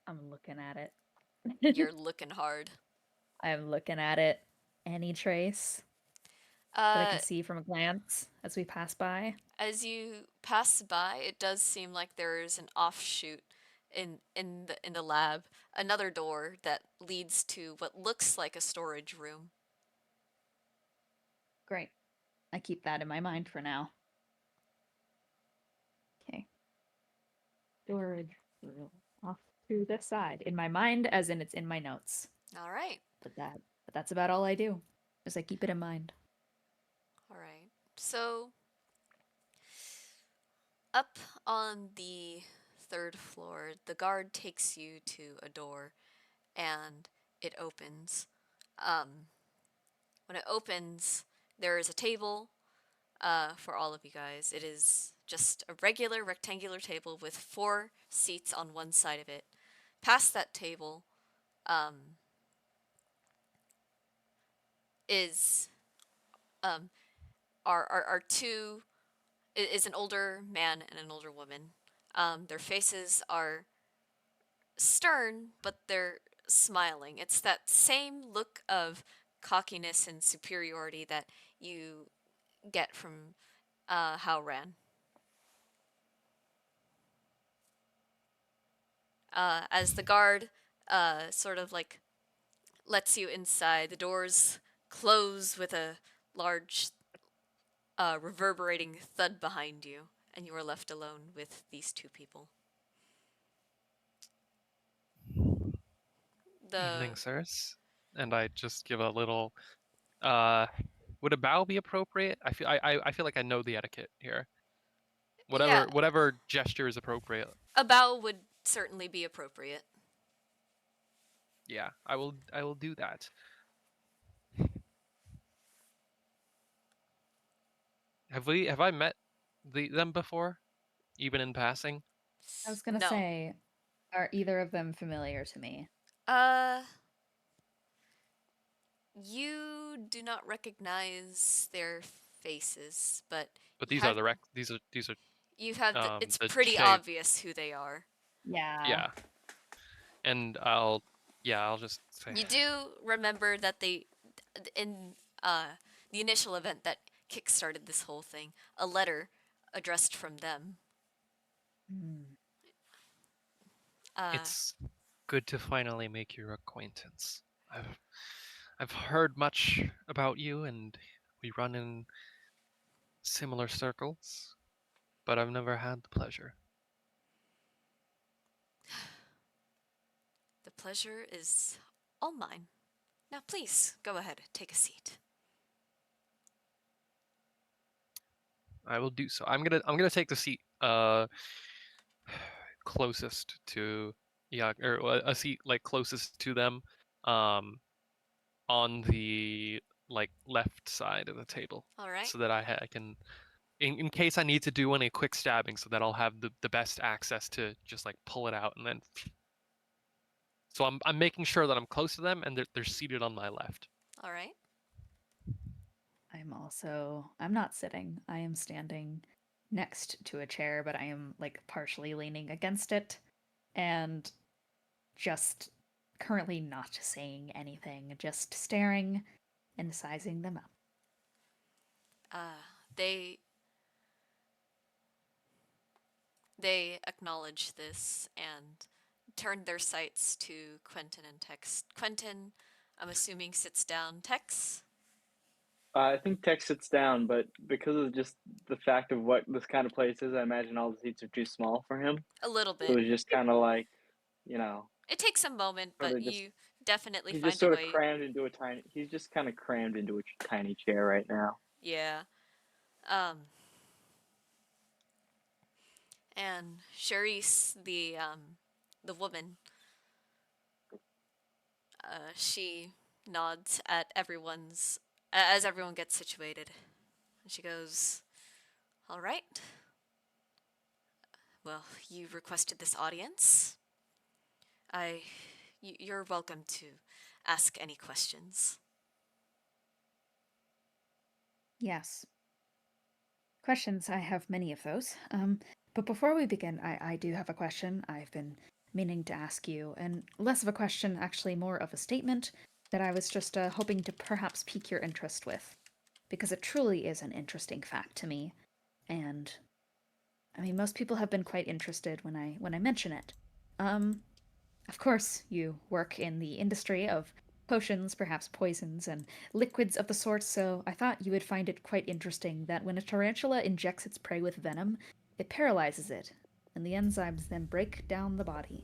[SPEAKER 2] I'm looking at it.
[SPEAKER 1] You're looking hard.
[SPEAKER 2] I'm looking at it. Any trace that I
[SPEAKER 1] Uh,
[SPEAKER 2] can see from a glance as we pass by?
[SPEAKER 1] as you pass by, it does seem like there is an offshoot in the lab, another door that leads to what looks like a storage room.
[SPEAKER 2] Great. I keep that in my mind for now. Okay. Storage room off to the side. In my mind, as in it's in my notes.
[SPEAKER 1] All right.
[SPEAKER 2] But that's about all I do. Is I keep it in mind.
[SPEAKER 1] All right. So, up on the third floor, the guard takes you to a door and it opens. When it opens, there is a table for all of you guys. It is just a regular rectangular table with 4 seats on one side of it. Past that table is um, are two is an older man and an older woman. Their faces are stern, but they're smiling. It's that same look of cockiness and superiority that you get from Howran. As the guard sort of like lets you inside, the doors close with a large reverberating thud behind you, and you are left alone with these two people. The
[SPEAKER 3] Evening, sirs. And I just give a little. Uh, would a bow be appropriate? I feel like I know the etiquette here.
[SPEAKER 1] Yeah,
[SPEAKER 3] Whatever gesture is appropriate.
[SPEAKER 1] a bow would certainly be appropriate.
[SPEAKER 3] Yeah, I will do that. Have I met them before, even in passing?
[SPEAKER 2] I was gonna
[SPEAKER 1] No.
[SPEAKER 2] say, are either of them familiar to me?
[SPEAKER 1] Uh, you do not recognize their faces, but
[SPEAKER 3] But
[SPEAKER 1] you
[SPEAKER 3] these are
[SPEAKER 1] have
[SPEAKER 3] the these are
[SPEAKER 1] it's
[SPEAKER 3] the
[SPEAKER 1] pretty
[SPEAKER 3] shape.
[SPEAKER 1] obvious who they are.
[SPEAKER 2] Yeah.
[SPEAKER 3] Yeah, and I'll just say
[SPEAKER 1] You do remember that they in the initial event that kickstarted this whole thing, a letter addressed from them.
[SPEAKER 2] Hmm.
[SPEAKER 1] Uh,
[SPEAKER 3] it's good to finally make your acquaintance. I've heard much about you, and we run in similar circles, but I've never had the pleasure.
[SPEAKER 1] the pleasure is all mine. Now, please go ahead, take a seat.
[SPEAKER 3] I will do so. I'm gonna take the seat closest to or a seat like closest to them, um on the like left side of the table,
[SPEAKER 1] All right.
[SPEAKER 3] so that I can in case I need to do any quick stabbing, so that I'll have the best access to just like pull it out and then So I'm making sure that I'm close to them and they're seated on my left.
[SPEAKER 1] All right.
[SPEAKER 2] I'm not sitting. I am standing next to a chair, but I am like partially leaning against it and just currently not saying anything, just staring and sizing them up.
[SPEAKER 1] They they acknowledge this and turn their sights to Quentin and Tex. Quentin, I'm assuming, sits down. Tex?
[SPEAKER 4] I think Tech sits down, but because of just the fact of what this kind of place is, I imagine all the seats are too small for him.
[SPEAKER 1] A little
[SPEAKER 4] So
[SPEAKER 1] bit.
[SPEAKER 4] it's just kind of like, you know,
[SPEAKER 1] It takes a moment,
[SPEAKER 4] sort
[SPEAKER 1] but
[SPEAKER 4] of just
[SPEAKER 1] you definitely
[SPEAKER 4] he's just
[SPEAKER 1] find a
[SPEAKER 4] sort of
[SPEAKER 1] way.
[SPEAKER 4] crammed into a tiny. He's just kind of crammed into a tiny chair right now.
[SPEAKER 1] Yeah. Um, and Charisse, the woman, she nods at everyone's as everyone gets situated. And she goes, "All right. Well, you requested this audience. You're welcome to ask any questions."
[SPEAKER 2] Yes. Questions, I have many of those. But before we begin, I do have a question I've been meaning to ask you, and less of a question, actually more of a statement that I was just hoping to perhaps pique your interest with, because it truly is an interesting fact to me, and I mean most people have been quite interested when I mention it. Um, of course, you work in the industry of potions, perhaps poisons, and liquids of the sort, so I thought you would find it quite interesting that when a tarantula injects its prey with venom, it paralyzes it, and the enzymes then break down the body,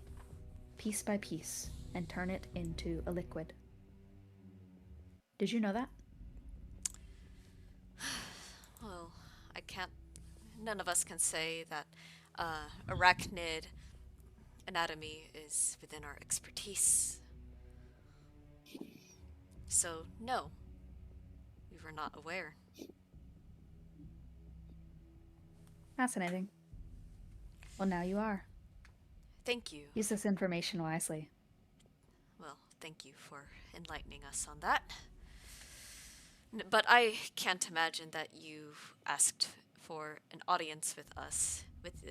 [SPEAKER 2] piece by piece, and turn it into a liquid. Did you know that?
[SPEAKER 1] Well, I can't. None of us can say that arachnid anatomy is within our expertise. So, no, we were not aware.
[SPEAKER 2] Fascinating. Well, now you are.
[SPEAKER 1] Thank you.
[SPEAKER 2] Use this information wisely.
[SPEAKER 1] Well, thank you for enlightening us on that. But I can't imagine that you asked for an audience with us with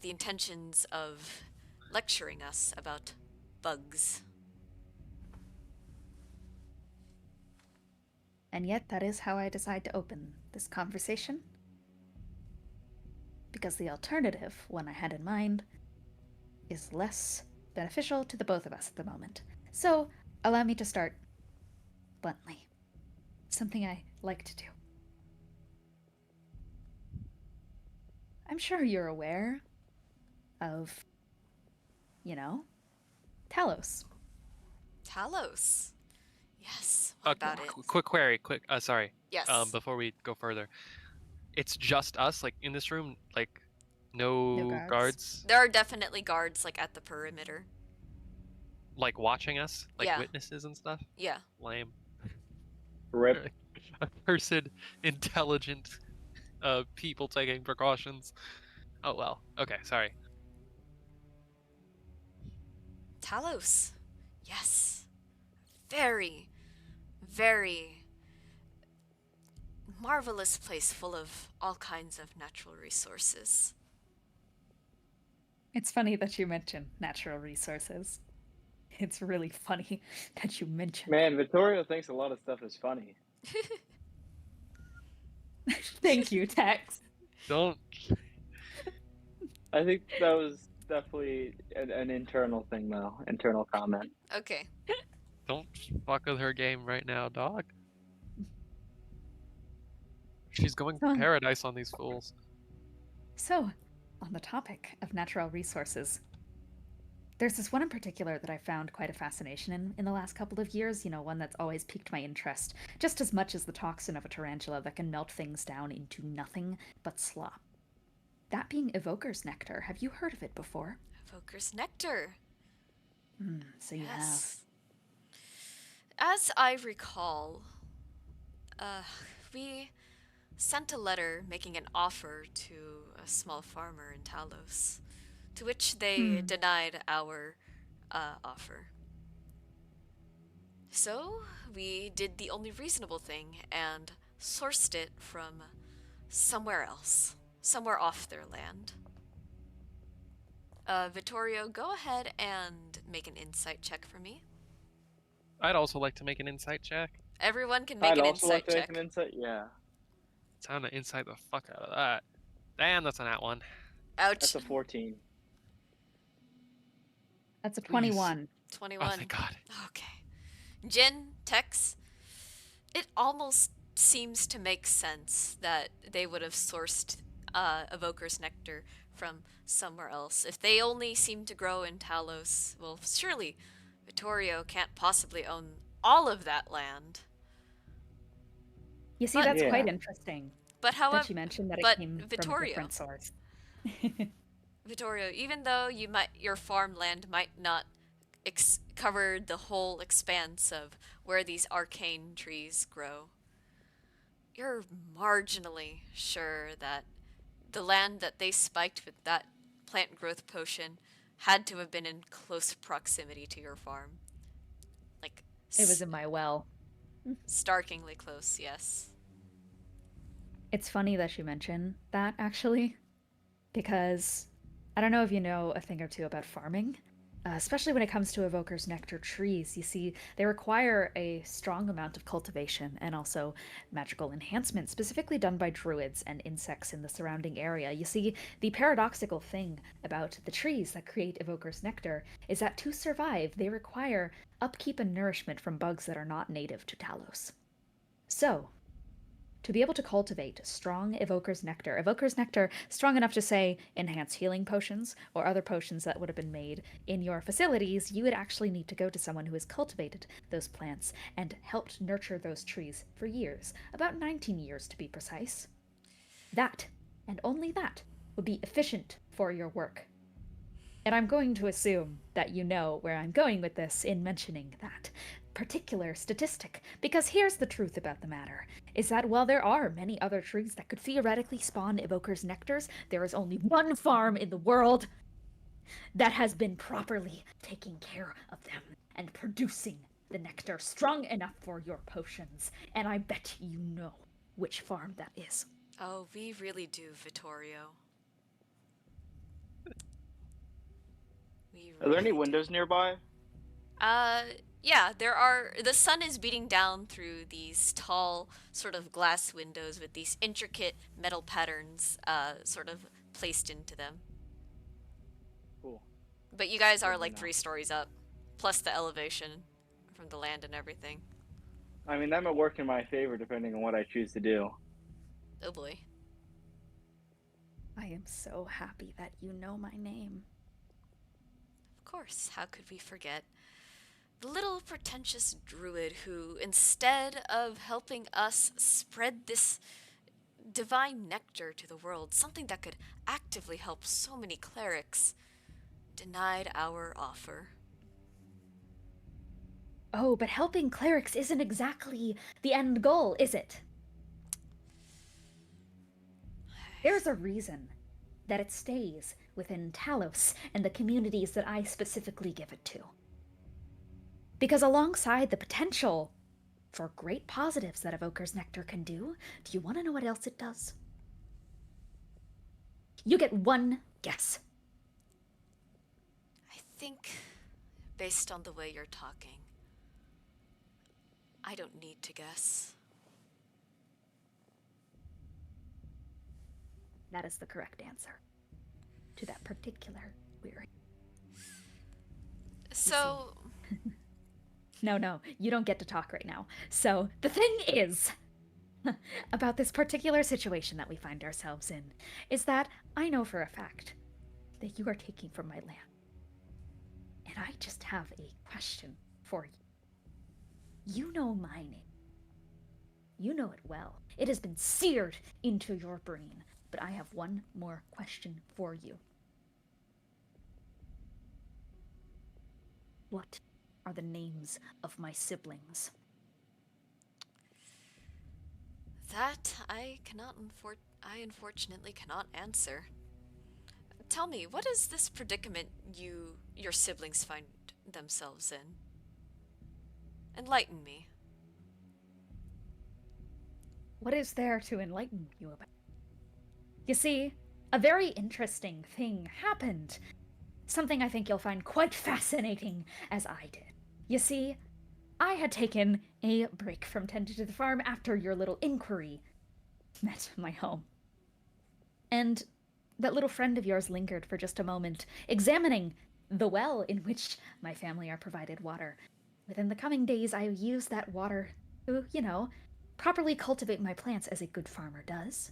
[SPEAKER 1] the intentions of lecturing us about bugs.
[SPEAKER 2] And yet, that is how I decide to open this conversation. Because the alternative, one I had in mind, is less beneficial to the both of us at the moment. So, allow me to start bluntly. Something I like to do. I'm sure you're aware of, you know, Talos.
[SPEAKER 1] Talos. Yes. What about it?
[SPEAKER 3] Quick query, sorry.
[SPEAKER 1] Yes.
[SPEAKER 3] Before we go further, it's just us, like in this room, like
[SPEAKER 2] No
[SPEAKER 3] no
[SPEAKER 2] guards.
[SPEAKER 3] guards,
[SPEAKER 1] There are definitely guards like at the perimeter.
[SPEAKER 3] like watching us, like
[SPEAKER 1] Yeah.
[SPEAKER 3] witnesses and stuff.
[SPEAKER 1] Yeah.
[SPEAKER 3] Lame.
[SPEAKER 4] Rip.
[SPEAKER 3] A person, intelligent, people taking precautions. Oh well. Okay, sorry.
[SPEAKER 1] Talos. Yes. Very, very marvelous place full of all kinds of natural resources.
[SPEAKER 2] It's funny that you mention natural resources. It's really funny that you mention.
[SPEAKER 4] Man, Vittorio thinks a lot of stuff is funny.
[SPEAKER 2] Thank you, Tex.
[SPEAKER 3] Don't.
[SPEAKER 4] I think that was definitely an internal thing, though. Internal comment.
[SPEAKER 1] Okay.
[SPEAKER 3] Don't fuck with her game right now, dog. She's going
[SPEAKER 2] So,
[SPEAKER 3] paradise on these fools.
[SPEAKER 2] so, on the topic of natural resources, there's this one in particular that I found quite a fascination in the last couple of years, one that's always piqued my interest, just as much as the toxin of a tarantula that can melt things down into nothing but slop. That being Evoker's Nectar. Have you heard of it before?
[SPEAKER 1] Evoker's nectar.
[SPEAKER 2] So you have.
[SPEAKER 1] Yes. As I recall, we sent a letter making an offer to a small farmer in Talos, to which they denied our offer. So we did the only reasonable thing and sourced it from somewhere else, somewhere off their land. Vittorio, go ahead and make an insight check for me.
[SPEAKER 3] I'd also like to make an insight check.
[SPEAKER 1] Everyone can make
[SPEAKER 4] I'd
[SPEAKER 1] an
[SPEAKER 4] also like
[SPEAKER 1] insight
[SPEAKER 4] to make
[SPEAKER 1] check.
[SPEAKER 4] an insight. Yeah,
[SPEAKER 3] Time to insight the fuck out of that. Damn, that's an at one.
[SPEAKER 1] Ouch.
[SPEAKER 4] that's a 14.
[SPEAKER 2] That's a
[SPEAKER 3] Please.
[SPEAKER 2] 21.
[SPEAKER 3] Oh,
[SPEAKER 1] 21.
[SPEAKER 3] thank God.
[SPEAKER 1] Okay. Jin, Tex, it almost seems to make sense that they would have sourced Evoker's Nectar from somewhere else. If they only seem to grow in Talos, well, surely Vittorio can't possibly own all of that land.
[SPEAKER 2] You see,
[SPEAKER 1] But-
[SPEAKER 2] that's
[SPEAKER 4] Yeah.
[SPEAKER 2] quite interesting
[SPEAKER 1] But
[SPEAKER 2] that
[SPEAKER 1] however,
[SPEAKER 2] she mentioned that it
[SPEAKER 1] but
[SPEAKER 2] came from a
[SPEAKER 1] Vittorio.
[SPEAKER 2] different source.
[SPEAKER 1] Vittorio, even though your farmland might not cover the whole expanse of where these arcane trees grow, you're marginally sure that the land that they spiked with that plant growth potion had to have been in close proximity to your farm. Like,
[SPEAKER 2] It was in my well.
[SPEAKER 1] starkingly close, yes.
[SPEAKER 2] It's funny that you mention that, actually, because I don't know if you know a thing or two about farming, especially when it comes to Evoker's Nectar trees. You see, they require a strong amount of cultivation and also magical enhancement, specifically done by druids and insects in the surrounding area. You see, the paradoxical thing about the trees that create Evoker's Nectar is that to survive, they require upkeep and nourishment from bugs that are not native to Talos. So, to be able to cultivate strong Evoker's Nectar strong enough to, say, enhance healing potions or other potions that would have been made in your facilities, you would actually need to go to someone who has cultivated those plants and helped nurture those trees for years, about 19 years to be precise. That, and only that, would be efficient for your work. And I'm going to assume that you know where I'm going with this in mentioning that particular statistic, because here's the truth about the matter, is that while there are many other trees that could theoretically spawn Evoker's Nectars, there is only one farm in the world that has been properly taking care of them and producing the nectar strong enough for your potions, and I bet you know which farm that is.
[SPEAKER 1] Oh, we really do, Vittorio. We
[SPEAKER 4] Are there any
[SPEAKER 1] really do.
[SPEAKER 4] windows nearby?
[SPEAKER 1] Yeah, there are. The sun is beating down through these tall, sort of glass windows with these intricate metal patterns, sort of placed into them.
[SPEAKER 4] Cool.
[SPEAKER 1] But you guys are
[SPEAKER 4] Good to
[SPEAKER 1] like
[SPEAKER 4] know.
[SPEAKER 1] 3 stories up, plus the elevation from the land and everything.
[SPEAKER 4] I mean, that might work in my favor depending on what I choose to do.
[SPEAKER 1] Oh boy.
[SPEAKER 2] I am so happy that you know my name.
[SPEAKER 1] Of course, how could we forget? The little pretentious druid who, instead of helping us spread this divine nectar to the world, something that could actively help so many clerics, denied our offer.
[SPEAKER 2] Oh, but helping clerics isn't exactly the end goal, is it? There's a reason that it stays within Talos and the communities that I specifically give it to. Because alongside the potential for great positives that Evoker's Nectar can do you want to know what else it does? You get one guess.
[SPEAKER 1] I think, based on the way you're talking, I don't need to guess.
[SPEAKER 2] That is the correct answer to that particular query.
[SPEAKER 1] So,
[SPEAKER 2] No, you don't get to talk right now. So, the thing is, about this particular situation that we find ourselves in, is that I know for a fact that you are taking from my land. And I just have a question for you. You know my name. You know it well. It has been seared into your brain. But I have one more question for you. What are the names of my siblings?
[SPEAKER 1] that I unfortunately cannot answer. Tell me, what is this predicament your siblings find themselves in. Enlighten me.
[SPEAKER 2] What is there to enlighten you about? You see, a very interesting thing happened. Something I think you'll find quite fascinating, as I did. You see, I had taken a break from tending to the farm after your little inquiry met my home. And that little friend of yours lingered for just a moment, examining the well in which my family are provided water. Within the coming days, I used that water to, properly cultivate my plants as a good farmer does.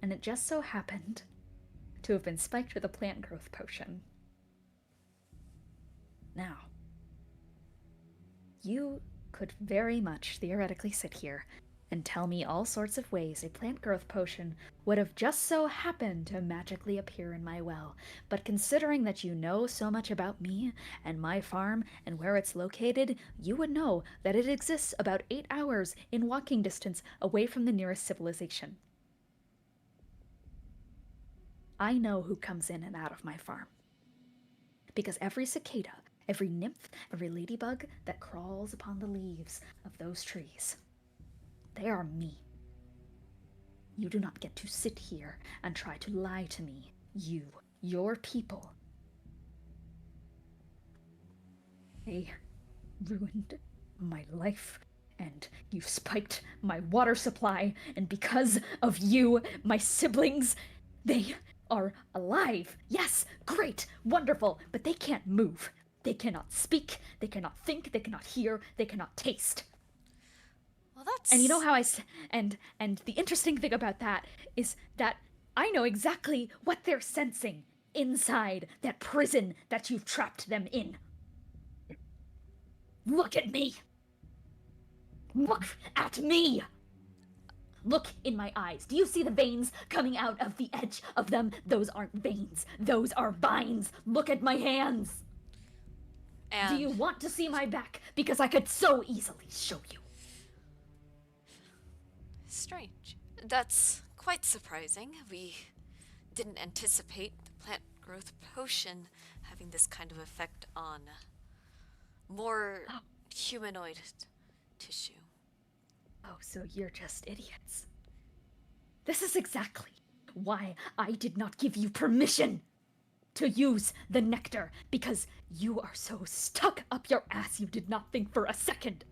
[SPEAKER 2] And it just so happened to have been spiked with a plant growth potion. Now, you could very much theoretically sit here and tell me all sorts of ways a plant growth potion would have just so happened to magically appear in my well. But considering that you know so much about me and my farm and where it's located, you would know that it exists about 8 hours in walking distance away from the nearest civilization. I know who comes in and out of my farm. Because every cicada, every nymph, every ladybug that crawls upon the leaves of those trees, they are me. You do not get to sit here and try to lie to me. You, your people. They ruined my life, and you spiked my water supply, and because of you, my siblings, they are alive. Yes, great, wonderful, but they can't move. They cannot speak, they cannot think, they cannot hear, they cannot taste.
[SPEAKER 1] Well, that's...
[SPEAKER 2] And you know how and the interesting thing about that is that I know exactly what they're sensing inside that prison that you've trapped them in. Look at me. Look at me. Look in my eyes. Do you see the veins coming out of the edge of them? Those aren't veins. Those are vines. Look at my hands.
[SPEAKER 1] And
[SPEAKER 2] Do you want to see my back? Because I could so easily show you.
[SPEAKER 1] strange. That's quite surprising. We didn't anticipate the plant growth potion having this kind of effect on more humanoid tissue.
[SPEAKER 2] Oh, so you're just idiots. This is exactly why I did not give you permission to use the nectar, because you are so stuck up your ass you did not think for a second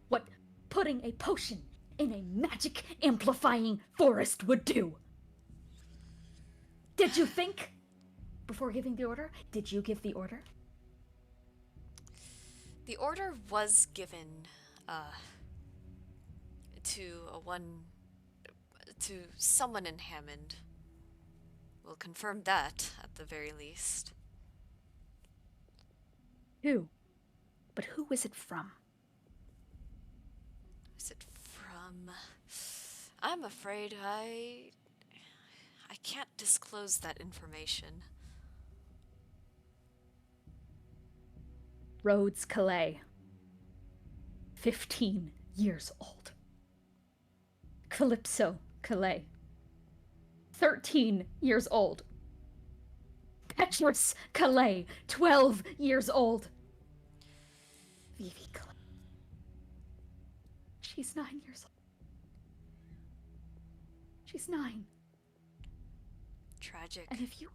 [SPEAKER 2] what putting a potion in a magic amplifying forest would do. Did you think before giving the order? Did you give the order?
[SPEAKER 1] The order was given to someone in Hammond. We'll confirm that at the very least.
[SPEAKER 2] Who? But who is it from?
[SPEAKER 1] Is it from? I'm afraid I can't disclose that information.
[SPEAKER 2] Rhodes Calais. 15 years old. Calypso Calais. 13 years old. Petrus Calais. 12 years old. Vivi Calais. She's 9 years old. She's 9.
[SPEAKER 1] Tragic.
[SPEAKER 2] And if you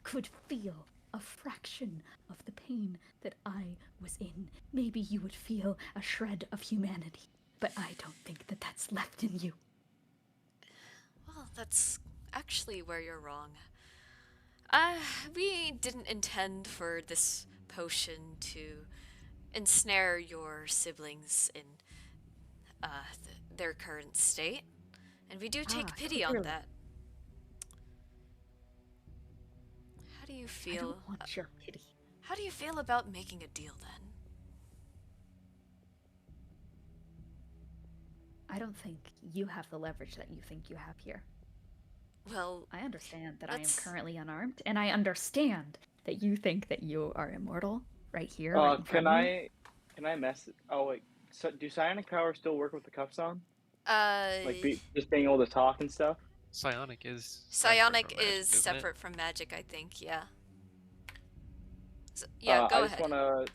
[SPEAKER 2] could feel a fraction of the pain that I was in, maybe you would feel a shred of humanity. But I don't think that that's left in you.
[SPEAKER 1] Well, that's actually where you're wrong. We didn't intend for this potion to ensnare your siblings in their current state, and we do take pity on
[SPEAKER 2] clearly.
[SPEAKER 1] that. How do you
[SPEAKER 2] I
[SPEAKER 1] feel?
[SPEAKER 2] don't want your pity.
[SPEAKER 1] How do you feel about making a deal then?
[SPEAKER 2] I don't think you have the leverage that you think you have here.
[SPEAKER 1] Well,
[SPEAKER 2] I understand that I am
[SPEAKER 1] let's-
[SPEAKER 2] currently unarmed, and I understand that you think that you are immortal right here. Right in
[SPEAKER 4] Can
[SPEAKER 2] front of me.
[SPEAKER 4] I mess? Oh wait, so do psionic powers still work with the cuffs on? Like just being able to talk and stuff?
[SPEAKER 3] Psionic is
[SPEAKER 1] psionic
[SPEAKER 3] separate from magic,
[SPEAKER 1] is
[SPEAKER 3] isn't it?
[SPEAKER 1] separate from magic, I think. Yeah. So, yeah,
[SPEAKER 4] I
[SPEAKER 1] go
[SPEAKER 4] just
[SPEAKER 1] ahead.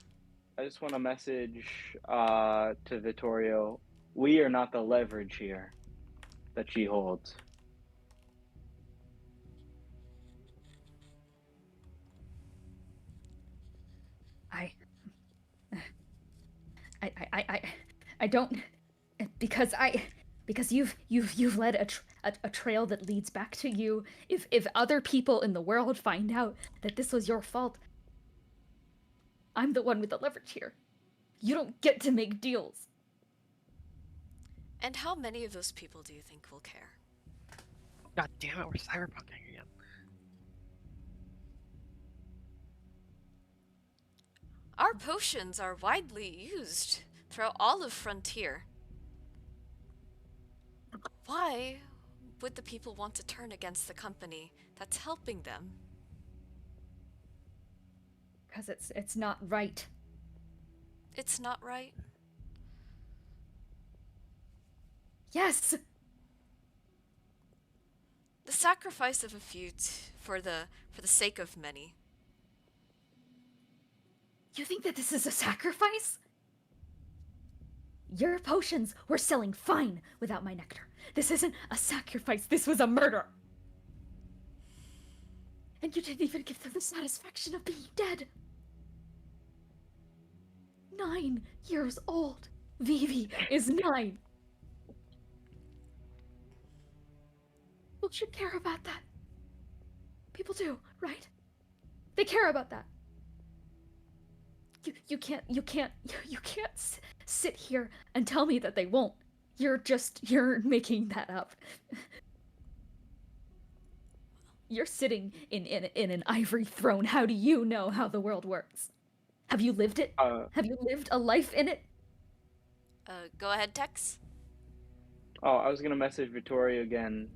[SPEAKER 4] wanna message to Vittorio. We are not the leverage here that she holds.
[SPEAKER 2] I, I I don't, because you've led a trail that leads back to you. If other people in the world find out that this was your fault, I'm the one with the leverage here. You don't get to make deals.
[SPEAKER 1] And how many of those people do you think will care?
[SPEAKER 3] God damn it, we're cyberpunking again.
[SPEAKER 1] Our potions are widely used throughout all of Frontier. Why would the people want to turn against the company that's helping them?
[SPEAKER 2] Because it's not right.
[SPEAKER 1] It's not right.
[SPEAKER 2] Yes!
[SPEAKER 1] The sacrifice of a few for the sake of many.
[SPEAKER 2] You think that this is a sacrifice? Your potions were selling fine without my nectar. This isn't a sacrifice, this was a murder! And you didn't even give them the satisfaction of being dead. 9 years old. Vivi is 9. People should care about that. People do, right? They care about that. You can't sit here and tell me that they won't. You're making that up. You're sitting in an ivory throne. How do you know how the world works? Have you lived it?
[SPEAKER 4] Uh,
[SPEAKER 2] Have you lived a life in it?
[SPEAKER 1] Go ahead, Tex.
[SPEAKER 4] oh, I was gonna message Vittorio again,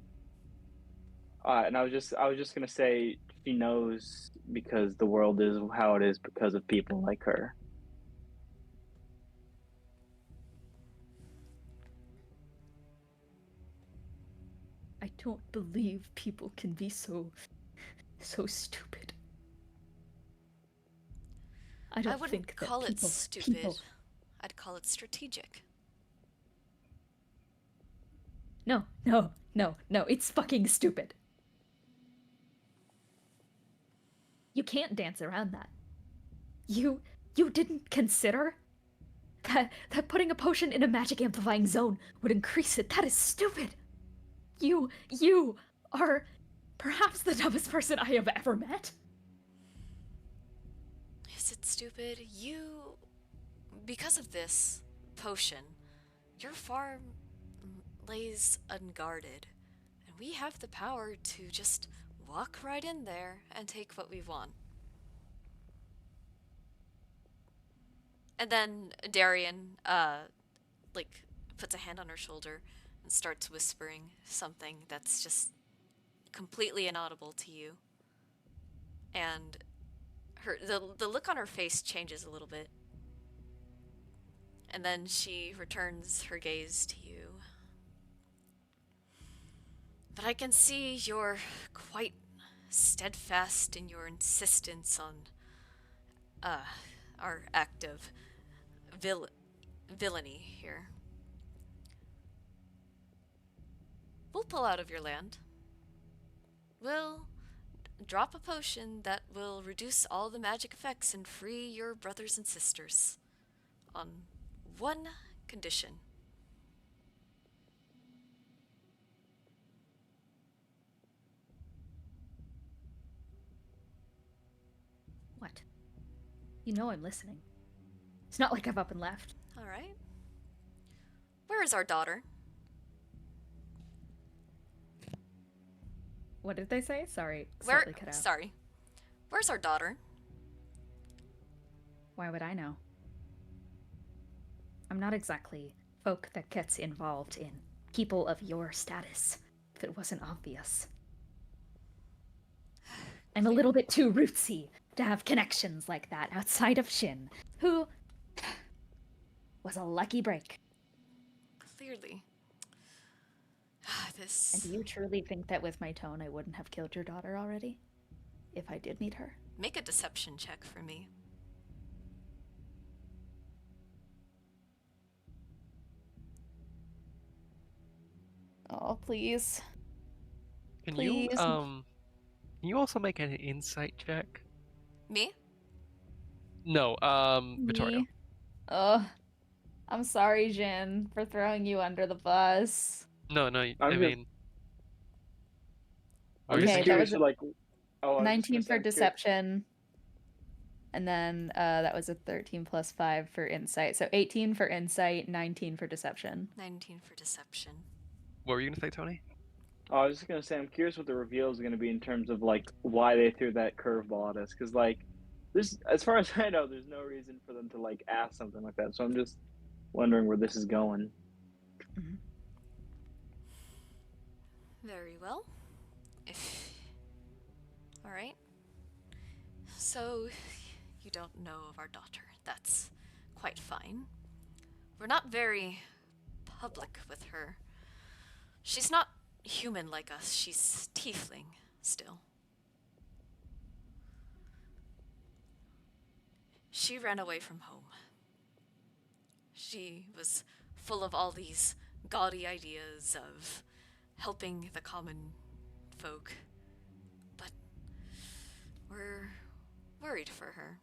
[SPEAKER 4] and I was just gonna say she knows because the world is how it is because of people like her.
[SPEAKER 2] I don't believe people can be so stupid. I don't
[SPEAKER 1] I wouldn't
[SPEAKER 2] think that
[SPEAKER 1] call it
[SPEAKER 2] people
[SPEAKER 1] stupid. I'd call it strategic.
[SPEAKER 2] No, it's fucking stupid. You can't dance around that. You didn't consider that putting a potion in a magic amplifying zone would increase it. That is stupid. You are perhaps the dumbest person I have ever met.
[SPEAKER 1] Is it stupid? Because of this potion, your farm lays unguarded, and we have the power to just walk right in there and take what we want. And then Darian, like, puts a hand on her shoulder and starts whispering something that's just completely inaudible to you. And the look on her face changes a little bit. And then she returns her gaze to you. But I can see you're quite steadfast in your insistence on our act of villainy here. We'll pull out of your land. We'll drop a potion that will reduce all the magic effects and free your brothers and sisters. On one condition.
[SPEAKER 2] What? You know I'm listening. It's not like I've up and left.
[SPEAKER 1] All right. Where is our daughter?
[SPEAKER 2] What did they say? Sorry, slightly cut out.
[SPEAKER 1] Sorry. Where's our daughter?
[SPEAKER 2] Why would I know? I'm not exactly folk that gets involved in people of your status, if it wasn't obvious. I'm a little bit too rootsy to have connections like that outside of Shin, who was a lucky break.
[SPEAKER 1] Clearly.
[SPEAKER 2] And do you truly think that with my tone I wouldn't have killed your daughter already? If I did meet her?
[SPEAKER 1] Make a deception check for me.
[SPEAKER 2] Oh, please.
[SPEAKER 3] Can
[SPEAKER 2] Please.
[SPEAKER 3] can you also make an insight check?
[SPEAKER 1] Me?
[SPEAKER 3] No, Vittorio.
[SPEAKER 2] Me. Ugh. I'm sorry, Jin, for throwing you under the bus.
[SPEAKER 3] No, I
[SPEAKER 4] I'm just,
[SPEAKER 3] mean, what
[SPEAKER 4] I'm
[SPEAKER 3] were you
[SPEAKER 4] just
[SPEAKER 2] Okay,
[SPEAKER 3] saying?
[SPEAKER 2] that
[SPEAKER 4] curious.
[SPEAKER 2] was
[SPEAKER 4] So
[SPEAKER 2] a
[SPEAKER 4] like, oh, I was just gonna
[SPEAKER 2] 19
[SPEAKER 4] say,
[SPEAKER 2] for
[SPEAKER 4] I'm curious.
[SPEAKER 2] deception. And then that was a 13 plus 5 for insight. So 18 for insight, 19 for deception.
[SPEAKER 1] 19 for deception.
[SPEAKER 3] What were you gonna say, Tony?
[SPEAKER 4] Oh, I was just gonna say, I'm curious what the reveal is gonna be in terms of like why they threw that curveball at us. Because like, there's, as far as I know, there's no reason for them to like ask something like that. So I'm just wondering where this is going.
[SPEAKER 1] Very well. If... Alright. So, you don't know of our daughter. That's quite fine. We're not very public with her. She's not human like us. She's tiefling still. She ran away from home. She was full of all these gaudy ideas of helping the common folk. But we're worried for her.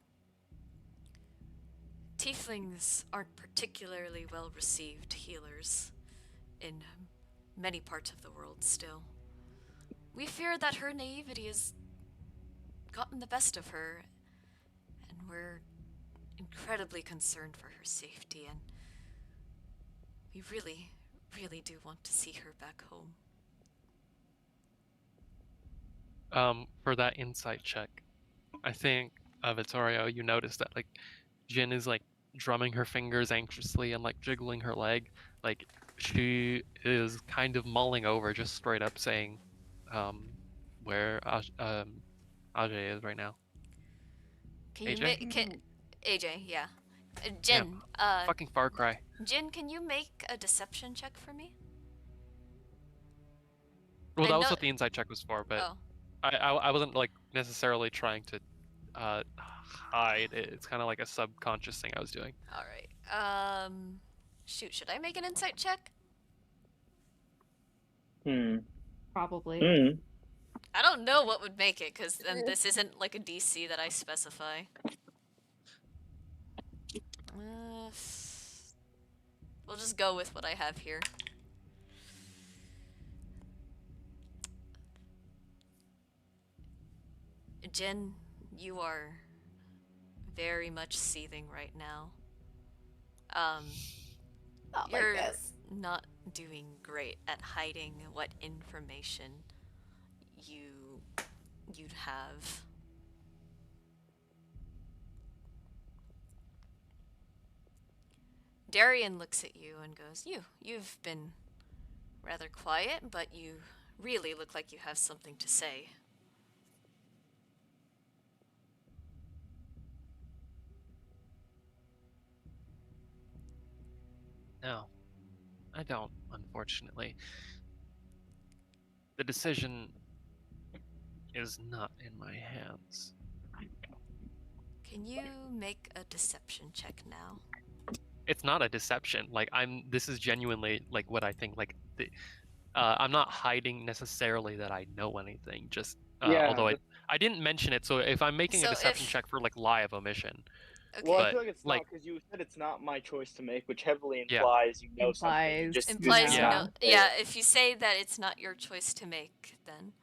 [SPEAKER 1] Tieflings aren't particularly well received healers in many parts of the world still. We fear that her naivety has gotten the best of her, and we're incredibly concerned for her safety, and we really, really do want to see her back home.
[SPEAKER 3] For that insight check, I think, Vittorio, you noticed that like Jin is like drumming her fingers anxiously and like jiggling her leg, like she is kind of mulling over, just straight up saying, where Ajay is right now.
[SPEAKER 1] Can you
[SPEAKER 3] AJ?
[SPEAKER 1] make AJ? Yeah,
[SPEAKER 3] Yeah,
[SPEAKER 1] Jin.
[SPEAKER 3] fucking Far Cry.
[SPEAKER 1] Jin, can you make a deception check for me?
[SPEAKER 3] Well,
[SPEAKER 1] I
[SPEAKER 3] that was
[SPEAKER 1] know-
[SPEAKER 3] what the insight check was for, but
[SPEAKER 1] Oh,
[SPEAKER 3] I wasn't like necessarily trying to hide. It's kind of like a subconscious thing I was doing.
[SPEAKER 1] all right. Shoot, should I make an insight check?
[SPEAKER 2] Probably.
[SPEAKER 1] I don't know what would make it, because then this isn't like a DC that I specify. We'll just go with what I have here. Jin, you are very much seething right now.
[SPEAKER 2] Not
[SPEAKER 1] You're
[SPEAKER 2] like this.
[SPEAKER 1] not doing great at hiding what information you'd have. Darian looks at you and goes, You've been rather quiet, but you really look like you have something to say.
[SPEAKER 3] No, I don't, unfortunately. The decision is not in my hands.
[SPEAKER 1] Can you make a deception check now?
[SPEAKER 3] It's not a deception. Like this is genuinely like what I think. Like I'm not hiding necessarily that I know anything. Just
[SPEAKER 4] Yeah,
[SPEAKER 3] although
[SPEAKER 4] but,
[SPEAKER 3] I didn't mention it, so if I'm making a
[SPEAKER 1] So
[SPEAKER 3] deception
[SPEAKER 1] if-
[SPEAKER 3] check for like lie of omission,
[SPEAKER 1] Okay.
[SPEAKER 4] well, I
[SPEAKER 3] But,
[SPEAKER 4] feel like it's
[SPEAKER 3] like-
[SPEAKER 4] not because you said it's not my choice to make, which heavily
[SPEAKER 3] Yeah.
[SPEAKER 4] implies you know something. You
[SPEAKER 2] Implies.
[SPEAKER 4] just
[SPEAKER 1] Implies
[SPEAKER 3] Yeah.
[SPEAKER 1] you know. Yeah, if you say that it's not your choice to make, then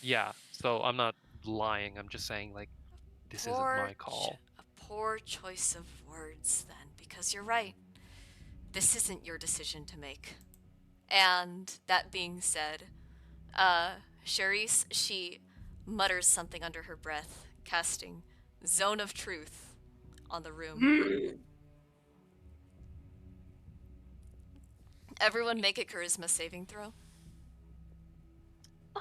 [SPEAKER 3] yeah. So I'm not lying. I'm just saying like this isn't my call.
[SPEAKER 1] A poor choice of words, then, because you're right. This isn't your decision to make. And that being said, Charisse, she mutters something under her breath, casting Zone of Truth on the room. Everyone make a charisma saving throw.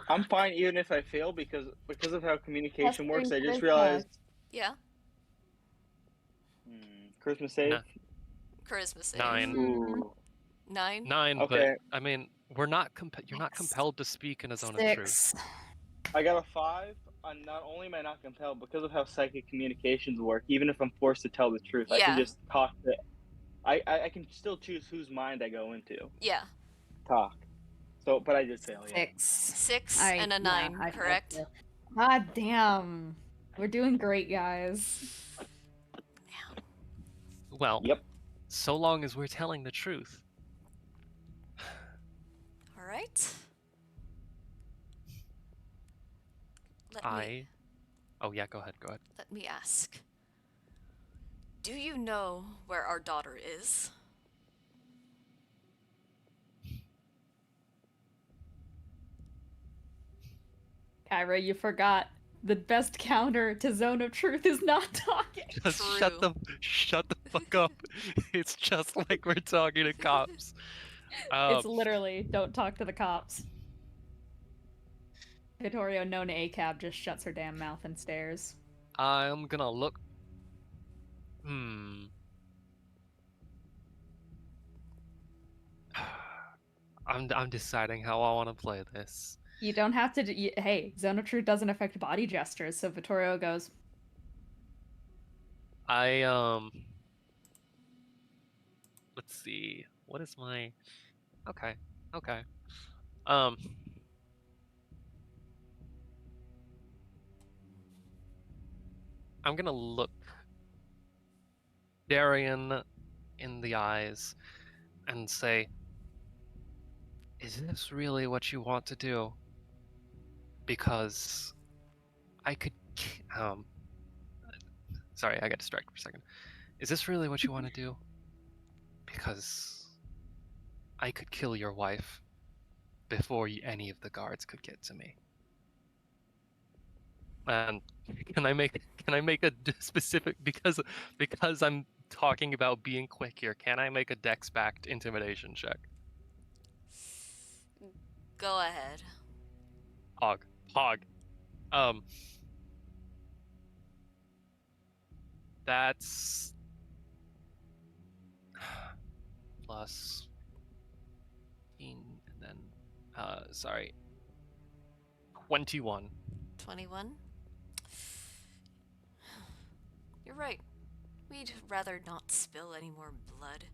[SPEAKER 4] I'm fine even if I fail because of how communication works. I just
[SPEAKER 2] charisma.
[SPEAKER 4] realized.
[SPEAKER 1] Yeah,
[SPEAKER 4] Christmas save.
[SPEAKER 3] No.
[SPEAKER 1] charisma save.
[SPEAKER 3] 9.
[SPEAKER 4] Ooh.
[SPEAKER 1] 9?
[SPEAKER 3] 9.
[SPEAKER 4] Okay.
[SPEAKER 3] But I mean, you're not compelled to speak in a zone of truth.
[SPEAKER 2] 6.
[SPEAKER 4] I got a 5. not only am I not compelled, because of how psychic communications work, even if I'm forced to tell the truth, I can
[SPEAKER 1] Yeah.
[SPEAKER 4] just talk to. I can still choose whose mind I go into.
[SPEAKER 1] Yeah.
[SPEAKER 4] Talk. So, but I did fail. Yeah.
[SPEAKER 2] 6.
[SPEAKER 1] 6 and a
[SPEAKER 2] Yeah,
[SPEAKER 1] 9,
[SPEAKER 2] I failed
[SPEAKER 1] correct?
[SPEAKER 2] too. God damn. We're doing great, guys.
[SPEAKER 1] Yeah.
[SPEAKER 3] Well,
[SPEAKER 4] Yep.
[SPEAKER 3] so long as we're telling the truth.
[SPEAKER 1] All right. Let me
[SPEAKER 3] Oh yeah, go ahead. Go ahead.
[SPEAKER 1] let me ask. Do you know where our daughter is?
[SPEAKER 2] Kyra, you forgot. The best counter to Zone of Truth is not talking.
[SPEAKER 3] Just
[SPEAKER 1] True.
[SPEAKER 3] shut the fuck up. It's just like we're talking to cops.
[SPEAKER 2] It's literally don't talk to the cops. Vittorio, known ACAB, just shuts her damn mouth and stares.
[SPEAKER 3] I'm gonna look. Hmm. I'm deciding how I want to play this.
[SPEAKER 2] You don't have to. Hey, Zone of Truth doesn't affect body gestures, so Vittorio goes,
[SPEAKER 3] I let's see. What is my Okay. Okay. Um I'm gonna look Darian in the eyes and say, "Is this really what you want to do?" Because I could sorry, I got distracted for a second. Is this really what you want to do? Because I could kill your wife before any of the guards could get to me. And can I make a specific because I'm talking about being quick here. Can I make a dex backed intimidation check?
[SPEAKER 1] Go ahead.
[SPEAKER 3] Hog. Um that's plus 15 and then sorry. 21.
[SPEAKER 1] 21. You're right. We'd rather not spill any more blood.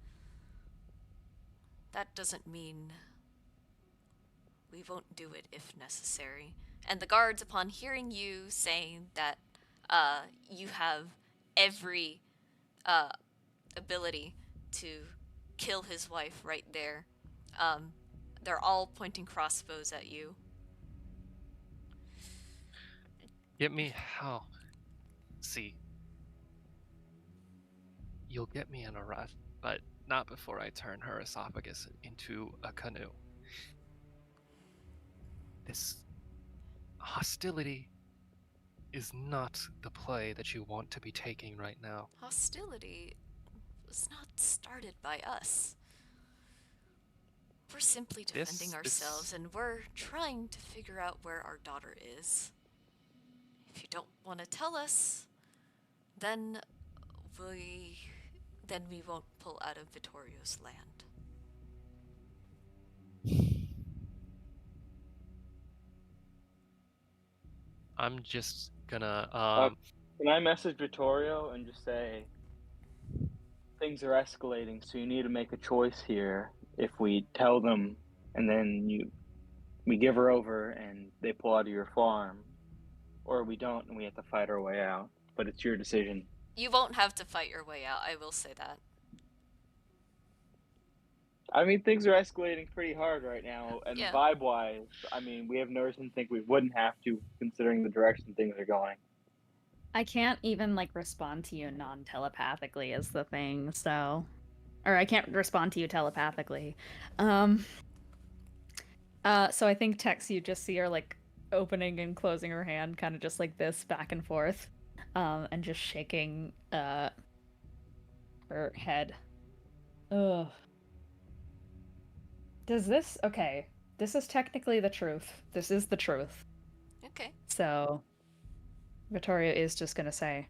[SPEAKER 1] That doesn't mean we won't do it if necessary. And the guards, upon hearing you saying that you have every uh, ability to kill his wife right there, um, they're all pointing crossbows at you.
[SPEAKER 3] Get me how see. You'll get me in a rut, but not before I turn her esophagus into a canoe. This hostility is not the play that you want to be taking right now.
[SPEAKER 1] Hostility was not started by us. We're simply defending ourselves, and we're trying to figure out where our daughter is. If you don't want to tell us, then we we won't pull out of Vittorio's land.
[SPEAKER 3] I'm just gonna
[SPEAKER 4] Can I message Vittorio and just say things are escalating, so you need to make a choice here. If we tell them and then we give her over and they pull out of your farm, or we don't and we have to fight our way out. But it's your decision.
[SPEAKER 1] You won't have to fight your way out, I will say that.
[SPEAKER 4] I mean, things are escalating pretty hard right now, and
[SPEAKER 1] Yeah.
[SPEAKER 4] vibe-wise, I mean, we have no reason to think we wouldn't have to, considering the direction things are going.
[SPEAKER 2] I can't even like respond to you non-telepathically is the thing, so or I can't respond to you telepathically. So I think Tex, you just see her like opening and closing her hand kind of just like this back and forth. And just shaking her head. Ugh. Does this okay. This is technically the truth. This is the truth.
[SPEAKER 1] Okay.
[SPEAKER 2] So Vittoria is just gonna say,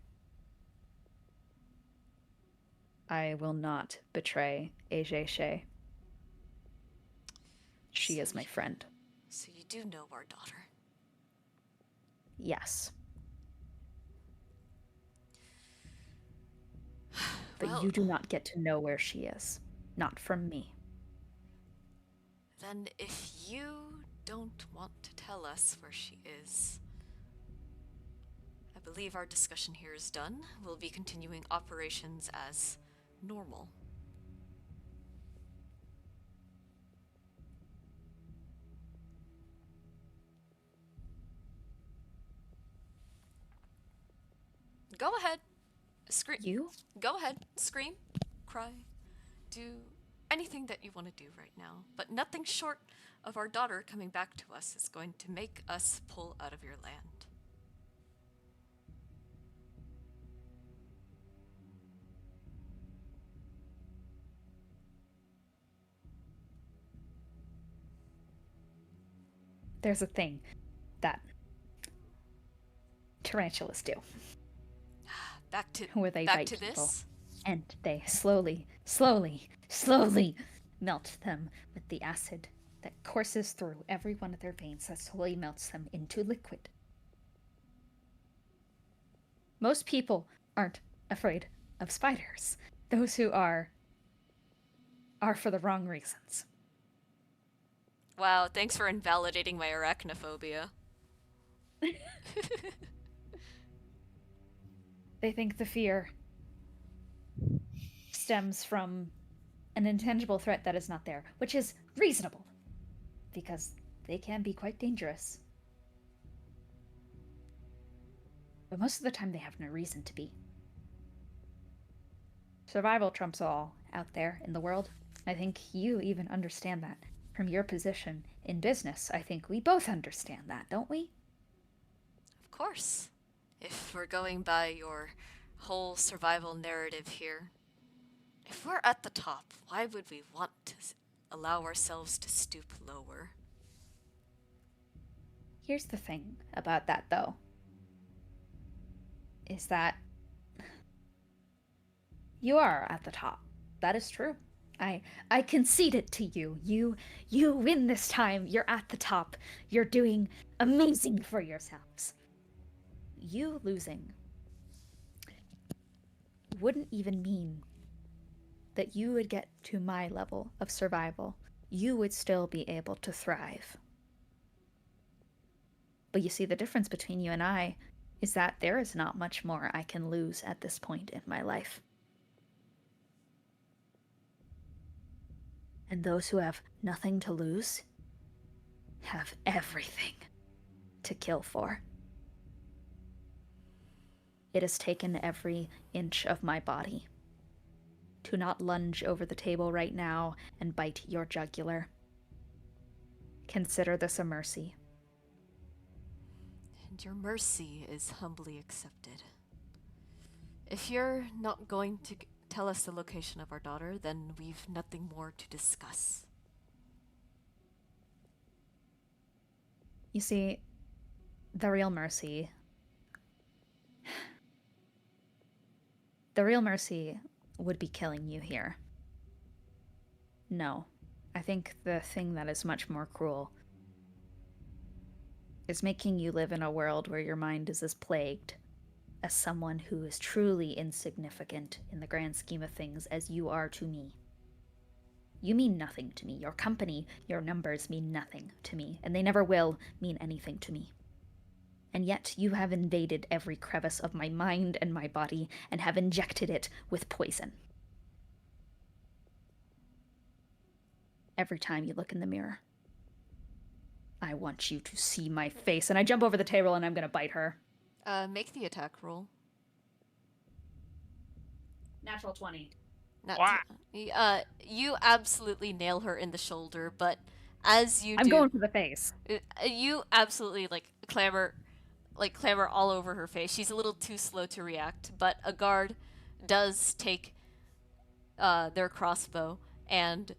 [SPEAKER 2] I will not betray AJ Shea. She is my friend.
[SPEAKER 1] So you do know our daughter.
[SPEAKER 2] Yes. But
[SPEAKER 1] Well,
[SPEAKER 2] you do not get to know where she is. Not from me.
[SPEAKER 1] then if you don't want to tell us where she is, I believe our discussion here is done. We'll be continuing operations as normal. Go ahead. Scream.
[SPEAKER 2] You?
[SPEAKER 1] Go ahead. Scream. Cry. Do anything that you want to do right now. But nothing short of our daughter coming back to us is going to make us pull out of your land.
[SPEAKER 2] There's a thing that tarantulas do.
[SPEAKER 1] Back to
[SPEAKER 2] Where they
[SPEAKER 1] back
[SPEAKER 2] bite
[SPEAKER 1] to
[SPEAKER 2] people.
[SPEAKER 1] this.
[SPEAKER 2] And they slowly melt them with the acid that courses through every one of their veins, that slowly melts them into liquid. Most people aren't afraid of spiders. Those who are for the wrong reasons.
[SPEAKER 1] Wow, thanks for invalidating my arachnophobia.
[SPEAKER 2] They think the fear stems from an intangible threat that is not there, which is reasonable, because they can be quite dangerous. But most of the time, they have no reason to be. Survival trumps all out there in the world. I think you even understand that. From your position in business, I think we both understand that, don't we?
[SPEAKER 1] Of course. If we're going by your whole survival narrative here, if we're at the top, why would we want to allow ourselves to stoop lower?
[SPEAKER 2] Here's the thing about that, though, is that you are at the top. That is true. I concede it to you. You win this time. You're at the top. You're doing amazing for yourselves. You losing wouldn't even mean that you would get to my level of survival. You would still be able to thrive. But you see, the difference between you and I is that there is not much more I can lose at this point in my life. And those who have nothing to lose have everything to kill for. It has taken every inch of my body to not lunge over the table right now and bite your jugular. Consider this a mercy.
[SPEAKER 1] And your mercy is humbly accepted. If you're not going to tell us the location of our daughter, then we've nothing more to discuss.
[SPEAKER 2] You see, the real mercy would be killing you here. No, I think the thing that is much more cruel is making you live in a world where your mind is as plagued as someone who is truly insignificant in the grand scheme of things as you are to me. You mean nothing to me. Your company, your numbers mean nothing to me, and they never will mean anything to me. And yet you have invaded every crevice of my mind and my body and have injected it with poison. Every time you look in the mirror, I want you to see my face. And I jump over the table and I'm gonna bite her.
[SPEAKER 1] Make the attack roll.
[SPEAKER 2] Natural 20.
[SPEAKER 1] You absolutely nail her in the shoulder, but as you
[SPEAKER 2] I'm
[SPEAKER 1] do,
[SPEAKER 2] going for the face.
[SPEAKER 1] you absolutely clamber all over her face. She's a little too slow to react, but a guard does take their crossbow and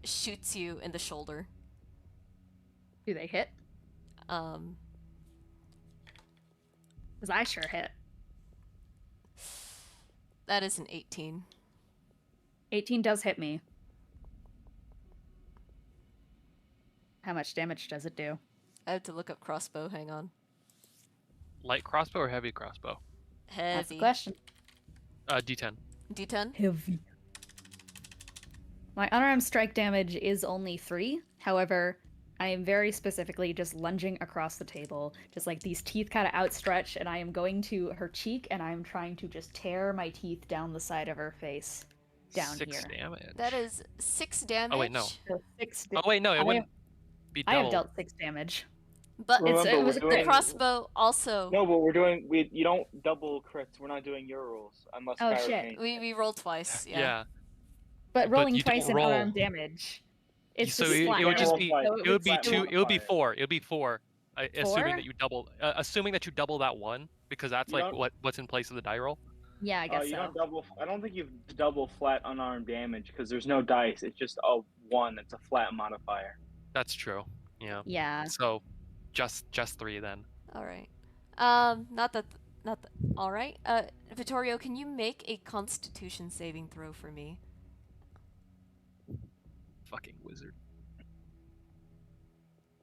[SPEAKER 1] shoots you in the shoulder.
[SPEAKER 2] Do they hit?
[SPEAKER 1] Um,
[SPEAKER 2] Because I sure hit.
[SPEAKER 1] that is an 18.
[SPEAKER 2] 18 does hit me. How much damage does it do?
[SPEAKER 1] I have to look up crossbow. Hang on.
[SPEAKER 3] Light crossbow or heavy crossbow?
[SPEAKER 2] That's the
[SPEAKER 1] Heavy.
[SPEAKER 2] question.
[SPEAKER 3] D10.
[SPEAKER 1] D10.
[SPEAKER 2] Heavy. My unarmed strike damage is only 3. However, I am very specifically just lunging across the table, just like these teeth kind of outstretched, and I am going to her cheek, and I am trying to just tear my teeth down the side of her face, down
[SPEAKER 3] 6
[SPEAKER 2] here.
[SPEAKER 3] damage.
[SPEAKER 1] That is 6 damage.
[SPEAKER 3] Oh wait, no.
[SPEAKER 2] So 6
[SPEAKER 3] Oh wait, no. It wouldn't be
[SPEAKER 2] I have
[SPEAKER 3] double.
[SPEAKER 2] dealt 6 damage.
[SPEAKER 1] But
[SPEAKER 4] Remember,
[SPEAKER 2] it was
[SPEAKER 4] we're
[SPEAKER 2] a
[SPEAKER 1] the
[SPEAKER 4] doing
[SPEAKER 1] crossbow also.
[SPEAKER 4] No, but you don't double crits. We're not doing your rules unless
[SPEAKER 2] Oh,
[SPEAKER 4] Skylar
[SPEAKER 2] shit.
[SPEAKER 4] changed.
[SPEAKER 1] We roll twice. Yeah.
[SPEAKER 3] Yeah.
[SPEAKER 2] But
[SPEAKER 3] But
[SPEAKER 2] rolling
[SPEAKER 3] you don't
[SPEAKER 2] twice in
[SPEAKER 3] roll.
[SPEAKER 2] unarmed damage. It's
[SPEAKER 3] So
[SPEAKER 2] just
[SPEAKER 3] it
[SPEAKER 2] flat
[SPEAKER 3] would just
[SPEAKER 2] damage.
[SPEAKER 3] be.
[SPEAKER 4] flat-
[SPEAKER 2] So
[SPEAKER 3] It would be
[SPEAKER 4] flat
[SPEAKER 3] 2. It would be
[SPEAKER 4] modifier.
[SPEAKER 3] 4. It would be 4. Assuming
[SPEAKER 2] 4?
[SPEAKER 3] that you double. Assuming that you double that 1, because that's
[SPEAKER 4] You
[SPEAKER 3] like
[SPEAKER 4] don't-
[SPEAKER 3] what's in place of the die roll.
[SPEAKER 2] Yeah, I guess
[SPEAKER 4] you
[SPEAKER 2] so.
[SPEAKER 4] don't double. I don't think you've double flat unarmed damage because there's no dice. It's just a 1. It's a flat modifier.
[SPEAKER 3] That's true. Yeah.
[SPEAKER 2] Yeah.
[SPEAKER 3] So, just 3 then.
[SPEAKER 1] All right. Not that. All right. Vittorio, can you make a Constitution saving throw for me?
[SPEAKER 3] Fucking wizard.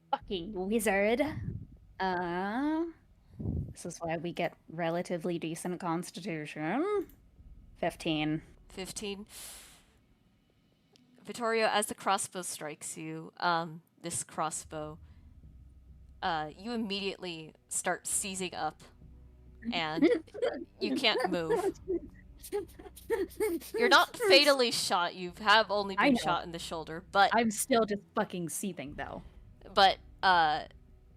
[SPEAKER 2] Fucking wizard. This is why we get relatively decent constitution. 15.
[SPEAKER 1] 15. Vittorio, as the crossbow strikes you, this crossbow, you immediately start seizing up, and you can't move. You're not fatally shot. You have only
[SPEAKER 2] I
[SPEAKER 1] been
[SPEAKER 2] know.
[SPEAKER 1] shot in the shoulder, but
[SPEAKER 2] I'm still just fucking seething though.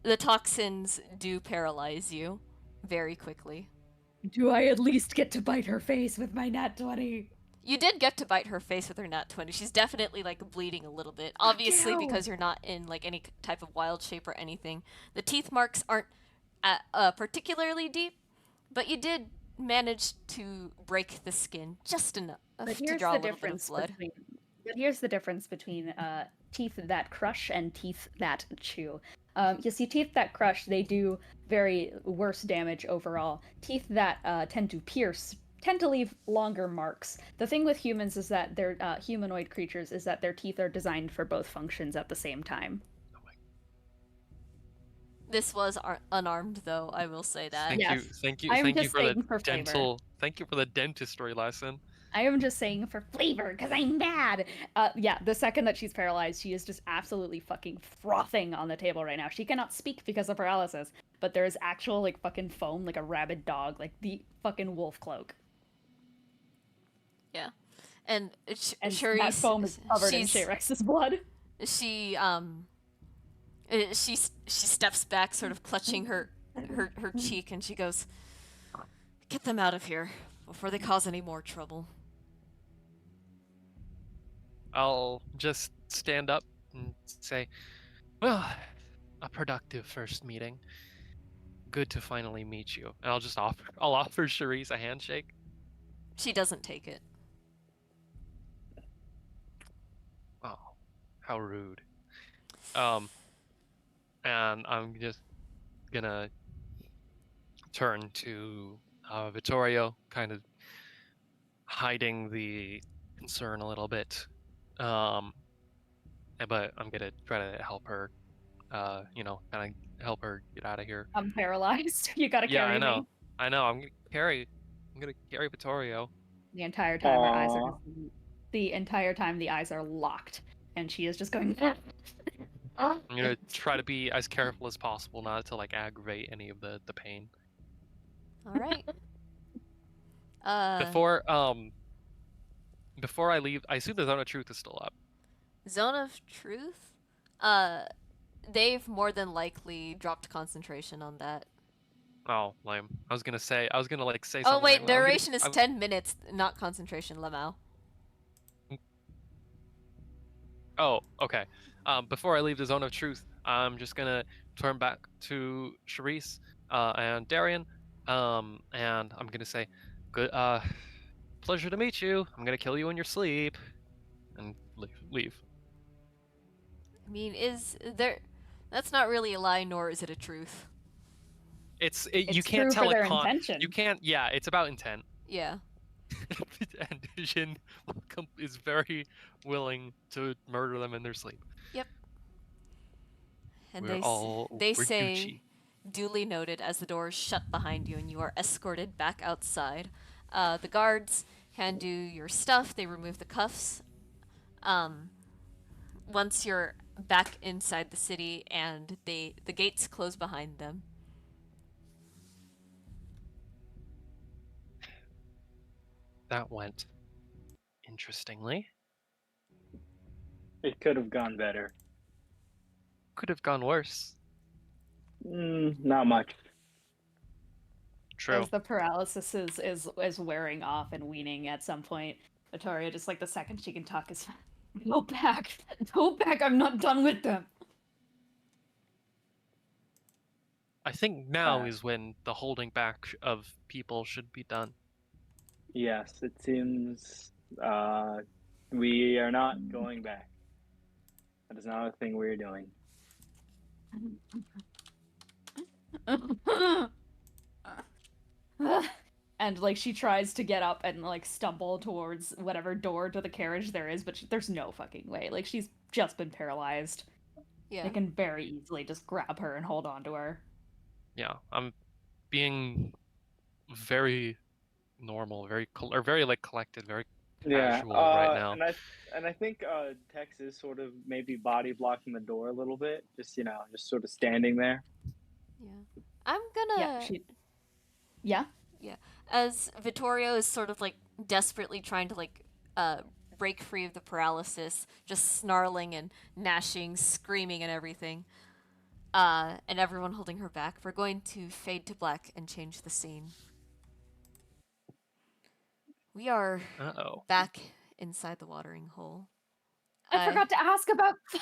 [SPEAKER 1] the toxins do paralyze you very quickly.
[SPEAKER 2] Do I at least get to bite her face with my nat 20?
[SPEAKER 1] You did get to bite her face with her nat 20. She's definitely like bleeding a little bit. Obviously,
[SPEAKER 2] Ew.
[SPEAKER 1] because you're not in like any type of wild shape or anything. The teeth marks aren't particularly deep, but you did manage to break the skin just enough
[SPEAKER 2] But
[SPEAKER 1] to
[SPEAKER 2] here's
[SPEAKER 1] draw
[SPEAKER 2] the
[SPEAKER 1] a little bit of
[SPEAKER 2] difference
[SPEAKER 1] blood.
[SPEAKER 2] between. But here's the difference between teeth that crush and teeth that chew. You see, teeth that crush, they do very worse damage overall. Teeth that tend to pierce tend to leave longer marks. The thing with humans is that they're humanoid creatures is that their teeth are designed for both functions at the same time.
[SPEAKER 1] This was unarmed, though. I will say that.
[SPEAKER 3] Thank
[SPEAKER 2] Yes.
[SPEAKER 3] you
[SPEAKER 2] I'm
[SPEAKER 3] for
[SPEAKER 2] just
[SPEAKER 3] the
[SPEAKER 2] saying for flavor.
[SPEAKER 3] dental. Thank you for the dentistry lesson.
[SPEAKER 2] I am just saying for flavor, because I'm mad. Yeah, the second that she's paralyzed, she is just absolutely fucking frothing on the table right now. She cannot speak because of paralysis, but there is actual, like, fucking foam, like a rabid dog, like the fucking wolf cloak.
[SPEAKER 1] Yeah. And
[SPEAKER 2] And
[SPEAKER 1] Sharice,
[SPEAKER 2] that foam is covered in
[SPEAKER 1] she's-
[SPEAKER 2] Shayrex's blood.
[SPEAKER 1] she steps back, sort of clutching her cheek, and she goes, "Get them out of here before they cause any more trouble."
[SPEAKER 3] I'll just stand up and say, "Well, a productive first meeting. Good to finally meet you." And I'll offer Charisse a handshake.
[SPEAKER 1] She doesn't take it.
[SPEAKER 3] Oh, how rude. And I'm just gonna turn to Vittorio, kind of hiding the concern a little bit. But I'm gonna try to help her, kind of help her get out of here.
[SPEAKER 2] I'm paralyzed. You gotta
[SPEAKER 3] Yeah,
[SPEAKER 2] carry
[SPEAKER 3] I know.
[SPEAKER 2] me.
[SPEAKER 3] I know. I'm gonna carry Vittorio.
[SPEAKER 2] The entire time her eyes are
[SPEAKER 4] Aw.
[SPEAKER 2] the entire time the eyes are locked, and she is just going.
[SPEAKER 3] I'm gonna try to be as careful as possible, not to like aggravate any of the pain.
[SPEAKER 1] All right.
[SPEAKER 3] Before I leave, I assume the Zone of Truth is still up.
[SPEAKER 1] Zone of Truth. They've more than likely dropped concentration on that.
[SPEAKER 3] Oh, lame. I was gonna say say
[SPEAKER 1] Oh
[SPEAKER 3] something.
[SPEAKER 1] wait,
[SPEAKER 3] like, well,
[SPEAKER 1] duration is
[SPEAKER 3] I'm-
[SPEAKER 1] 10 minutes, not concentration, Lamau.
[SPEAKER 3] Oh, okay. Before I leave the Zone of Truth, I'm just gonna turn back to Charisse and Darian, and I'm gonna say, "Good, pleasure to meet you. I'm gonna kill you in your sleep," and leave.
[SPEAKER 1] I mean, is there? That's not really a lie, nor is it a truth.
[SPEAKER 3] You
[SPEAKER 2] It's
[SPEAKER 3] can't
[SPEAKER 2] true
[SPEAKER 3] tell
[SPEAKER 2] for their
[SPEAKER 3] a con.
[SPEAKER 2] intention.
[SPEAKER 3] You can't. Yeah, it's about intent.
[SPEAKER 1] Yeah.
[SPEAKER 3] And Jin is very willing to murder them in their sleep.
[SPEAKER 1] Yep. And
[SPEAKER 3] We're all
[SPEAKER 1] they
[SPEAKER 3] we're
[SPEAKER 1] say,
[SPEAKER 3] Gucci.
[SPEAKER 1] duly noted, as the doors shut behind you and you are escorted back outside. The guards hand you your stuff. They remove the cuffs. Um, once you're back inside the city and the gates close behind them.
[SPEAKER 3] That went interestingly.
[SPEAKER 4] It could have gone better.
[SPEAKER 3] Could have gone worse.
[SPEAKER 4] Not much.
[SPEAKER 3] True.
[SPEAKER 2] As the paralysis is wearing off and weaning at some point, Victoria, just like the second she can talk, is go back, go back. I'm not done with them.
[SPEAKER 3] I think now
[SPEAKER 4] Uh,
[SPEAKER 3] is when the holding back of people should be done.
[SPEAKER 4] yes, it seems we are not going back. That is not a thing we're doing.
[SPEAKER 2] And like she tries to get up and like stumble towards whatever door to the carriage there is, but there's no fucking way. Like she's just been paralyzed.
[SPEAKER 1] Yeah.
[SPEAKER 2] They can very easily just grab her and hold on to her.
[SPEAKER 3] Yeah, I'm being very normal, or very like collected, very
[SPEAKER 4] Yeah,
[SPEAKER 3] casual right now.
[SPEAKER 4] and I think Tex is sort of maybe body blocking the door a little bit, just just sort of standing there.
[SPEAKER 1] Yeah. I'm
[SPEAKER 2] Yeah,
[SPEAKER 1] gonna.
[SPEAKER 2] Yeah.
[SPEAKER 1] Yeah. As Vittorio is sort of like desperately trying to like break free of the paralysis, just snarling and gnashing, screaming and everything. And everyone holding her back. We're going to fade to black and change the scene. We are
[SPEAKER 3] Uh-oh.
[SPEAKER 1] back inside the watering hole.
[SPEAKER 2] I forgot to ask about. God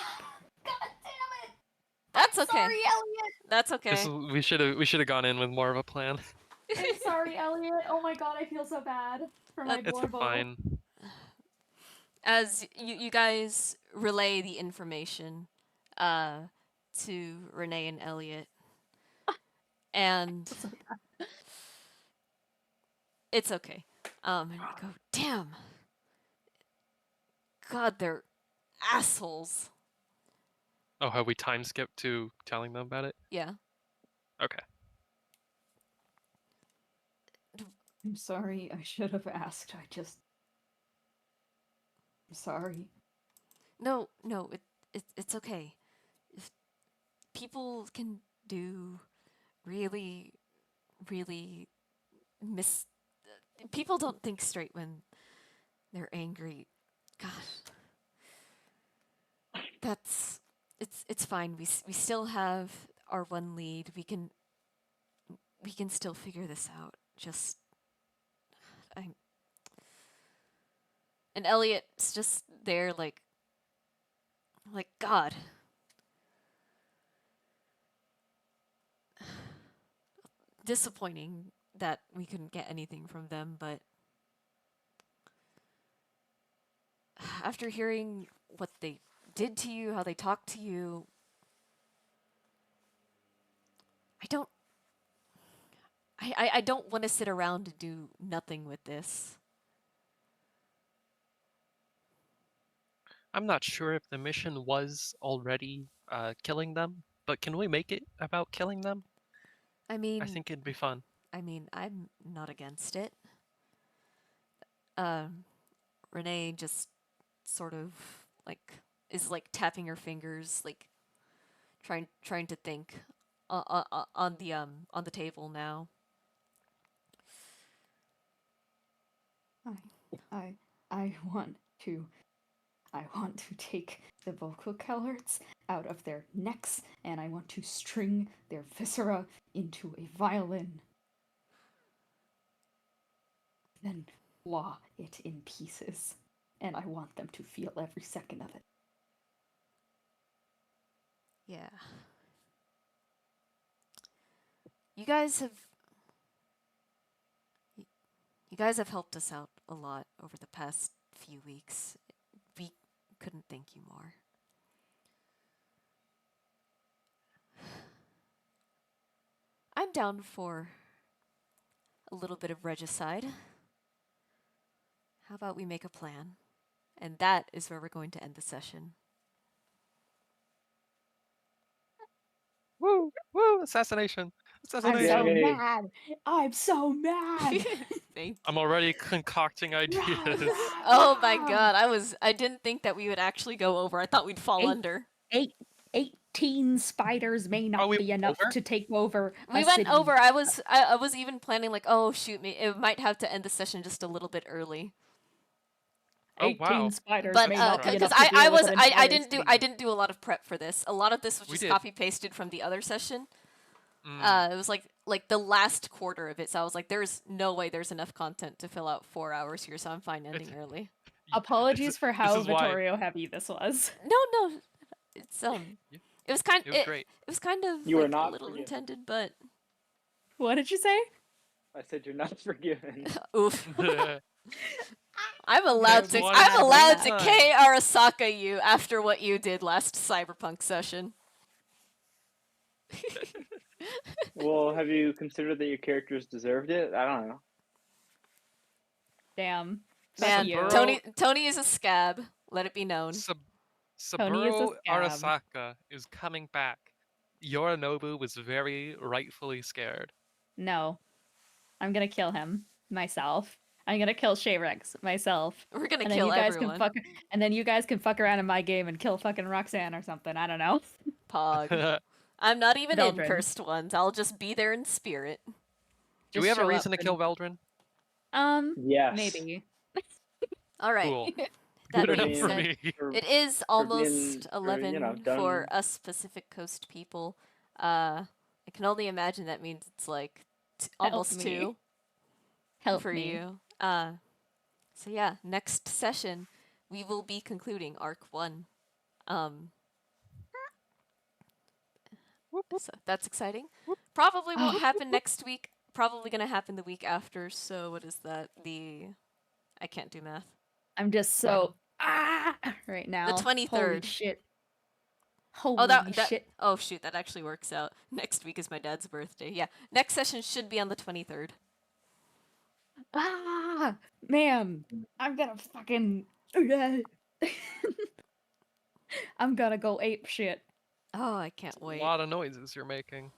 [SPEAKER 2] damn it!
[SPEAKER 1] That's
[SPEAKER 2] I'm
[SPEAKER 1] okay.
[SPEAKER 2] sorry, Elliot.
[SPEAKER 1] That's okay.
[SPEAKER 3] We should have gone in with more of a plan.
[SPEAKER 2] I'm sorry, Elliot. Oh my god, I feel so bad for my
[SPEAKER 3] It's
[SPEAKER 2] Borbo.
[SPEAKER 3] fine.
[SPEAKER 1] As you guys relay the information to Renee and Elliot, and it's okay. And we go, damn. God, they're assholes.
[SPEAKER 3] Oh, have we time skipped to telling them about it?
[SPEAKER 1] Yeah.
[SPEAKER 3] Okay.
[SPEAKER 2] I'm sorry. I should have asked. I'm sorry.
[SPEAKER 1] No, it's okay. If people can do really, really miss. People don't think straight when they're angry. Gosh, that's it's fine. We still have our one lead. We can still figure this out. Just I and Elliot's just there like God. Disappointing that we couldn't get anything from them, but after hearing what they did to you, how they talked to you, I don't I don't want to sit around and do nothing with this.
[SPEAKER 3] I'm not sure if the mission was already killing them, but can we make it about killing them?
[SPEAKER 1] I
[SPEAKER 3] I
[SPEAKER 1] mean,
[SPEAKER 3] think it'd be fun.
[SPEAKER 1] I'm not against it. Renee just sort of like is like tapping her fingers, like trying to think on the table now.
[SPEAKER 2] I I want to I want to take the vocal cords out of their necks and I want to string their viscera into a violin. Then claw it in pieces. And I want them to feel every second of it.
[SPEAKER 1] Yeah. You guys have you guys have helped us out a lot over the past few weeks. We couldn't thank you more. I'm down for a little bit of regicide. How about we make a plan? And that is where we're going to end the session.
[SPEAKER 3] Woo! Woo! Assassination!
[SPEAKER 2] I'm
[SPEAKER 3] Assassination!
[SPEAKER 2] so
[SPEAKER 4] Yay.
[SPEAKER 2] mad. I'm so mad.
[SPEAKER 1] Thank
[SPEAKER 3] I'm already concocting ideas.
[SPEAKER 1] Oh my god, I didn't think that we would actually go over. I thought we'd fall
[SPEAKER 2] Eight.
[SPEAKER 1] under.
[SPEAKER 2] 18 spiders may not
[SPEAKER 3] we
[SPEAKER 2] be
[SPEAKER 3] went
[SPEAKER 2] enough
[SPEAKER 3] over?
[SPEAKER 2] to take over
[SPEAKER 1] We
[SPEAKER 2] a
[SPEAKER 1] went
[SPEAKER 2] city.
[SPEAKER 1] over. I was even planning like, oh shoot me, it might have to end the session just a little bit early.
[SPEAKER 3] Oh
[SPEAKER 2] 18
[SPEAKER 3] wow!
[SPEAKER 2] spiders
[SPEAKER 1] But
[SPEAKER 2] may not be
[SPEAKER 1] because
[SPEAKER 2] enough to deal with an
[SPEAKER 1] I
[SPEAKER 2] entire
[SPEAKER 1] didn't do
[SPEAKER 2] city.
[SPEAKER 1] I didn't do a lot of prep for this. A lot of this was
[SPEAKER 3] We
[SPEAKER 1] just
[SPEAKER 3] did.
[SPEAKER 1] copy pasted from the other session.
[SPEAKER 3] Mm.
[SPEAKER 1] It was like the last quarter of it, so I was like, there's no way there's enough content to fill out 4 hours here, so I'm fine ending early.
[SPEAKER 2] Apologies for how
[SPEAKER 3] is why-
[SPEAKER 2] Vittorio heavy this was.
[SPEAKER 1] No, it's
[SPEAKER 3] Yeah,
[SPEAKER 1] it was kind
[SPEAKER 3] it was great.
[SPEAKER 1] it was kind of
[SPEAKER 4] You were
[SPEAKER 1] like a
[SPEAKER 4] not
[SPEAKER 1] little
[SPEAKER 4] forgiven.
[SPEAKER 1] intended, but
[SPEAKER 2] What did you say?
[SPEAKER 4] I said you're not forgiven.
[SPEAKER 1] oof.
[SPEAKER 3] There's
[SPEAKER 1] I'm allowed
[SPEAKER 2] There's
[SPEAKER 1] to
[SPEAKER 3] one
[SPEAKER 1] I'm allowed to
[SPEAKER 3] time.
[SPEAKER 1] K Arasaka you after what you did last Cyberpunk session.
[SPEAKER 4] Well, have you considered that your characters deserved it? I don't know.
[SPEAKER 2] Damn.
[SPEAKER 1] Man,
[SPEAKER 2] you.
[SPEAKER 1] Tony is a scab. Let it be known.
[SPEAKER 2] Tony is a
[SPEAKER 3] Saburo
[SPEAKER 2] scab.
[SPEAKER 3] Arasaka is coming back. Yorinobu was very rightfully scared.
[SPEAKER 2] No. I'm gonna kill him myself. I'm gonna kill Shayrex myself.
[SPEAKER 1] We're gonna
[SPEAKER 2] And then
[SPEAKER 1] kill
[SPEAKER 2] you guys
[SPEAKER 1] everyone.
[SPEAKER 2] can fuck around in my game and kill fucking Roxanne or something. I don't know.
[SPEAKER 1] Pog. I'm not even in
[SPEAKER 2] Veldrin.
[SPEAKER 1] cursed ones. I'll just be there in spirit.
[SPEAKER 3] Do we have a
[SPEAKER 2] show
[SPEAKER 3] reason
[SPEAKER 2] up
[SPEAKER 3] to kill Veldrin?
[SPEAKER 4] Yes.
[SPEAKER 2] Maybe.
[SPEAKER 1] All right.
[SPEAKER 3] Cool.
[SPEAKER 1] That
[SPEAKER 3] Good
[SPEAKER 1] being
[SPEAKER 3] enough for
[SPEAKER 1] said,
[SPEAKER 3] me.
[SPEAKER 1] it is almost 11
[SPEAKER 4] done.
[SPEAKER 1] for us Pacific Coast people. I can only imagine that means it's like almost
[SPEAKER 2] me.
[SPEAKER 1] 2
[SPEAKER 2] Help
[SPEAKER 1] for
[SPEAKER 2] me.
[SPEAKER 1] you. So yeah, next session we will be concluding Arc 1. So that's exciting. Probably won't happen next week. Probably gonna happen the week after. So what is that? I can't do math.
[SPEAKER 2] I'm just so right now.
[SPEAKER 1] The
[SPEAKER 2] Holy
[SPEAKER 1] 23rd.
[SPEAKER 2] shit.
[SPEAKER 1] Oh,
[SPEAKER 2] Holy
[SPEAKER 1] that
[SPEAKER 2] shit.
[SPEAKER 1] oh shoot, that actually works out. Next week is my dad's birthday. Yeah, next session should be on the 23rd.
[SPEAKER 2] Man, I'm gonna fucking I'm gonna go ape shit.
[SPEAKER 1] Oh, I can't
[SPEAKER 3] A
[SPEAKER 1] wait.
[SPEAKER 3] lot of noises you're making.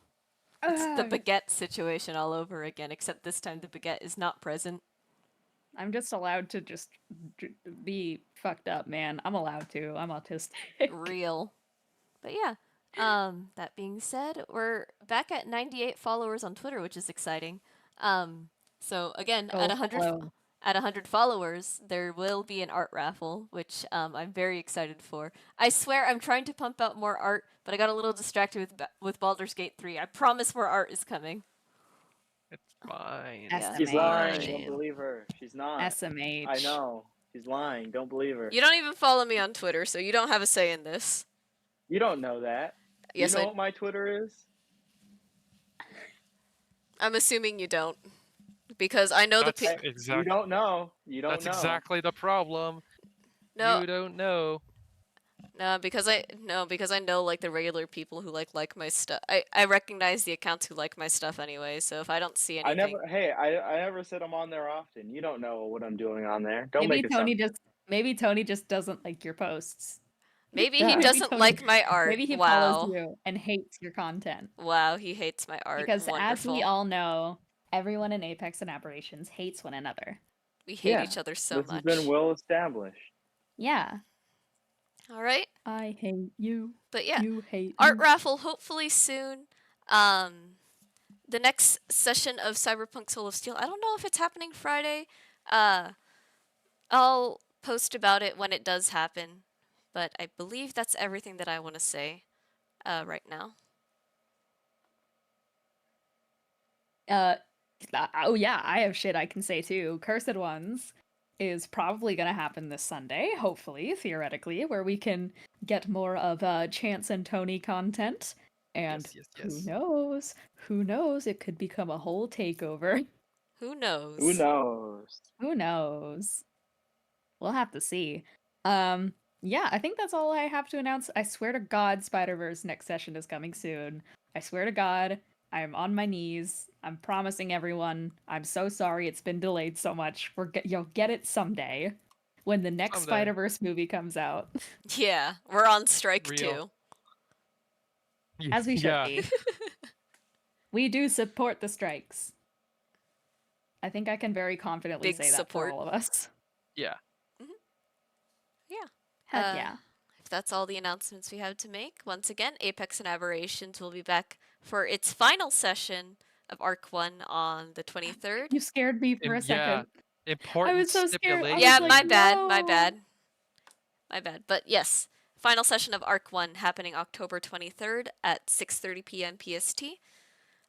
[SPEAKER 1] It's the baguette situation all over again, except this time the baguette is not present.
[SPEAKER 2] I'm just allowed to just be fucked up, man. I'm allowed to. I'm autistic.
[SPEAKER 1] Real. But yeah. That being said, we're back at 98 followers on Twitter, which is exciting. So again,
[SPEAKER 2] Go
[SPEAKER 1] at 100
[SPEAKER 2] follow.
[SPEAKER 1] at 100 followers, there will be an art raffle, which I'm very excited for. I swear I'm trying to pump out more art, but I got a little distracted with Baldur's Gate 3. I promise more art is coming.
[SPEAKER 3] It's fine.
[SPEAKER 1] Yeah.
[SPEAKER 4] She's lying.
[SPEAKER 1] Fine.
[SPEAKER 4] Don't believe her. She's not.
[SPEAKER 2] SMH.
[SPEAKER 4] I know. She's lying. Don't believe her.
[SPEAKER 1] You don't even follow me on Twitter, so you don't have a say in this.
[SPEAKER 4] You don't know that.
[SPEAKER 1] Yes,
[SPEAKER 4] you know
[SPEAKER 1] I.
[SPEAKER 4] what my Twitter is?
[SPEAKER 1] I'm assuming you don't, because I know
[SPEAKER 3] That's
[SPEAKER 1] the
[SPEAKER 4] You
[SPEAKER 3] exactly.
[SPEAKER 4] don't know. You don't
[SPEAKER 3] That's
[SPEAKER 4] know.
[SPEAKER 3] exactly the problem.
[SPEAKER 1] no.
[SPEAKER 3] You don't know.
[SPEAKER 1] No, because I know like the regular people who like my stuff. I recognize the accounts who like my stuff anyway. So if I don't see anything,
[SPEAKER 4] I never said I'm on there often. You don't know what I'm doing on there. Don't make
[SPEAKER 2] Maybe Tony just doesn't like your posts.
[SPEAKER 1] maybe
[SPEAKER 2] Yeah.
[SPEAKER 1] he
[SPEAKER 2] Maybe
[SPEAKER 1] doesn't
[SPEAKER 2] Tony-
[SPEAKER 1] like my art.
[SPEAKER 2] Maybe he
[SPEAKER 1] Wow.
[SPEAKER 2] follows you and hates your content.
[SPEAKER 1] Wow, he hates my art.
[SPEAKER 2] Because
[SPEAKER 1] Wonderful.
[SPEAKER 2] as we all know, everyone in Apex and Aberrations hates one another.
[SPEAKER 1] We hate
[SPEAKER 4] Yeah,
[SPEAKER 1] each other so
[SPEAKER 4] this
[SPEAKER 1] much.
[SPEAKER 4] has been well established.
[SPEAKER 2] Yeah.
[SPEAKER 1] All right,
[SPEAKER 2] I hate you.
[SPEAKER 1] but yeah,
[SPEAKER 2] You hate
[SPEAKER 1] art
[SPEAKER 2] me.
[SPEAKER 1] raffle hopefully soon. The next session of Cyberpunk Soul of Steel. I don't know if it's happening Friday. I'll post about it when it does happen. But I believe that's everything that I want to say right now.
[SPEAKER 2] Oh yeah, I have shit I can say too. Cursed Ones is probably gonna happen this Sunday, hopefully, theoretically, where we can get more of Chance and Tony content. And
[SPEAKER 3] Yes.
[SPEAKER 2] who knows? Who knows? It could become a whole takeover.
[SPEAKER 1] Who knows?
[SPEAKER 4] Who knows?
[SPEAKER 2] Who knows? We'll have to see. Yeah, I think that's all I have to announce. I swear to God, Spider-Verse next session is coming soon. I swear to God, I'm on my knees. I'm promising everyone. I'm so sorry it's been delayed so much. You'll get it someday when the next
[SPEAKER 3] Someday.
[SPEAKER 2] Spider-Verse movie comes out.
[SPEAKER 1] Yeah, we're on strike
[SPEAKER 3] Real.
[SPEAKER 1] too.
[SPEAKER 2] As we should
[SPEAKER 3] Yeah.
[SPEAKER 2] be. We do support the strikes. I think I can very confidently
[SPEAKER 1] Big
[SPEAKER 2] say that for
[SPEAKER 1] support.
[SPEAKER 2] all of us.
[SPEAKER 3] Yeah.
[SPEAKER 1] Yeah.
[SPEAKER 2] Heck yeah.
[SPEAKER 1] If that's all the announcements we have to make, once again, Apex and Aberrations will be back for its final session of Arc 1 on the 23rd.
[SPEAKER 2] You scared me for a
[SPEAKER 3] Yeah.
[SPEAKER 2] second.
[SPEAKER 3] Important
[SPEAKER 2] I was so scared. I
[SPEAKER 3] stipulation.
[SPEAKER 1] Yeah,
[SPEAKER 2] was
[SPEAKER 1] my
[SPEAKER 2] like,
[SPEAKER 1] bad,
[SPEAKER 2] no.
[SPEAKER 1] my bad. My bad. But yes, final session of Arc 1 happening October 23rd at 6:30 p.m. PST.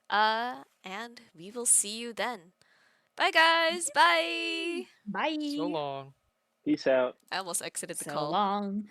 [SPEAKER 1] And we will see you then. Bye guys. Bye.
[SPEAKER 2] Bye.
[SPEAKER 3] So long.
[SPEAKER 4] Peace out.
[SPEAKER 1] I almost exited the
[SPEAKER 2] So
[SPEAKER 1] call.
[SPEAKER 2] long.